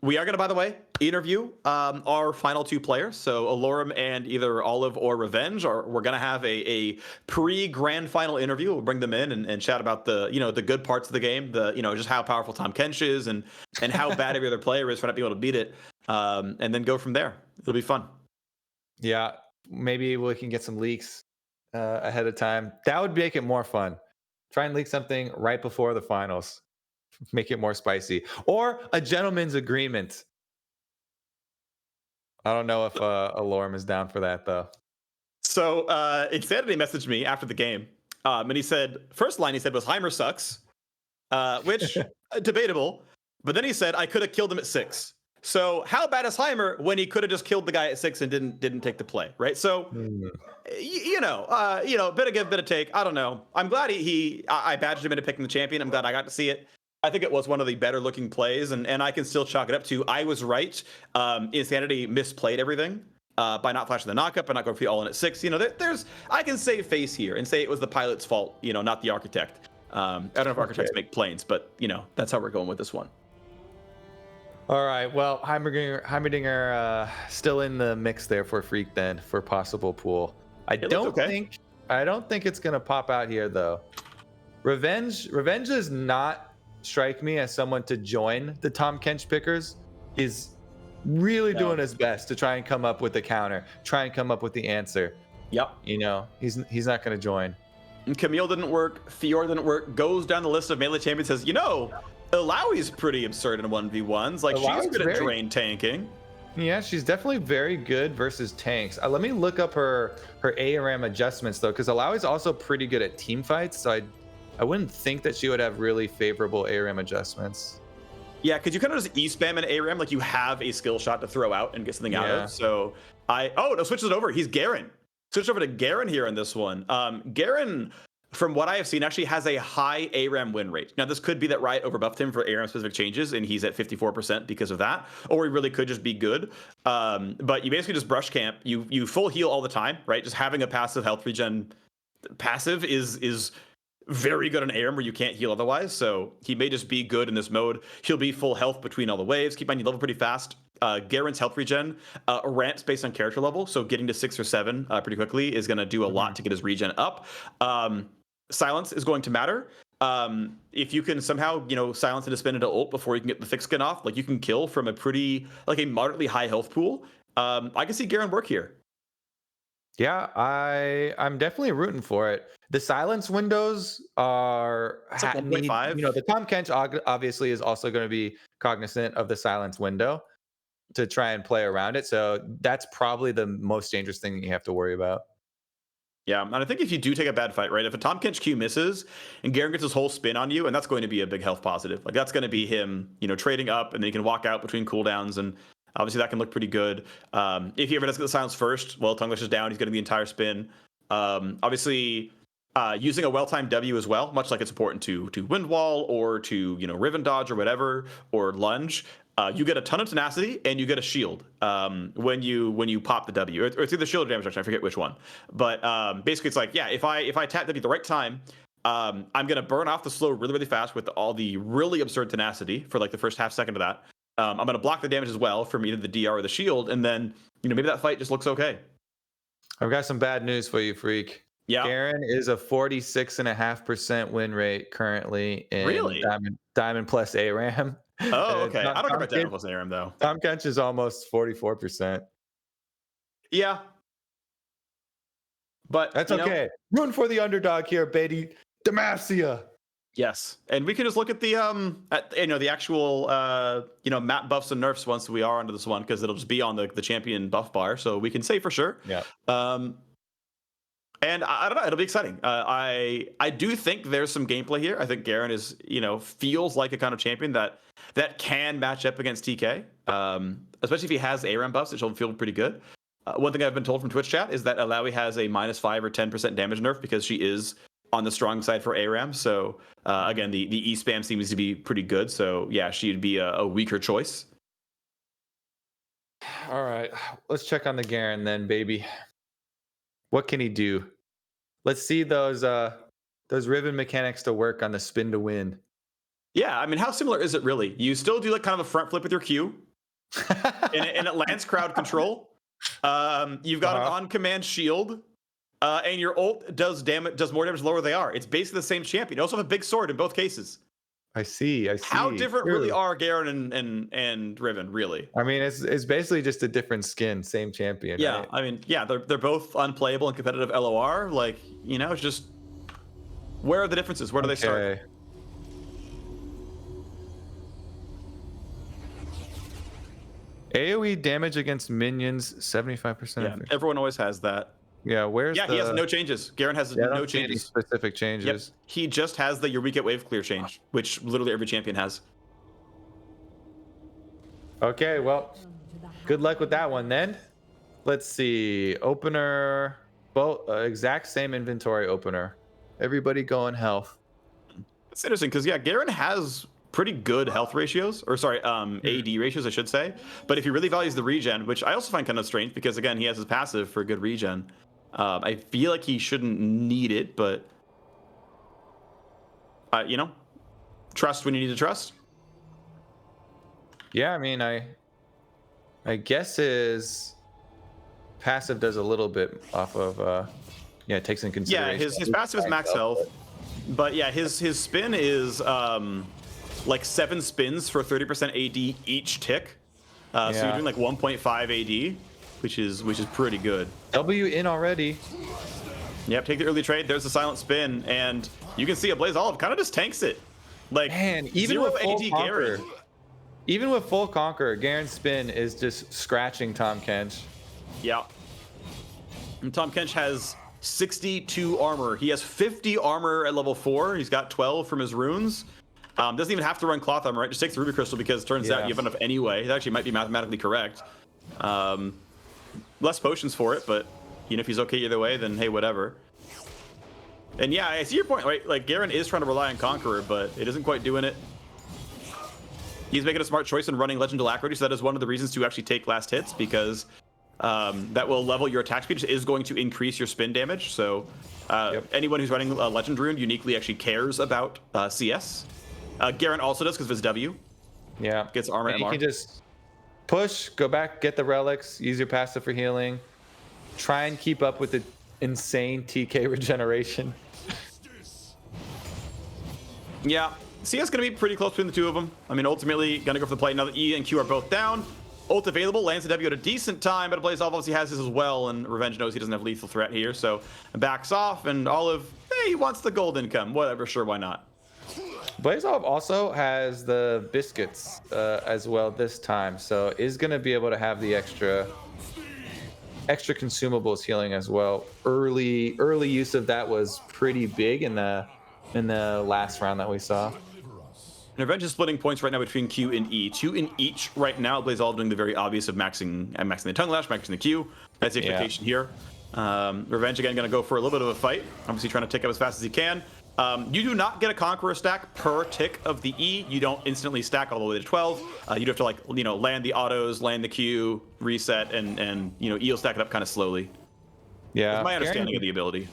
we are going to, by the way, interview our final two players. So Allorim and either Olive or Revenge. We're going to have a pre-grand final interview. We'll bring them in and chat about the the good parts of the game, just how powerful Tahm Kench is and how bad every other player is for not being able to beat it, and then go from there. It'll be fun. Yeah, maybe we can get some leaks ahead of time. That would make it more fun. Try and leak something right before the finals. Make it more spicy. Or a gentleman's agreement. I don't know if Allorim is down for that, though. So Insanity messaged me after the game. And he said, first line he said was Heimer sucks, which debatable. But then he said, I could have killed him at 6. So how bad is Heimer when he could have just killed the guy at 6 and didn't take the play, right? So, bit of give, bit of take. I don't know. I'm glad I badged him into picking the champion. I'm glad I got to see it. I think it was one of the better looking plays, and I can still chalk it up to I was right. Insanity misplayed everything by not flashing the knockup and not going for the all in at 6. I can save face here and say it was the pilot's fault, not the architect. I don't know if architects make planes, but that's how we're going with this one. All right. Well, Heimerdinger still in the mix there for Phreak then for possible pool. I don't think it's gonna pop out here though. Revenge does not strike me as someone to join the Tahm Kench pickers. He's really doing his best to try and come up with the counter, try and come up with the answer. Yep. He's not going to join. And Camille didn't work. Fiora didn't work. Goes down the list of melee champions. Says, Illaoi's pretty absurd in 1v1s. Like she's good at drain tanking. Yeah, she's definitely very good versus tanks. Let me look up her ARAM adjustments though, because Illaoi's also pretty good at team fights. So I wouldn't think that she would have really favorable ARAM adjustments. Yeah, because you kind of just E-spam an ARAM, like you have a skill shot to throw out and get something out of. So switches it over. He's Garen. Switch over to Garen here in this one. Garen, from what I have seen, actually has a high ARAM win rate. Now, this could be that Riot overbuffed him for ARAM-specific changes, and he's at 54% because of that. Or he really could just be good. But you basically just brush camp. You full heal all the time, right? Just having a passive health regen passive is very good on ARAM where you can't heal otherwise. So he may just be good in this mode. He'll be full health between all the waves. Keep in mind, you level pretty fast. Garen's health regen ramps based on character level. So getting to 6 or 7 pretty quickly is going to do a lot to get his regen up. Silence is going to matter. If you can somehow, silence and spin into ult before you can get the thick skin off, like you can kill from a moderately high health pool. I can see Garen work here. Yeah, I'm definitely rooting for it. The silence windows are it's like 1.5. The Tahm Kench obviously is also going to be cognizant of the silence window to try and play around it. So that's probably the most dangerous thing you have to worry about. Yeah, and I think if you do take a bad fight, right, if a Tahm Kench Q misses and Garen gets his whole spin on you, and that's going to be a big health positive. Like, that's going to be him, trading up, and then he can walk out between cooldowns, and obviously that can look pretty good. If he ever does get the silence first, well, Tongue Lash is down, he's getting the entire spin. Obviously, using a well-timed W as well, much like it's important to Wind Wall or to, Riven Dodge or whatever, or Lunge. You get a ton of tenacity and you get a shield when you pop the W. Or it's either shield or damage reduction, I forget which one. But basically, it's like, yeah, if I tap W at the right time, I'm gonna burn off the slow really, really fast with all the really absurd tenacity for like the first half second of that. I'm gonna block the damage as well from either the DR or the shield, and then maybe that fight just looks okay. I've got some bad news for you, Phreak. Yeah. Garen is a 46.5% win rate currently in Diamond plus ARAM. Oh, okay. I don't care about Diamond plus ARAM though. Tahm Kench is almost 44%. Yeah. But that's okay. Rooting for the underdog here, baby. Demacia. Yes, and we can just look at the the actual map buffs and nerfs once we are onto this one, because it'll just be on the champion buff bar, so we can say for sure. Yeah. And I don't know, it'll be exciting. I do think there's some gameplay here. I think Garen is feels like a kind of champion that can match up against TK, especially if he has ARAM buffs, which will feel pretty good. One thing I've been told from Twitch chat is that Alawi has a -5 or 10% damage nerf because she is on the strong side for ARAM. So again, the E spam seems to be pretty good. So yeah, she'd be a weaker choice. All right, let's check on the Garen then, baby. What can he do? Let's see those Riven mechanics to work on the spin to win. Yeah, I mean, how similar is it really? You still do like kind of a front flip with your Q, and it lands crowd control. You've got an on-command shield. And your ult does more damage the lower they are. It's basically the same champion. You also have a big sword in both cases. I see. How different really are Garen and Riven, really? I mean, it's basically just a different skin, same champion. Yeah, right? I mean, yeah, they're both unplayable and competitive LOR. Like, it's just, where are the differences? Where do they start? AoE damage against minions, 75%. Yeah, everyone always has that. Yeah, he has no changes. Garen has no changes. Specific changes. Yep. He just has the your weak at wave clear change, which literally every champion has. Okay, well, good luck with that one then. Let's see. Opener, both exact same inventory opener. Everybody going health. It's interesting because Garen has pretty good health ratios, or sorry, AD ratios, I should say. But if he really values the regen, which I also find kind of strange because again, he has his passive for good regen. I feel like he shouldn't need it, but trust when you need to trust. Yeah, I mean, I guess his passive does a little bit off of it takes in consideration. Yeah, his passive is max health, but yeah, his spin is like 7 spins for 30% AD each tick. So you're doing like 1.5 AD. Which is pretty good. W in already. Yep, take the early trade. There's the silent spin, and you can see Ablazeolive kind of just tanks it. Like, man, even with full Conqueror, even with full Conqueror, Garen's spin is just scratching Tahm Kench. Yeah. And Tahm Kench has 62 armor. He has 50 armor at level 4. He's got 12 from his runes. Doesn't even have to run cloth armor, right? Just takes the ruby crystal because it turns out you have enough anyway. It actually might be mathematically correct. Less potions for it, but if he's okay either way, then hey, whatever. And yeah, I see your point, right? Like, Garen is trying to rely on Conqueror, but it isn't quite doing it. He's making a smart choice in running Legend Alacrity, so that is one of the reasons to actually take last hits, because that will level your attack speed, is going to increase your spin damage. So anyone who's running a Legend Rune uniquely actually cares about CS. Garen also does because of his W. Yeah. Gets armor and MR. You can just push, go back, get the relics, use your passive for healing. Try and keep up with the insane TK regeneration. Yeah, CS gonna be pretty close between the two of them. I mean, ultimately gonna go for the play now that E and Q are both down. Ult available, lands the W at a decent time, but Ablazeolive obviously has this as well, and Revenge knows he doesn't have lethal threat here, so backs off, and Olive, hey, he wants the gold income. Whatever, sure, why not? Ablazeolive also has the biscuits as well this time, so is going to be able to have the extra extra consumables healing as well. Early use of that was pretty big in the last round that we saw. And Revenge is splitting points right now between Q and E. 2 in each right now. Ablazeolive doing the very obvious of maxing the tongue lash, maxing the Q. That's the expectation here. Revenge again going to go for a little bit of a fight. Obviously trying to tick up as fast as he can. You do not get a Conqueror stack per tick of the E. You don't instantly stack all the way to 12. You do have to land the autos, land the Q, reset, and E'll stack it up kind of slowly. Yeah. That's my understanding of the ability.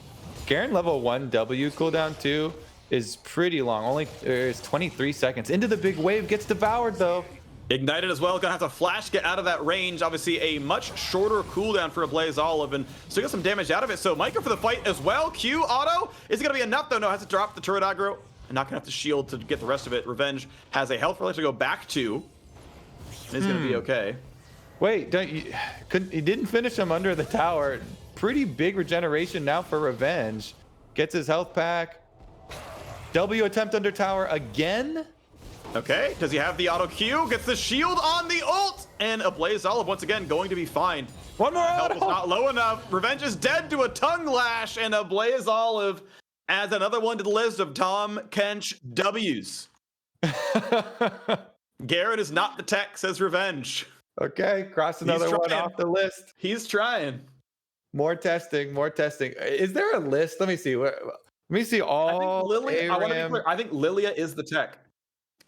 Garen level 1 W cooldown too is pretty long. It's 23 seconds. Into the big wave, gets devoured though. Ignited as well, gonna have to flash, get out of that range. Obviously a much shorter cooldown for Ablazeolive, and still get some damage out of it. So Micah for the fight as well. Q auto, is it gonna be enough though? No, has to drop the turret aggro, and not gonna have to shield to get the rest of it. Revenge has a health relic to go back to. It's gonna be okay. Wait, he didn't finish him under the tower. Pretty big regeneration now for Revenge. Gets his health pack. W attempt under tower again. Okay, does he have the auto Q? Gets the shield on the ult, and Ablazeolive once again going to be fine. One more health is not low enough. Revenge is dead to a tongue lash, and Ablazeolive adds another one to the list of Tahm Kench W's. Garrett is not the tech, says Revenge. Okay, cross another one off the list. He's trying. More testing, more testing. Is there a list? Let me see. Let me see all. I think Lilia is the tech.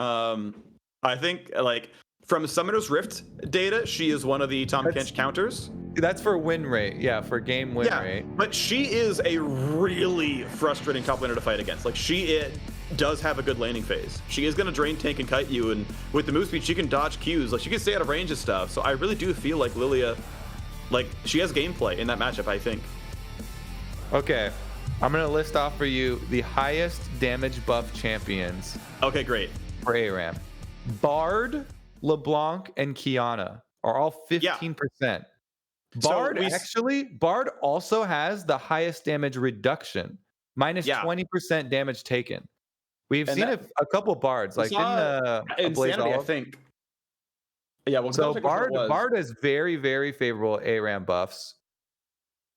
I think from Summoner's Rift data, she is one of the Tahm Kench counters. That's for win rate. Yeah, for game win rate. But she is a really frustrating top laner to fight against. She does have a good laning phase. She is going to drain tank and kite you, and with the move speed, she can dodge Qs. She can stay out of range of stuff. So I really do feel like Lilia, she has gameplay in that matchup, I think. Okay, I'm going to list off for you the highest damage buff champions. Okay, great. For ARAM. Bard, LeBlanc, and Kiana are all 15%. Bard also has the highest damage reduction, minus 20% damage taken. We've seen a couple Bards, like in Insanity, I think. Yeah, well, so Bard has very, very favorable ARAM buffs.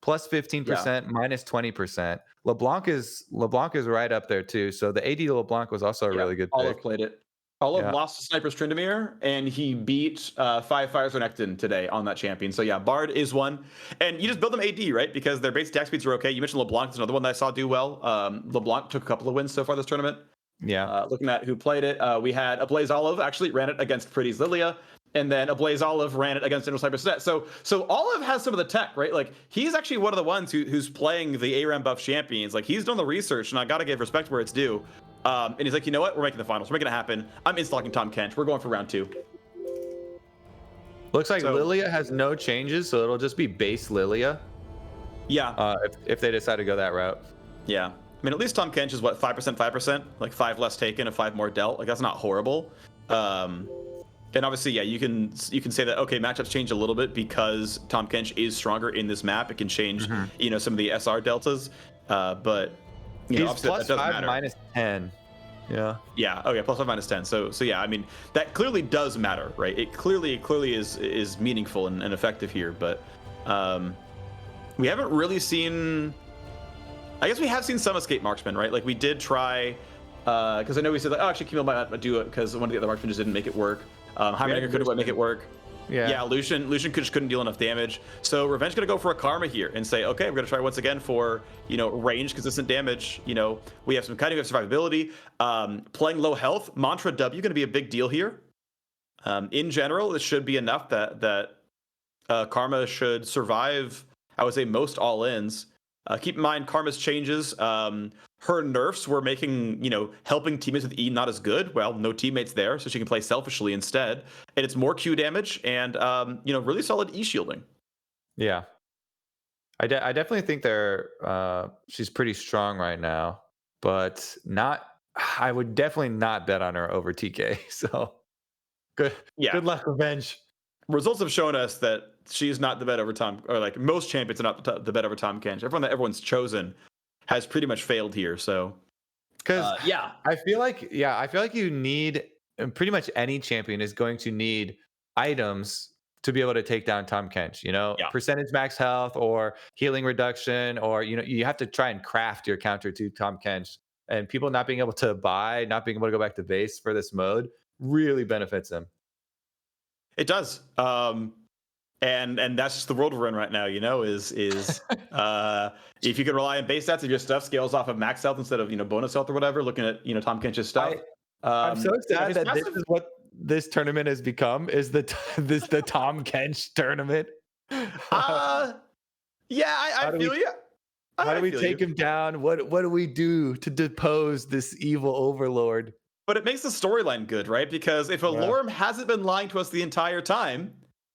Plus 15%, minus 20%. LeBlanc is right up there too. So the AD to LeBlanc was also a really good pick. Olive played it. Olive lost to Sniper's Tryndamere, and he beat 5 Fires Renekton today on that champion. So yeah, Bard is one. And you just build them AD, right? Because their base attack speeds are okay. You mentioned LeBlanc is another one that I saw do well. LeBlanc took a couple of wins so far this tournament. Yeah. Looking at who played it, we had Ablazeolive actually ran it against Pretty's Lilia. And then Ablazeolive ran it against Sniper's Sett. So Olive has some of the tech, right? He's actually one of the ones who's playing the ARAM buff champions. He's done the research, and I gotta give respect where it's due. And he's like, you know what? We're making the finals. We're making it happen. I'm installing Tahm Kench. We're going for round 2. Looks like Lilia has no changes, so it'll just be base Lilia. Yeah. If they decide to go that route. Yeah. I mean, at least Tahm Kench is what, 5%? 5 less taken and 5 more dealt. That's not horrible. And obviously, yeah, you can say that, okay, matchups change a little bit because Tahm Kench is stronger in this map. It can change, some of the SR deltas. But he's plus 5 minus 10. Yeah. Yeah. Okay. Plus 5 minus 10. So yeah. I mean, that clearly does matter, right? It clearly is meaningful and effective here. But we haven't really seen. I guess we have seen some escape marksmen, right? We did try, because I know we said actually Camille might not do it because one of the other marksmen just didn't make it work. Heimerdinger couldn't make it work. Yeah, Lucian just couldn't deal enough damage. So Revenge gonna go for a Karma here and say, okay, we're gonna try once again for range consistent damage. We have some kiting, we have survivability. Playing low health, Mantra W gonna be a big deal here. In general, it should be enough that Karma should survive. I would say most all-ins. Keep in mind Karma's changes. Her nerfs were making, helping teammates with E not as good. Well, no teammates there, so she can play selfishly instead. And it's more Q damage and, really solid E shielding. Yeah. I definitely think she's pretty strong right now, but I would definitely not bet on her over TK. So good luck, Revenge. Results have shown us that she's not the bet over Tahm, or most champions are not the bet over Tahm Kench. Everyone's chosen has pretty much failed here. So, because I feel like you need pretty much any champion is going to need items to be able to take down Tahm Kench, you know, percentage max health or healing reduction, or, you know, you have to try and craft your counter to Tahm Kench, and people not being able to buy, not being able to go back to base for this mode really benefits them. It does. And that's just the world we're in right now, you know, is if you can rely on base stats, if your stuff scales off of max health instead of, you know, bonus health or whatever, looking at, you know, Tahm Kench's stuff. I'm so sad that this is what this tournament has become, is the Tahm Kench tournament. I feel you. How do we take him down? What do we do to depose this evil overlord? But it makes the storyline good, right? Because if Allorim hasn't been lying to us the entire time,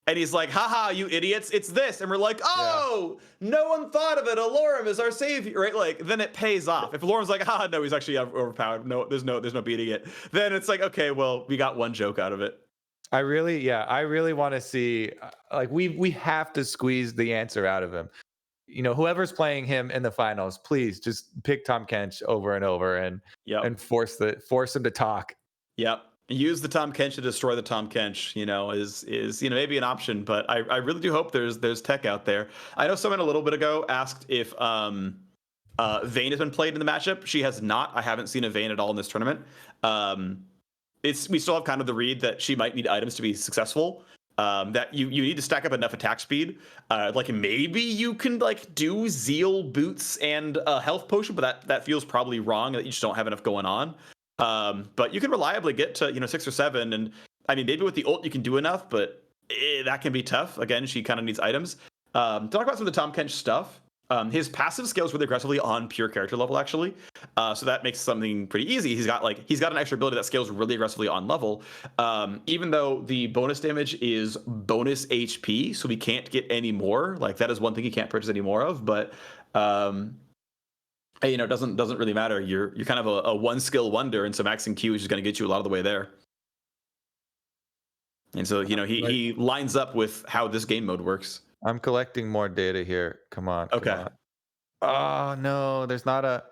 and he's like, haha, you idiots, it's this. And we're like, oh, no one thought of it. Allorim is our savior, right? Like, then it pays off. If Allorim's like, no, he's actually overpowered. No, there's no beating it. Then it's like, okay, well, we got one joke out of it. I really want to see, like, we have to squeeze the answer out of him. You know, whoever's playing him in the finals, please just pick Tahm Kench over and over and force him to talk. Yep. Use the Tahm Kench to destroy the Tahm Kench, you know, is you know, maybe an option, but I really do hope there's tech out there. I know someone a little bit ago asked if Vayne has been played in the matchup. She has not. I haven't seen a Vayne at all in this tournament. We still have kind of the read that she might need items to be successful. That you need to stack up enough attack speed. Like maybe you can like do Zeal boots and a health potion, but that feels probably wrong. That you just don't have enough going on. But you can reliably get to, you know, 6 or 7, and I mean maybe with the ult you can do enough, but that can be tough. Again, she kind of needs items. Talk about some of the Tahm Kench stuff. His passive scales really aggressively on pure character level, actually. So that makes something pretty easy. He's got an extra ability that scales really aggressively on level. Even though the bonus damage is bonus HP, so we can't get any more. Like, that is one thing you can't purchase any more of. But you know, it doesn't really matter. You're kind of a one skill wonder, and so maxing Q is just going to get you a lot of the way there. And so, you know, he lines up with how this game mode works. I'm collecting more data here. Come on. Okay. Oh no, there's not a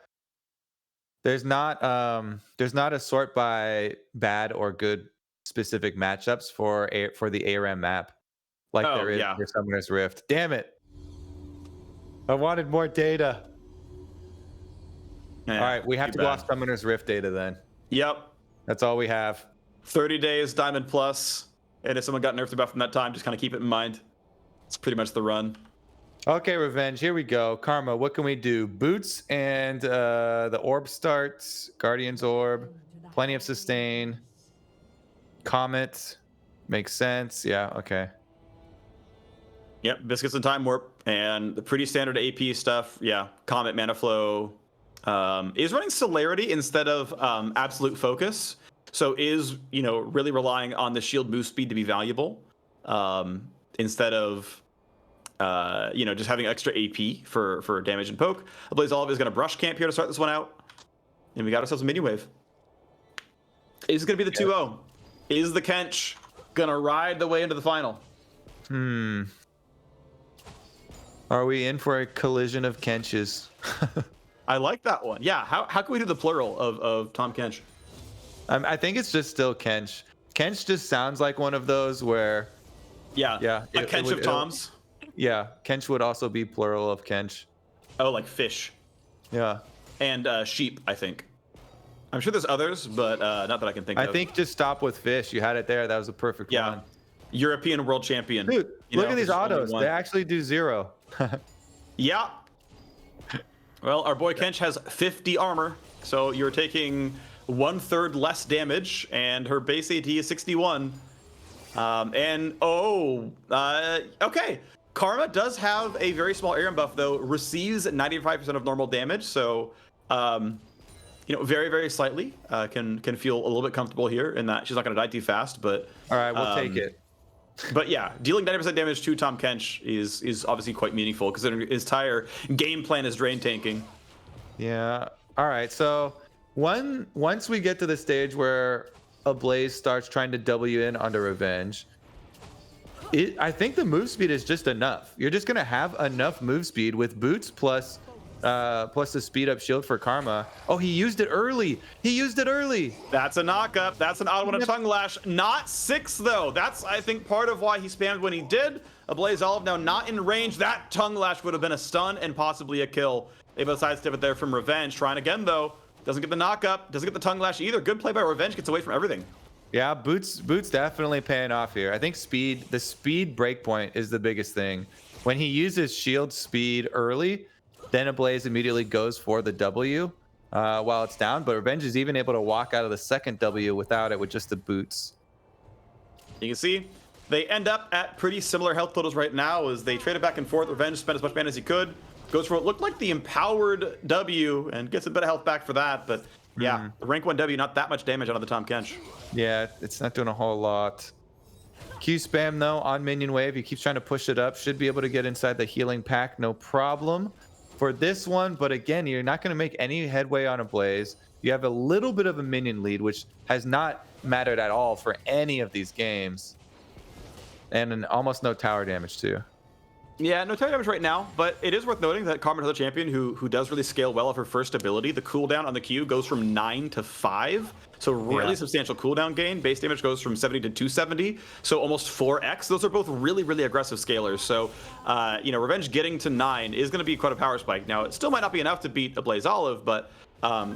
sort by bad or good specific matchups for the ARAM map, like there is for Summoner's Rift. Damn it! I wanted more data. Yeah, all right, we have to go off Summoner's Rift data then. Yep. That's all we have. 30 days, Diamond Plus. And if someone got nerfed about from that time, just kind of keep it in mind. It's pretty much the run. Okay, Revenge, here we go. Karma, what can we do? Boots and the orb starts. Guardian's Orb. Plenty of sustain. Comet. Makes sense. Yeah, okay. Yep, Biscuits and Time Warp. And the pretty standard AP stuff. Yeah, Comet, Mana Flow. Is running Celerity instead of Absolute Focus. So is, you know, really relying on the shield move speed to be valuable. Instead of, you know, just having extra AP for damage and poke. Ablazeolive is going to brush camp here to start this one out. And we got ourselves a mini wave. Is it going to be the 2-0? Is the Kench going to ride the way into the final? Are we in for a collision of Kenches? I like that one. Yeah, how can we do the plural of Tahm Kench? I think it's just still Kench. Kench just sounds like one of those where... Yeah. A Kench of Toms. Yeah, Kench would also be plural of Kench. Oh, like fish. Yeah. And sheep, I think. I'm sure there's others, but not that I can think of. I think just stop with fish. You had it there. That was a perfect one. European world champion. Dude, look at these autos. They actually do 0. Yeah. Well, our boy Kench has 50 armor, so you're taking 1/3 less damage, and her base AD is 61. Okay. Karma does have a very small ARAM buff, though. Receives 95% of normal damage, so you know, very, very slightly. Can feel a little bit comfortable here in that she's not going to die too fast. But all right, we'll take it. But yeah, dealing 90% damage to Tahm Kench is obviously quite meaningful, considering his entire game plan is drain tanking. Yeah. All right. So once we get to the stage where Ablaze starts trying to W in onto Revenge, I think the move speed is just enough. You're just gonna have enough move speed with boots plus plus the speed up shield for Karma. Oh, he used it early. He used it early. That's a knock-up. That's an odd one, a tongue lash. Not 6, though. That's, I think, part of why he spammed when he did. Ablazeolive now not in range. That tongue lash would have been a stun and possibly a kill. Able to sidestep it there from Revenge. Trying again, though. Doesn't get the knock-up. Doesn't get the tongue lash either. Good play by Revenge. Gets away from everything. Yeah, Boots definitely paying off here. I think the speed breakpoint is the biggest thing. When he uses shield speed early, then Ablaze immediately goes for the W while it's down. But Revenge is even able to walk out of the second W without it with just the boots. You can see they end up at pretty similar health totals right now as they traded back and forth. Revenge spent as much mana as he could. Goes for what looked like the empowered W and gets a bit of health back for that. But yeah, rank 1 W, not that much damage out of the Tahm Kench. Yeah, it's not doing a whole lot. Q spam though on minion wave. He keeps trying to push it up. Should be able to get inside the healing pack, no problem for this one. But again, you're not going to make any headway on Ablaze. You have a little bit of a minion lead, which has not mattered at all for any of these games. And almost no tower damage too. Yeah, no tower damage right now, but it is worth noting that Karma is a champion who does really scale well off her first ability. The cooldown on the Q goes from 9 to 5, so really substantial cooldown gain. Base damage goes from 70 to 270, so almost 4x. Those are both really, really aggressive scalers. So, you know, Revenge getting to 9 is going to be quite a power spike. Now, it still might not be enough to beat Ablazeolive, but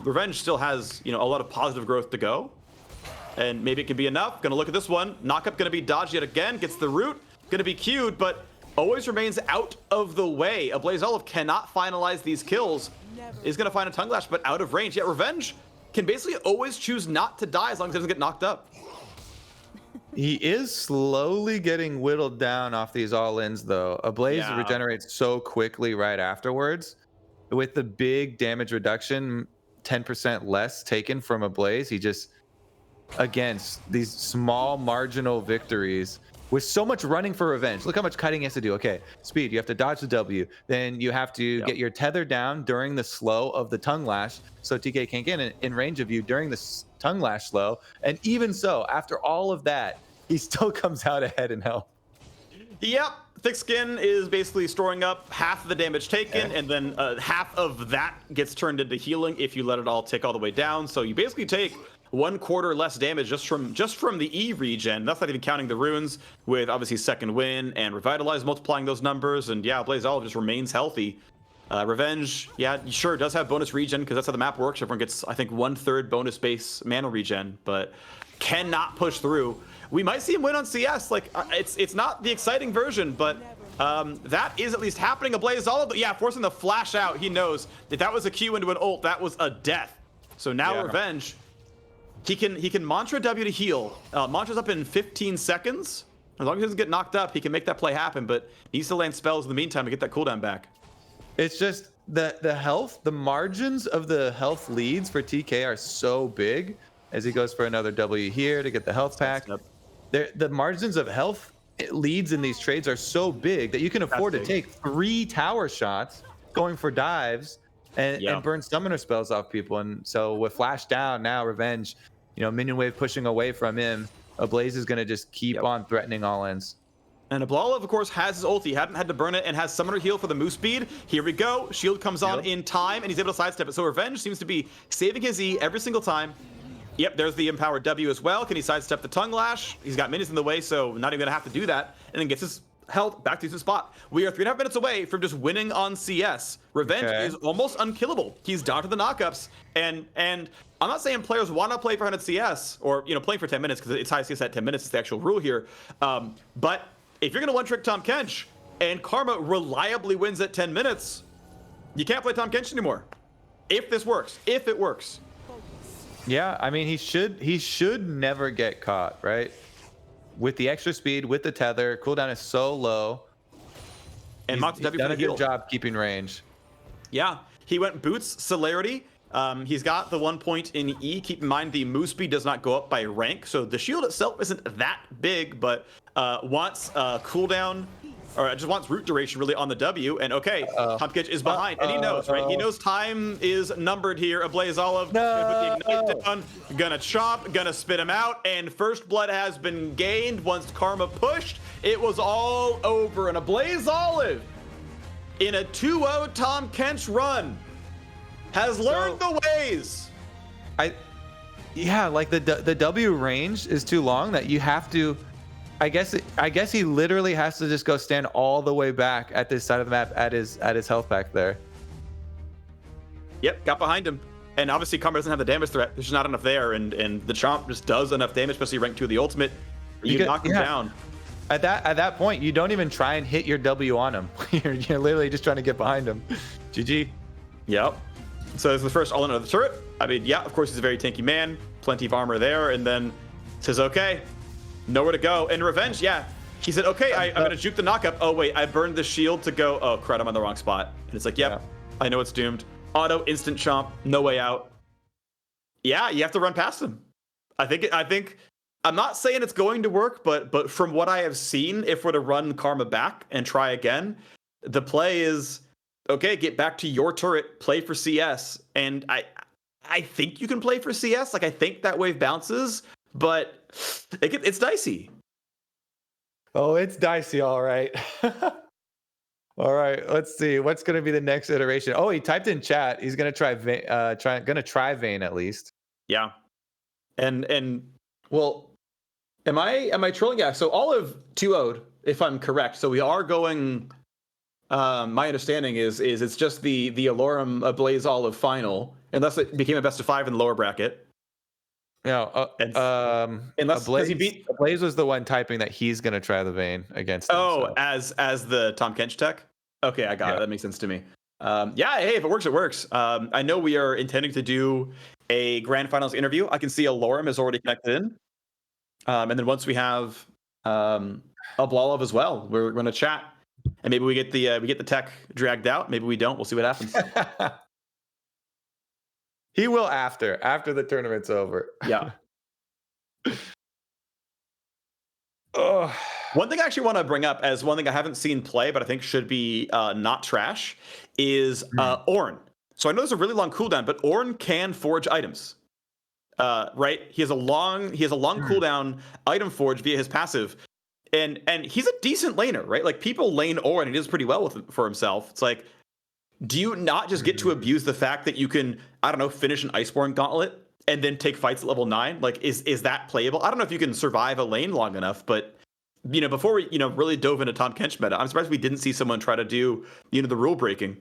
Revenge still has, you know, a lot of positive growth to go. And maybe it can be enough. Gonna look at this one. Knockup gonna be dodged yet again. Gets the root. Gonna be queued, but always remains out of the way. Ablazeolive cannot finalize these kills. Is gonna find a tongue lash, but out of range. Yet Revenge can basically always choose not to die as long as he doesn't get knocked up. He is slowly getting whittled down off these all-ins, though. Ablaze regenerates so quickly right afterwards. With the big damage reduction, 10% less taken from Ablaze, he just, against these small marginal victories, with so much running for Revenge. Look how much cutting he has to do. Okay, speed, you have to dodge the W. Then you have to get your tether down during the slow of the tongue lash, so TK can't get in range of you during the tongue lash slow. And even so, after all of that, he still comes out ahead in health. Yep, Thick Skin is basically storing up half of the damage taken, and then half of that gets turned into healing if you let it all tick all the way down. So you basically take 1/4 less damage just from the E regen. That's not even counting the runes, with obviously Second Wind and Revitalize multiplying those numbers. And yeah, Ablazeolive just remains healthy. Revenge, yeah, sure does have bonus regen because that's how the map works. Everyone gets, I think, 1/3 bonus base mana regen, but cannot push through. We might see him win on CS. Like it's not the exciting version, but that is at least happening. Ablazeolive, yeah, forcing the flash out. He knows if that was a Q into an ult, that was a death. So now Revenge. He can mantra W to heal. Mantra's up in 15 seconds. As long as he doesn't get knocked up, he can make that play happen, but he needs to land spells in the meantime to get that cooldown back. It's just the health, the margins of the health leads for TK are so big as he goes for another W here to get the health pack. The margins of health leads in these trades are so big that you can afford to take 3 tower shots going for dives and burn summoner spells off people. And so with flash down now, Revenge, you know, minion wave pushing away from him, Ablaze is going to just keep on threatening all ends. And Ablazeolive, of course, has his ulti. He hadn't had to burn it and has summoner heal for the move speed. Here we go. Shield comes on in time, and he's able to sidestep it. So Revenge seems to be saving his E every single time. Yep, there's the empowered W as well. Can he sidestep the tongue lash? He's got minions in the way, so not even going to have to do that. And then gets his health back to his spot. We are 3.5 minutes away from just winning on CS. Revenge is almost unkillable. He's down to the knockups, and I'm not saying players want to play for 100 CS or, you know, playing for 10 minutes because it's high CS at 10 minutes is the actual rule here. But if you're going to one-trick Tahm Kench and Karma reliably wins at 10 minutes, you can't play Tahm Kench anymore. If this works, if it works. Yeah, I mean, he should never get caught, right? With the extra speed, with the tether, cooldown is so low. And he's done a good job keeping range. Yeah, he went boots, celerity. He's got the 1 point in E. Keep in mind the move speed does not go up by rank, so the shield itself isn't that big, but wants cooldown, or just wants root duration really on the W. And okay, Tahm Kench is behind, and he knows, right? He knows time is numbered here. Ablazeolive gonna put the ignite down, gonna chop, gonna spit him out, and first blood has been gained. Once Karma pushed, it was all over, and Ablazeolive in a 2-0 Tahm Kench run has learned the ways. Yeah, like the W range is too long that you have to. I guess he literally has to just go stand all the way back at this side of the map at his health back there. Yep, got behind him. And obviously Karma doesn't have the damage threat. There's just not enough there, and the Chomp just does enough damage, especially rank 2 of the ultimate. You knock him down. At that point, you don't even try and hit your W on him. you're literally just trying to get behind him. GG. Yep. So it's the first all-in of the turret. I mean, yeah, of course he's a very tanky man, plenty of armor there, and then says, okay, nowhere to go. And Revenge, yeah. He said, okay, I'm going to juke the knockup. Oh, wait, I burned the shield to go. Oh, crud, I'm on the wrong spot. And it's like, yep, I know it's doomed. Auto, instant chomp, no way out. Yeah, you have to run past him. I think I'm not saying it's going to work, but from what I have seen, if we're to run Karma back and try again, the play is, okay, get back to your turret, play for CS. And I think you can play for CS. Like, I think that wave bounces, but it's dicey. Oh, it's dicey, all right. All right, let's see. What's going to be the next iteration? Oh, he typed in chat. He's going to try Vayne at least. Yeah. And well, am I trolling? Yeah, so Olive 2-0'd, if I'm correct. So we are going, my understanding is it's just the Allorim Ablazeolive final, unless it became a best of 5 in the lower bracket. No, unless he beat Ablaze was the one typing that he's gonna try the Vayne against him, so. as the Tahm Kench tech. Okay, I got it. That makes sense to me. Yeah, hey, if it works, it works. I know we are intending to do a grand finals interview. I can see Allorim is already connected in, and then once we have Ablazeolive as well, we're gonna chat, and maybe we get the tech dragged out. Maybe we don't. We'll see what happens. He will after the tournament's over. Yeah. One thing I actually want to bring up as one thing I haven't seen play, but I think should be not trash, is Ornn. So I know there's a really long cooldown, but Ornn can forge items. Right? He has a long cooldown item forge via his passive. And he's a decent laner, right? Like, people lane Ornn and he does pretty well for himself. It's like, do you not just get to abuse the fact that you can, I don't know, finish an Iceborne Gauntlet and then take fights at level 9? Like, is that playable? I don't know if you can survive a lane long enough, but, before we, really dove into Tahm Kench meta, I'm surprised we didn't see someone try to do, the rule breaking.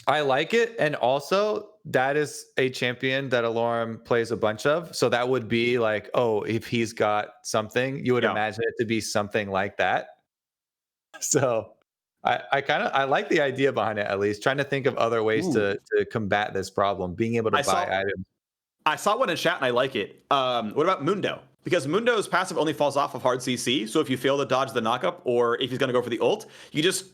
I like it. And also, that is a champion that Allorim plays a bunch of. So that would be like, oh, if he's got something, you would imagine it to be something like that. So I like the idea behind it, at least trying to think of other ways to combat this problem, being able to buy items. I saw one in chat and I like it. What about Mundo? Because Mundo's passive only falls off of hard CC. So if you fail to dodge the knockup, or if he's going to go for the ult, you just,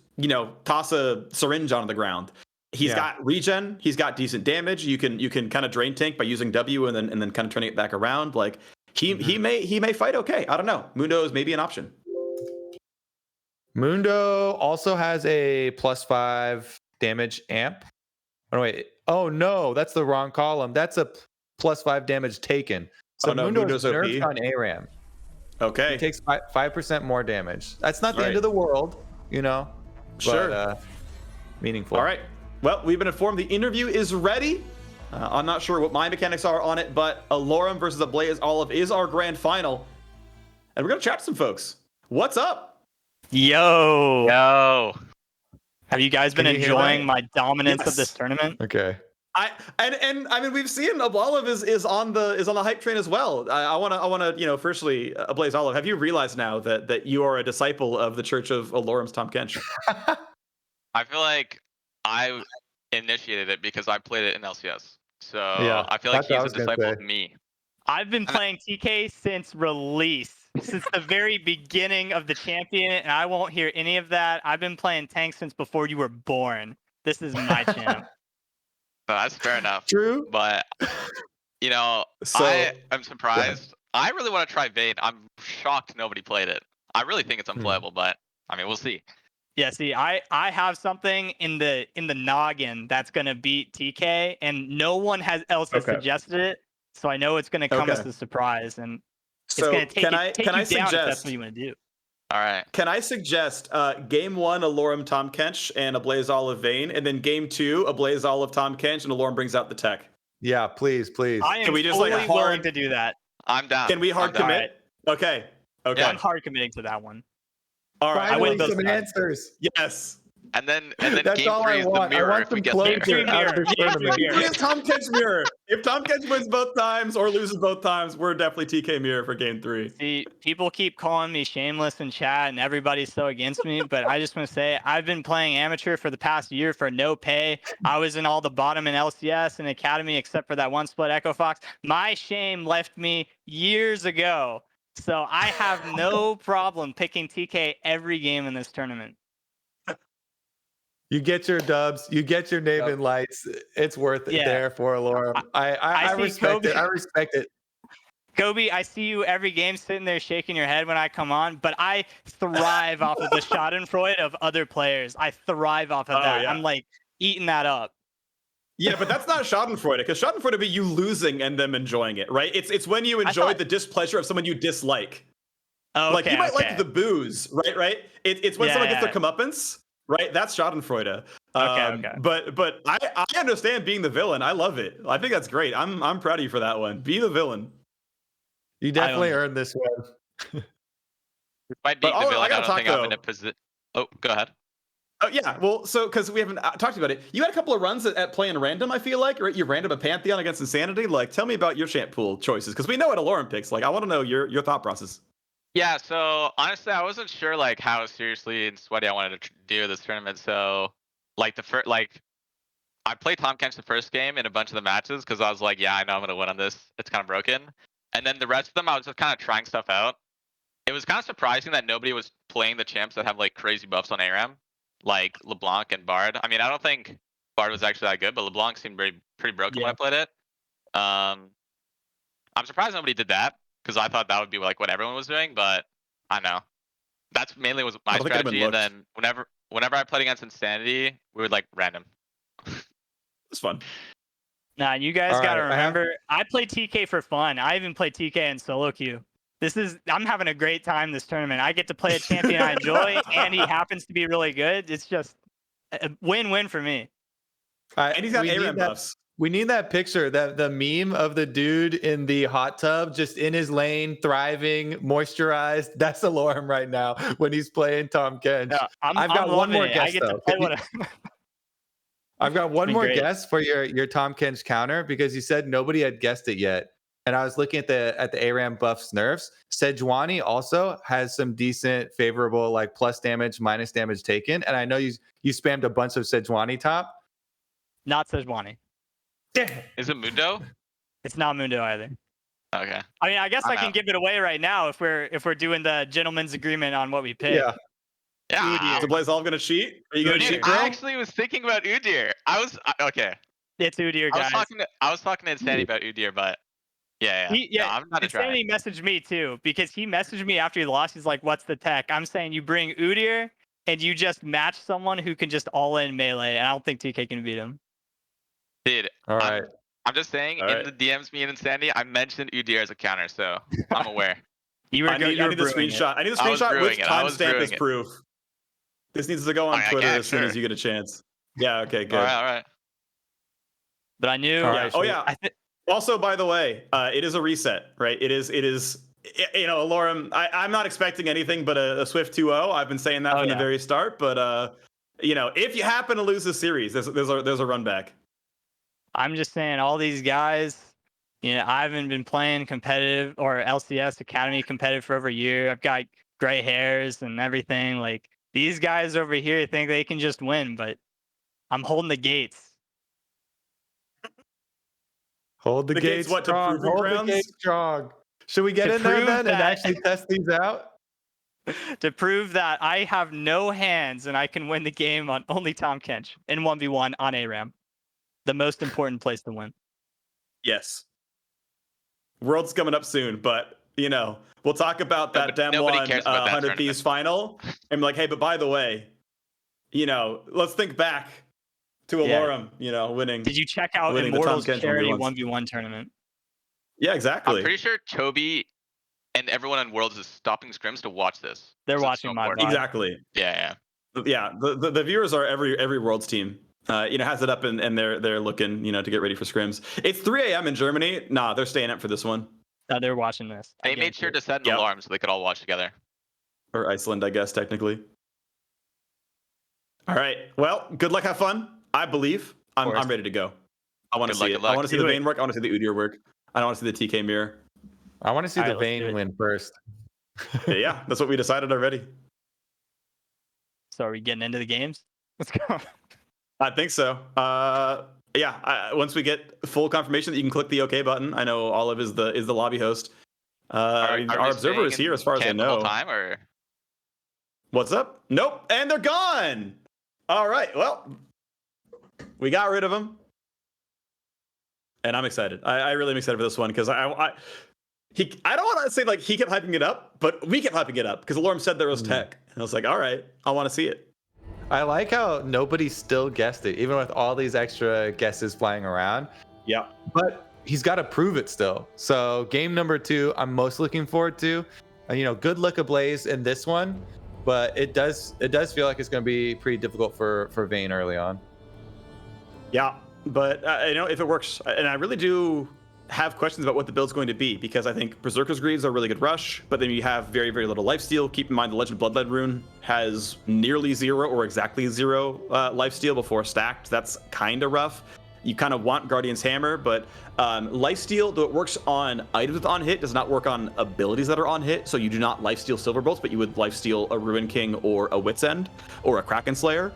toss a syringe onto the ground. He's got regen. He's got decent damage. You can kind of drain tank by using W and then kind of turning it back around. Like, he may fight okay. I don't know. Mundo is maybe an option. Mundo also has a +5 damage amp. Oh wait. Oh no, that's the wrong column. That's a +5 damage taken. So Mundo's nerfed on ARAM. Okay. He takes 5% more damage. That's not the end of the world, Sure. But, meaningful. All right. Well, we've been informed the interview is ready. I'm not sure what my mechanics are on it, but Allorim versus Ablazeolive is our grand final. And we're going to chat to some folks. What's up? Yo. Have you guys been enjoying my dominance of this tournament? Okay. I mean, we've seen Ablazeolive is on the hype train as well. I want to firstly, Ablazeolive, have you realized now that you are a disciple of the Church of Allorim's Tahm Kench? I feel like I initiated it because I played it in LCS. So I feel like he's a disciple of me. I've been playing TK since release, since the very beginning of the champion, and I won't hear any of that. I've been playing tank since before you were born. This is my champ. No, that's fair enough. True. But, I am surprised. Yeah. I really want to try Vayne. I'm shocked nobody played it. I really think it's unplayable, but, we'll see. Yeah, see, I have something in the noggin that's going to beat TK, and no one has suggested it. So I know it's going to come as a surprise, and it's going to take you down if that's what you want to do. All right. Can I suggest game 1, Allorim, Tahm Kench, and Ablazeolive Vayne, and then game 2, Ablazeolive, Tahm Kench, and Allorim brings out the tech? Yeah, please. I am Can we just totally like willing to do that. I'm down. Can we hard I'm down. commit? Okay. Okay. I'm hard committing to that one. All right. Finally, I went some answers. Yes. And then That's game all 3 I is the want. I mirror want if we some get closure there. out of this tournament. It's Tahm Kench mirror. If Tahm Kench wins both times or loses both times, we're definitely TK mirror for game 3. See, people keep calling me shameless in chat, and everybody's so against me. But I just want to say, I've been playing amateur for the past year for no pay. I was in all the bottom in LCS and Academy, except for that one split Echo Fox. My shame left me years ago, so I have no problem picking TK every game in this tournament. You get your dubs, you get your name in lights. It's worth it there for Allorim. I see respect Kobe. it. I respect it. Kobe, I see you every game sitting there shaking your head when I come on, but I thrive off of the schadenfreude of other players. I thrive off of that. Yeah. I'm like eating that up. Yeah, but that's not schadenfreude, because schadenfreude would be you losing and them enjoying it, right? It's when you enjoy the displeasure of someone you dislike. Oh, like you might like the booze, right? It's when someone gets their comeuppance. Right, that's Schadenfreude. Okay. But I understand being the villain. I love it. I think that's great. I'm proud of you for that one. Be the villain. You definitely earned this one. Despite being the villain, I don't think I'm in a position. Oh, go ahead. Oh yeah, well, so because we haven't talked about it, you had a couple of runs at playing random. I feel like, right? You random a Pantheon against Insanity. Like, tell me about your champ pool choices, because we know what Allorim picks. Like, I want to know your thought process. Yeah, so honestly, I wasn't sure like how seriously and sweaty I wanted to do this tournament. So, like I played Tahm Kench the first game in a bunch of the matches because I was like, yeah, I know I'm gonna win on this. It's kind of broken. And then the rest of them, I was just kind of trying stuff out. It was kind of surprising that nobody was playing the champs that have like crazy buffs on ARAM, like LeBlanc and Bard. I mean, I don't think Bard was actually that good, but LeBlanc seemed pretty broken when I played it. I'm surprised nobody did that, because I thought that would be like what everyone was doing, but I know. That's mainly was my strategy, and then whenever I played against Insanity, we would like random. It's fun. Nah, you guys gotta remember, I play TK for fun. I even play TK in solo queue. I'm having a great time this tournament. I get to play a champion I enjoy, and he happens to be really good. It's just a win-win for me. And he's got ARAM buffs. We need that picture, the meme of the dude in the hot tub, just in his lane, thriving, moisturized. That's Allorim right now when he's playing Tahm Kench. Yeah, I've got one more guess though. I've got one more guess for your Tahm Kench counter, because you said nobody had guessed it yet. And I was looking at the ARAM buffs nerfs. Sejuani also has some decent, favorable, like plus damage, minus damage taken. And I know you spammed a bunch of Sejuani top. Not Sejuani. Is it Mundo? It's not Mundo either. Okay. I mean, I guess I can give it away right now if we're doing the gentleman's agreement on what we pick. Yeah. Yeah. Is Ablazeolive gonna cheat? Are you gonna cheat, bro? I actually was thinking about Udyr. Okay. It's Udyr, guys. I was talking to Insanity about Udyr, but yeah. No, I'm not a try. Insanity messaged me too, because he messaged me after he lost. He's like, "What's the tech?" I'm saying you bring Udyr and you just match someone who can just all in melee, and I don't think TK can beat him. Dude, all right. I'm just saying, in the DMs, me and Insanity, I mentioned Udyr as a counter, so I'm aware. I need the screenshot. I need the screenshot with timestamp as proof. This needs to go on Twitter as soon as you get a chance. Yeah. Okay. Good. All right. But I knew. Also, by the way, it is a reset, right? It is. You know, Allorim. I'm not expecting anything but a swift 2-0. I've been saying that from the very start. But you know, if you happen to lose this series, there's a run back. I'm just saying, all these guys, you know, I haven't been playing competitive or LCS Academy competitive for over a year. I've got gray hairs and everything. Like, these guys over here think they can just win, but I'm holding the gates. Hold the gates what, strong. to prove Hold the gates strong. Should we get in there then and actually test these out? To prove that I have no hands and I can win the game on only Tahm Kench in 1v1 on ARAM. The most important place to win. Yes. World's coming up soon, but you know, we'll talk about that Dem 1 100 Thieves final and be like, hey, but by the way, you know, let's think back to Allorim, you know, winning. Did you check out Immortals charity 1v1 tournament? Yeah, exactly. I'm pretty sure Toby and everyone in Worlds is stopping scrims to watch this. They're 'cause it's watching so my important. VOD. Exactly. Yeah. Yeah, the viewers are every Worlds team. Has it up and they're looking, to get ready for scrims. It's 3 a.m. in Germany. Nah, they're staying up for this one. No, they're watching this. They made sure to set an alarm so they could all watch together. Or Iceland, I guess, technically. All right. Well, good luck, have fun. I believe. I'm ready to go. I want to see it. I want to see the Vayne work. I want to see the Udyr work. I don't want to see the TK mirror. I want to see the Vayne win first. Yeah, that's what we decided already. So are we getting into the games? Let's go. I think so. Once we get full confirmation that you can click the OK button, I know Olive is the lobby host. Our observer is here, as far as I know. The whole time, or what's up? Nope, and they're gone. All right, well, we got rid of them, and I'm excited. I really am excited for this one because I don't want to say like he kept hyping it up, but we kept hyping it up because Allorim said there was tech, and I was like, all right, I want to see it. I like how nobody still guessed it, even with all these extra guesses flying around. Yeah. But he's got to prove it still. So game number 2, I'm most looking forward to. Good luck Ablaze in this one, but it does feel like it's going to be pretty difficult for Vayne early on. Yeah, but if it works, and I really do have questions about what the build's going to be, because I think Berserker's Greaves are a really good rush, but then you have very, very little lifesteal. Keep in mind the Legend Bloodline rune has nearly 0 or exactly 0 lifesteal before stacked. That's kind of rough. You kind of want Guardian's Hammer, but lifesteal, though it works on items on hit, does not work on abilities that are on hit. So you do not lifesteal Silver Bolts, but you would lifesteal a Ruin King or a Wit's End or a Kraken Slayer.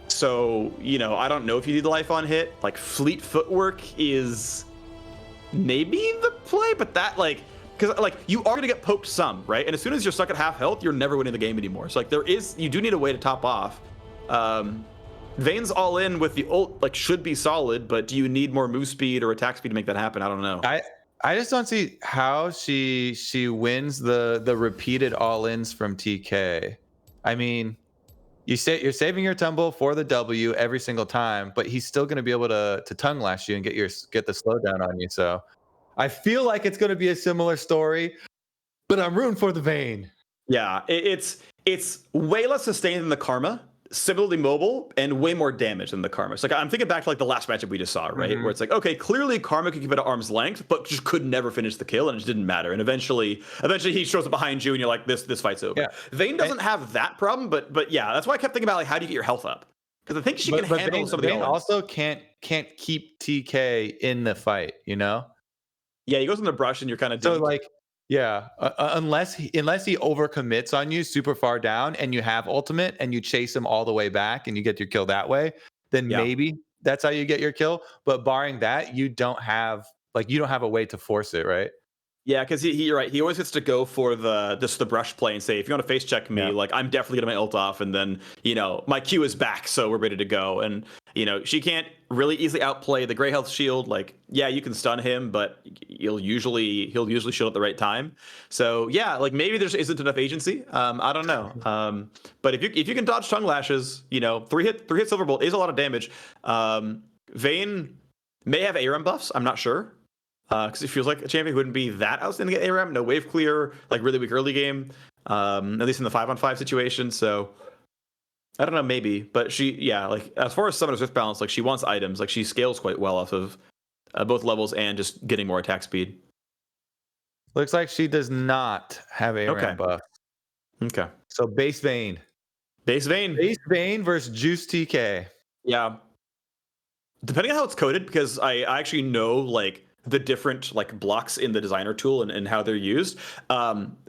So, I don't know if you need the life on hit. Like, Fleet Footwork is maybe the play, but that, because, you are going to get poked some, right? And as soon as you're stuck at half health, you're never winning the game anymore. So, you do need a way to top off. Vayne's all in with the ult, should be solid, but do you need more move speed or attack speed to make that happen? I don't know. I just don't see how she wins the repeated all-ins from TK. I mean, you're saving your tumble for the W every single time, but he's still going to be able to tongue lash you and get the slowdown on you. So I feel like it's going to be a similar story, but I'm rooting for the Vayne. Yeah, it's way less sustained than the Karma, similarly mobile, and way more damage than the Karma. So I'm thinking back to the last matchup we just saw, right? Mm-hmm. Where it's okay, clearly Karma could keep it at arm's length, but just could never finish the kill, and it just didn't matter. And eventually he shows up behind you, and you're like, this fight's over. Yeah. Vayne doesn't have that problem, but yeah, that's why I kept thinking about how do you get your health up? Because I think she can handle Vayne, some of the Vayne also can't keep TK in the fight, Yeah, he goes in the brush, and you're kind of unless he overcommits on you super far down and you have ultimate and you chase him all the way back and you get your kill that way, then maybe that's how you get your kill. But barring that, you don't have a way to force it, right? Yeah, because you're right. He always gets to go for the brush play and say, if you want to face check me, I'm definitely getting my ult off, and then my Q is back, so we're ready to go. And she can't really easily outplay the Grey Health Shield. You can stun him, but he'll usually shield at the right time. So yeah, maybe there isn't enough agency. I don't know. But if you can dodge tongue lashes, 3 hit Silver Bolt is a lot of damage. Vayne may have ARAM buffs. I'm not sure. Because it feels like a champion who wouldn't be that outstanding at ARAM. No wave clear, really weak early game. At least in the 5-on-5 situation. So I don't know, maybe. But she, as far as Summoner's Rift balance, she wants items. She scales quite well off of both levels and just getting more attack speed. Looks like she does not have ARAM buff. Okay. So base Vayne. Base Vayne versus Juice TK. Yeah. Depending on how it's coded, because I actually know the different blocks in the designer tool and how they're used.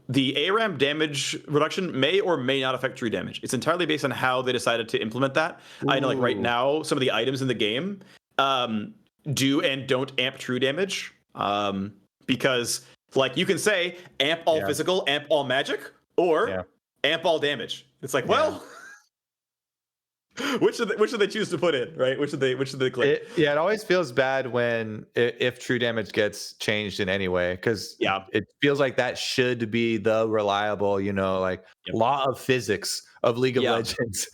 The ARAM damage reduction may or may not affect true damage. It's entirely based on how they decided to implement that. Ooh. I know right now some of the items in the game do and don't amp true damage. Because you can say amp all physical, amp all magic, or amp all damage. It's well, which should they choose to put in, right? Which should they click? It always feels bad if true damage gets changed in any way, because it feels like that should be the reliable, law of physics of League of Legends.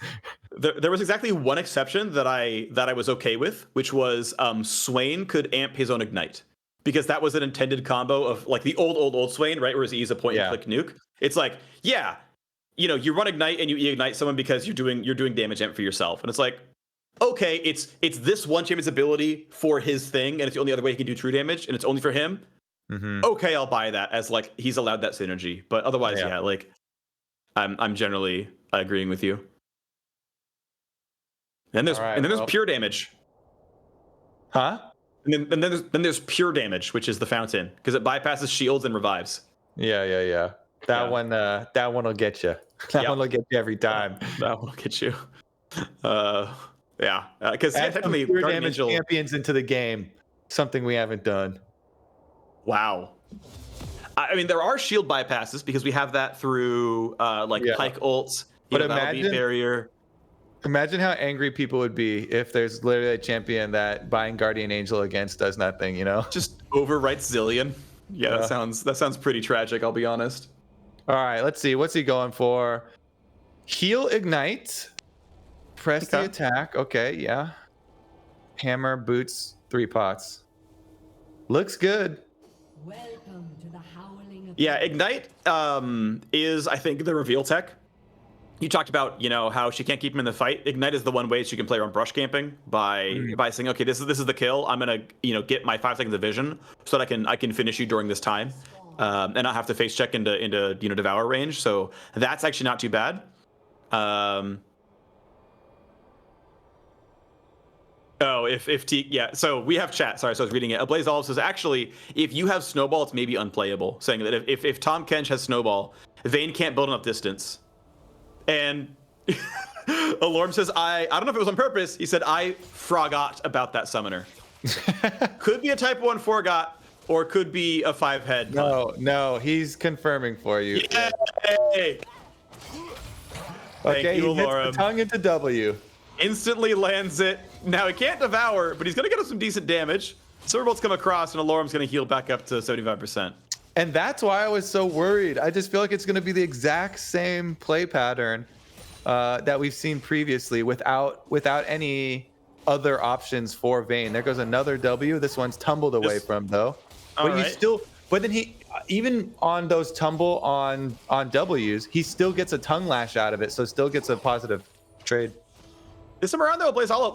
There was exactly one exception that I was okay with, which was Swain could amp his own ignite. because that was an intended combo of like the old Swain, right? Whereas he's a point and click nuke. It's like, yeah, you know, you run ignite and you ignite someone because you're doing damage amp for yourself, and it's like, okay, it's this one champion's ability for his thing, and it's the only other way he can do true damage, and it's only for him. Okay, I'll buy that as like he's allowed that synergy, but otherwise, yeah, like I'm generally agreeing with you. And there's pure damage. Huh? And then there's pure damage, which is the fountain, because it bypasses shields and revives. Yeah. That one will get you. That one will get you every time. That one will get you. Yeah, because technically pure Guardian damage Angel champions into the game. Something we haven't done. Wow. I mean, there are shield bypasses because we have that through Pike ults. But imagine barrier. Imagine how angry people would be if there's literally a champion that buying Guardian Angel against does nothing, you know? Just overwrites Zillion. Yeah, that sounds pretty tragic, I'll be honest. All right, let's see. What's he going for? Heal Ignite. Press the attack. Okay, yeah. Hammer, boots, 3 pots. Looks good. Welcome to the howling of Ignite is, I think, the reveal tech. You talked about, you know, how she can't keep him in the fight. Ignite is the one way she can play around brush camping by saying, okay, this is the kill. I'm gonna, you know, get my 5 seconds of vision so that I can finish you during this time, and not have to face check into you know, devour range. So that's actually not too bad. So we have chat. Sorry, so I was reading it. Ablazeolive says, actually, if you have Snowball, it's maybe unplayable. Saying that if Tahm Kench has Snowball, Vayne can't build enough distance. And Allorim says, I don't know if it was on purpose. He said, I forgot about that summoner. Could be a type 1 forgot, or could be a 5-head. No, he's confirming for you. Yay! Okay, you, he hits Allorim. the tongue into W. Instantly lands it. Now he can't devour, but he's gonna get us some decent damage. Silverbolt's come across, and Allorim's gonna heal back up to 75%. And that's why I was so worried. I just feel like it's gonna be the exact same play pattern that we've seen previously, without any other options for Vayne. There goes another W. This one's tumbled away from though. But then he, even on those tumble on W's, he still gets a tongue lash out of it, so still gets a positive trade. This time around though, Ablazeolive,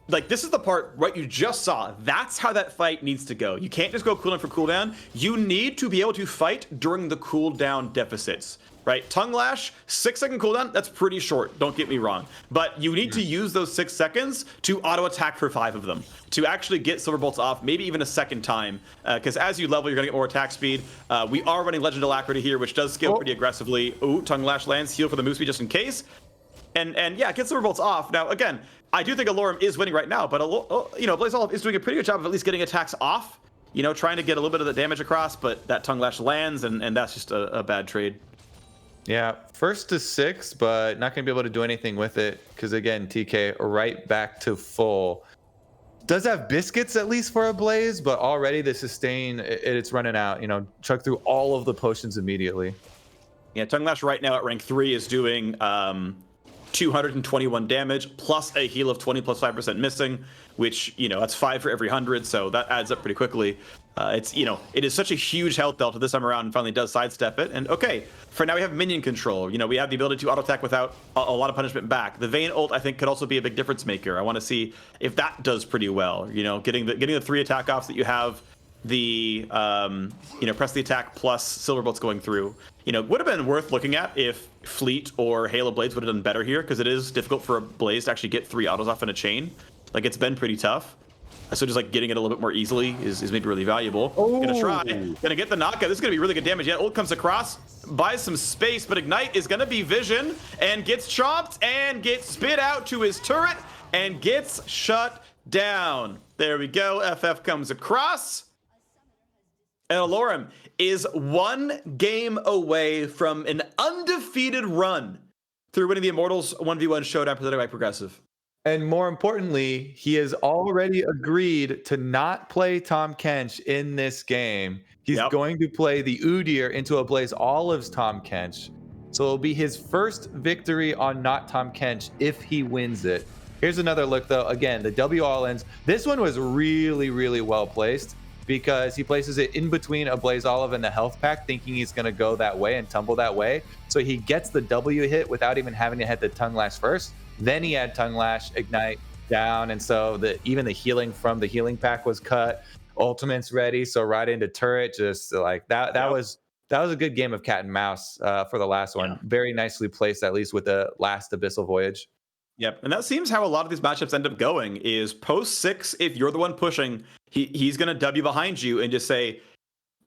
like this is the part right you just saw. That's how that fight needs to go. You can't just go cooldown for cooldown. You need to be able to fight during the cooldown deficits, right? Tongue lash, 6-second cooldown, that's pretty short, don't get me wrong. But you need to use those 6 seconds to auto attack for 5 of them, to actually get Silverbolts off, maybe even a second time. Because as you level, you're gonna get more attack speed. We are running Legend Alacrity here, which does scale pretty aggressively. Ooh, tongue lash lands, heal for the move speed just in case. And yeah, get Silverbolts off. Now, again, I do think Allorim is winning right now, but you know, Ablazeolive is doing a pretty good job of at least getting attacks off. You know, trying to get a little bit of the damage across, but that tongue lash lands, and that's just a bad trade. Yeah, first to 6, but not gonna be able to do anything with it because again, TK right back to full. Does have biscuits at least for a Blaze, but already the sustain it's running out. You know, chug through all of the potions immediately. Yeah, tongue lash right now at rank 3 is doing 221 damage plus a heal of 20 plus 5% missing, which, you know, that's 5 for every 100, so that adds up pretty quickly. It's, you know, it is such a huge health delta this time around, and finally does sidestep it. And okay, for now we have minion control. You know, we have the ability to auto attack without a lot of punishment back. The Vayne ult, I think, could also be a big difference maker. I want to see if that does pretty well. You know, getting the 3 attack offs that you have, the you know, press the attack plus Silverbolts going through. You know, would have been worth looking at if Fleet or Halo Blades would have done better here, because it is difficult for a Blaze to actually get 3 autos off in a chain. Like, it's been pretty tough. So just like getting it a little bit more easily is maybe really valuable. Gonna try. Gonna get the knockout. This is gonna be really good damage. Yeah, ult comes across, buys some space, but Ignite is gonna be vision and gets chomped and gets spit out to his turret and gets shut down. There we go. FF comes across. And Allorim is 1 game away from an undefeated run through winning the Immortals 1v1 Showdown presented by Progressive. And more importantly, he has already agreed to not play Tahm Kench in this game. He's going to play the Udyr into Ablazeolive's Tahm Kench. So it'll be his first victory on not Tahm Kench if he wins it. Here's another look though. Again, the W all ends. This one was really, really well placed. because he places it in between Ablazeolive and the health pack, thinking he's going to go that way and tumble that way. So he gets the W hit without even having to hit the Tongue Lash first. Then he had Tongue Lash, Ignite, down, and so even the healing from the healing pack was cut. Ultimate's ready, so right into turret, just like that. That was a good game of cat and mouse for the last one. Very nicely placed, at least with the last Abyssal Voyage. Yep, and that seems how a lot of these matchups end up going. Is post 6, if you're the one pushing, he's gonna W behind you and just say,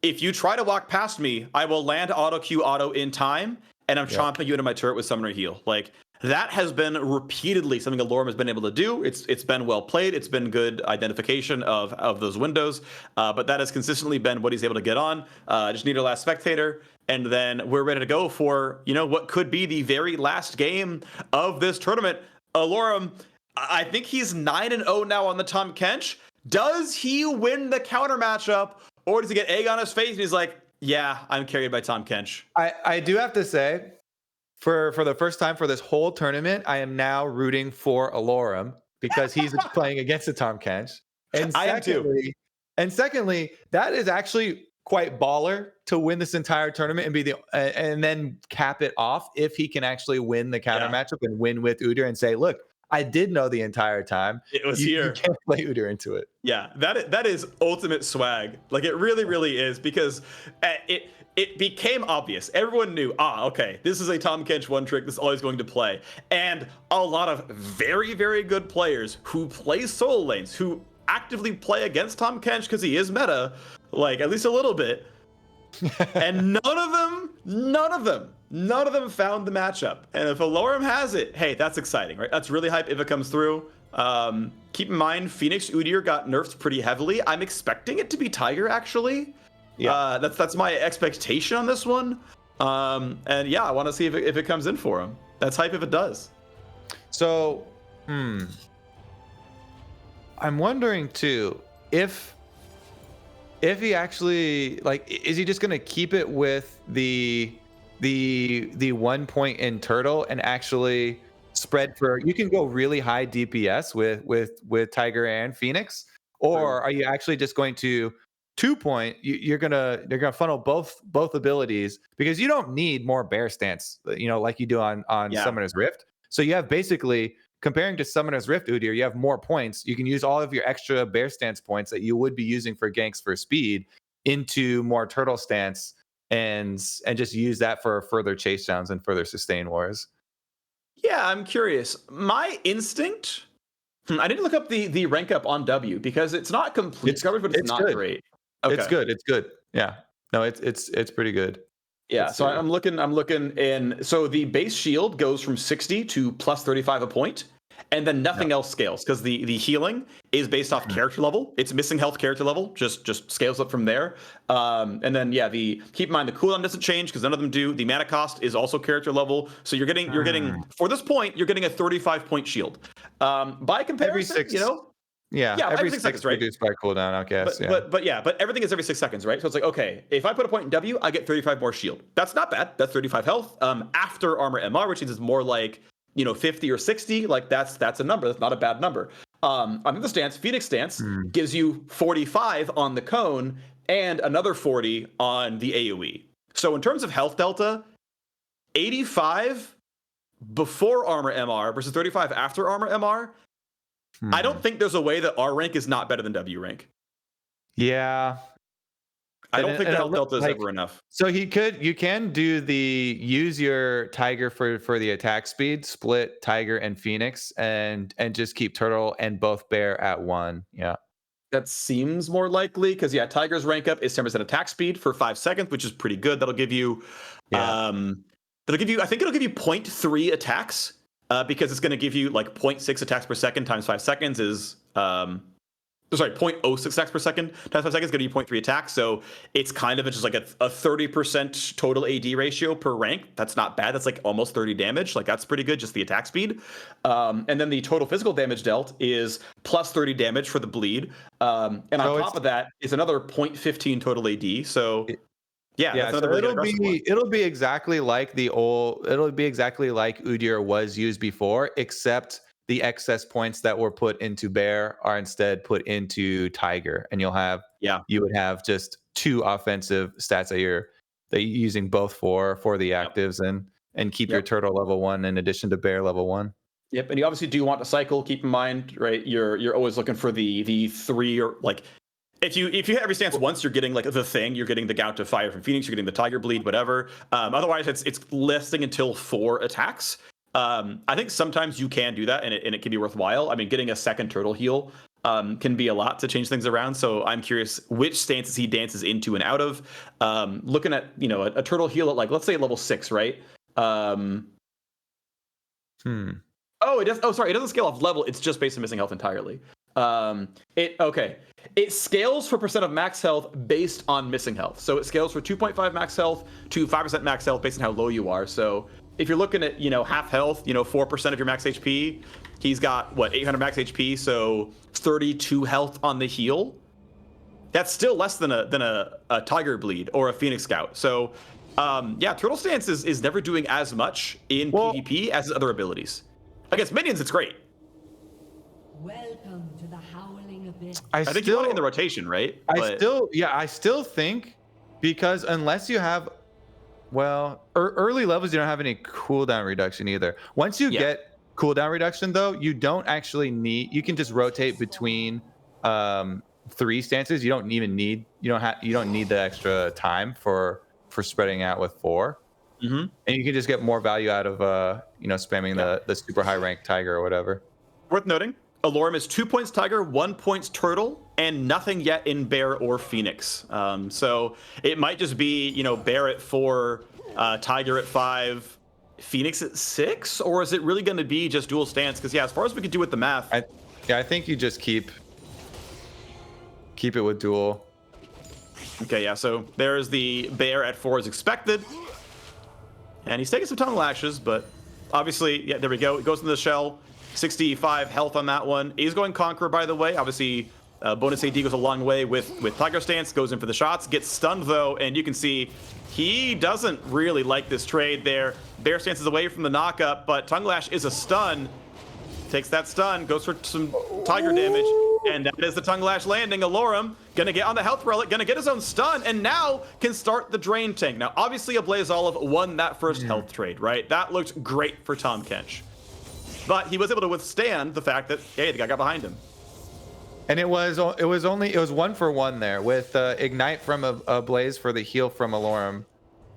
if you try to walk past me, I will land auto Q auto in time, and I'm chomping you into my turret with Summoner Heal. Like, that has been repeatedly something Allorim has been able to do. It's been well played. It's been good identification of those windows. But that has consistently been what he's able to get on. Just need a last spectator. And then we're ready to go for, what could be the very last game of this tournament. Allorim, I think he's 9-0 now on the Tahm Kench. Does he win the counter matchup? Or does he get egg on his face and he's like, yeah, I'm carried by Tahm Kench? I do have to say, for the first time for this whole tournament, I am now rooting for Allorim because he's playing against the Tahm Kench. And I am too. And secondly, that is actually quite baller to win this entire tournament and and then cap it off if he can actually win the counter matchup and win with Udyr and say, look, I did know the entire time. It was here. You can't play Udyr into it. Yeah, that is ultimate swag. Like, it really, really is, because it became obvious. Everyone knew, okay, this is a Tahm Kench one trick. This is always going to play. And a lot of very, very good players who play solo lanes, who actively play against Tahm Kench because he is meta, like, at least a little bit. And none of them found the matchup. And if Allorim has it, hey, that's exciting, right? That's really hype if it comes through. Keep in mind, Phoenix Udyr got nerfed pretty heavily. I'm expecting it to be Tiger, actually. Yeah, that's my expectation on this one. And yeah, I want to see if it comes in for him. That's hype if it does. So, I'm wondering too if he actually, like, is he just gonna keep it with the 1 point in turtle and actually spread for? You can go really high DPS with Tiger and Phoenix, or are you actually just going to 2 point? They're gonna funnel both abilities, because you don't need more bear stance, like you do on Summoner's Rift. So you have basically, comparing to Summoner's Rift Udyr, you have more points. You can use all of your extra bear stance points that you would be using for ganks for speed into more turtle stance, and just use that for further chase downs and further sustain wars. Yeah, I'm curious. My instinct, I didn't look up the rank up on W because it's not complete coverage, but it's not good. great. Okay. It's good. Yeah. No, it's pretty good. Yeah, so I'm looking in. So the base shield goes from 60 to plus 35 a point, and then nothing else scales, because the healing is based off character level. It's missing health character level, just scales up from there. And then keep in mind the cooldown doesn't change because none of them do. The mana cost is also character level, so you're getting for this point you're getting a 35 point shield. By comparison, every 6 seconds, right? Reduced by cooldown, I guess. But everything is every 6 seconds, right? So it's like, okay, if I put a point in W, I get 35 more shield. That's not bad. That's 35 health. After armor MR, which means it's more like 50 or 60. Like that's a number. That's not a bad number. On the stance, Phoenix stance gives you 45 on the cone and another 40 on the AoE. So in terms of health delta, 85 before armor MR versus 35 after armor MR. I don't think there's a way that R rank is not better than W rank. Yeah. I don't think the health delta is ever enough. So you can use your Tiger for the attack speed, split Tiger and Phoenix, and just keep Turtle and both Bear at 1. Yeah. That seems more likely, because Tiger's rank up is 10% attack speed for 5 seconds, which is pretty good. That'll give you I think it'll give you 0.3 attacks. Because it's going to give you like 0.6 attacks per second times 5 seconds is 0.06 attacks per second times 5 seconds is going to be 0.3 attacks. So it's kind of just like a 30% total AD ratio per rank. That's not bad. That's like almost 30 damage. Like, that's pretty good, just the attack speed. And then the total physical damage dealt is plus 30 damage for the bleed. And on top of that is another 0.15 total AD. So so it'll be exactly like Udyr was used before, except the excess points that were put into Bear are instead put into Tiger, and you would have just 2 offensive stats that you're using both for the actives and keep your turtle level 1 in addition to Bear level 1. Yep, and you obviously do want to cycle. Keep in mind, right? You're always looking for the 3 or like. If you hit every stance once, you're getting like the thing. You're getting the Gout of Fire from Phoenix. You're getting the Tiger Bleed, whatever. Otherwise, it's lasting until 4 attacks. I think sometimes you can do that, and it can be worthwhile. I mean, getting a second turtle heal can be a lot to change things around. So I'm curious which stances he dances into and out of. Looking at a turtle heal at like let's say level 6, right? Oh, it does. Oh, sorry, it doesn't scale off level. It's just based on missing health entirely. It scales for % of max health based on missing health. So it scales for 2.5 max health to 5% max health based on how low you are. So if you're looking at half health, 4% of your max HP, he's got 800 max HP, so 32 health on the heal. That's still less than a Tiger Bleed or a Phoenix Scout. So Turtle Stance is never doing as much in PvP as his other abilities. Against minions, it's great. Welcome to the howling abyss. I think you want it in the rotation, right? I still think, because unless you have, early levels, you don't have any cooldown reduction either. Once you get cooldown reduction, though, you don't actually need. You can just rotate between 3 stances. You don't even need. You don't need the extra time for spreading out with 4. And you can just get more value out of spamming the super high rank Tiger or whatever. Worth noting, Allorim is 2 points Tiger, 1 point Turtle, and nothing yet in Bear or Phoenix. So it might just be, Bear at 4, Tiger at 5, Phoenix at 6, or is it really going to be just dual stance? Because as far as we can do with the math, I think you just keep it with dual. Okay, so there's the Bear at 4 as expected, and he's taking some tongue lashes, but obviously, there we go. It goes into the shell. 65 health on that one. He's going Conqueror, by the way. Obviously, bonus AD goes a long way with Tiger Stance. Goes in for the shots. Gets stunned, though, and you can see he doesn't really like this trade there. Bear Stance is away from the knockup, but Tongue Lash is a stun. Takes that stun. Goes for some Tiger damage, and that is the Tongue Lash landing. Allorim gonna get on the health relic, gonna get his own stun, and now can start the drain tank. Now, obviously, Ablazeolive won that first health trade, right? That looked great for Tahm Kench. But he was able to withstand the fact that, hey, the guy got behind him. And it was 1 for 1 there with Ignite from a Blaze for the heal from Allorim.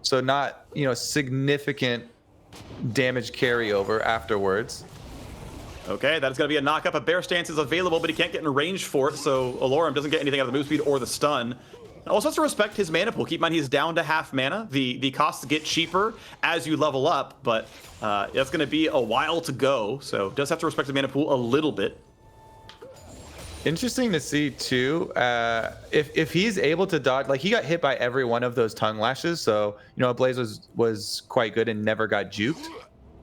So not, significant damage carryover afterwards. Okay, that's going to be a knockup. A Bear Stance is available, but he can't get in range for it, so Allorim doesn't get anything out of the move speed or the stun. Also has to respect his mana pool. Keep in mind he's down to half mana. The costs get cheaper as you level up, but that's going to be a while to go, so does have to respect the mana pool a little bit. Interesting to see too, if he's able to dodge, like he got hit by every one of those tongue lashes, so Blaze was quite good and never got juked,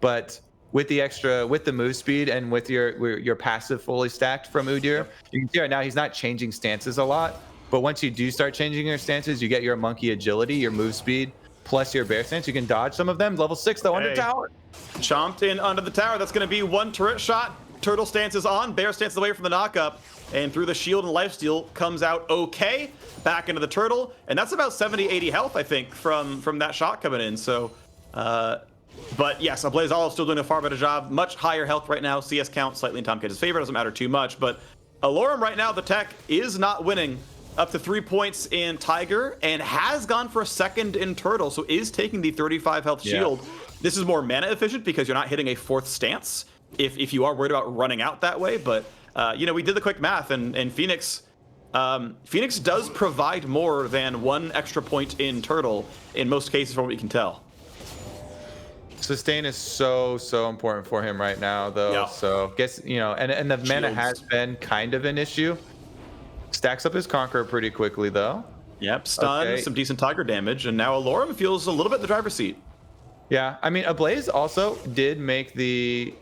but with the move speed and with your passive fully stacked from Udyr, you can see right now he's not changing stances a lot. But once you do start changing your stances, you get your monkey agility, your move speed, plus your bear stance. You can dodge some of them. Level 6 though, under tower. Chomped in under the tower. That's going to be 1 turret shot. Turtle stance is on. Bear stance is away from the knockup. And through the shield and lifesteal comes out okay. Back into the turtle. And that's about 70, 80 health, I think, from that shot coming in. So, but yes, Ablazeolive still doing a far better job. Much higher health right now. CS count slightly in Tahm Kench's favor. Doesn't matter too much. But Allorim right now, the tech is not winning. Up to 3 points in Tiger and has gone for a second in Turtle, so is taking the 35 health shield. This is more mana efficient because you're not hitting a 4th stance if you are worried about running out that way. But we did the quick math, and Phoenix does provide more than 1 extra point in Turtle in most cases, from what we can tell. Sustain is so important for him right now, though. So guess and the mana has been kind of an issue. Stacks up his Conqueror pretty quickly, though. Yep, stun, some decent Tiger damage, and now Allorim feels a little bit in the driver's seat. Yeah, I mean, Ablaze also did make the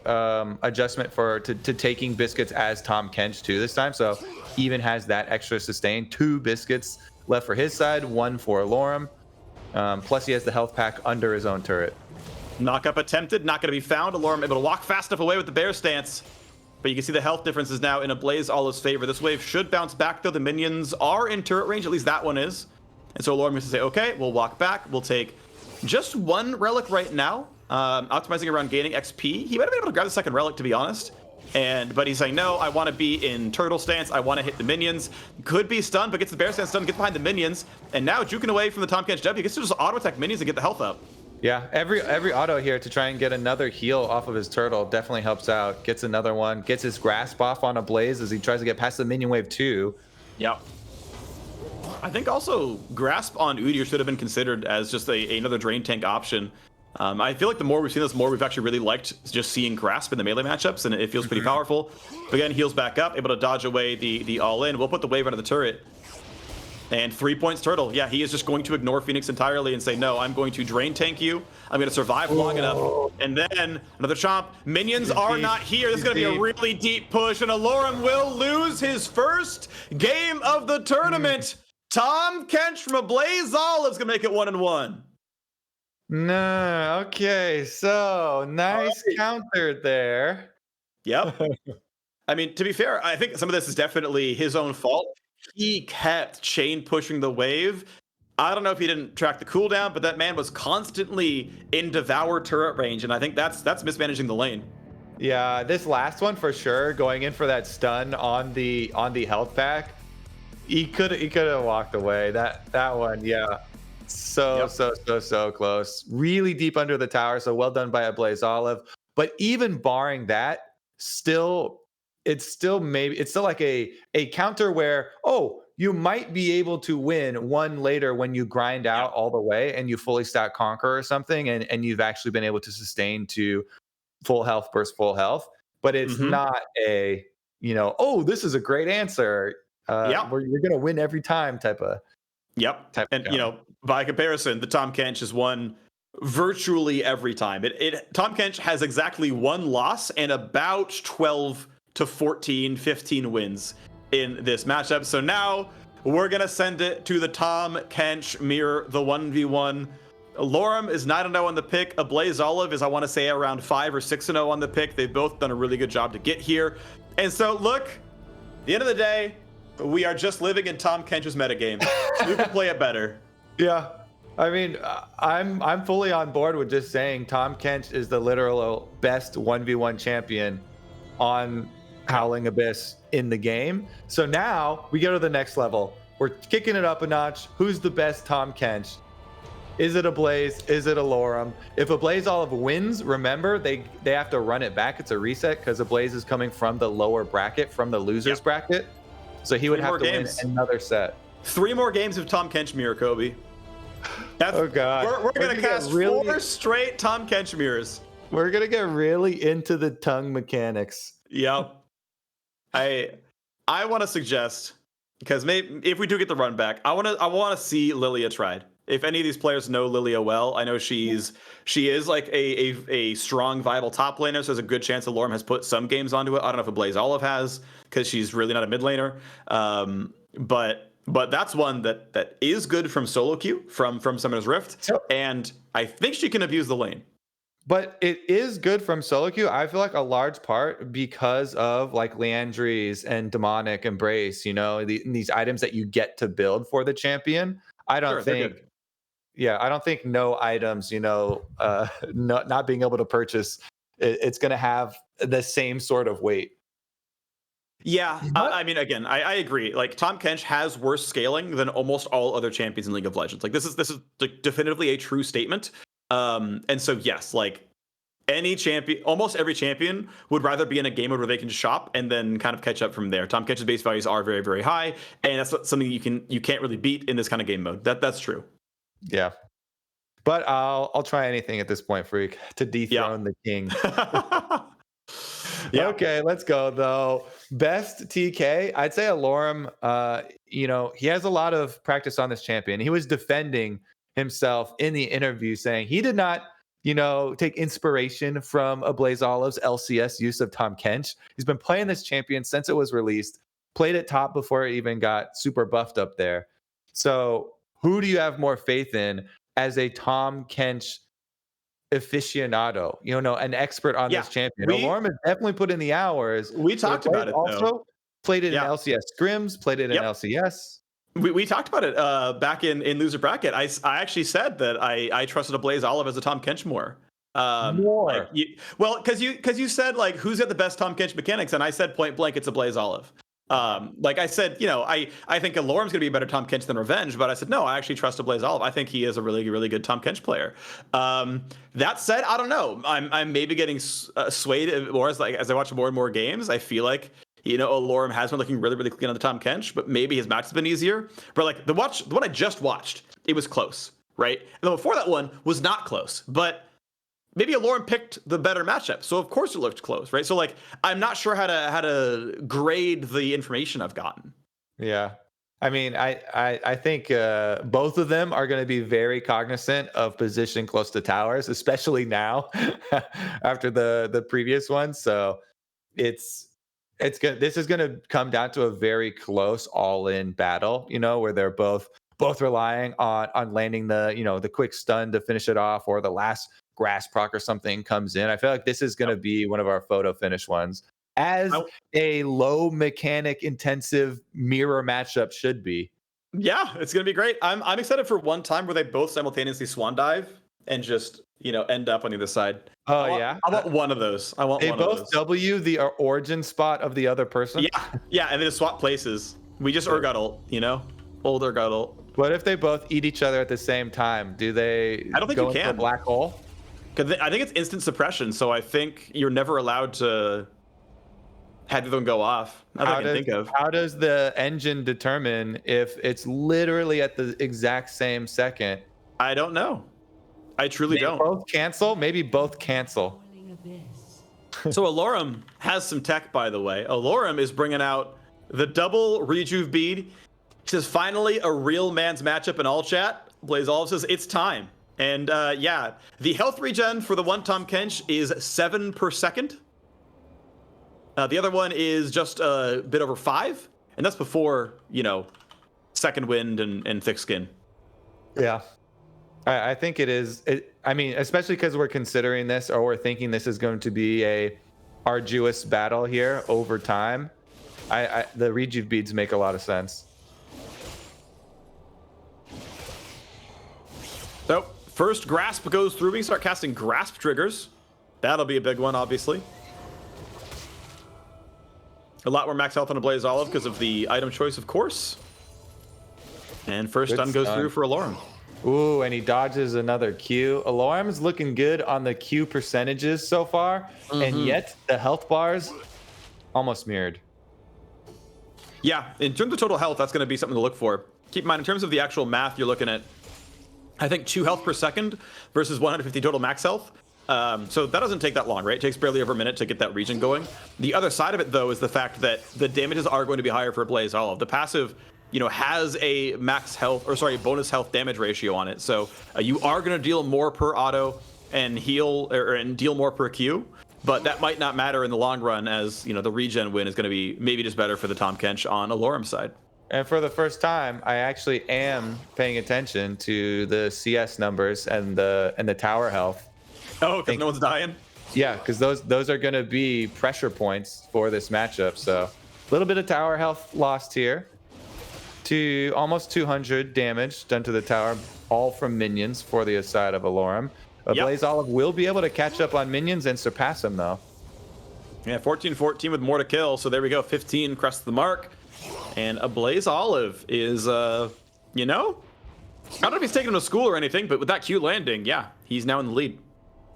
adjustment to taking biscuits as Tahm Kench too this time, so even has that extra sustain. 2 biscuits left for his side, 1 for Allorim. Plus he has the health pack under his own turret. Knockup attempted, not going to be found. Allorim able to walk fast enough away with the bear stance. But you can see the health difference is now in Ablazeolive's favor. This wave should bounce back, though. The minions are in turret range, at least that one is. And so Allorim is to say, okay, we'll walk back. We'll take just one relic right now, optimizing around gaining XP. He might have been able to grab the second relic, to be honest. But he's saying, no, I want to be in turtle stance. I want to hit the minions. Could be stunned, but gets the bear stance stun, gets behind the minions. And now juking away from the Tahm Kench W, gets to just auto attack minions and get the health up. Yeah, every auto here to try and get another heal off of his turtle definitely helps out. Gets another one, gets his grasp off on Ablaze as he tries to get past the minion wave 2. Yep. I think also grasp on Udyr should have been considered as just another drain tank option. I feel like the more we've seen this, the more we've actually really liked just seeing grasp in the melee matchups, and it feels pretty powerful. But again, heals back up, able to dodge away the all-in. We'll put the wave under the turret. And 3 points turtle. Yeah, he is just going to ignore Phoenix entirely and say, no, I'm going to drain tank you. I'm going to survive long enough. And then another chomp. Minions are not here. This is going to be a really deep push, and Allorim will lose his first game of the tournament. Tahm Kench from Ablazeolive is going to make it 1-1. No, okay, so nice counter there. Yep. I mean, to be fair, I think some of this is definitely his own fault. He kept chain pushing the wave. I don't know if he didn't track the cooldown, but that man was constantly in Devour turret range, and I think that's mismanaging the lane. Yeah, this last one for sure, going in for that stun on the health pack. He could have walked away. That one, yeah. So close. Really deep under the tower, so well done by Ablazeolive. But even barring that, it's still like a counter where, oh, you might be able to win one later when you grind out all the way and you fully stack Conqueror or something, and you've actually been able to sustain to full health versus full health. But it's not a, oh, this is a great answer. Where you're gonna win every time type of. Yep. And by comparison, the Tahm Kench has won virtually every time. Tahm Kench has exactly one loss and about 12 to 14, 15 wins in this matchup. So now we're gonna send it to the Tahm Kench mirror, the 1v1. Allorim is 9-0 on the pick. Ablazeolive is, I want to say, around 5 or 6-0 on the pick. They've both done a really good job to get here. And so look, at the end of the day, we are just living in Tahm Kench's metagame. Who can play it better? Yeah. I mean, I'm fully on board with just saying Tahm Kench is the literal best 1v1 champion on Howling Abyss in the game. So now we go to the next level. We're kicking it up a notch. Who's the best Tahm Kench? Is it Ablaze? Is it Allorim? If Ablazeolive wins, remember, they have to run it back. It's a reset because Ablaze is coming from the lower bracket, from the losers bracket. So he would have to win another set. 3 more games of Tahm Kench mirror, Kobe. Oh God. We're gonna cast 4 straight Tahm Kench mirrors. We're gonna get really into the tongue mechanics. Yep. I want to suggest, because maybe if we do get the run back, I want to see Lilia tried. If any of these players know Lilia well, I know she is like a strong, viable top laner, so there's a good chance that Allorim has put some games onto it. I don't know if Ablazeolive has, because she's really not a mid laner. But that's one that is good from solo queue, from Summoner's Rift, and I think she can abuse the lane. But it is good from solo queue. I feel like a large part because of like Leandries and Demonic Embrace, these items that you get to build for the champion. I don't think no items, not being able to purchase, it's going to have the same sort of weight. Yeah, I mean, again, I agree. Like, Tahm Kench has worse scaling than almost all other champions in League of Legends. Like, this is definitively a true statement. And so, yes, like any champion, almost every champion would rather be in a game mode where they can shop and then kind of catch up from there. Tahm Kench's base values are very, very high, and that's something you can't really beat in this kind of game mode. That's true. Yeah, but I'll try anything at this point, Phreak, to dethrone the king. Yeah. Okay, let's go though. Best TK, I'd say Allorim. He has a lot of practice on this champion. He was defending himself in the interview, saying he did not, take inspiration from Ablazeolive's LCS use of Tahm Kench. He's been playing this champion since it was released. Played it top before it even got super buffed up there. So, who do you have more faith in as a Tahm Kench aficionado, an expert on this champion. we- Allorim has definitely put in the hours. We talked about it, Also though. played it Yeah. in LCS scrims, played it in Yep. LCS. We talked about it back in loser bracket. I actually said that I trusted Ablazeolive as a Tahm Kench more. More. Because you said like who's got the best Tahm Kench mechanics, and I said point blank it's Ablazeolive. Like I said, I think Allorim's gonna be a better Tahm Kench than Revenge, but I said no, I actually trust Ablazeolive. I think he is a really really good Tahm Kench player. That said, I don't know. I'm maybe getting swayed more as I watch more and more games. I feel like Allorim has been looking really, really clean on the Tahm Kench, but maybe his match has been easier. But like the one I just watched, it was close, right? And then before that one was not close, but maybe Allorim picked the better matchup, so of course it looked close, right? So like I'm not sure how to grade the information I've gotten. Yeah. I mean, I think both of them are going to be very cognizant of position close to towers, especially now after the previous one. So it's good. This is going to come down to a very close all-in battle, where they're both relying on landing the quick stun to finish it off, or the last grass proc or something comes in. I feel like this is going to be one of our photo finish ones, as a low mechanic intensive mirror matchup should be. Yeah, it's gonna be great. I'm excited for one time where they both simultaneously swan dive and just end up on either side. Oh I want one of those. I want they one of both those. W the origin spot of the other person. Yeah, and they just swap places. We just Urgot ult, old Urgot ult. What if they both eat each other at the same time? Do they? I don't think go you into can. a black hole. Because I think it's instant suppression, so I think you're never allowed to have them go off. I can think of. How does the engine determine if it's literally at the exact same second? I don't know. I truly don't. Both cancel? Maybe both cancel. So Allorim has some tech, by the way. Allorim is bringing out the double rejuve bead. He says, finally, a real man's matchup in all chat. Ablazeolive says, it's time. And the health regen for the one Tahm Kench is 7 per second. The other one is just a bit over 5. And that's before, second wind and thick skin. Yeah. I think it is. I mean, especially because we're considering this, or we're thinking this is going to be a arduous battle here over time. The rejuve beads make a lot of sense. So first grasp goes through. We can start casting grasp triggers. That'll be a big one, obviously. A lot more max health on Ablazeolive because of the item choice, of course. And first stun goes through for Allorim. Ooh, and he dodges another Q. Allorim's looking good on the Q percentages so far, and yet the health bars almost mirrored. Yeah, in terms of total health, that's going to be something to look for. Keep in mind, in terms of the actual math, you're looking at, I think, 2 health per second versus 150 total max health. So that doesn't take that long, right? It takes barely over a minute to get that region going. The other side of it, though, is the fact that the damages are going to be higher for Ablazeolive. The passive, has a bonus health damage ratio on it. So you are going to deal more per auto and heal and deal more per Q. But that might not matter in the long run, as the regen win is going to be maybe just better for the Tahm Kench on Allorim's side. And for the first time, I actually am paying attention to the CS numbers and the tower health. Oh, because no one's dying? Yeah, because those are going to be pressure points for this matchup. So a little bit of tower health lost here to almost 200 damage done to the tower, all from minions for the side of Allorim. Ablazeolive will be able to catch up on minions and surpass him, though. Yeah, 14-14 with more to kill. So there we go, 15 crest the mark. And Ablazeolive is, I don't know if he's taking him to school or anything, but with that Q landing, yeah, he's now in the lead.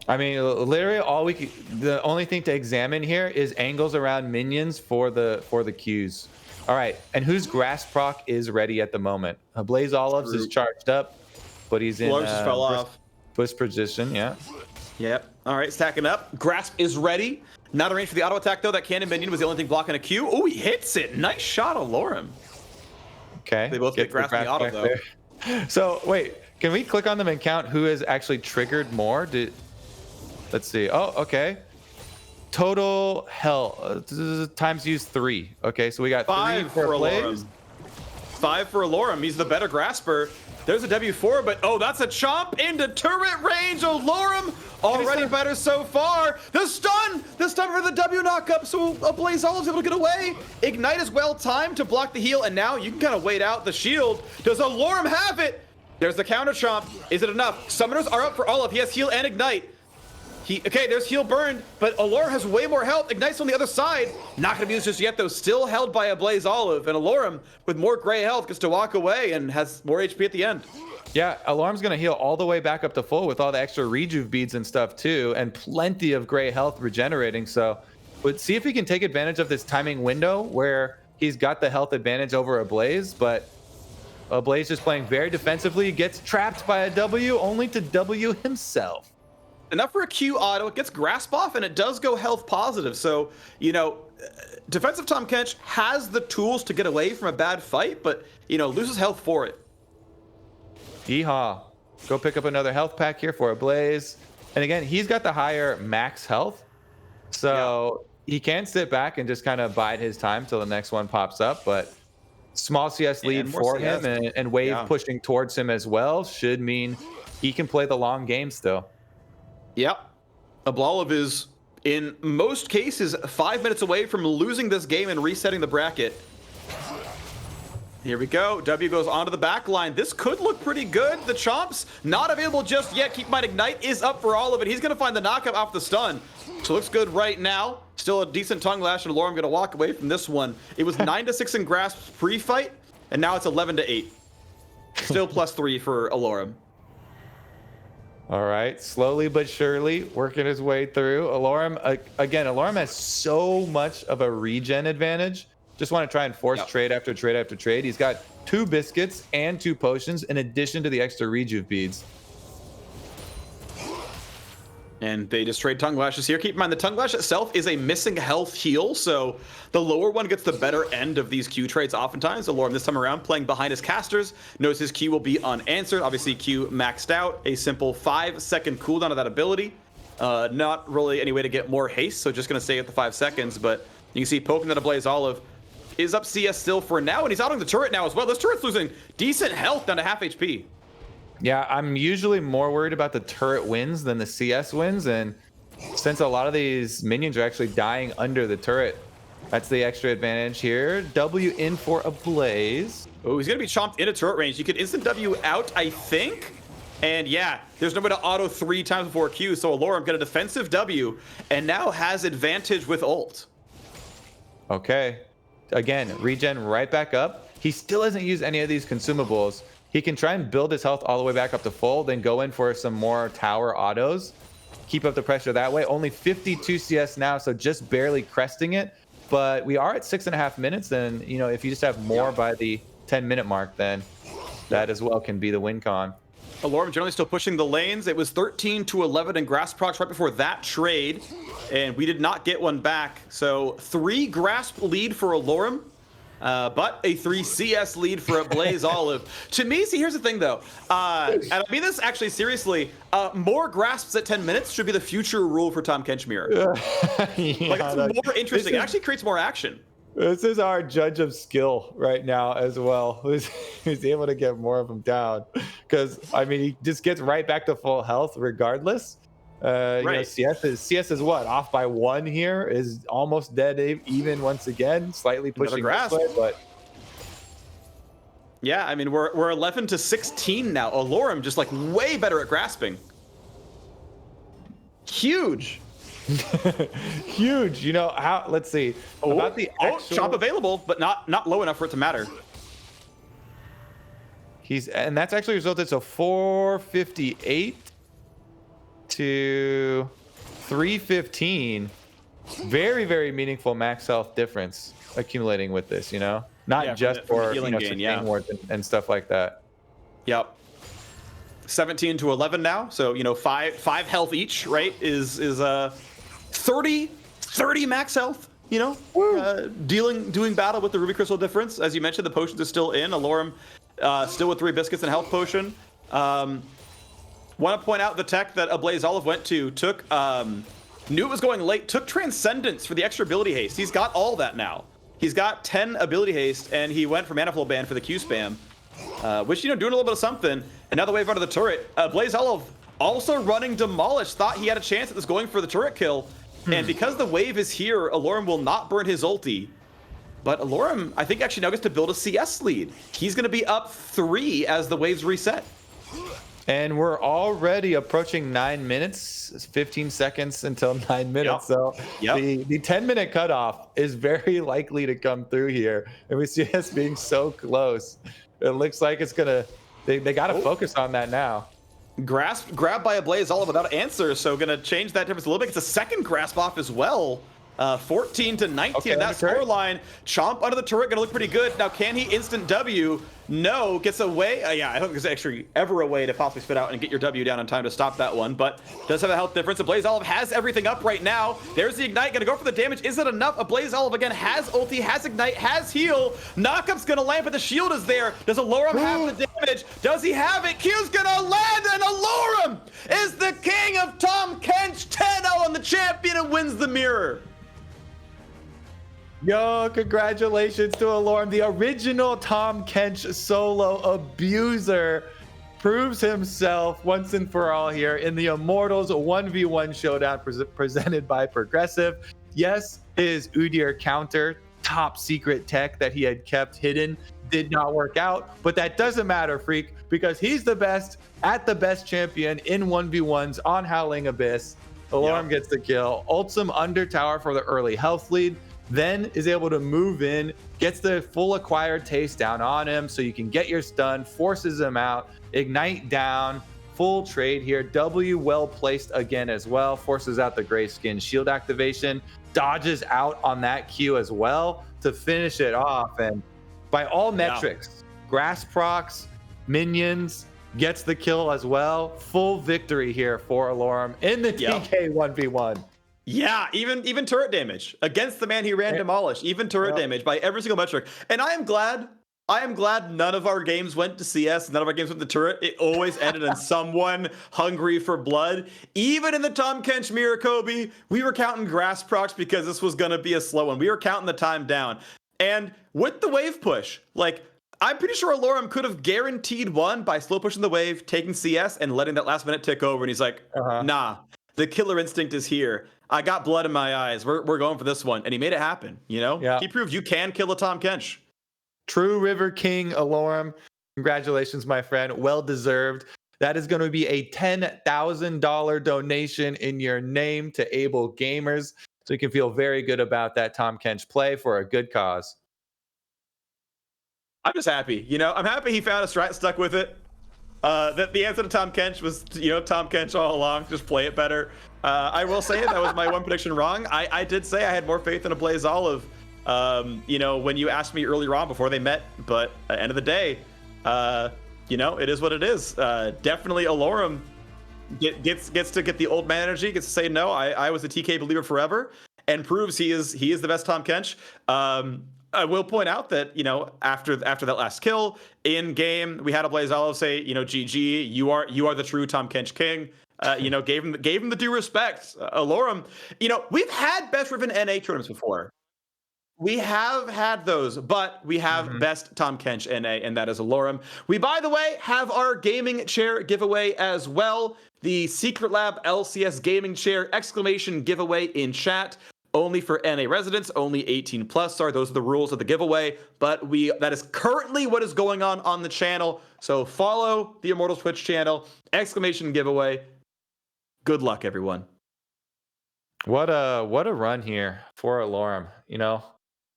I mean, literally the only thing to examine here is angles around minions for the Qs. All right, and whose grasp proc is ready at the moment? Ablazeolive's is charged up, but he's in just fell off. Push position, yeah. Yep. All right, stacking up. Grasp is ready. Not arranged for the auto attack, though. That cannon minion was the only thing blocking a Q. Oh, he hits it. Nice shot, Allorim. Okay. They both get grasp in the auto, though. There. So, wait, can we click on them and count who has actually triggered more? Let's see. Oh, okay. Total times use 3. Okay, so we got 5 3 for Allorim. 5 for Allorim. He's the better grasper. There's a W4, but oh, that's a chomp into turret range. Allorim already better so far. The stun for the W knockup, so Ablazeolive's able to get away. Ignite is well timed to block the heal, and now you can kind of wait out the shield. Does Allorim have it? There's the counter chomp. Is it enough? Summoners are up for Olive. He has heal and ignite. Okay, there's heal burned, but Allorim has way more health. Ignite's on the other side. Not gonna be used just yet, though. Still held by Ablazeolive, and Allorim, with more gray health, gets to walk away and has more HP at the end. Yeah, Alarm's gonna heal all the way back up to full with all the extra rejuve beads and stuff too, and plenty of gray health regenerating. So, let's see if he can take advantage of this timing window where he's got the health advantage over Ablaze, but Ablaze just playing very defensively, gets trapped by a W, only to W himself. Enough for a Q auto. It gets grasp off, and it does go health positive. So, you know, defensive Tahm Kench has the tools to get away from a bad fight, but, you know, loses health for it. Yeehaw. Go pick up another health pack here for Ablaze. And again, he's got the higher max health. So he can sit back and just kind of bide his time till the next one pops up. But small CS lead for him, and wave pushing towards him as well should mean he can play the long game still. Yep. Ablazeolive is, in most cases, 5 minutes away from losing this game and resetting the bracket. Here we go. W goes onto the back line. This could look pretty good. The chomps not available just yet. Keep in mind, Ignite is up for all of it. He's going to find the knockup off the stun. So looks good right now. Still a decent tongue lash, and Allorim going to walk away from this one. It was 9-6 in grasp pre-fight, and now it's 11-8. Still +3 for Allorim. All right, slowly but surely working his way through. Allorim, again, Allorim has so much of a regen advantage. Just want to try and force trade after trade after trade. He's got 2 biscuits and 2 potions in addition to the extra rejuve beads. And they just trade tongue lashes here. Keep in mind, the tongue lash itself is a missing health heal, so the lower one gets the better end of these Q trades oftentimes. Allorim this time around playing behind his casters, knows his Q will be unanswered. Obviously, Q maxed out, a simple 5-second cooldown of that ability. Not really any way to get more haste, so just going to stay at the 5 seconds, but you can see poking that Ablazeolive is up CS still for now, and he's out on the turret now as well. This turret's losing decent health down to half HP. Yeah, I'm usually more worried about the turret wins than the CS wins, and since a lot of these minions are actually dying under the turret, that's the extra advantage here. W in for Ablaze. Oh, he's going to be chomped into turret range. You could instant W out, I think. And yeah, there's no way to auto 3 times before Q, so Allorim got a defensive W, and now has advantage with ult. Okay. Again, regen right back up. He still hasn't used any of these consumables. He can try and build his health all the way back up to full, then go in for some more tower autos. Keep up the pressure that way. Only 52 CS now, so just barely cresting it. But we are at 6.5 minutes, and you know, if you just have more by the 10-minute mark, then that as well can be the win con. Allorim generally still pushing the lanes. It was 13-11 in grasp procs right before that trade, and we did not get one back. So 3 grasp lead for Allorim, but a 3 CS lead for Ablazeolive. To me, see, here's the thing though, and I mean this actually seriously, more grasps at 10 minutes should be the future rule for Tahm Kench Mirror. Yeah, like, it's more interesting. It actually creates more action. This is our judge of skill right now as well, who's able to get more of them down. Because, I mean, he just gets right back to full health regardless. You know, CS is what? Off by 1 here, is almost dead even once again, slightly pushing this way, but... Yeah, I mean, we're 11-16 now. Allorim just like way better at grasping. Huge. Huge. You know how? Let's see. About the actual... chop available, but not low enough for it to matter. And that's actually resulted so 458 to 315. Very, very meaningful max health difference accumulating with this. You know, not just for healing gain, wards and stuff like that. Yep. 17-11 now, so you know, 5 health each, right? Is 30 max health, you know, doing battle with the Ruby Crystal difference. As you mentioned, the potions are still in. Allorim still with 3 biscuits and health potion. Want to point out the tech that Ablazeolive went to, took, knew it was going late, took Transcendence for the extra ability haste. He's got all that now. He's got 10 ability haste, and he went for Manifold Band for the Q spam. which, doing a little bit of something. And now the wave under the turret. Ablazeolive also running Demolish, thought he had a chance at this going for the turret kill. And because the wave is here, Allorim will not burn his ulti. But Allorim, I think, actually now gets to build a CS lead. He's going to be up 3 as the waves reset. And we're already approaching 9 minutes, 15 seconds until 9 minutes. So the 10-minute cutoff is very likely to come through here. And we see us being so close. It looks like it's going to, they got to focus on that now. Grab by Ablazeolive without answer, so going to change that difference a little bit. It's a second grasp off as well. 14 to 19, okay, that scoreline. Chomp under the turret, gonna look pretty good. Now, can he instant W? No, gets away. Yeah, I don't think there's actually ever a way to possibly spit out and get your W down in time to stop that one, but does have a health difference. Ablazeolive has everything up right now. There's the Ignite, gonna go for the damage. Is it enough? Ablazeolive again has ulti, has Ignite, has heal. Knockup's gonna land, but the shield is there. Does Allorim have the damage? Does he have it? Q's gonna land, and Allorim is the king of Tahm Kench, 10-0 on the champion, and wins the mirror. Yo, congratulations to Allorim. The original Tahm Kench solo abuser proves himself once and for all here in the Immortals 1v1 Showdown presented by Progressive. Yes, his Udyr counter, top secret tech that he had kept hidden, did not work out, but that doesn't matter, Phreak, because he's the best at the best champion in 1v1s on Howling Abyss. Allorim gets the kill, ults him under tower for the early health lead, then is able to move in, gets the full acquired taste down on him so you can get your stun, forces him out, Ignite down, full trade here, W well placed again as well, forces out the gray skin shield activation, dodges out on that Q as well to finish it off. And by all metrics, grass procs, minions, gets the kill as well. Full victory here for Allorim in the TK 1v1. Yeah, even turret damage against the man he ran Demolish, even turret damage by every single metric. And I am glad none of our games went to CS, none of our games went to turret. It always ended in someone hungry for blood. Even in the Tahm Kench mirror, Kobe, we were counting grass procs because this was gonna be a slow one. We were counting the time down. And with the wave push, like, I'm pretty sure Allorim could have guaranteed one by slow pushing the wave, taking CS, and letting that last minute tick over. And he's like, nah, the killer instinct is here. I got blood in my eyes. We're going for this one. And he made it happen, you know? Yeah. He proved you can kill a Tahm Kench. True River King Allorim. Congratulations, my friend. Well deserved. That is going to be a $10,000 donation in your name to Able Gamers. So you can feel very good about that Tahm Kench play for a good cause. I'm just happy. You know, I'm happy he found a strat, stuck with it. That the answer to Tahm Kench was, Tahm Kench all along. Just play it better. I will say that was my one prediction wrong. I did say I had more faith in Ablazeolive, when you asked me earlier on before they met. But at the end of the day, it is what it is. Definitely Allorim gets to get the old man energy, gets to say, no, I was a TK believer forever, and proves he is the best Tahm Kench. I will point out that, after that last kill in game, we had Ablazeolive say, GG, you are the true Tahm Kench king. Gave him the due respect. Allorim, we've had best Riven NA tournaments before. We have had those, but we have best Tahm Kench NA, and that is Allorim. We, by the way, have our gaming chair giveaway as well. The Secret Lab LCS gaming chair exclamation giveaway in chat. Only for NA residents, only 18 plus are. Those are the rules of the giveaway, but that is currently what is going on the channel. So follow the Immortals Twitch channel, exclamation giveaway. Good luck, everyone. What a run here for Allorim.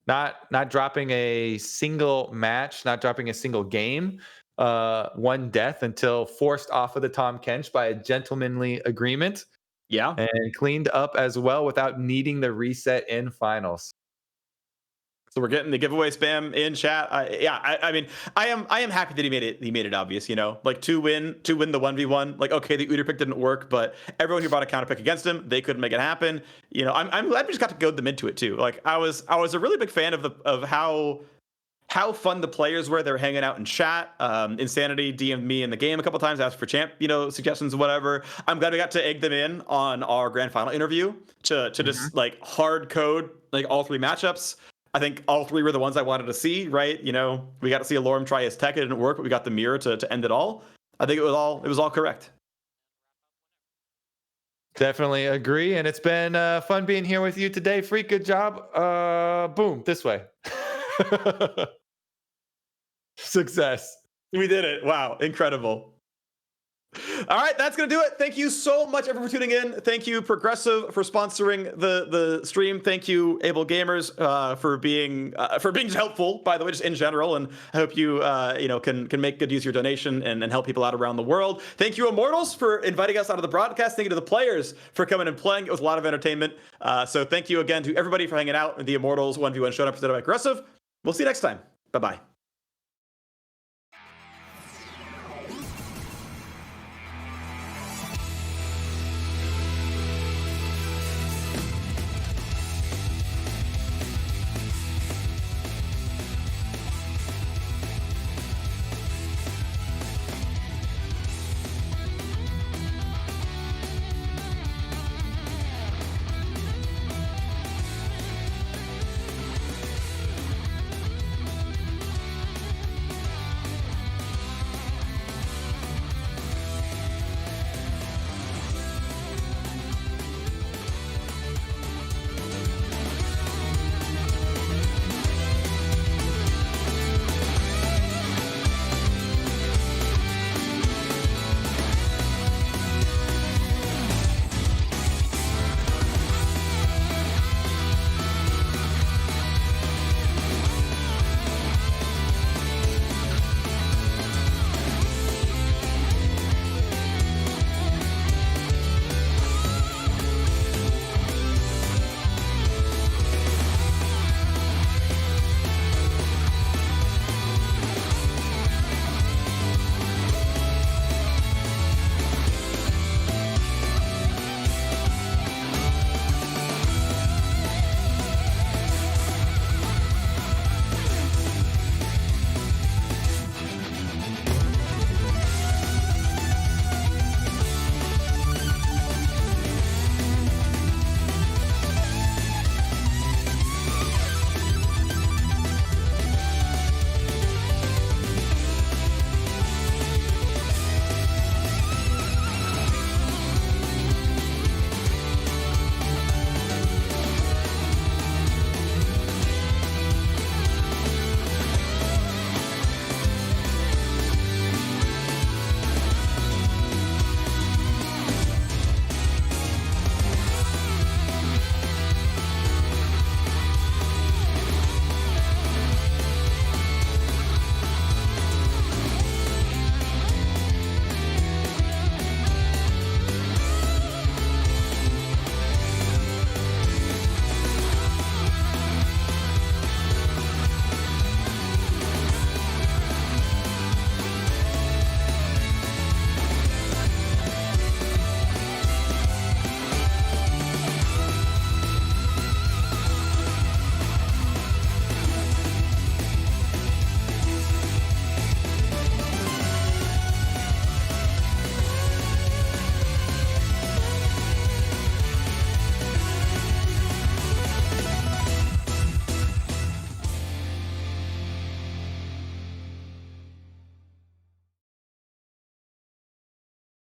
Not dropping a single match, not dropping a single game, one death until forced off of the Tahm Kench by a gentlemanly agreement. Yeah. And cleaned up as well without needing the reset in finals. So we're getting the giveaway spam in chat. I am happy that he made it obvious, like to win the 1v1. Like, okay, the Udyr pick didn't work, but everyone who brought a counter pick against him, they couldn't make it happen. I'm glad we just got to goad them into it too. Like, I was a really big fan of how fun the players were. They were hanging out in chat. Insanity DM'd me in the game a couple times, asked for champ, suggestions or whatever. I'm glad we got to egg them in on our grand final interview to just like hard code like all three matchups. I think all three were the ones I wanted to see, right? You know, we got to see Allorim try his tech. It didn't work, but we got the mirror to end it all. I think it was all correct. Definitely agree. And it's been fun being here with you today. Phreak, good job. Boom, this way. Success. We did it. Wow, incredible. All right, that's going to do it. Thank you so much, everyone, for tuning in. Thank you, Progressive, for sponsoring the stream. Thank you, Able Gamers, for being helpful, by the way, just in general. And I hope you can make good use of your donation and help people out around the world. Thank you, Immortals, for inviting us out of the broadcast. Thank you to the players for coming and playing. It was a lot of entertainment. So thank you again to everybody for hanging out in the Immortals 1v1 Showdown presented by Progressive. We'll see you next time. Bye-bye.